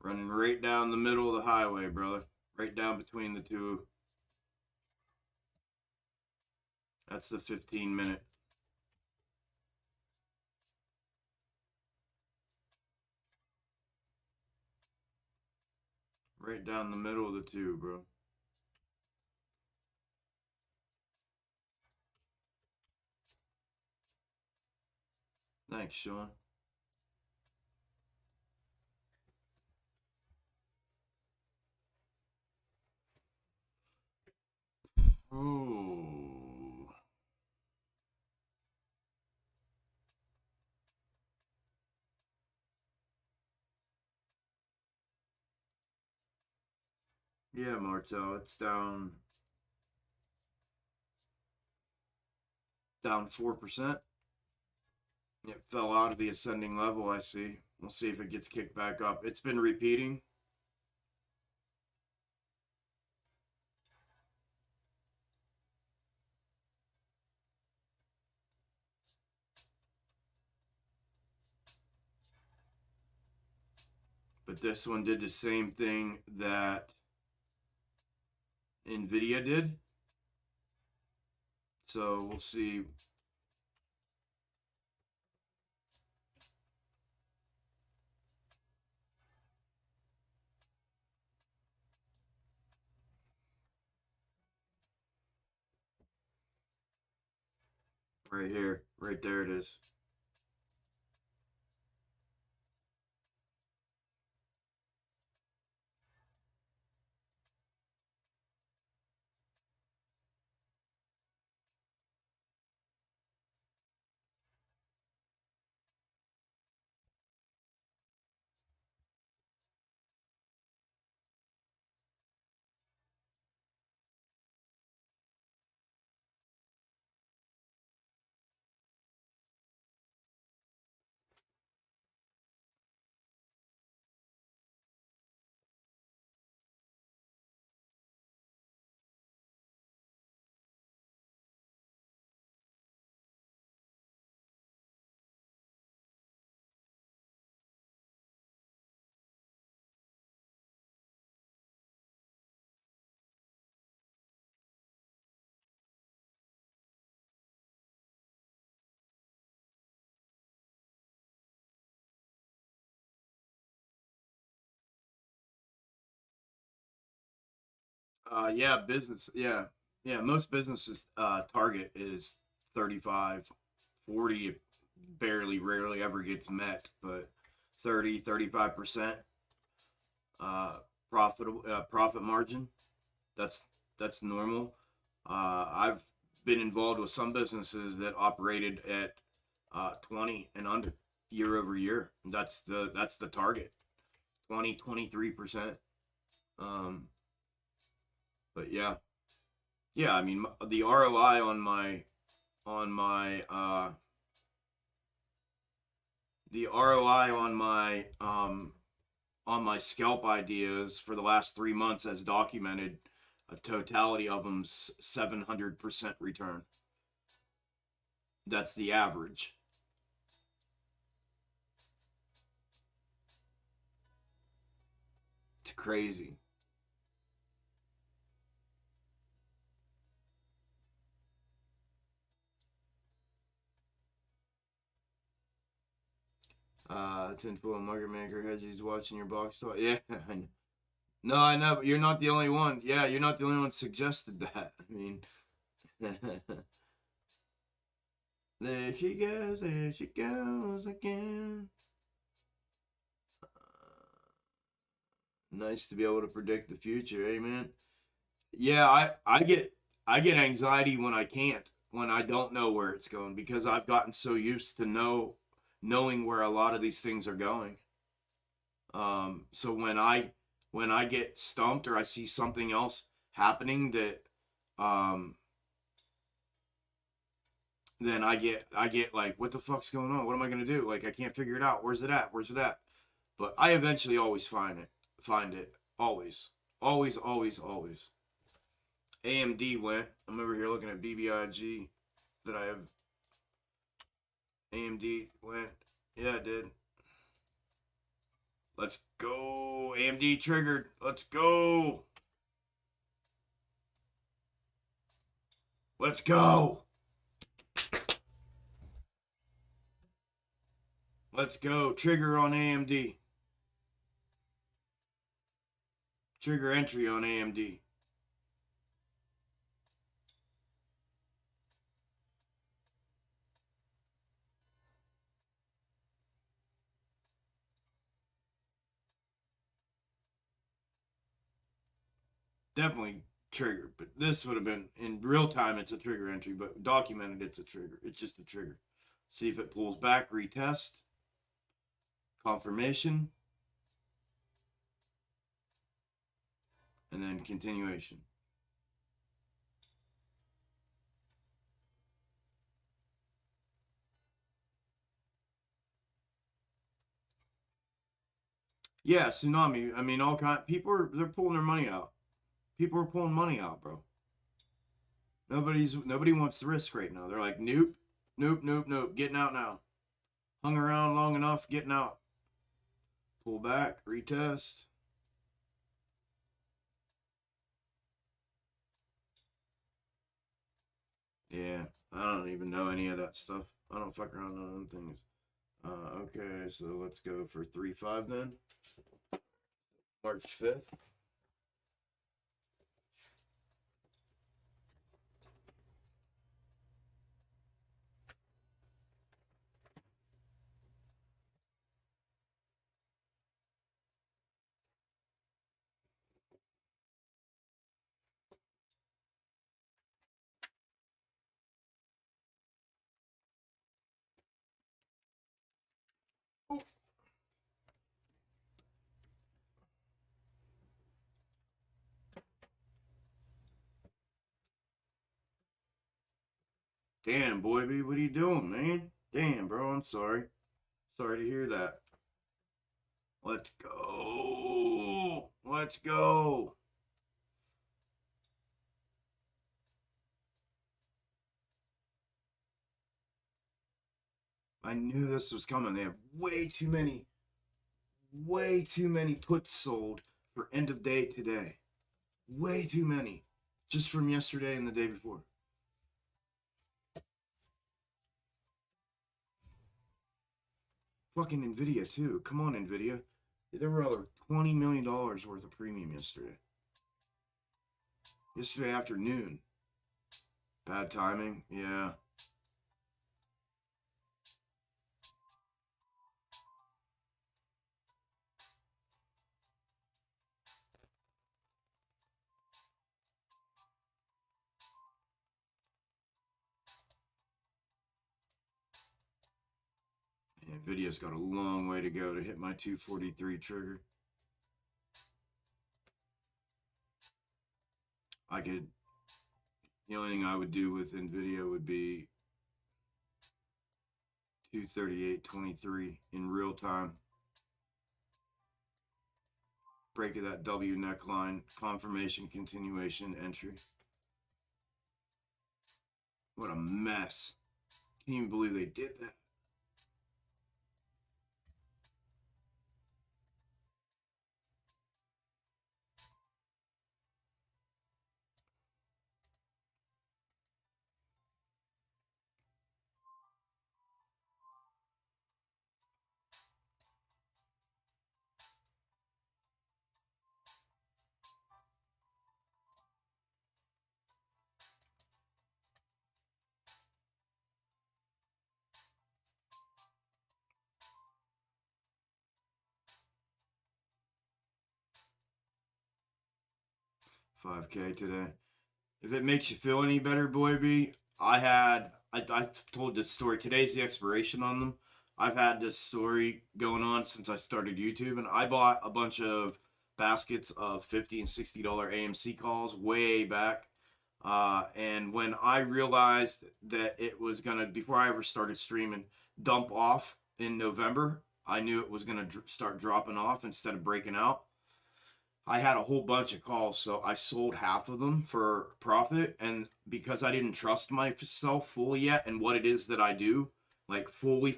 Running right down the middle of the highway, brother. Right down between the two. That's the 15-minute. Right down the middle of the two, bro. Thanks, Sean. Ooh. Yeah, Martel, it's down 4%. It fell out of the ascending level, I see. We'll see if it gets kicked back up. It's been repeating. But this one did the same thing that Nvidia did. So we'll see. Right here. Right there it is. Yeah, business. Yeah. Yeah, most businesses target is 35, 40. Barely, rarely ever gets met, but 30, 35% profit margin. That's that's normal. I've been involved with some businesses that operated at 20 and under year over year. That's the target. 20, 23%. Um, but yeah. Yeah, I mean the ROI on my the ROI on my scalp ideas for the last 3 months has documented a totality of them 700% return. That's the average. It's crazy. Tinfoil market maker hedges watching your box talk. Yeah, I know. No, I know, but you're not the only one. Yeah, you're not the only one suggested that. I mean, there she goes again. Nice to be able to predict the future, amen. Yeah, I get anxiety when I can't, when I don't know where it's going, because I've gotten so used to knowing where a lot of these things are going. So when I get stumped or I see something else happening that um then I get like, what the fuck's going on? What am I gonna do? Like I can't figure it out. Where's it at? Where's it at? But I eventually always find it. Always. Always, always, always. AMD went. I'm over here looking at BBIG that I have. AMD went. Yeah, it did. Let's go. AMD triggered. Let's go. Let's go. Let's go. Trigger on AMD. Trigger entry on AMD. Definitely trigger, but this would have been in real time. It's a trigger entry, but documented it's a trigger. It's just a trigger. See if it pulls back. Retest. Confirmation. And then continuation. Yeah, tsunami. I mean, all kind. They're pulling their money out. People are pulling money out, bro. Nobody wants the risk right now. They're like, nope, nope, nope, nope. Getting out now. Hung around long enough, getting out. Pull back, retest. Yeah, I don't even know any of that stuff. I don't fuck around on them things. Okay, so let's go for 3-5 then. March 5th. Damn, boy, B, what are you doing, man? Damn, bro, I'm sorry. Sorry to hear that. Let's go. Let's go. I knew this was coming. They have way too many puts sold for end of day today. Way too many. Just from yesterday and the day before. Fucking Nvidia too. Come on, Nvidia. There were over $20 million worth of premium yesterday. Yesterday afternoon. Bad timing. Yeah. Nvidia's got a long way to go to hit my 243 trigger. The only thing I would do with Nvidia would be 238.23 in real time. Break of that W neckline, confirmation, continuation, entry. What a mess. Can't even believe they did that. $5K today. If it makes you feel any better, boy B, I told this story. Today's the expiration on them. I've had this story going on since I started YouTube, and I bought a bunch of baskets of $50 and $60 AMC calls way back. And when I realized that it was gonna, before I ever started streaming, dump off in November, I knew it was gonna start dropping off instead of breaking out. I had a whole bunch of calls, so I sold half of them for profit. And because I didn't trust myself fully yet and what it is that I do, like fully,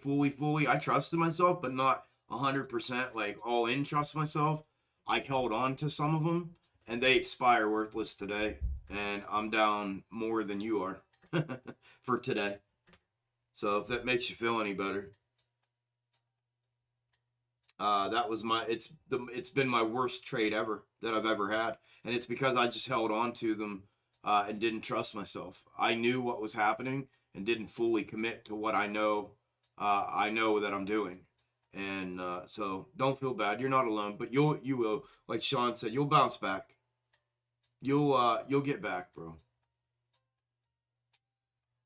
I trusted myself, but not 100% like all in trust myself. I held on to some of them, and they expire worthless today. And I'm down more than you are for today. So if that makes you feel any better. That was it's been my worst trade ever that I've ever had, and it's because I just held on to them and didn't trust myself. I knew what was happening and didn't fully commit to what I know. I know that I'm doing, and so don't feel bad. You're not alone, but you will, like Sean said, you'll bounce back. You'll get back, bro.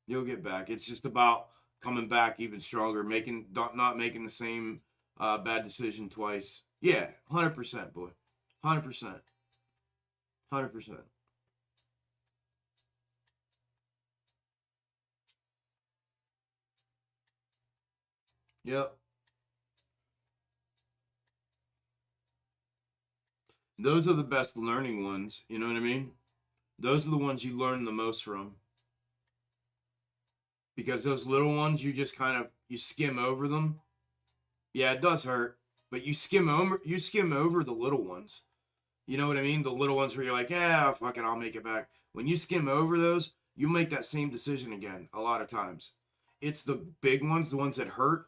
You'll get back. It's just about coming back even stronger, not making the same bad decision twice. Yeah, 100%, boy. 100%. 100%. Yep. Those are the best learning ones. You know what I mean? Those are the ones you learn the most from. Because those little ones, you skim over them. Yeah, it does hurt, but you skim over the little ones. You know what I mean? The little ones where you're like, yeah, fuck it, I'll make it back. When you skim over those, you make that same decision again a lot of times. It's the big ones, the ones that hurt.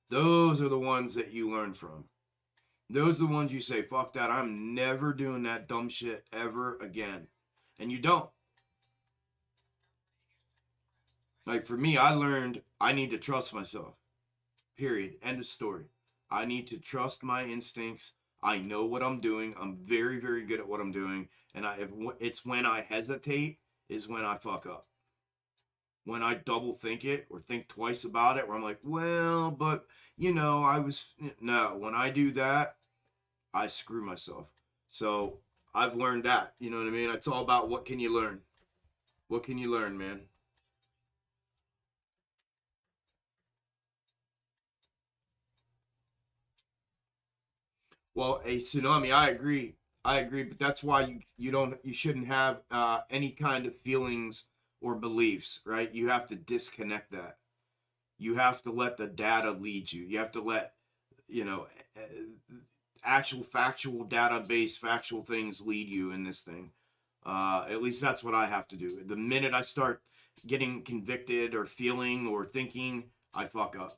Those are the ones that you learn from. Those are the ones you say, fuck that, I'm never doing that dumb shit ever again. And you don't. Like for me, I learned I need to trust myself. Period. End of story. I need to trust my instincts. I know what I'm doing. I'm very, very good at what I'm doing. And it's when I hesitate is when I fuck up. When I double think it or think twice about it, where I'm like, well, but no, when I do that, I screw myself. So I've learned that, you know what I mean? It's all about what can you learn? What can you learn, man? Well, a tsunami, I agree. I agree, but that's why you shouldn't have any kind of feelings or beliefs, right? You have to disconnect that. You have to let the data lead you. You have to let, you know, actual factual database factual things lead you in this thing. At least that's what I have to do. The minute I start getting convicted or feeling or thinking, I fuck up.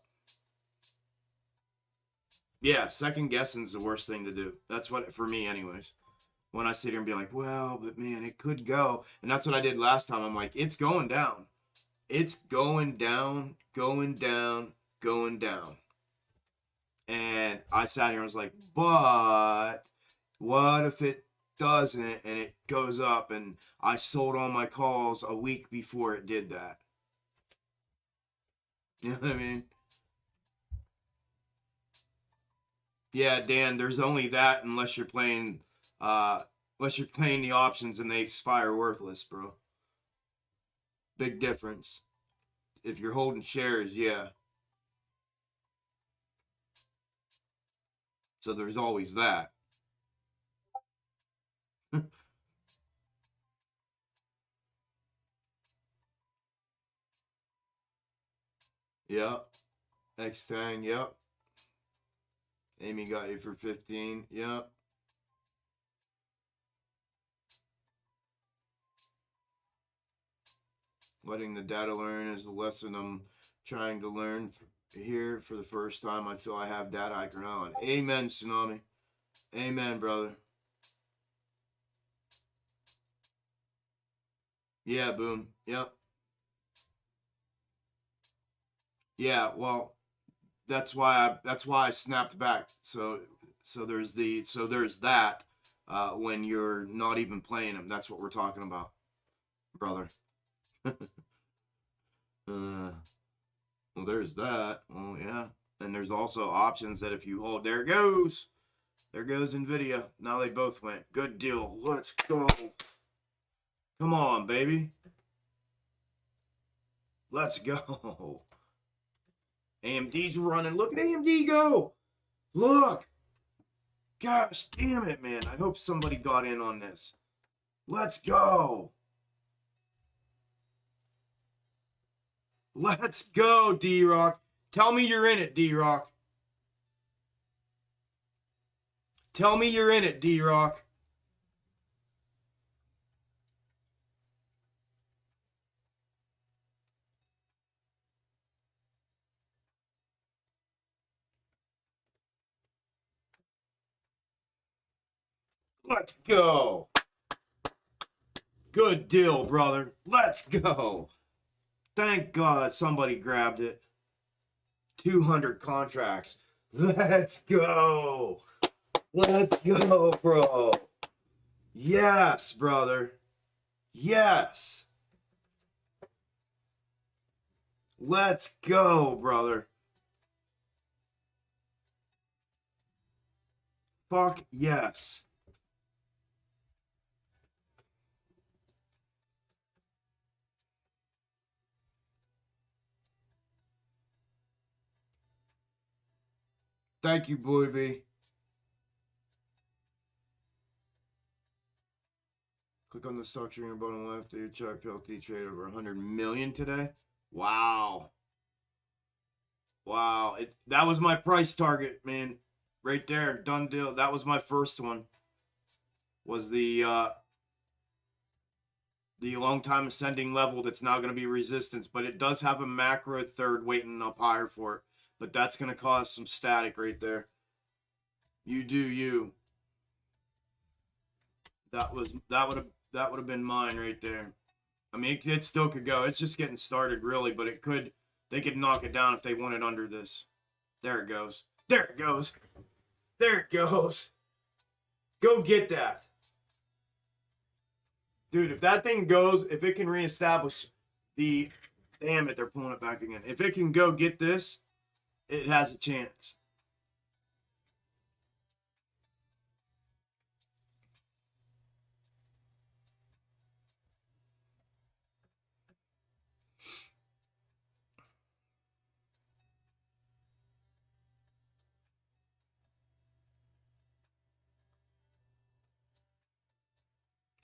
Yeah, second guessing is the worst thing to do. That's what, for me anyways. When I sit here and be like, well, but man, it could go. And that's what I did last time. I'm like, it's going down. It's going down, going down, going down. And I sat here and was like, but what if it doesn't and it goes up? And I sold all my calls a week before it did that. You know what I mean? Yeah, Dan, there's only that unless you're playing the options and they expire worthless, bro. Big difference. If you're holding shares, yeah. So there's always that. Yep. X-Tang, yep. Amy got you for 15, yep. Letting the data learn is the lesson I'm trying to learn here for the first time. I feel I have data I can rely on. Amen, Tsunami. Amen, brother. Yeah, boom. Yep. Yeah, well, that's why I snapped back. So there's that when you're not even playing them. That's what we're talking about, brother. Well, there's that. Well, yeah. And there's also options that if you hold, there goes Nvidia. Now they both went. Good deal. Let's go. Come on, baby. Let's go. AMD's running. Look at AMD go. Look. Gosh damn it, man. I hope somebody got in on this. Let's go. Let's go, D-Rock. Tell me you're in it, D-Rock. Tell me you're in it, D-Rock. Let's go. Good deal, brother. Let's go. Thank God somebody grabbed it. 200 contracts. Let's go. Let's go, bro. Yes, brother. Yes. Let's go, brother. Fuck yes. Thank you, Boy B. Click on the stock trading your bottom left. Do your check PLT trade over 100 million today. Wow. Wow. That was my price target, man. Right there. Done deal. That was my first one. Was the the long time ascending level that's now going to be resistance, but it does have a macro third waiting up higher for it. But that's going to cause some static right there. You do you. That would have been mine right there. I mean, it still could go. It's just getting started, really, but they could knock it down if they wanted under this. There it goes. There it goes. There it goes. Go get that. Dude, if that thing goes, if it can reestablish the... Damn it, they're pulling it back again. If it can go get this, it has a chance.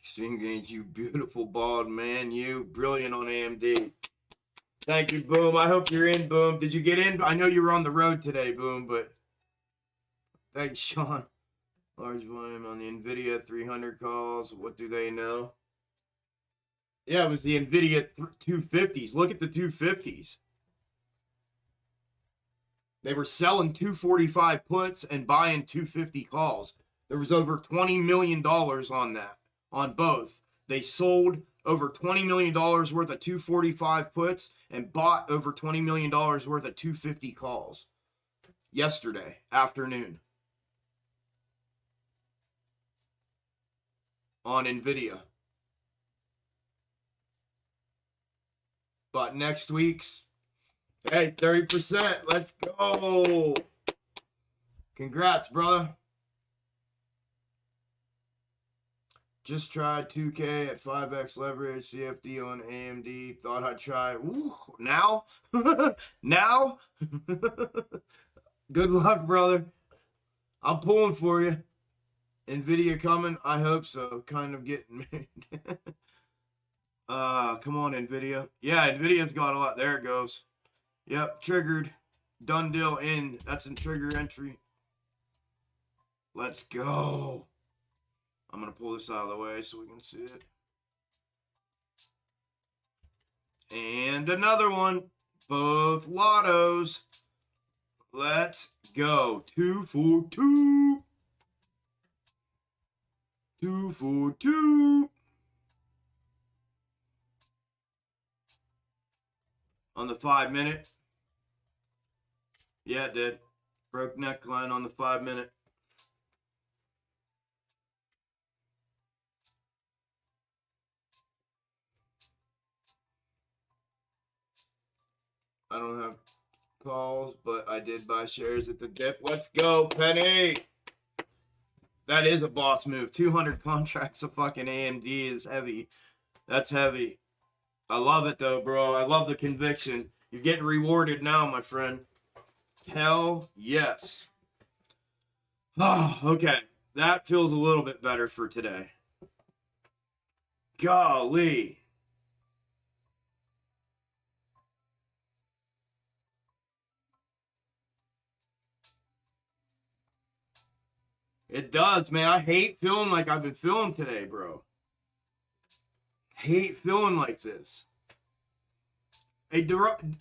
Extreme Gains, you beautiful bald man. You brilliant on AMD. Thank you, Boom. I hope you're in, Boom. Did you get in? I know you were on the road today, Boom, but thanks, Sean. Large volume on the NVIDIA 300 calls. What do they know? Yeah, it was the NVIDIA 250s. Look at the 250s. They were selling 245 puts and buying 250 calls. There was over $20 million on that, on both. They sold over $20 million worth of 245 puts and bought over $20 million worth of 250 calls yesterday afternoon on NVIDIA. But next week's, hey, 30%. Let's go. Congrats, brother. Just tried 2K at 5x leverage, CFD on AMD. Thought I'd try. Ooh, now? Now? Good luck, brother. I'm pulling for you. NVIDIA coming? I hope so. Kind of getting made. Come on, NVIDIA. Yeah, NVIDIA's got a lot. There it goes. Yep, triggered. Done deal in. That's in trigger entry. Let's go. I'm going to pull this out of the way so we can see it. And another one. Both lottos. Let's go. 2 for 2. 2 for 2. On the 5 minute. Yeah, it did. Broke neckline on the 5 minute. I don't have calls, but I did buy shares at the dip. Let's go, Penny. That is a boss move. 200 contracts of fucking AMD is heavy. That's heavy. I love it, though, bro. I love the conviction. You're getting rewarded now, my friend. Hell yes. Oh, okay. That feels a little bit better for today. Golly. It does, man. I hate feeling like I've been feeling today, bro. Hate feeling like this. Hey,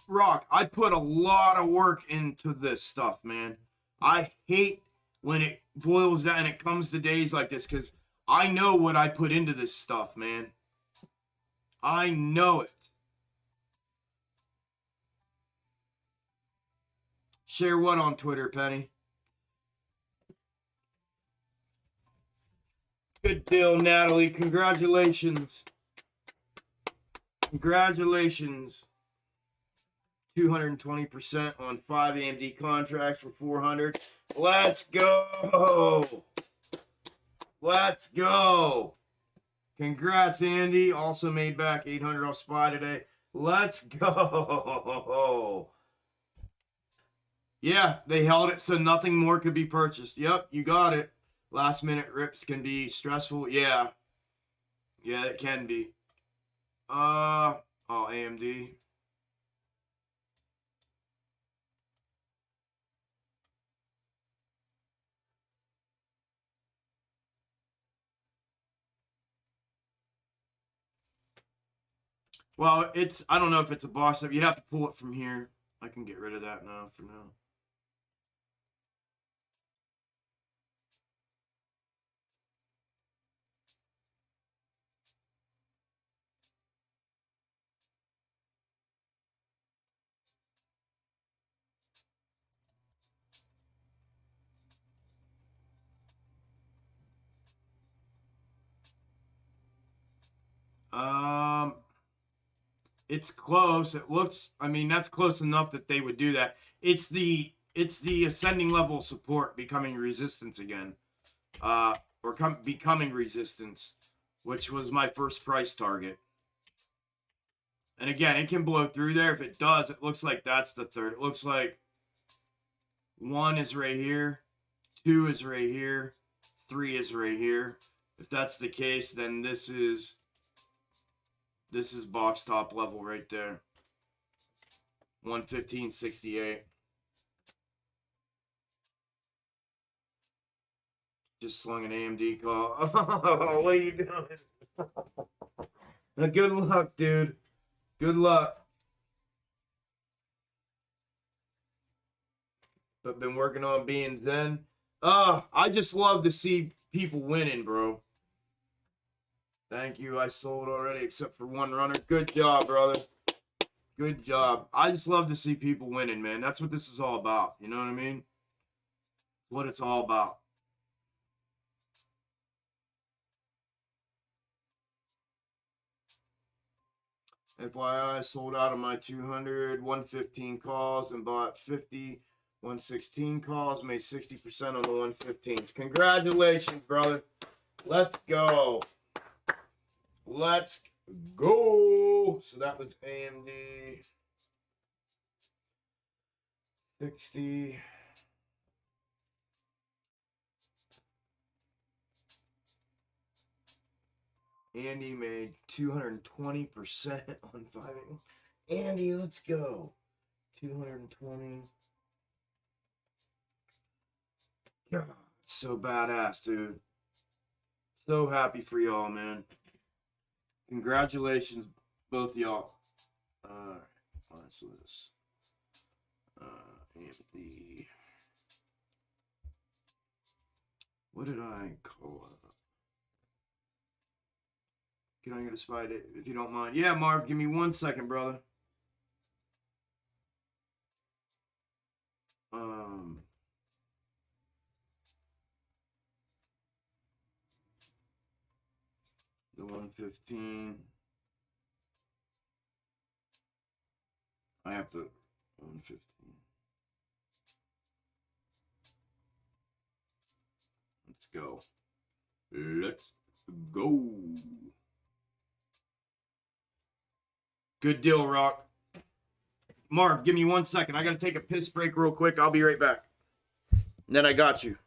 Rock, I put a lot of work into this stuff, man. I hate when it boils down and it comes to days like this because I know what I put into this stuff, man. I know it. Share what on Twitter, Penny? Good deal, Natalie. Congratulations. Congratulations. 220% on 5 AMD contracts for 400. Let's go. Let's go. Congrats, Andy. Also made back 800 off SPY today. Let's go. Yeah, they held it so nothing more could be purchased. Yep, you got it. Last minute rips can be stressful. Yeah. Yeah, it can be. Oh, AMD. Well, it's, I don't know if it's a boss up. You'd have to pull it from here. I can get rid of that now for now. It's close. It looks, I mean, that's close enough that they would do that. It's the ascending level support becoming resistance again. Or becoming resistance, which was my first price target. And again, it can blow through there. If it does, it looks like that's the third. It looks like 1 is right here, 2 is right here, 3 is right here. If that's the case, then this is box top level right there. 115.68. Just slung an AMD call. Oh, what are you doing? Good luck, dude. Good luck. But been working on being zen. I just love to see people winning, bro. Thank you. I sold already, except for one runner. Good job, brother. Good job. I just love to see people winning, man. That's what this is all about. You know what I mean? What it's all about. FYI, I sold out of my 200, 115 calls and bought 50, 116 calls, made 60% on the 115s. Congratulations, brother. Let's go. Let's go. So that was AMD 60. Andy made 220% on 5. Andy, let's go. 220. God, so badass, dude. So happy for y'all, man. Congratulations, both y'all. Alright, watch this. AMD. What did I call it? Can I get a spy date if you don't mind? Yeah, Marv, give me 1 second, brother. The 115. I have to 115. Let's go. Let's go. Good deal, Rock. Marv, give me 1 second. I got to take a piss break real quick. I'll be right back. And then I got you.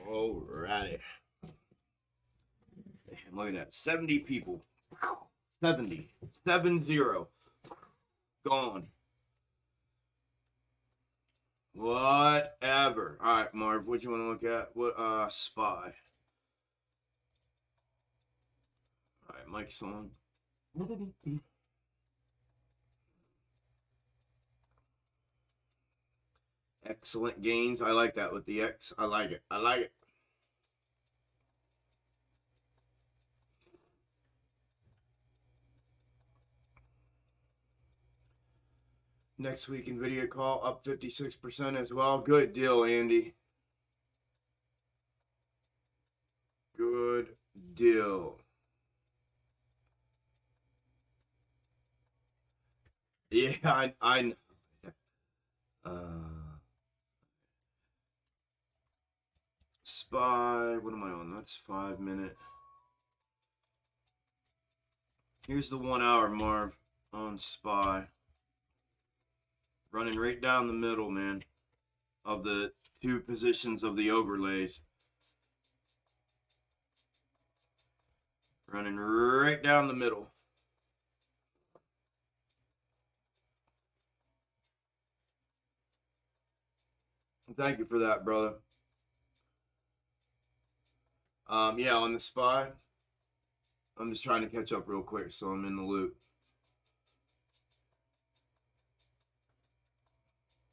Alrighty. Look at that. 70 people. 70. 7-0. Gone. Whatever. Alright, Marv, what you want to look at? What, SPY. Alright, Mike's on. Excellent gains. I like that with the X. I like it. I like it. Next week NVIDIA call up 56% as well. Good deal, Andy. Good deal. Yeah, I SPY, what am I on? That's 5 minute. Here's the 1 hour, Marv, on SPY. Running right down the middle, man, of the two positions of the overlays. Running right down the middle. Thank you for that, brother. Yeah, on the SPY, I'm just trying to catch up real quick, so I'm in the loop.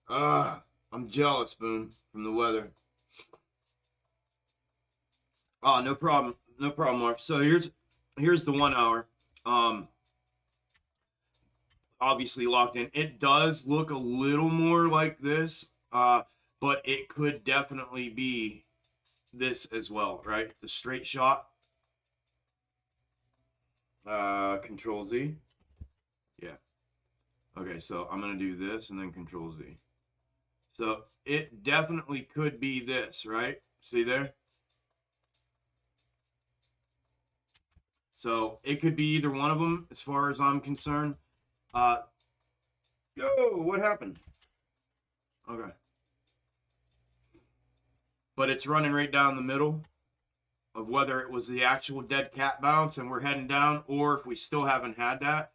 I'm jealous, Boone, from the weather. Oh, no problem. No problem, Mark. So here's the 1 hour. Obviously locked in. It does look a little more like this, but it could definitely be this as well, right? The straight shot. Control Z. Yeah. Okay, so I'm going to do this and then Control Z. So it definitely could be this, right? See there? So it could be either one of them as far as I'm concerned. Yo, what happened? Okay. But it's running right down the middle of whether it was the actual dead cat bounce and we're heading down, or if we still haven't had that.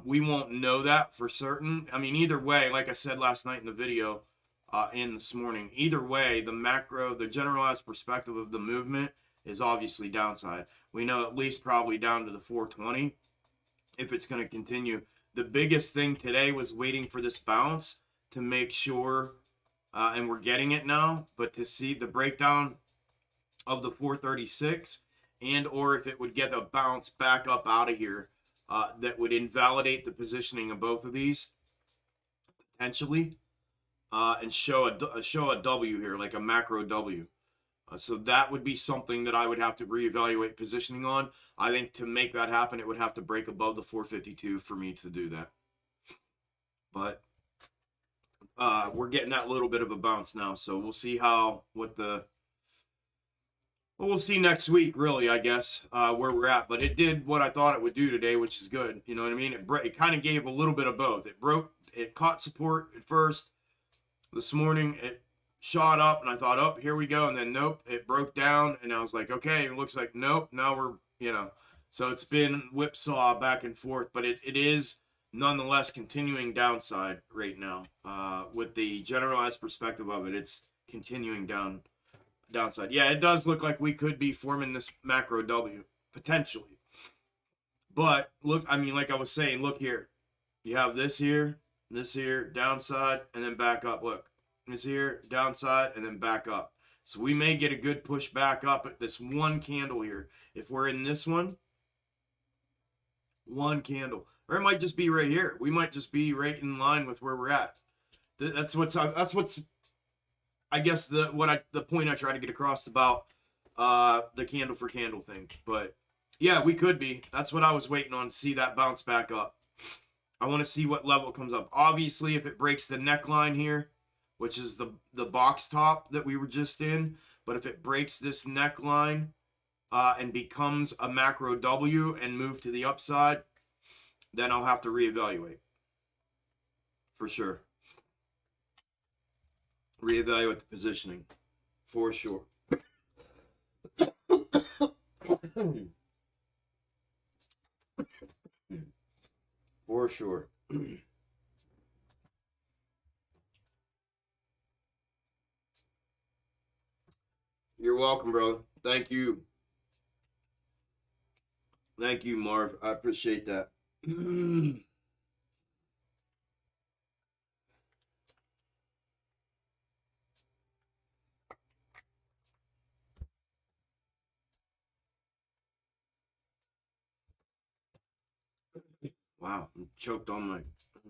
We won't know that for certain. I mean, either way, like I said last night in the video, and this morning, either way, the macro, the generalized perspective of the movement is obviously downside. We know at least probably down to the 420 if it's going to continue. The biggest thing today was waiting for this bounce to make sure, and we're getting it now, but to see the breakdown of the 436 and or if it would get a bounce back up out of here that would invalidate the positioning of both of these potentially and show a W here, like a macro W. So that would be something that I would have to reevaluate positioning on. I think to make that happen, it would have to break above the 452 for me to do that. But we're getting that little bit of a bounce now, so we'll see we'll see next week, really, I guess, where we're at. But it did what I thought it would do today, which is good. You know what I mean? It kind of gave a little bit of both. It caught support at first. This morning, it shot up, and I thought, oh, here we go. And then, nope, it broke down, and I was like, okay, it looks like, nope, now we're, So it's been whipsaw back and forth, but it is nonetheless continuing downside right now. With the generalized perspective of it, it's continuing downside. Yeah, it does look like we could be forming this macro W, potentially. But, look, I mean, like I was saying, look here. You have this here, downside, and then back up. Look, this here, downside, and then back up. So we may get a good push back up at this one candle here. If we're in this one candle. Or it might just be right here. We might just be right in line with where we're at. That's what's I guess the point I try to get across about the candle for candle thing. But yeah, we could be. That's what I was waiting on, to see that bounce back up. I want to see what level comes up. Obviously, if it breaks the neckline here, which is the box top that we were just in, but if it breaks this neckline and becomes a macro W and move to the upside, then I'll have to reevaluate. For sure. Reevaluate the positioning. For sure. For sure. You're welcome, brother. Thank you. Thank you, Marv. I appreciate that. Wow, I'm choked on my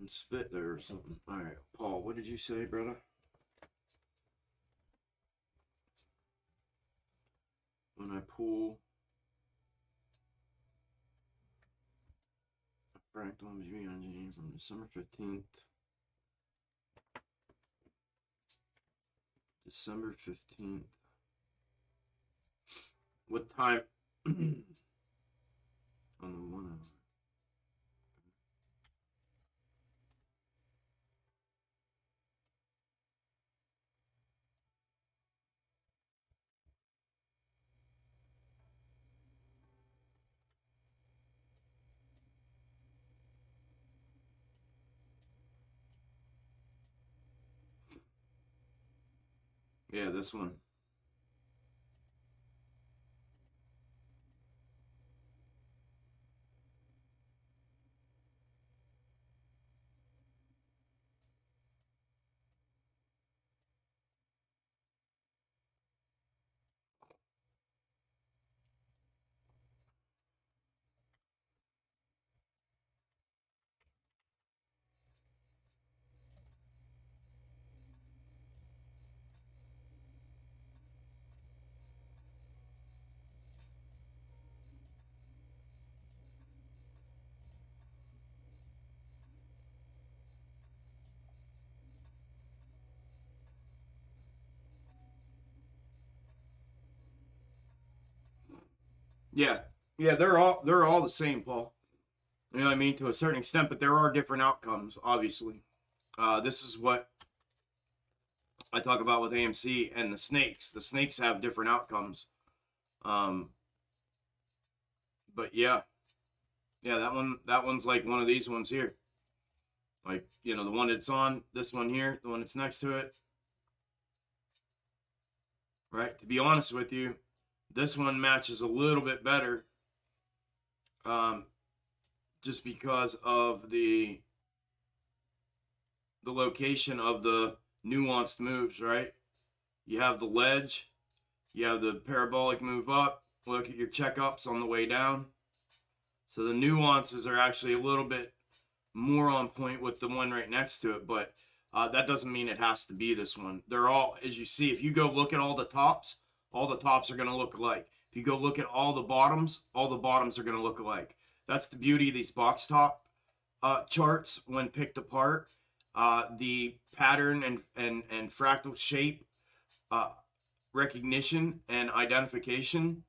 spit there or something. All right, Paul, what did you say, brother? When I pull a fractal MG from December 15th. December 15th. What time? On the 1 hour. Yeah, this one. Yeah, yeah, they're all the same, Paul. You know what I mean, to a certain extent, but there are different outcomes, obviously. This is what I talk about with AMC and the snakes. The snakes have different outcomes. Um, but yeah, yeah, that one's like one of these ones here. Like, you know, the one that's on, this one here, the one that's next to it. Right? To be honest with you, this one matches a little bit better. Just because of the location of the nuanced moves, right? You have the ledge, you have the parabolic move up, look at your checkups on the way down. So the nuances are actually a little bit more on point with the one right next to it, but that doesn't mean it has to be this one. They're all, as you see, if you go look at all the tops are going to look alike. If you go look at all the bottoms are going to look alike. That's the beauty of these box top charts when picked apart. The pattern and fractal shape recognition and identification.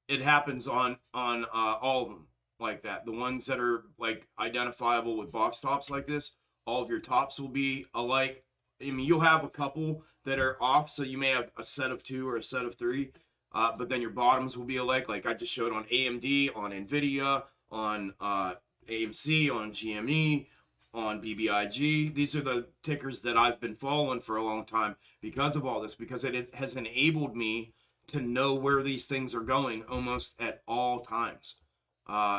It happens on all of them like that. The ones that are like identifiable with box tops like this, all of your tops will be alike. I mean, you'll have a couple that are off, so you may have a set of 2 or a set of 3, but then your bottoms will be alike. Like I just showed on AMD, on NVIDIA, on AMC, on GME, on BBIG. These are the tickers that I've been following for a long time because of all this, because it has enabled me to know where these things are going almost at all times.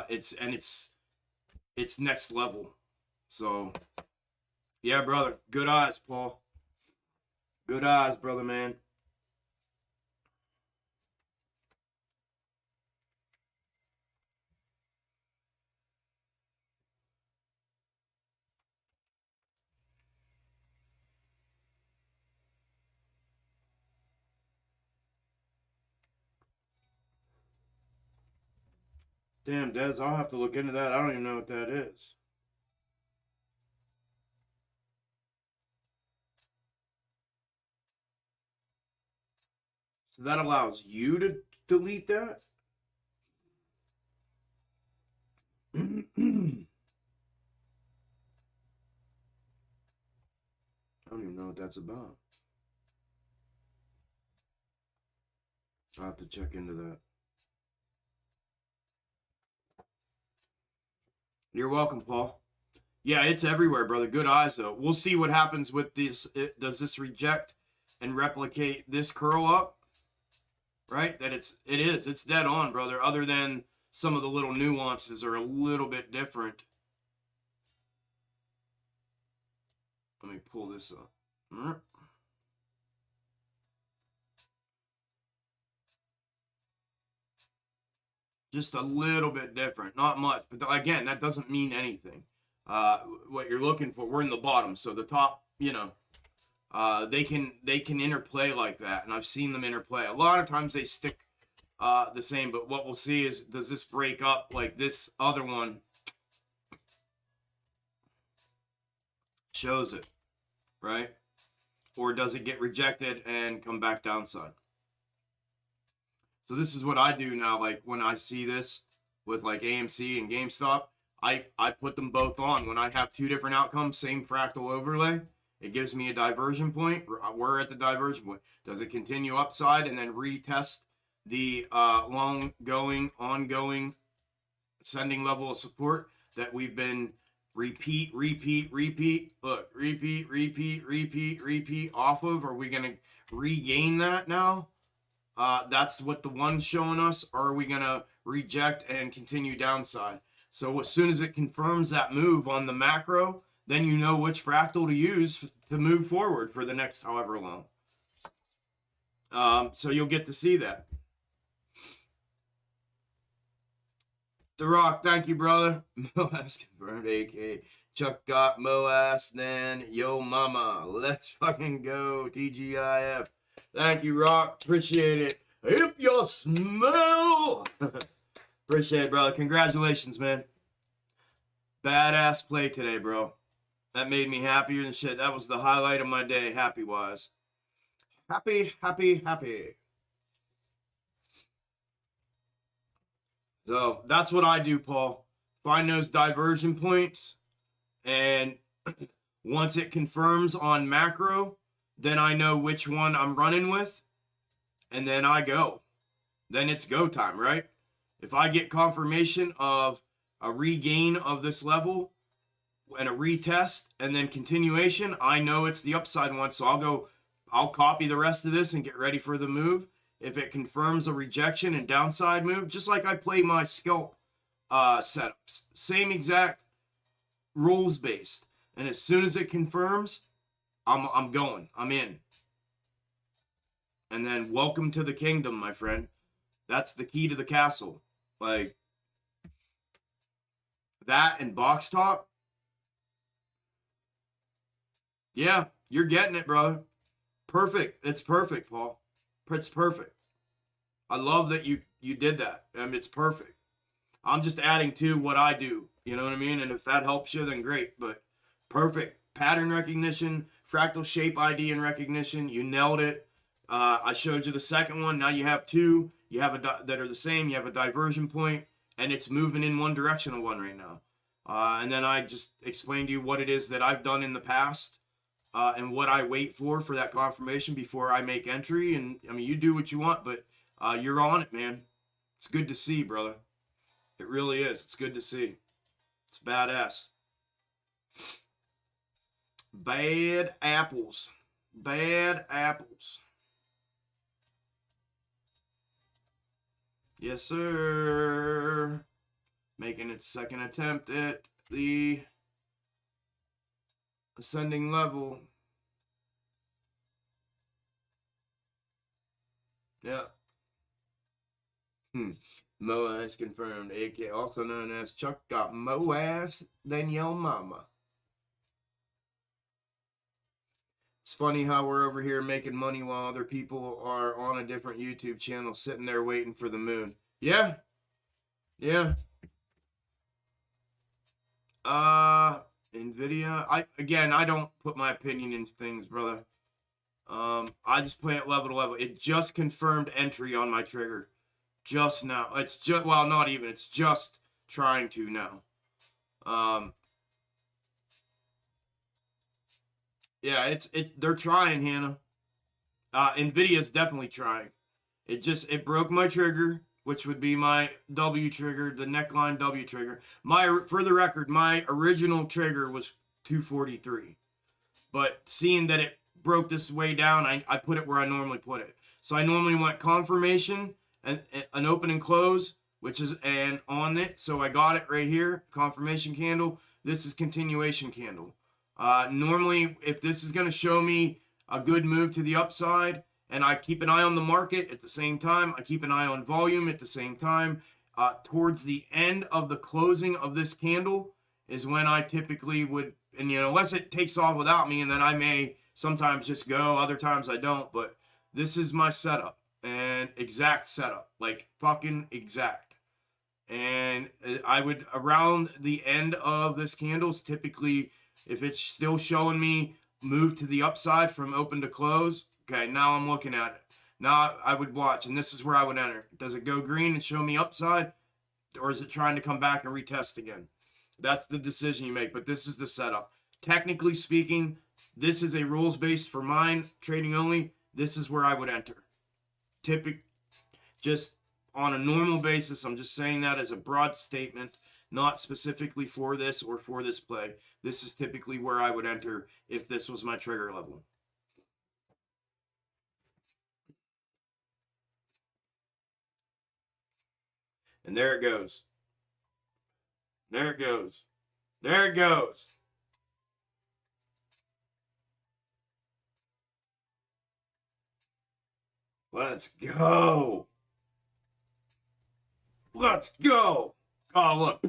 It's next level. So yeah, brother. Good eyes, Paul. Good eyes, brother, man. Damn, Des, I'll have to look into that. I don't even know what that is. So that allows you to delete that? don't even know what that's about. I'll have to check into that. You're welcome, Paul. Yeah, it's everywhere, brother. Good eyes, though. We'll see what happens with this. Does this reject and replicate this curl up? Right? That it is. It's dead on, brother. Other than some of the little nuances are a little bit different. Let me pull this up. Just a little bit different. Not much. But again, that doesn't mean anything. What you're looking for, we're in the bottom. So the top, you know, they can interplay like that. And I've seen them interplay. A lot of times they stick the same. But what we'll see is, does this break up like this other one shows it, right? Or does it get rejected and come back downside? So this is what I do now. Like when I see this with like AMC and GameStop, I put them both on. When I have two different outcomes, same fractal overlay, it gives me a diversion point. We're at the diversion point. Does it continue upside and then retest the ongoing ascending level of support that we've been repeat, look, repeat off of? Are we going to regain that now? That's what the one's showing us. Or are we going to reject and continue downside? So as soon as it confirms that move on the macro, then you know which fractal to use to move forward for the next however long. So you'll get to see that. The Rock, thank you, brother. Moas confirmed, AK. Chuck got Moas, then yo mama. Let's fucking go, TGIF. Thank you, Rock. Appreciate it. If you smell. Appreciate it, brother. Congratulations, man. Badass play today, bro. That made me happier than shit. That was the highlight of my day, happy-wise. Happy. So that's what I do, Paul. Find those diversion points, and once it confirms on macro, then I know which one I'm running with, and then I go. Then it's go time, right? If I get confirmation of a regain of this level and a retest and then continuation, I know it's the upside one, so I'll copy the rest of this and get ready for the move. If it confirms a rejection and downside move, just like I play my scalp setups, same exact rules based. And as soon as it confirms, I'm going. I'm in. And then welcome to the kingdom, my friend. That's the key to the castle. Like that and box top. Yeah, you're getting it, brother. Perfect. It's perfect, Paul. It's perfect. I love that you did that. I mean, it's perfect. I'm just adding to what I do. You know what I mean? And if that helps you, then great. But perfect. Pattern recognition, fractal shape ID and recognition. You nailed it. I showed you the second one. Now you have two. You have that are the same. You have a diversion point, and it's moving in one direction of one right now. And then I just explained to you what it is that I've done in the past. And what I wait for that confirmation before I make entry. And I mean, you do what you want, but you're on it, man. It's good to see, brother. It really is. It's good to see. It's badass. Bad apples. Bad apples. Yes, sir. Making its second attempt at the ascending level. Yeah. Moas confirmed. AK, also known as Chuck got Moas than yo mama. It's funny how we're over here making money while other people are on a different YouTube channel sitting there waiting for the moon. Yeah. Yeah. NVIDIA. I don't put my opinion into things, brother. I just play it level to level. It just confirmed entry on my trigger. Just now. It's just, well, not even. It's just trying to now. Yeah, they're trying, Hannah. Nvidia's definitely trying. It broke my trigger, which would be my W trigger, the neckline W trigger. For the record, my original trigger was 243. But seeing that it broke this way down, I put it where I normally put it. So I normally want confirmation and an open and close, which is and on it. So I got it right here, confirmation candle. This is continuation candle. Normally, if this is going to show me a good move to the upside, and I keep an eye on the market at the same time, I keep an eye on volume at the same time. Towards the end of the closing of this candle is when I typically would, and unless it takes off without me, and then I may sometimes just go, other times I don't, but this is my setup, and exact setup, like fucking exact. And I would, around the end of this candles, typically, if it's still showing me move to the upside from open to close, okay, now I'm looking at it. Now I would watch, and this is where I would enter. Does it go green and show me upside, or is it trying to come back and retest again? That's the decision you make, but this is the setup. Technically speaking, this is a rules-based for mine, trading only. This is where I would enter. Just on a normal basis, I'm just saying that as a broad statement, not specifically for this or for this play. This is typically where I would enter if this was my trigger level. And there it goes. There it goes. There it goes. Let's go. Let's go. Oh, look.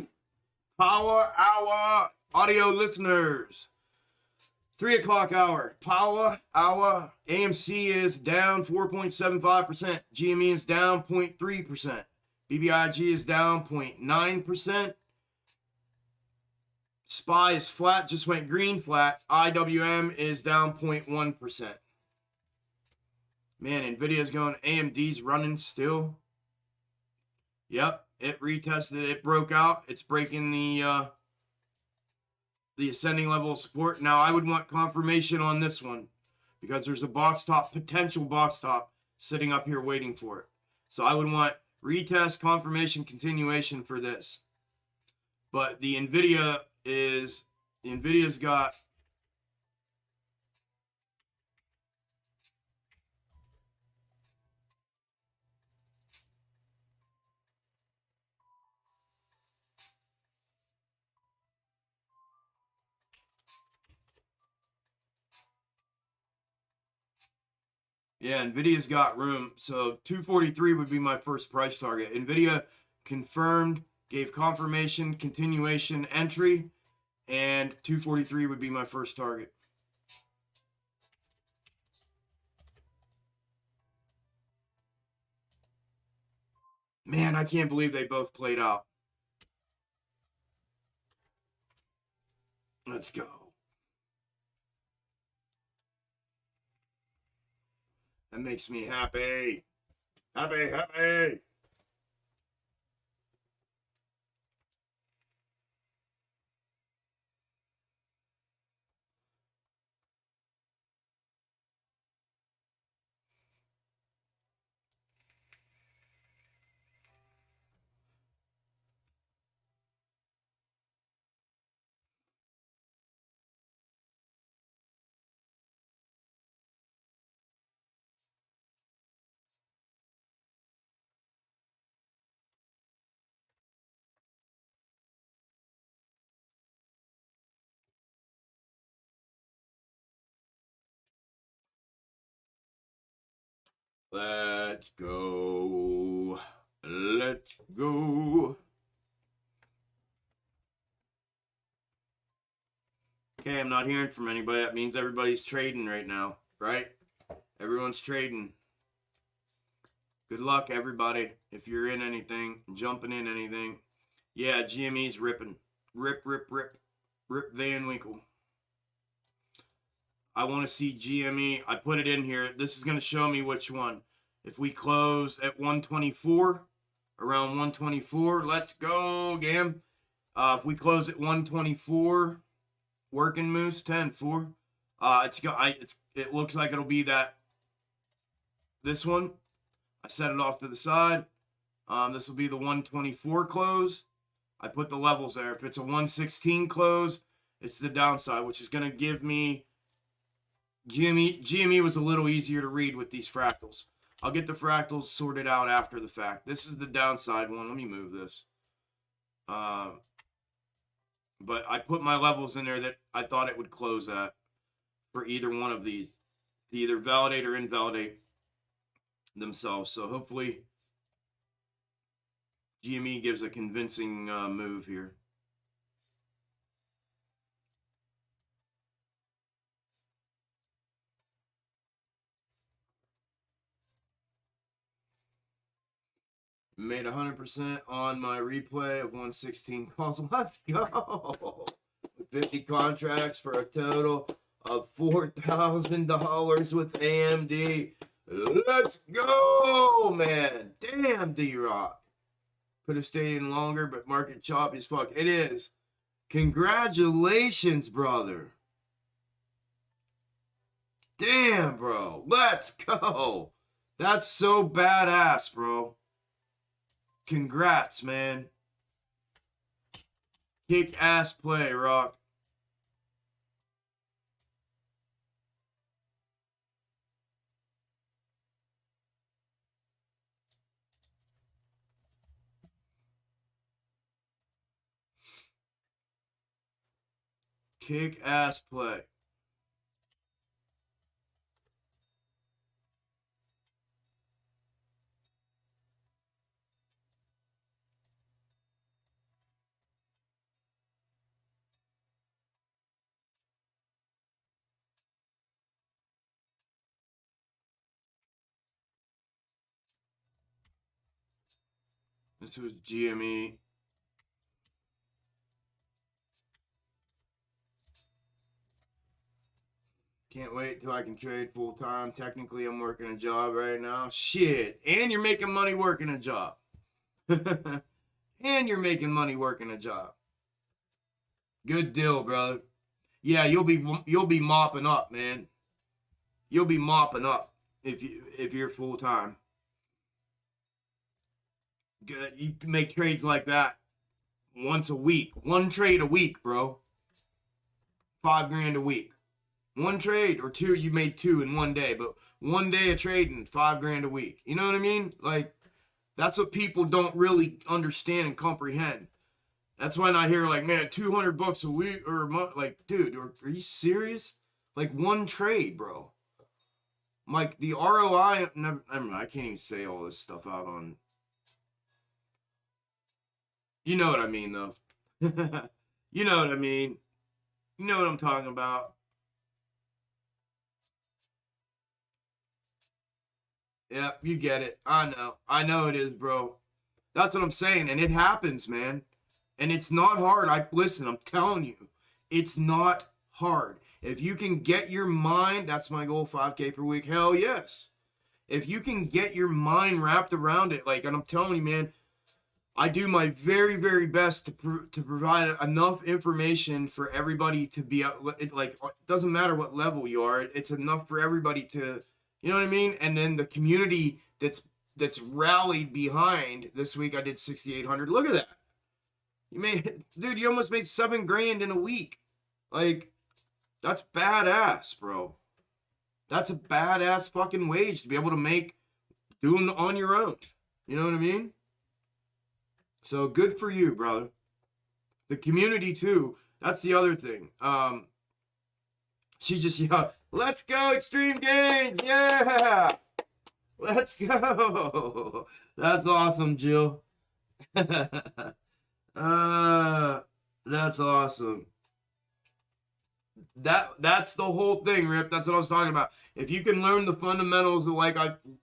Power hour, audio listeners. 3 o'clock hour. Power hour. AMC is down 4.75%. GME is down 0.3%. BBIG is down 0.9%. SPY is flat, just went green flat. IWM is down 0.1%. Man, Nvidia's going, AMD's running still. Yep, it retested, it broke out. It's breaking the ascending level of support. Now, I would want confirmation on this one because there's a box top, potential box top sitting up here waiting for it. So I would want retest, confirmation, continuation for this. But the Nvidia's got Nvidia's got room. So 243 would be my first price target. Nvidia confirmed, gave confirmation, continuation, entry, and 243 would be my first target. Man, I can't believe they both played out. Let's go. That makes me happy. Happy, happy. Let's go. Let's go. Okay, I'm not hearing from anybody. That means everybody's trading right now, right? Everyone's trading. Good luck, everybody. If you're in anything, jumping in anything. Yeah, GME's ripping. Rip, rip, rip. Rip Van Winkle. I want to see GME. I put it in here. This is going to show me which one. If we close at 124, around 124, let's go, Gam. If we close at 124, working moose, 10-4. It looks like it'll be this one. I set it off to the side. This will be the 124 close. I put the levels there. If it's a 116 close, it's the downside, which is going to give me GME was a little easier to read with these fractals. I'll get the fractals sorted out after the fact. This is the downside one. Let me move this. But I put my levels in there that I thought it would close at for either one of these, to either validate or invalidate themselves. So hopefully GME gives a convincing move here. Made 100% on my replay of 116 calls. Let's go. 50 contracts for a total of $4,000 with AMD. Let's go, man. Damn, D-Rock. Could have stayed in longer, but market choppy as fuck. It is. Congratulations, brother. Damn, bro. Let's go. That's so badass, bro. Congrats, man. Kick ass play, Rock. Kick ass play. This was GME. Can't wait till I can trade full time. Technically, I'm working a job right now. Shit. And you're making money working a job. And you're making money working a job. Good deal, brother. Yeah, you'll be mopping up, man. You'll be mopping up if you're full time. Good. You can make trades like that once a week. One trade a week, bro. $5,000 a week. One trade or two, you made two in one day, but one day of trading, $5,000 a week. You know what I mean? Like, that's what people don't really understand and comprehend. That's when I hear like, man, $200 a week or a month. Like, dude, are you serious? Like one trade, bro. Like the ROI, I can't even say all this stuff out on. You know what I mean, though. You know what I mean. You know what I'm talking about. Yeah, you get it. I know. I know it is, bro. That's what I'm saying. And it happens, man. And it's not hard. Listen, I'm telling you, it's not hard. If you can get your mind, that's my goal, 5K per week. Hell yes. If you can get your mind wrapped around it, like, and I'm telling you, man, I do my very, very best to provide enough information for everybody to be like, it doesn't matter what level you are. It's enough for everybody to, you know what I mean? And then the community that's rallied behind. This week I did 6,800. Look at that. Dude, you almost made $7,000 in a week. Like, that's badass, bro. That's a badass fucking wage to be able to make doing on your own. You know what I mean? So good for you, brother. The community too. That's the other thing. She just yelled, "Let's go, Extreme Gains! Yeah, let's go!" That's awesome, Jill. That's awesome. That's the whole thing, Rip. That's what I was talking about. If you can learn the fundamentals of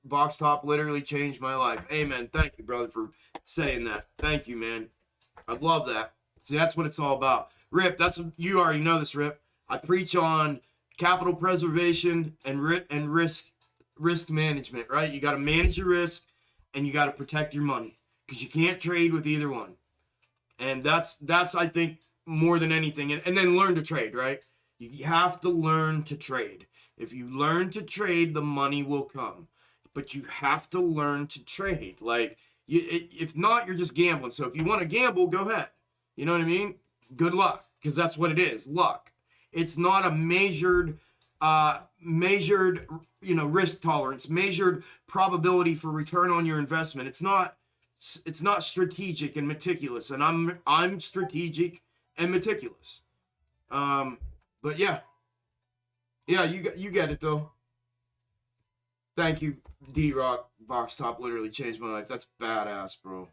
box top literally changed my life. Amen. Thank you, brother, for saying that. Thank you, man. I love that. See, that's what it's all about. Rip, you already know this, Rip. I preach on capital preservation and risk management, right? You got to manage your risk and you got to protect your money because you can't trade with either one. And that's I think more than anything, and then learn to trade, right? You have to learn to trade. If you learn to trade, the money will come. But you have to learn to trade. Like, if not, you're just gambling. So if you want to gamble, go ahead. You know what I mean? Good luck, because that's what it is, luck. It's not a measured, risk tolerance, measured probability for return on your investment. It's not strategic and meticulous, and I'm strategic and meticulous. But yeah, you get it though. Thank you, D-Rock. Box Top literally changed my life. That's badass, bro.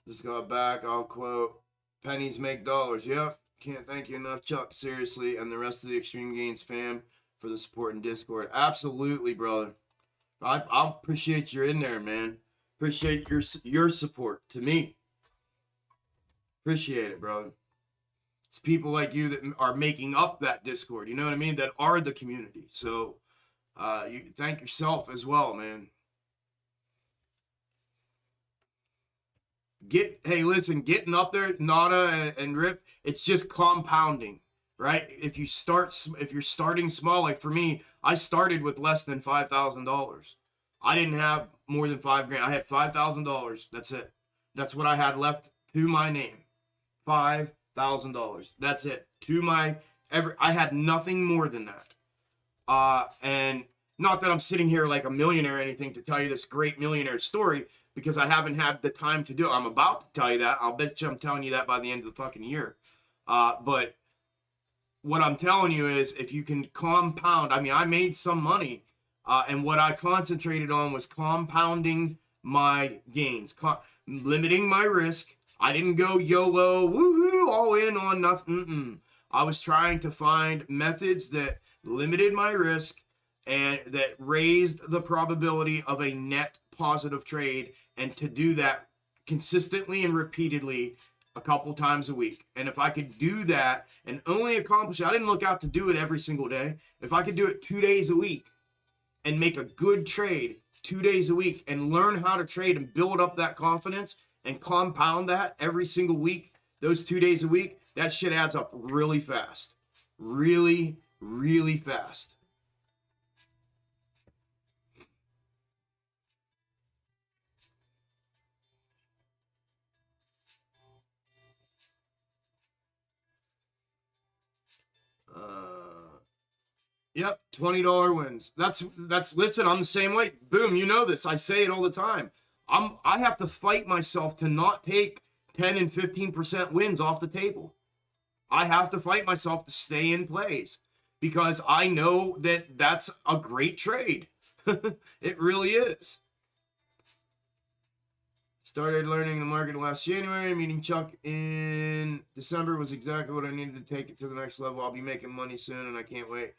Just got back. I'll quote, pennies make dollars. Yep. Can't thank you enough, Chuck. Seriously. And the rest of the Extreme Gains fam for the support in Discord. Absolutely, brother. I appreciate you're in there, man. Appreciate your support to me. Appreciate it, brother. It's people like you that are making up that Discord. You know what I mean? That are the community. So you thank yourself as well, man. Hey, listen, getting up there, Nada and Rip, it's just compounding, right? If you're starting small, like for me, I started with less than $5,000. I didn't have more than $5,000. I had $5,000. That's it. That's what I had left to my name. $5,000. That's it. I had nothing more than that. And not that I'm sitting here like a millionaire or anything to tell you this great millionaire story, because I haven't had the time to do it. I'm about to tell you that. I'll bet you I'm telling you that by the end of the fucking year. But what I'm telling you is, if you can compound, I mean, I made some money, and what I concentrated on was compounding my gains, limiting my risk. I didn't go YOLO, woohoo, all in on nothing. I was trying to find methods that limited my risk and that raised the probability of a net positive trade, and to do that consistently and repeatedly a couple times a week. And if I could do that and only accomplish it, I didn't look out to do it every single day. If I could do it 2 days a week and make a good trade 2 days a week and learn how to trade and build up that confidence and compound that every single week, those 2 days a week, that shit adds up really fast. Really, really fast. Yep, $20 wins. That's listen, I'm the same way. Boom, you know this. I say it all the time. I have to fight myself to not take 10 and 15% wins off the table. I have to fight myself to stay in plays, because I know that that's a great trade. It really is. Started learning the market last January. Meeting Chuck in December was exactly what I needed to take it to the next level. I'll be making money soon, and I can't wait.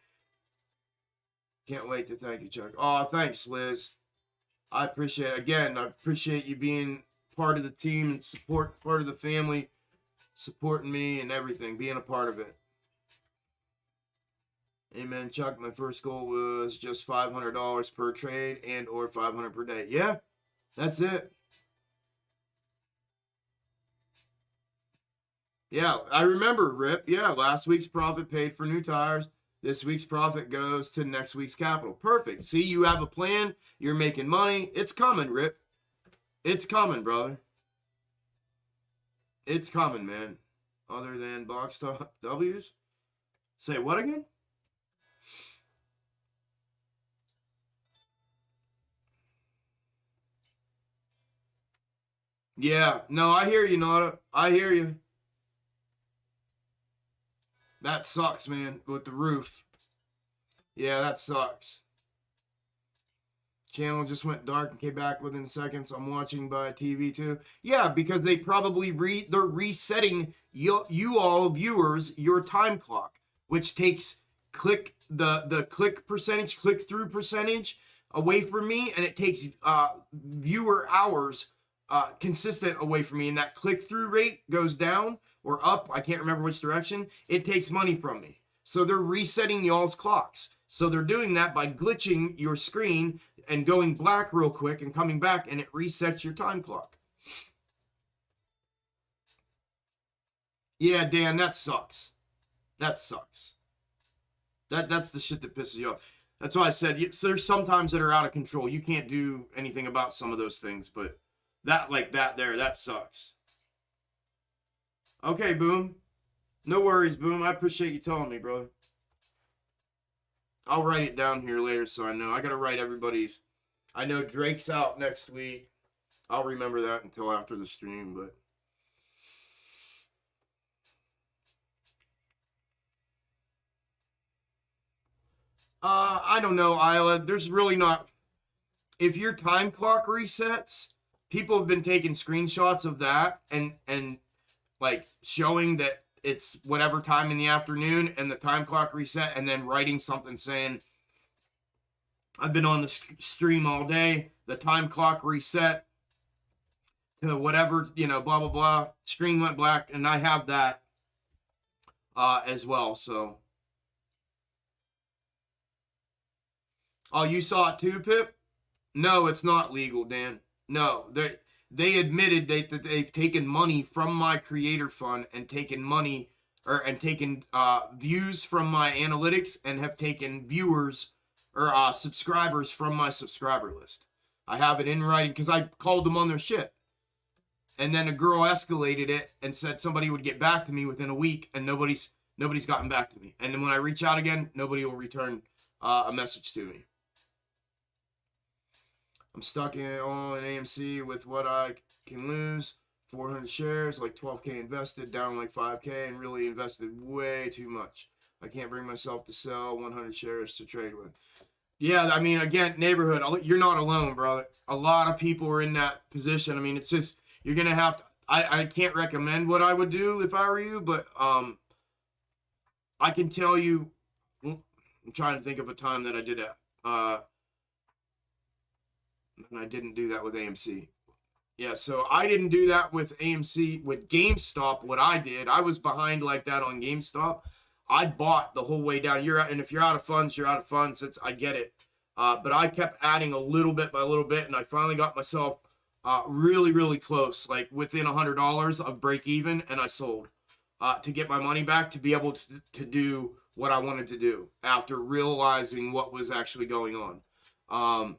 Can't wait to thank you, Chuck. Oh, thanks, Liz. I appreciate it. Again, I appreciate you being part of the team and part of the family, supporting me and everything, being a part of it. Amen, Chuck. My first goal was just $500 per trade and or $500 per day. Yeah, that's it. Yeah, I remember, Rip. Yeah, last week's profit paid for new tires. This week's profit goes to next week's capital. Perfect. See, you have a plan. You're making money. It's coming, Rip. It's coming, brother. It's coming, man. Other than box W's? Say what again? Yeah. No, I hear you, Nada. I hear you. That sucks, man, with the roof. Yeah, that sucks. Channel just went dark and came back within seconds. I'm watching by TV too. Yeah, because they probably they're resetting you all viewers your time clock, which takes the click percentage, click through percentage away from me, and it takes viewer hours consistent away from me, and that click through rate goes down or up. I can't remember which direction. It takes money from me. So they're resetting y'all's clocks. So they're doing that by glitching your screen and going black real quick and coming back, and it resets your time clock. Yeah, Dan, that sucks. That sucks. That's the shit that pisses you off. That's why I said there's sometimes that are out of control. You can't do anything about some of those things, but that sucks. Okay, Boom. No worries, Boom. I appreciate you telling me, brother. I'll write it down here later so I know. I gotta write everybody's. I know Drake's out next week. I'll remember that until after the stream, but. I don't know, Isla. There's really not. If your time clock resets, people have been taking screenshots of that and like showing that it's whatever time in the afternoon and the time clock reset, and then writing something saying, I've been on the stream all day, the time clock reset to whatever, blah, blah, blah. Screen went black, and I have that as well, so. Oh, you saw it too, Pip? No, it's not legal, Dan. No, they admitted that they've taken money from my creator fund and taken money and taken views from my analytics and have taken viewers or subscribers from my subscriber list. I have it in writing because I called them on their shit. And then a girl escalated it and said somebody would get back to me within a week, and nobody's gotten back to me. And then when I reach out again, nobody will return a message to me. I'm stuck in AMC with what I can lose. 400 shares, like 12K invested, down like 5K, and really invested way too much. I can't bring myself to sell 100 shares to trade with. Yeah, I mean, again, neighborhood, you're not alone, bro. A lot of people are in that position. I mean, it's just, you're going to have to, I can't recommend what I would do if I were you, but I can tell you, I'm trying to think of a time that I did that. And I didn't do that with AMC. Yeah, so I didn't do that with AMC. With GameStop, what I did, I was behind like that on GameStop. I bought the whole way down. And if you're out of funds, you're out of funds. I get it. But I kept adding a little bit by little bit, and I finally got myself really, really close, like within $100 of break even, and I sold to get my money back to be able to do what I wanted to do after realizing what was actually going on.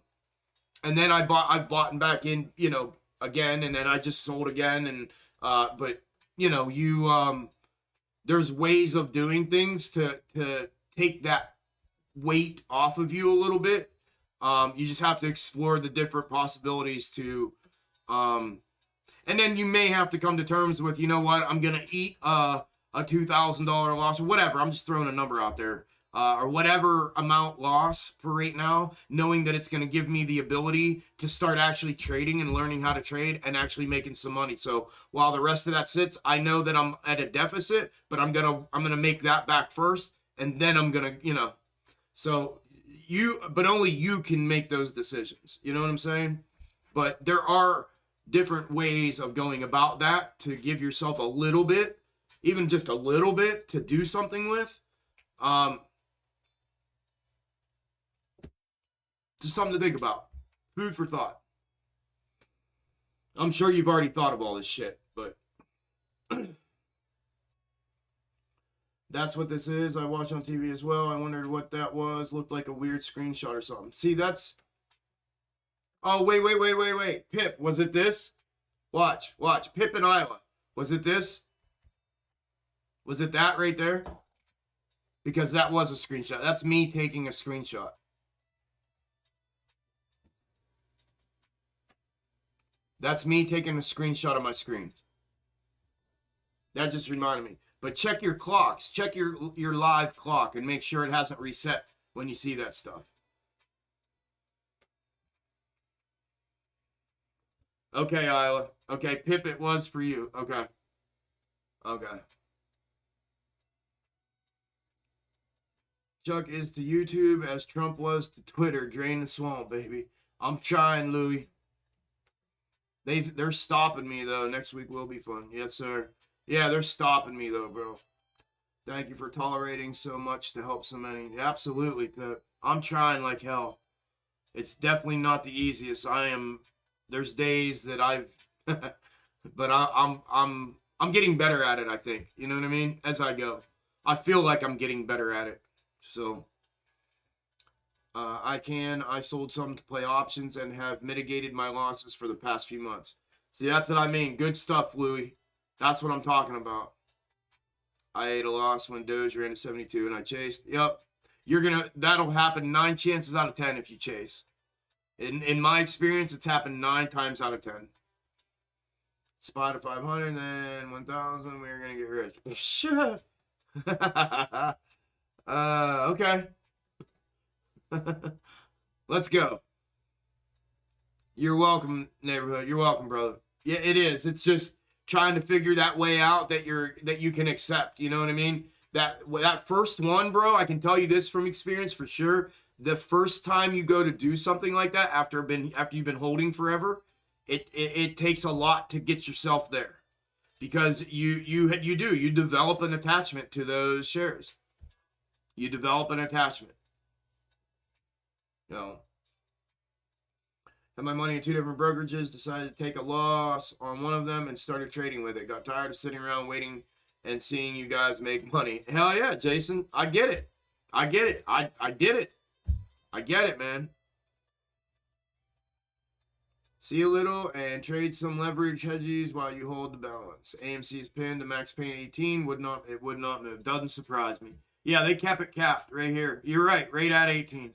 And then I've bought back in, again, and then I just sold again. And, but there's ways of doing things to take that weight off of you a little bit. You just have to explore the different possibilities to, and then you may have to come to terms with, you know what, I'm going to eat a $2,000 loss or whatever. I'm just throwing a number out there. Or whatever amount loss for right now, knowing that it's going to give me the ability to start actually trading and learning how to trade and actually making some money. So while the rest of that sits, I know that I'm at a deficit, but I'm gonna make that back first, and then I'm gonna, so but only you can make those decisions. You know what I'm saying? But there are different ways of going about that to give yourself a little bit, even just a little bit, to do something with. Just something to think about. Food for thought. I'm sure you've already thought of all this shit, but that's what this is. I watched on TV as well. I wondered what that was. Looked like a weird screenshot or something. See, that's... Oh, wait. Pip, was it this? Watch. Pip and Isla. Was it this? Was it that right there? Because that was a screenshot. That's me taking a screenshot. That's me taking a screenshot of my screens. That just reminded me. But check your clocks. Check your live clock and make sure it hasn't reset when you see that stuff. Okay, Isla. Okay, Pip, it was for you. Okay. Chuck is to YouTube as Trump was to Twitter. Drain the swamp, baby. I'm trying, Louie. They're stopping me, though. Next week will be fun. Yes, sir. Yeah, they're stopping me, though, bro. Thank you for tolerating so much to help so many. Absolutely, Pip. I'm trying like hell. It's definitely not the easiest. There's days that I've, but I'm getting better at it, I think. You know what I mean? As I go. I feel like I'm getting better at it. So, I sold some to play options and have mitigated my losses for the past few months. See, that's what I mean. Good stuff, Louie. That's what I'm talking about. I ate a loss when Doge ran to 72 and I chased. Yep. That'll happen 9 chances out of 10 if you chase. In my experience, it's happened 9 times out of 10. Spot at 500, then 1,000. We're gonna get rich. Shit. Okay. Let's go. You're welcome, neighborhood. You're welcome, brother. Yeah, it is. It's just trying to figure that way out that you can accept. You know what I mean? That first one, bro. I can tell you this from experience for sure. The first time you go to do something like that after you've been holding forever, it takes a lot to get yourself there, because you develop an attachment to those shares. You develop an attachment. You know, had my money in 2 different brokerages, decided to take a loss on one of them and started trading with it. Got tired of sitting around waiting and seeing you guys make money. Hell yeah, Jason. I get it. I did it. I get it, man. See a little and trade some leverage hedges while you hold the balance. AMC is pinned to max pain 18. It would not move. Doesn't surprise me. Yeah, they kept it capped right here. You're right at 18.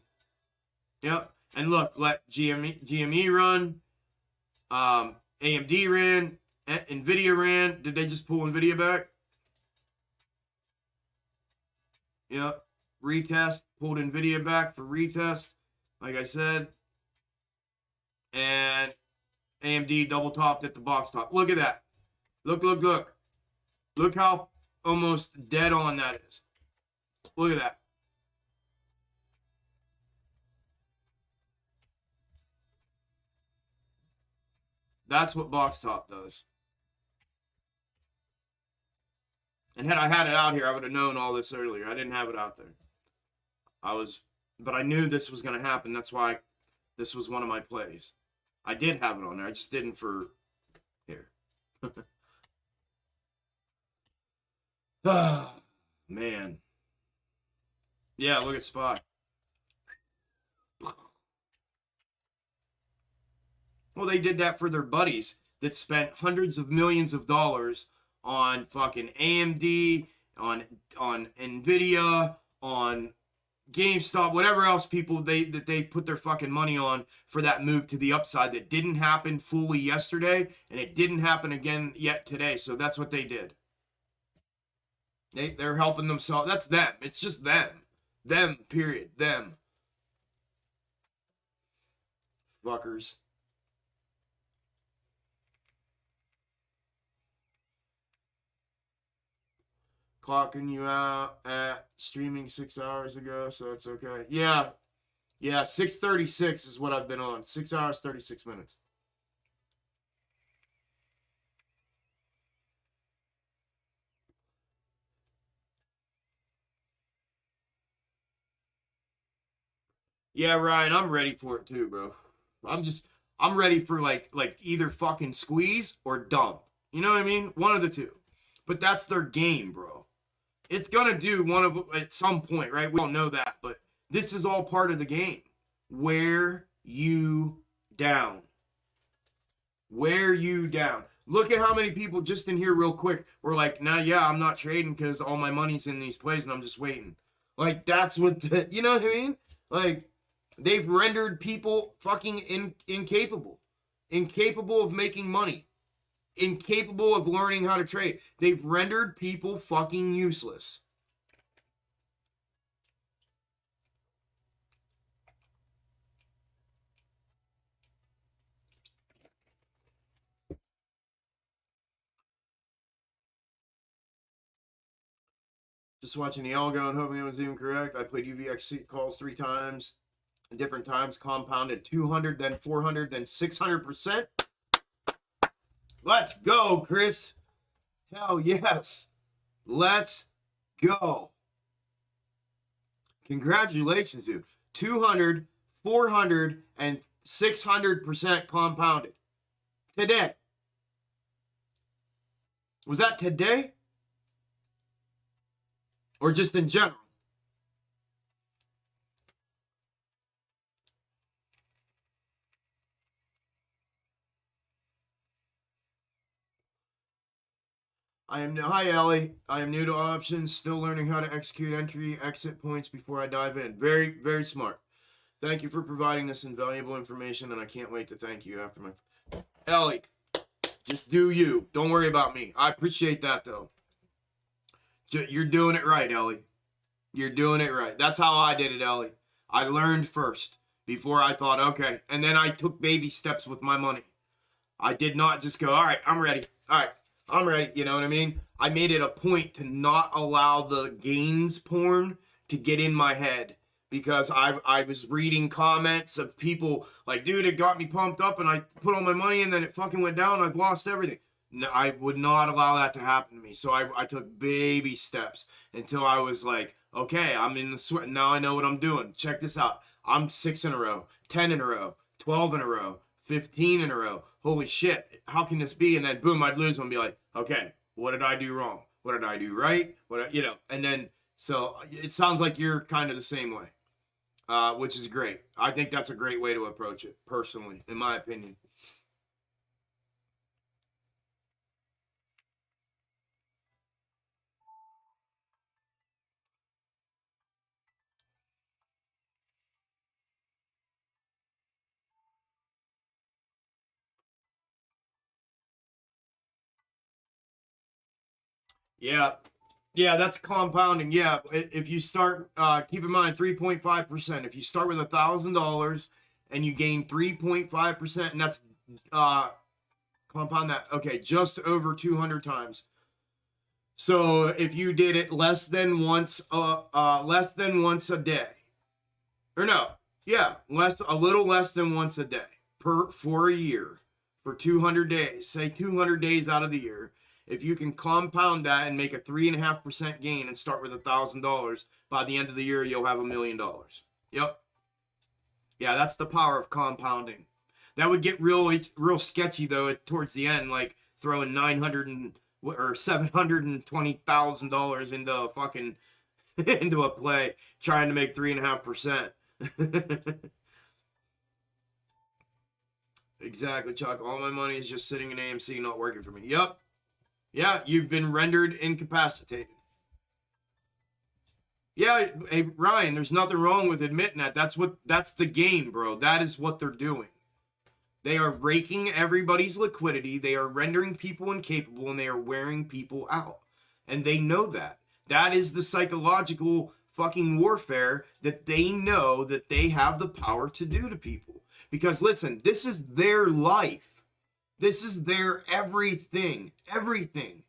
Yep. And look, let GME run. AMD ran. NVIDIA ran. Did they just pull NVIDIA back? Yep. Retest. Pulled NVIDIA back for retest. Like I said. And AMD double topped at the box top. Look at that. Look. Look how almost dead on that is. Look at that. That's what box top does. And had I had it out here, I would have known all this earlier. I didn't have it out there. But I knew this was going to happen. That's why this was one of my plays. I did have it on there. I just didn't for here. Ah, man. Yeah, look at Spot. Well, they did that for their buddies that spent hundreds of millions of dollars on fucking AMD, on NVIDIA, on GameStop, whatever else people they put their fucking money on for that move to the upside that didn't happen fully yesterday, and it didn't happen again yet today. So that's what they did. They're helping themselves. That's them. It's just them. Them, period. Them. Fuckers. Clocking you out at streaming 6 hours ago, so it's okay. Yeah, 6:36 is what I've been on. 6 hours, 36 minutes. Yeah, Ryan, I'm ready for it too, bro. I'm ready for like either fucking squeeze or dump. You know what I mean? One of the two. But that's their game, bro. It's gonna do one of at some point, right? We don't know that, but this is all part of the game. Wear you down. Wear you down. Look at how many people just in here real quick were like, nah, yeah, I'm not trading because all my money's in these plays and I'm just waiting. Like, that's what, you know what I mean? Like, they've rendered people fucking incapable. Incapable of making money. Incapable of learning how to trade. They've rendered people fucking useless. Just watching the Algo and hoping it was even correct. I played UVX calls 3 times, different times, compounded 200, then 400, then 600%. Let's go, Chris. Hell yes. Let's go. Congratulations, dude. 200, 400, and 600% compounded today. Was that today? Or just in general? Hi Ellie. I am new to options, still learning how to execute entry exit points before I dive in. Very, very smart. Thank you for providing this invaluable information, and I can't wait to thank you after my... Ellie, just do you. Don't worry about me. I appreciate that, though. You're doing it right, Ellie. You're doing it right. That's how I did it, Ellie. I learned first before I thought, okay. And then I took baby steps with my money. I did not just go, all right, I'm ready. All right, I'm ready. You know what I mean? I made it a point to not allow the gains porn to get in my head, because I was reading comments of people like, dude, it got me pumped up and I put all my money and then it fucking went down. I've lost everything. No, I would not allow that to happen to me. So I took baby steps until I was like, okay, I'm in the sweat. Now I know what I'm doing. Check this out. I'm 6 in a row, 10 in a row, 12 in a row, 15 in a row. Holy shit, how can this be? And then boom, I'd lose one and be like, okay, what did I do wrong? What did I do right? And then, so it sounds like you're kind of the same way, which is great. I think that's a great way to approach it, personally, in my opinion. Yeah. Yeah, that's compounding. Yeah. If you start, keep in mind 3.5%. If you start with $1,000 and you gain 3.5%, and that's, compound that. Okay. Just over 200 times. So if you did it less than once a day, or no, yeah, a little less than once a day for a year, for 200 days, say 200 days out of the year. If you can compound that and make a 3.5% gain and start with $1,000, by the end of the year, you'll have $1 million. Yep. Yeah, that's the power of compounding. That would get real sketchy though towards the end, like throwing $720,000 into a fucking into a play, trying to make 3.5%. Exactly, Chuck. All my money is just sitting in AMC, not working for me. Yep. Yeah, you've been rendered incapacitated. Yeah, hey, Ryan, there's nothing wrong with admitting that. That's the game, bro. That is what they're doing. They are raking everybody's liquidity. They are rendering people incapable, and they are wearing people out. And they know that. That is the psychological fucking warfare that they know that they have the power to do to people. Because listen, this is their life. This is their everything. Everything.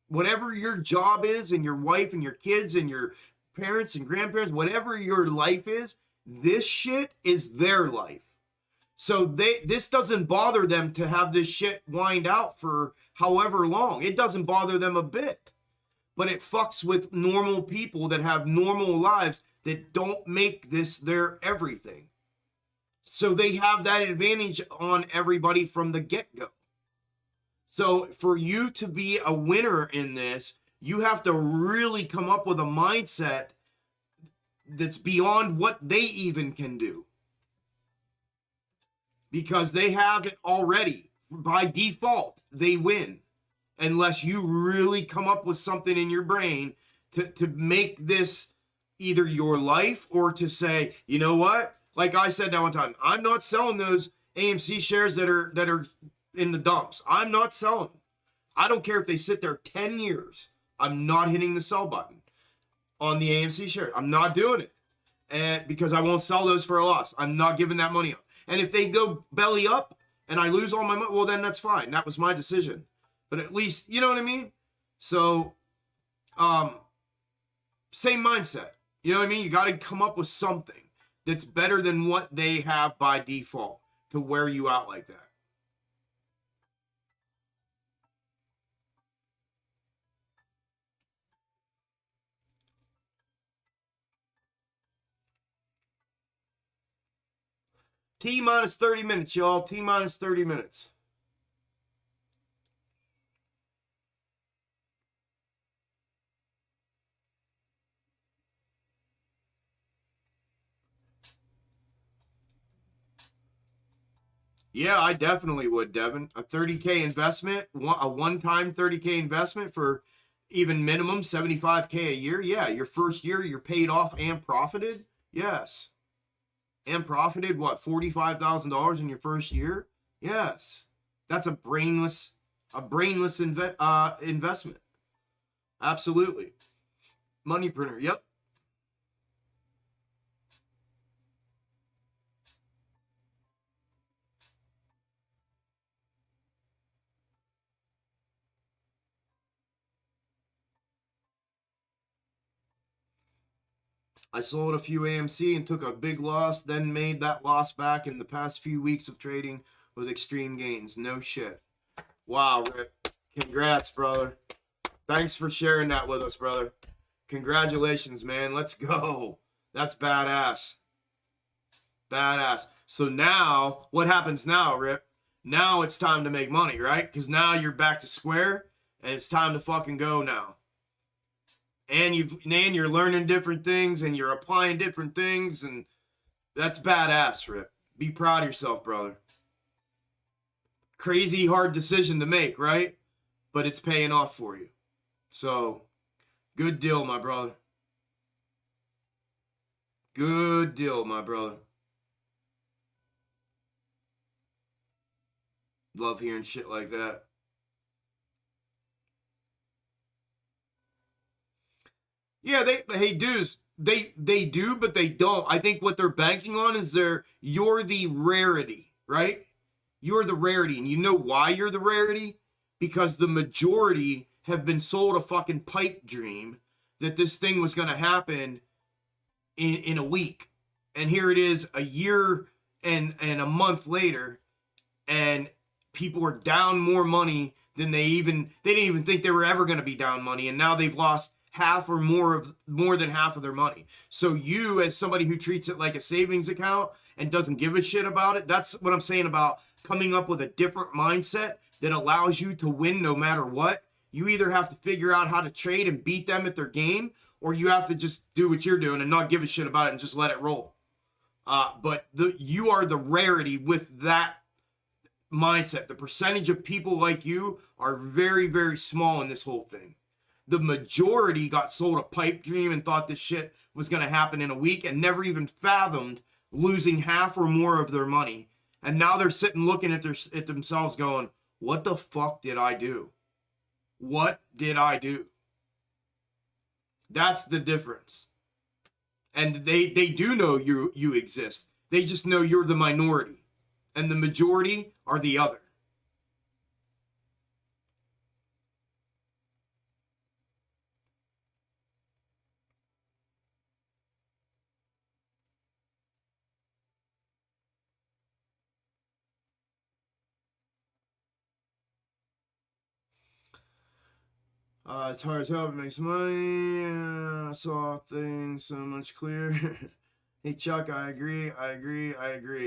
Whatever your job is, and your wife and your kids and your parents and grandparents, whatever your life is, this shit is their life. So this doesn't bother them to have this shit wind out for however long. It doesn't bother them a bit. But it fucks with normal people that have normal lives that don't make this their everything. So they have that advantage on everybody from the get-go. So for you to be a winner in this, you have to really come up with a mindset that's beyond what they even can do. Because they have it already. By default, they win. Unless you really come up with something in your brain to make this either your life, or to say, you know what? Like I said that one time, I'm not selling those AMC shares that are in the dumps. I'm not selling them. I don't care if they sit there 10 years. I'm not hitting the sell button on the AMC share. I'm not doing it. And because I won't sell those for a loss. I'm not giving that money up. And if they go belly up and I lose all my money, well, then that's fine. That was my decision. But at least, you know what I mean? So, same mindset. You know what I mean? You got to come up with something that's better than what they have by default to wear you out like that. T minus 30 minutes, y'all. T minus 30 minutes. Yeah, I definitely would, Devin. A 30K investment, a one-time 30K investment for even minimum 75K a year. Yeah, your first year you're paid off and profited. Yes. And profited what, $45,000 in your first year? Yes. That's a brainless investment. Absolutely. Money printer. Yep. I sold a few AMC and took a big loss, then made that loss back in the past few weeks of trading with extreme gains. No shit. Wow, Rip. Congrats, brother. Thanks for sharing that with us, brother. Congratulations, man. Let's go. That's badass. Badass. So now, what happens now, Rip? Now it's time to make money, right? Because now you're back to square, and it's time to fucking go now. And you're learning different things, and you're applying different things, and that's badass, Rip. Be proud of yourself, brother. Crazy hard decision to make, right? But it's paying off for you. So, good deal, my brother. Good deal, my brother. Love hearing shit like that. Yeah, hey dudes, they do, but they don't. I think what they're banking on is you're the rarity, right? You're the rarity, and you know why you're the rarity? Because the majority have been sold a fucking pipe dream that this thing was gonna happen in a week. And here it is a year and a month later, and people are down more money than they didn't even think they were ever going to be down money, and now they've lost half or more than half of their money. So you, as somebody who treats it like a savings account and doesn't give a shit about it, that's what I'm saying about coming up with a different mindset that allows you to win no matter what. You either have to figure out how to trade and beat them at their game, or you have to just do what you're doing and not give a shit about it and just let it roll. But you are the rarity with that mindset. The percentage of people like you are very, very small in this whole thing. The majority got sold a pipe dream and thought this shit was going to happen in a week and never even fathomed losing half or more of their money. And now they're sitting looking at themselves going, what the fuck did I do? What did I do? That's the difference. And they do know you exist. They just know you're the minority. And the majority are the other. It's hard as hell to make some money. I saw things so much clearer. Hey Chuck, I agree.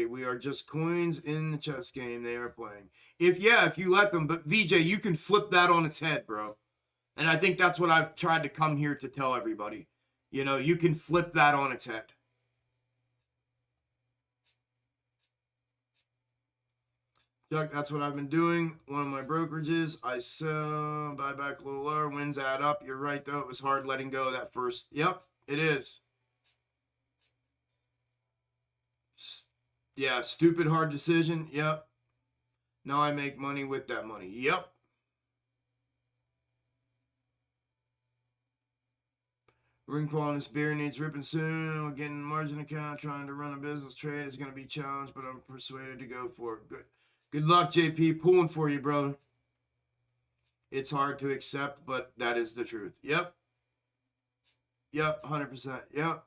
We are just coins in the chess game they are playing. If you let them, but VJ, you can flip that on its head, bro. And I think that's what I've tried to come here to tell everybody. You can flip that on its head. Chuck, that's what I've been doing. One of my brokerages, I sell, buy back a little lower, wins add up. You're right, though. It was hard letting go of that first. Yep, it is. Yeah, stupid hard decision. Yep. Now I make money with that money. Yep. Ring on this beer needs ripping soon. We're getting margin account, trying to run a business trade. It's going to be challenged, but I'm persuaded to go for it. Good luck, JP. Pulling for you, brother. It's hard to accept, but that is the truth. Yep. 100%. Yep.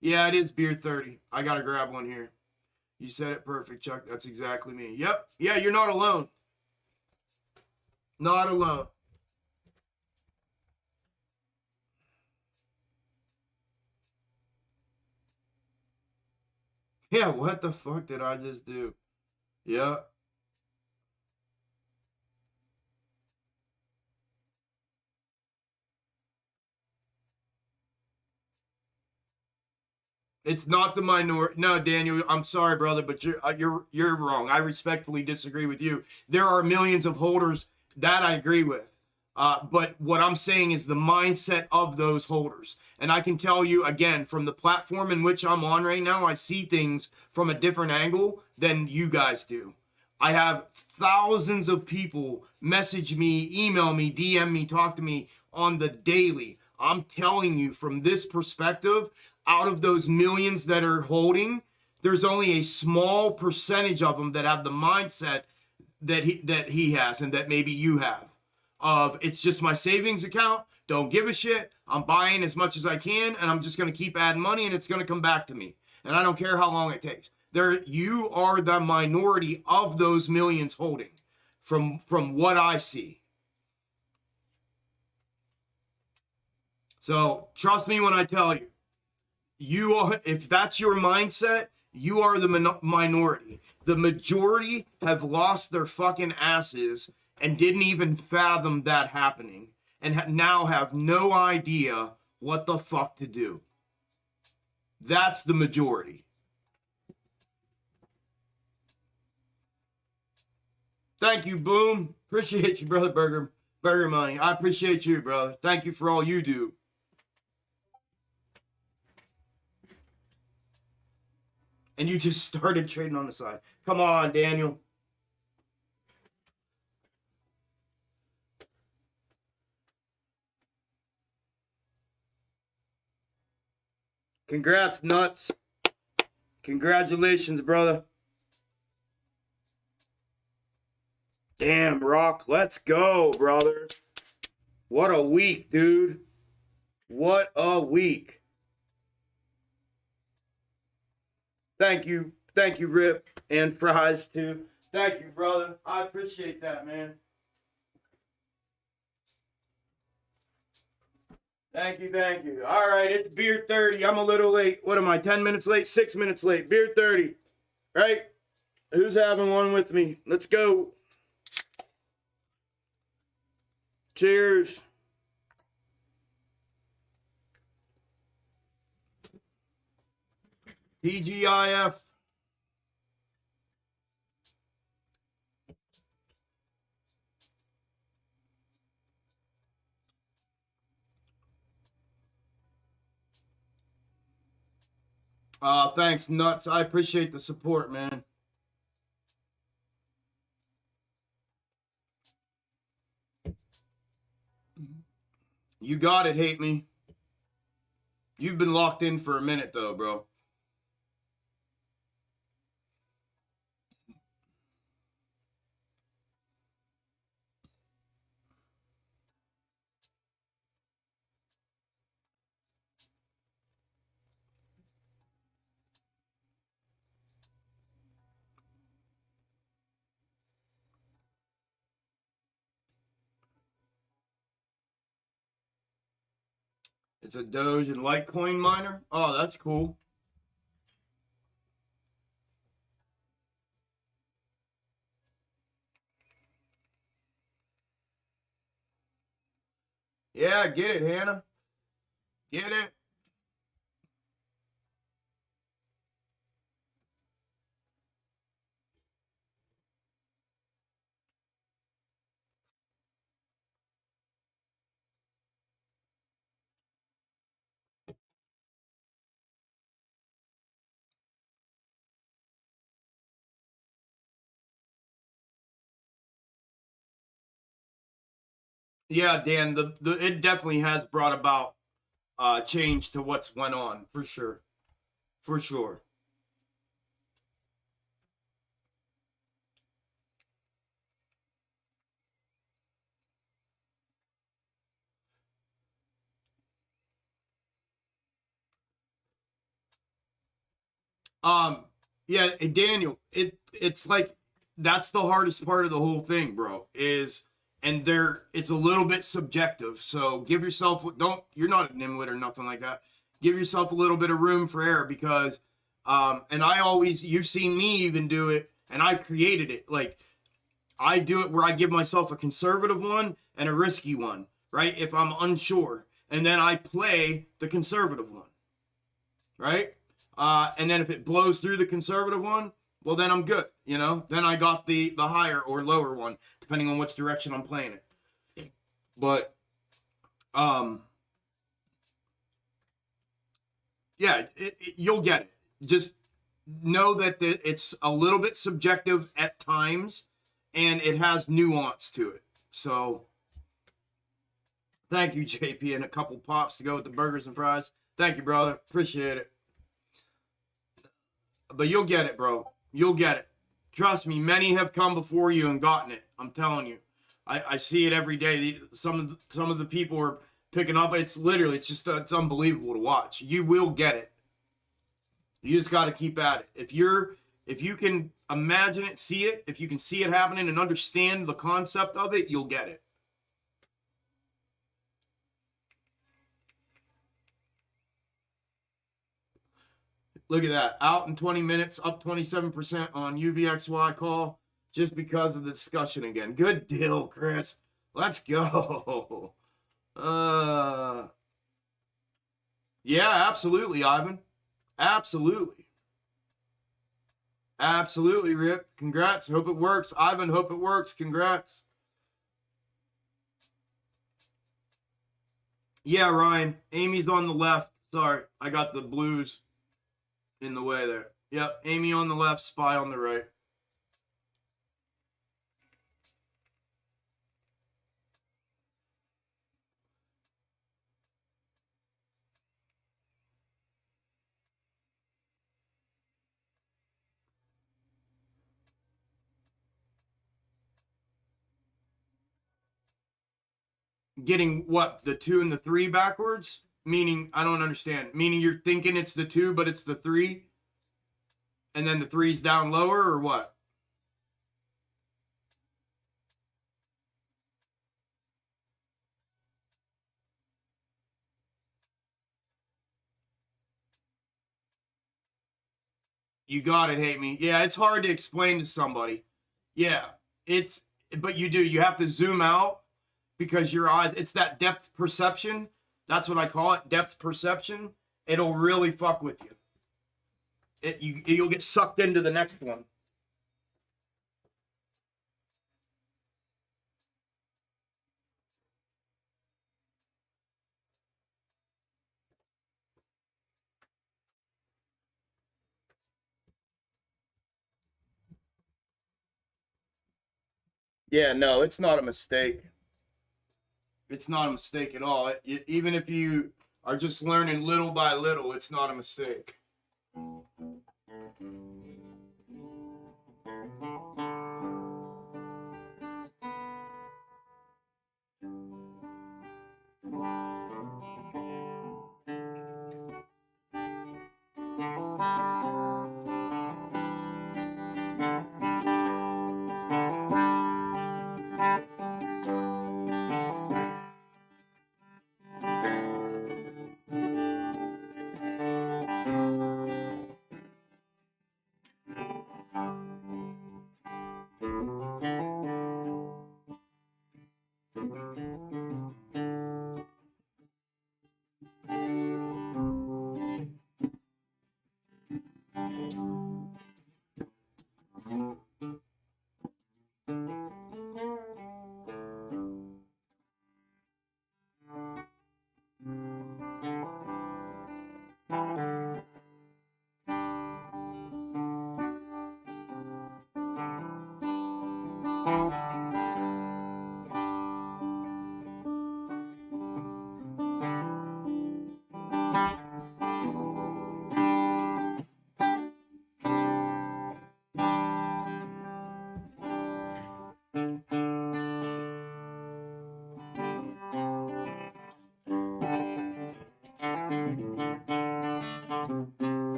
Yeah, it is beer 30. I got to grab one here. You said it perfect, Chuck. That's exactly me. Yep. Yeah, you're not alone. Not alone. Yeah, what the fuck did I just do? Yeah. It's not the minority. No, Daniel, I'm sorry, brother, but you're wrong. I respectfully disagree with you. There are millions of holders that I agree with. But what I'm saying is the mindset of those holders. And I can tell you again, from the platform in which I'm on right now, I see things from a different angle than you guys do. I have thousands of people message me, email me, DM me, talk to me on the daily. I'm telling you from this perspective, out of those millions that are holding, there's only a small percentage of them that have the mindset that he has and that maybe you have. Of it's just my savings account, don't give a shit, I'm buying as much as I can, and I'm just going to keep adding money, and it's going to come back to me. And I don't care how long it takes. You are the minority of those millions holding, from what I see. So trust me when I tell you, you are, if that's your mindset, you are the minority. The majority have lost their fucking asses and didn't even fathom that happening, and now have no idea what the fuck to do. That's the majority. Thank you, Boom. Appreciate you, brother. Burger Money. I appreciate you, brother. Thank you for all you do. And you just started trading on the side. Come on, Daniel. Congrats, Nuts. Congratulations, brother. Damn, Rock. Let's go, brother. What a week, dude. What a week. Thank you. Thank you, Rip. And Fries, too. Thank you, brother. I appreciate that, man. Thank you, thank you. All right, it's beer 30. I'm a little late. What am I, 10 minutes late? 6 minutes late. Beer 30. Right? Who's having one with me? Let's go. Cheers. TGIF. Thanks, Nuts. I appreciate the support, man. You got it, Hate Me. You've been locked in for a minute, though, bro. It's a Doge and Litecoin miner. Oh, that's cool. Yeah, get it, Hannah. Get it. Yeah, Dan, it definitely has brought about change to what's went on, for sure. For sure. Yeah, Daniel, it's like that's the hardest part of the whole thing, bro, is and it's a little bit subjective. So give yourself you're not a nimwit or nothing like that. Give yourself a little bit of room for error because and you've seen me even do it and I created it. Like I do it where I give myself a conservative one and a risky one, right? If I'm unsure. And then I play the conservative one. Right? And then if it blows through the conservative one, well, then I'm good. You know, then I got the higher or lower one, depending on which direction I'm playing it. But, yeah, you'll get it. Just know that it's a little bit subjective at times, and it has nuance to it. So, thank you, JP, and a couple pops to go with the burgers and fries. Thank you, brother. Appreciate it. But you'll get it, bro. You'll get it. Trust me, many have come before you and gotten it. I'm telling you. I see it every day. Some of the people are picking up. It's literally, it's unbelievable to watch. You will get it. You just got to keep at it. If you can imagine it, see it, if you can see it happening and understand the concept of it, you'll get it. Look at that. Out in 20 minutes, up 27% on UVXY call just because of the discussion again. Good deal, Chris. Let's go. Yeah, absolutely, Ivan. Absolutely. Absolutely, Rip. Congrats. Hope it works. Ivan, hope it works. Congrats. Yeah, Ryan. Amy's on the left. Sorry, I got the blues in the way there. Yep, Amy on the left, Spy on the right. Getting what? The 2 and the 3 backwards? Meaning, I don't understand. Meaning you're thinking it's the 2, but it's the 3? And then the 3's down lower, or what? You got it, hate me. Yeah, it's hard to explain to somebody. Yeah, but you do. You have to zoom out because your eyes, it's that depth perception. That's what I call it, depth perception. It'll really fuck with you. You'll get sucked into the next one. Yeah, no, it's not a mistake. It's not a mistake at all. Even if you are just learning little by little, it's not a mistake.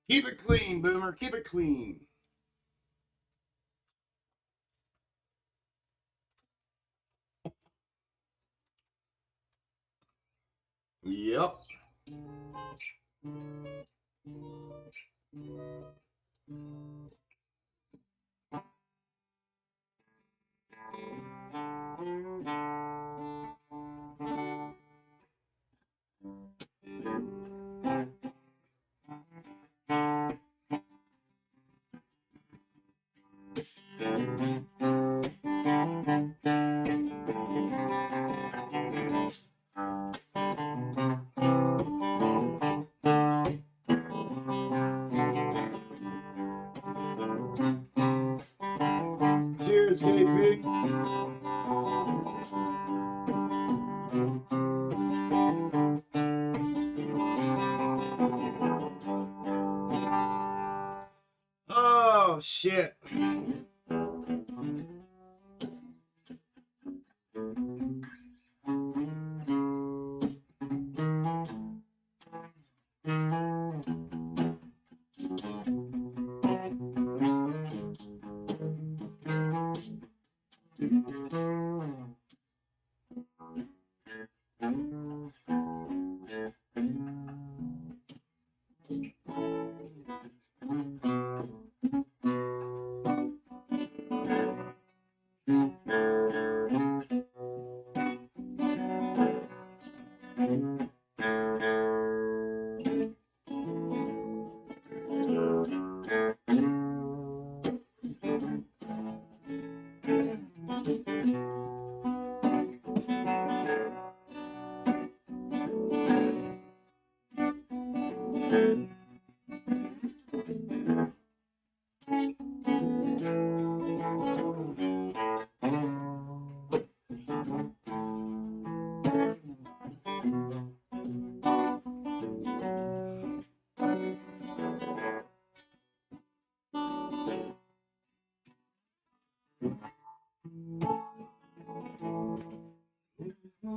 Keep it clean, Boomer. Keep it clean. Yep. Cheers, KP. Oh, shit.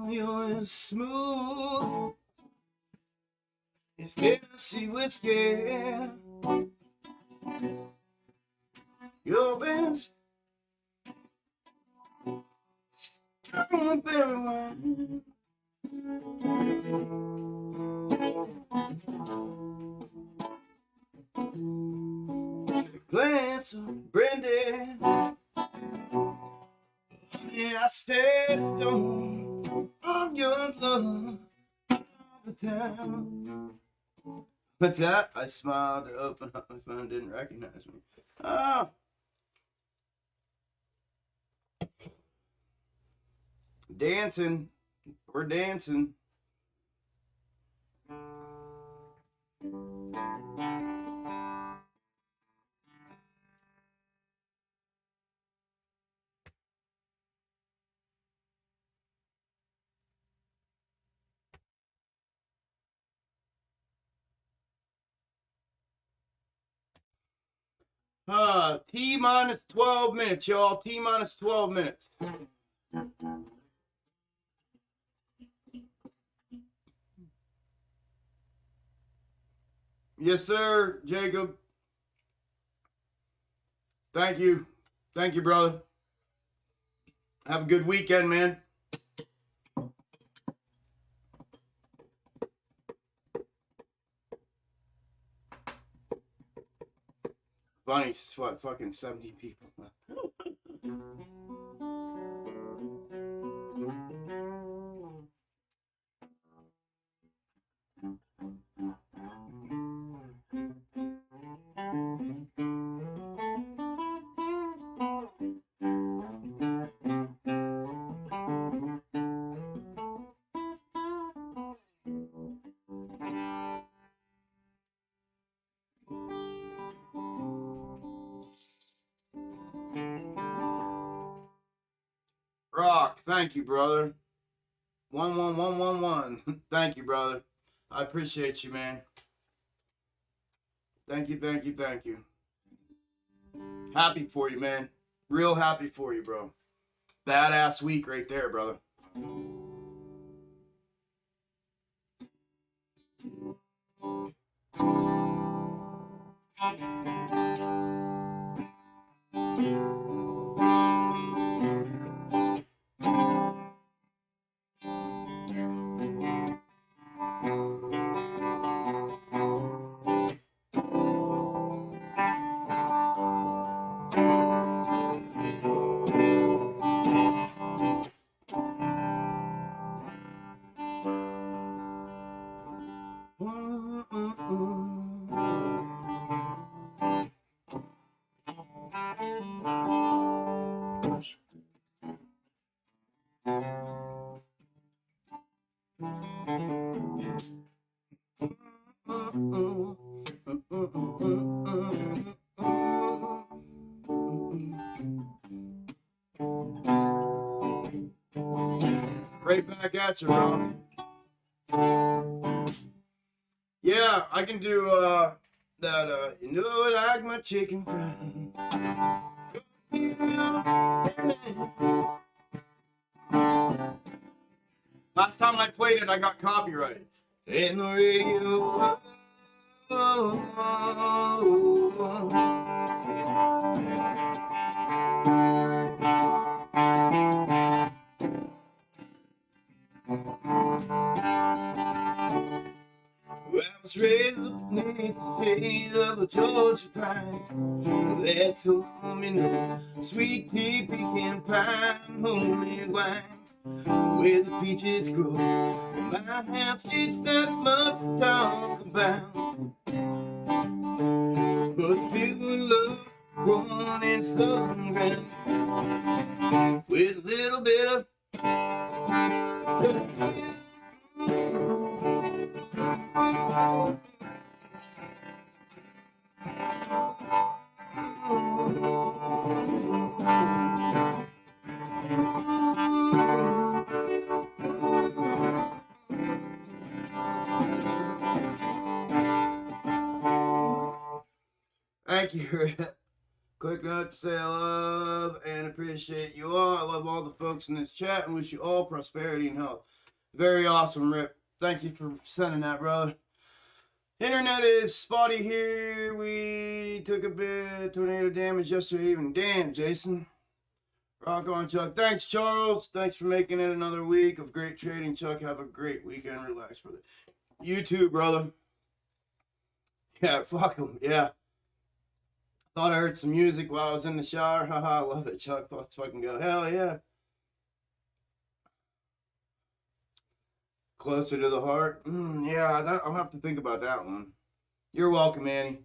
You're smooth. It's Tennessee whiskey. Your best strawberry wine. Glance of brandy. Yeah, I stayed on your love all the time. What's that? I smiled to open up my phone, didn't recognize me. Ah. Dancing. We're dancing. T minus 12 minutes, y'all. T minus 12 minutes. Yes, sir, Jacob. Thank you. Thank you, brother. Have a good weekend, man. Funny, what, fucking 70 people. Rock, thank you, brother. 11111. Thank you, brother. I appreciate you, man. Thank you, thank you, thank you. Happy for you, man. Real happy for you, bro. Badass week right there, brother. Right back at you, bro. Yeah, I can do that. You know I like my chicken fried. Last time I played it, I got copyrighted. In the radio. I was raised beneath the shade of a Georgia pine. That told me no sweet tea, pecan pie, homemade wine. Where the peaches grow, my house it's not much to talk about. But pure love growing in southern ground, with a little bit of Thank you. Quick note to say I love and appreciate you all. I love all the folks in this chat and wish you all prosperity and health. Very awesome, Rip. Thank you for sending that, brother. Internet is spotty here. We took a bit of tornado damage yesterday evening. Damn, Jason. Rock on, Chuck. Thanks, Charles. Thanks for making it another week of great trading, Chuck. Have a great weekend. Relax, brother. You too, brother. Yeah, fuck him. Yeah. Thought I heard some music while I was in the shower. Haha, I love it, Chuck. Let's fucking go. Hell yeah. Closer to the heart. Yeah, I'll have to think about that one. You're welcome, Annie.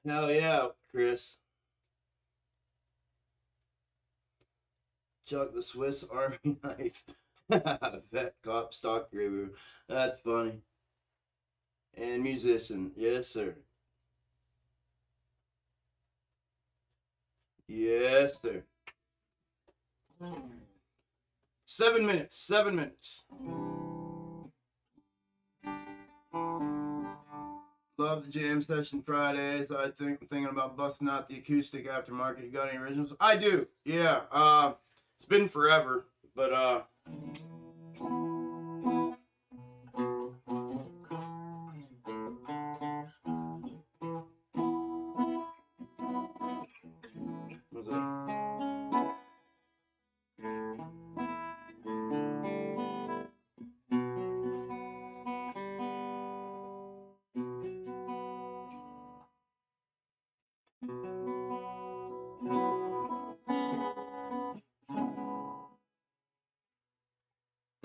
Hell yeah, Chris. Chuck the Swiss Army knife. Vet cop stock gravy. That's funny. And musician. Yes, sir. Yes, sir. 7 minutes. 7 minutes. Love the jam session Fridays. I'm thinking about busting out the acoustic aftermarket. You got any originals? I do. Yeah. It's been forever, but what's that?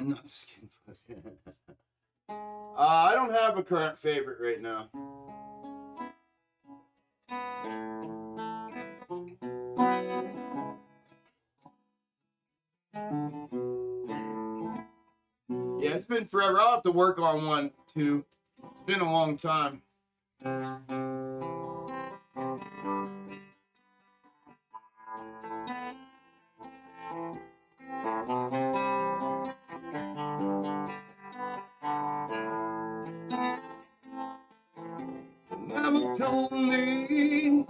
No, just kidding. I don't have a current favorite right now. Yeah, it's been forever. I'll have to work on one too. It's been a long time. Mama told me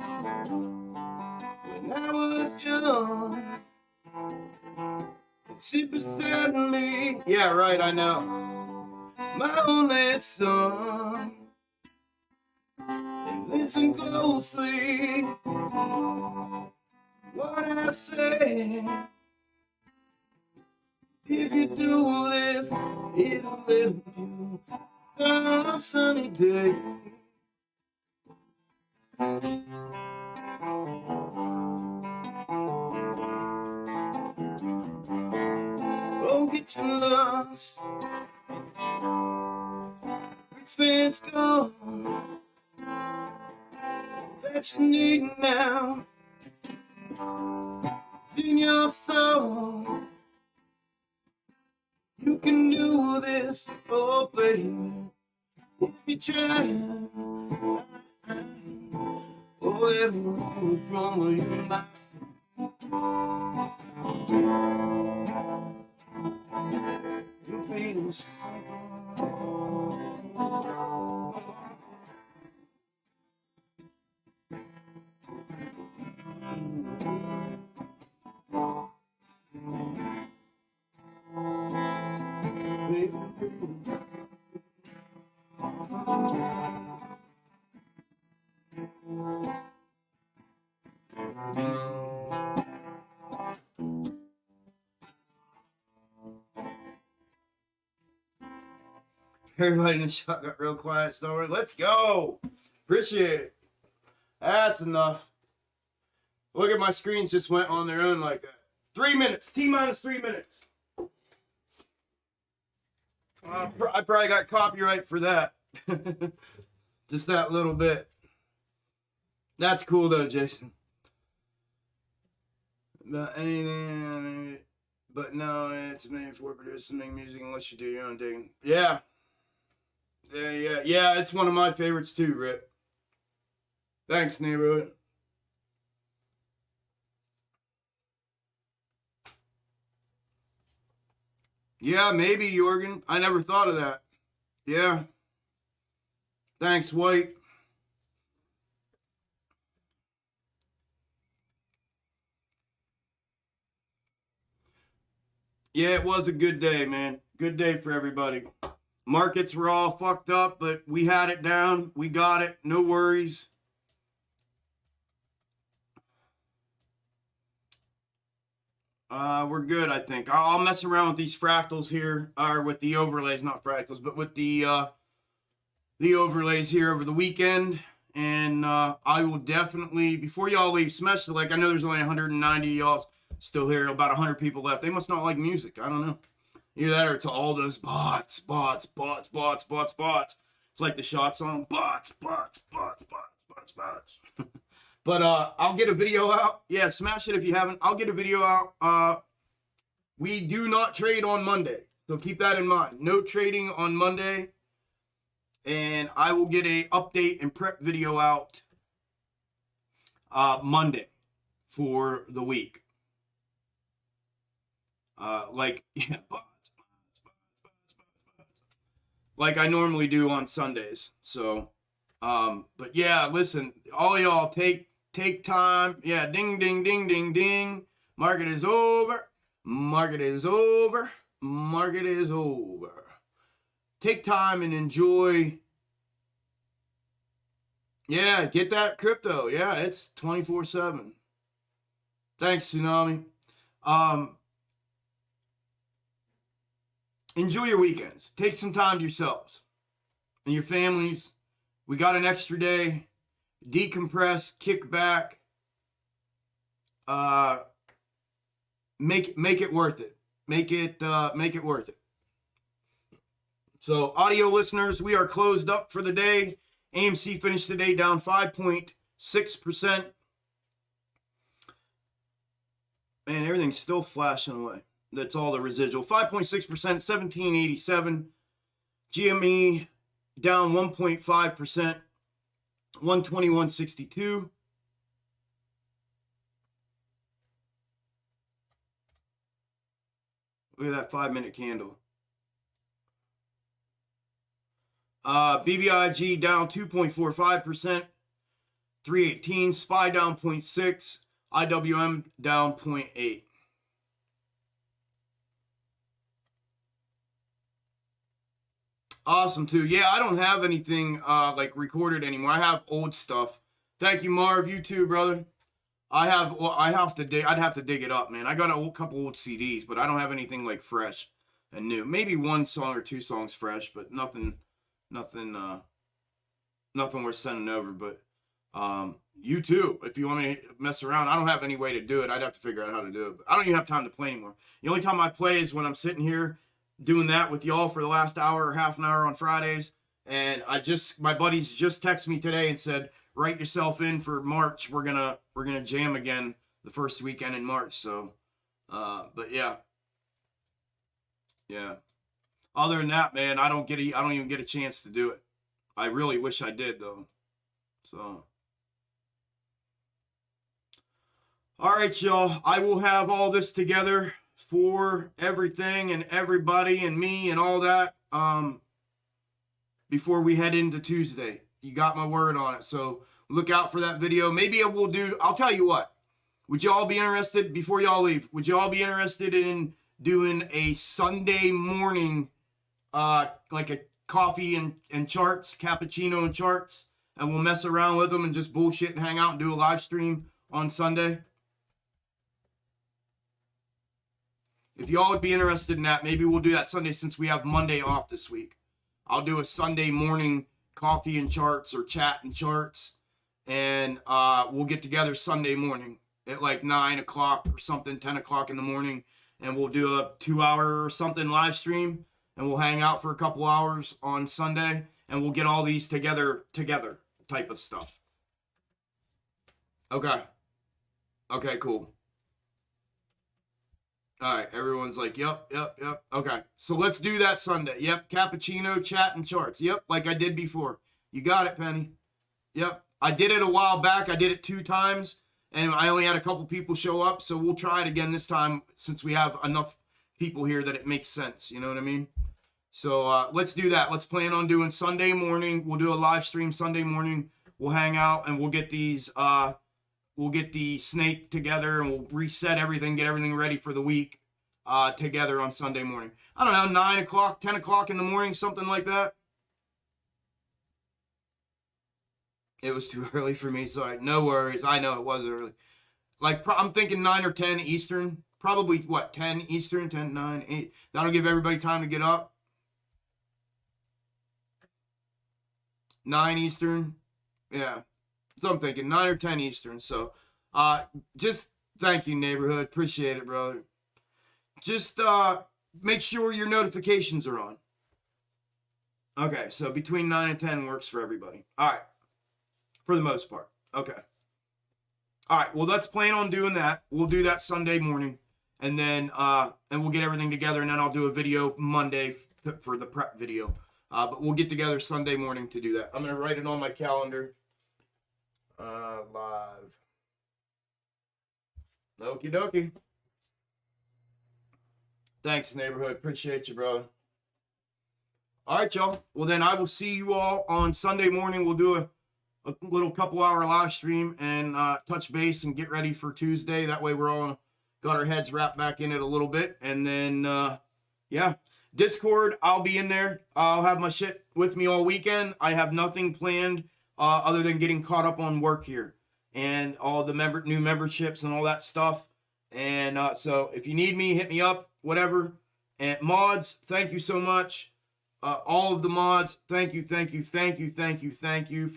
when I was young, She beside me. Yeah, right, I know. My only son. And listen closely what I say. If you do this, it'll help you some sunny day. Don't get you lost. It's been gone that you need now. In your soul, you can do this, oh baby, if you try. Oh, everyone's wrong with you, my you feel so Everybody in the shot got real quiet, so let's go. Appreciate it. That's enough. Look at my screens just went on their own like that. 3 minutes. T-minus 3 minutes. I probably got copyright for that. Just that little bit. That's cool though, Jason. About anything, but no, it's made for producers to make music unless you do your own digging. Yeah. Yeah, it's one of my favorites too, Rip. Thanks, neighborhood. Yeah, maybe, Jorgen. I never thought of that. Yeah. Thanks, White. Yeah, it was a good day, man. Good day for everybody. Markets were all fucked up, but we had it down. We got it. No worries. We're good, I think. I'll mess around with these fractals here, or with the overlays, not fractals, but with the overlays here over the weekend. And I will definitely, before y'all leave, smash the like. I know there's only 190 y'all still here, about 100 people left. They must not like music. I don't know. Either that or it's all those bots. It's like the shot song. Bots. But I'll get a video out. Yeah, smash it if you haven't. I'll get a video out. We do not trade on Monday. So keep that in mind. No trading on Monday. And I will get a update and prep video out Monday for the week. Like I normally do on Sundays. So, but yeah, listen, all y'all take time. Yeah, ding, ding, ding, ding, ding. Market is over. Market is over. Market is over. Take time and enjoy. Yeah, get that crypto. Yeah, it's 24/7. Thanks, Tsunami. Enjoy your weekends. Take some time to yourselves and your families. We got an extra day. Decompress, kick back. Make it worth it. Make it worth it. So, audio listeners, we are closed up for the day. AMC finished the day down 5.6%. Man, everything's still flashing away. That's all the residual. 5.6%, 1787. GME down 1.5%, 121.62. Look at that 5-minute candle. BBIG down 2.45%, 318. SPY down 0.6. IWM down 0.8. Awesome too. Yeah, I don't have anything like recorded anymore. I have old stuff. Thank you, Marv. You too, brother. I have. Well, I have to dig. I'd have to dig it up, man. I got a couple old CDs, but I don't have anything like fresh and new. Maybe one song or two songs fresh, but nothing, nothing, nothing worth sending over. But you too. If you want me to mess around, I don't have any way to do it. I'd have to figure out how to do it. But I don't even have time to play anymore. The only time I play is when I'm sitting here doing that with y'all for the last hour or half an hour on Fridays. And my buddies just texted me today and said, write yourself in for March. We're gonna jam again the first weekend in March. So, but yeah. Other than that, man, I don't even get a chance to do it. I really wish I did though. So, all right, y'all. I will have all this together for everything and everybody and me and all that before we head into Tuesday. You got my word on it. So look out for that video. Maybe I'll tell you what. Would y'all be interested, before y'all leave, would y'all be interested in doing a Sunday morning, like a coffee and charts, cappuccino and charts, and we'll mess around with them and just bullshit and hang out and do a live stream on Sunday? If y'all would be interested in that, maybe we'll do that Sunday since we have Monday off this week. I'll do a Sunday morning coffee and charts or chat and charts, and we'll get together Sunday morning at like 9 o'clock or something, 10 o'clock in the morning, and we'll do a 2-hour or something live stream, and we'll hang out for a couple hours on Sunday, and we'll get all these together type of stuff. Okay, cool. All right, everyone's like, yep. Okay, so let's do that Sunday. Yep, cappuccino, chat, and charts. Yep, like I did before. You got it, Penny. Yep, I did it a while back. I did it 2 times, and I only had a couple people show up, so we'll try it again this time since we have enough people here that it makes sense. You know what I mean? So let's do that. Let's plan on doing Sunday morning. We'll do a live stream Sunday morning. We'll hang out, and we'll get these we'll get the snake together, and we'll reset everything, get everything ready for the week together on Sunday morning. I don't know, 9 o'clock, 10 o'clock in the morning, something like that. It was too early for me, sorry. No worries. I know it was early. Like, I'm thinking 9 or 10 Eastern. Probably, what, 10 Eastern, 10, 9, 8. That'll give everybody time to get up. 9 Eastern. Yeah. So I'm thinking 9 or 10 Eastern. So just thank you, neighborhood. Appreciate it, brother. Just make sure your notifications are on. Okay, so between 9 and 10 works for everybody. All right. For the most part. Okay. All right, well, let's plan on doing that. We'll do that Sunday morning. And then we'll get everything together, and then I'll do a video Monday for the prep video. But we'll get together Sunday morning to do that. I'm going to write it on my calendar. Live. Okie dokie. Thanks, neighborhood. Appreciate you, brother. All right, y'all. Well, then I will see you all on Sunday morning. We'll do a little couple-hour live stream and touch base and get ready for Tuesday. That way we're all got our heads wrapped back in it a little bit. And then, yeah. Discord, I'll be in there. I'll have my shit with me all weekend. I have nothing planned other than getting caught up on work here and all the new memberships and all that stuff. And so if you need me, hit me up, whatever. And mods, thank you so much. All of the mods, thank you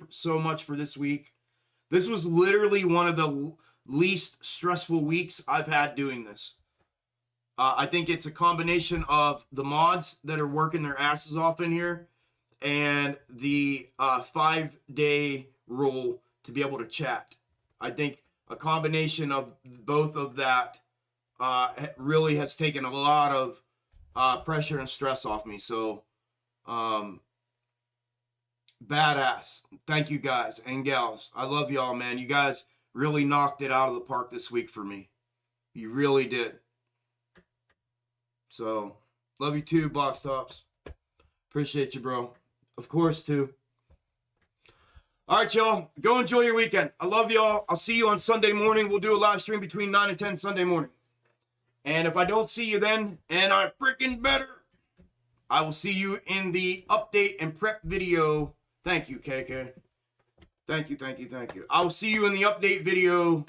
so much for this week. This was literally one of the least stressful weeks I've had doing this. I think it's a combination of the mods that are working their asses off in here and the 5-day rule to be able to chat. I think a combination of both of that really has taken a lot of pressure and stress off me. So, badass. Thank you guys and gals. I love y'all, man. You guys really knocked it out of the park this week for me. You really did. So, love you too, Box Tops. Appreciate you, bro. Of course, too. All right, y'all. Go enjoy your weekend. I love y'all. I'll see you on Sunday morning. We'll do a live stream between 9 and 10 Sunday morning. And if I don't see you then, and I freaking better, I will see you in the update and prep video. Thank you, KK. Thank you. I will see you in the update video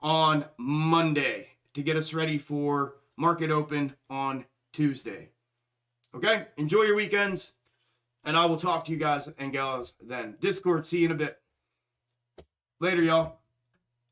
on Monday to get us ready for market open on Tuesday. Okay? Enjoy your weekends, and I will talk to you guys and gals then. Discord, see you in a bit. Later, y'all.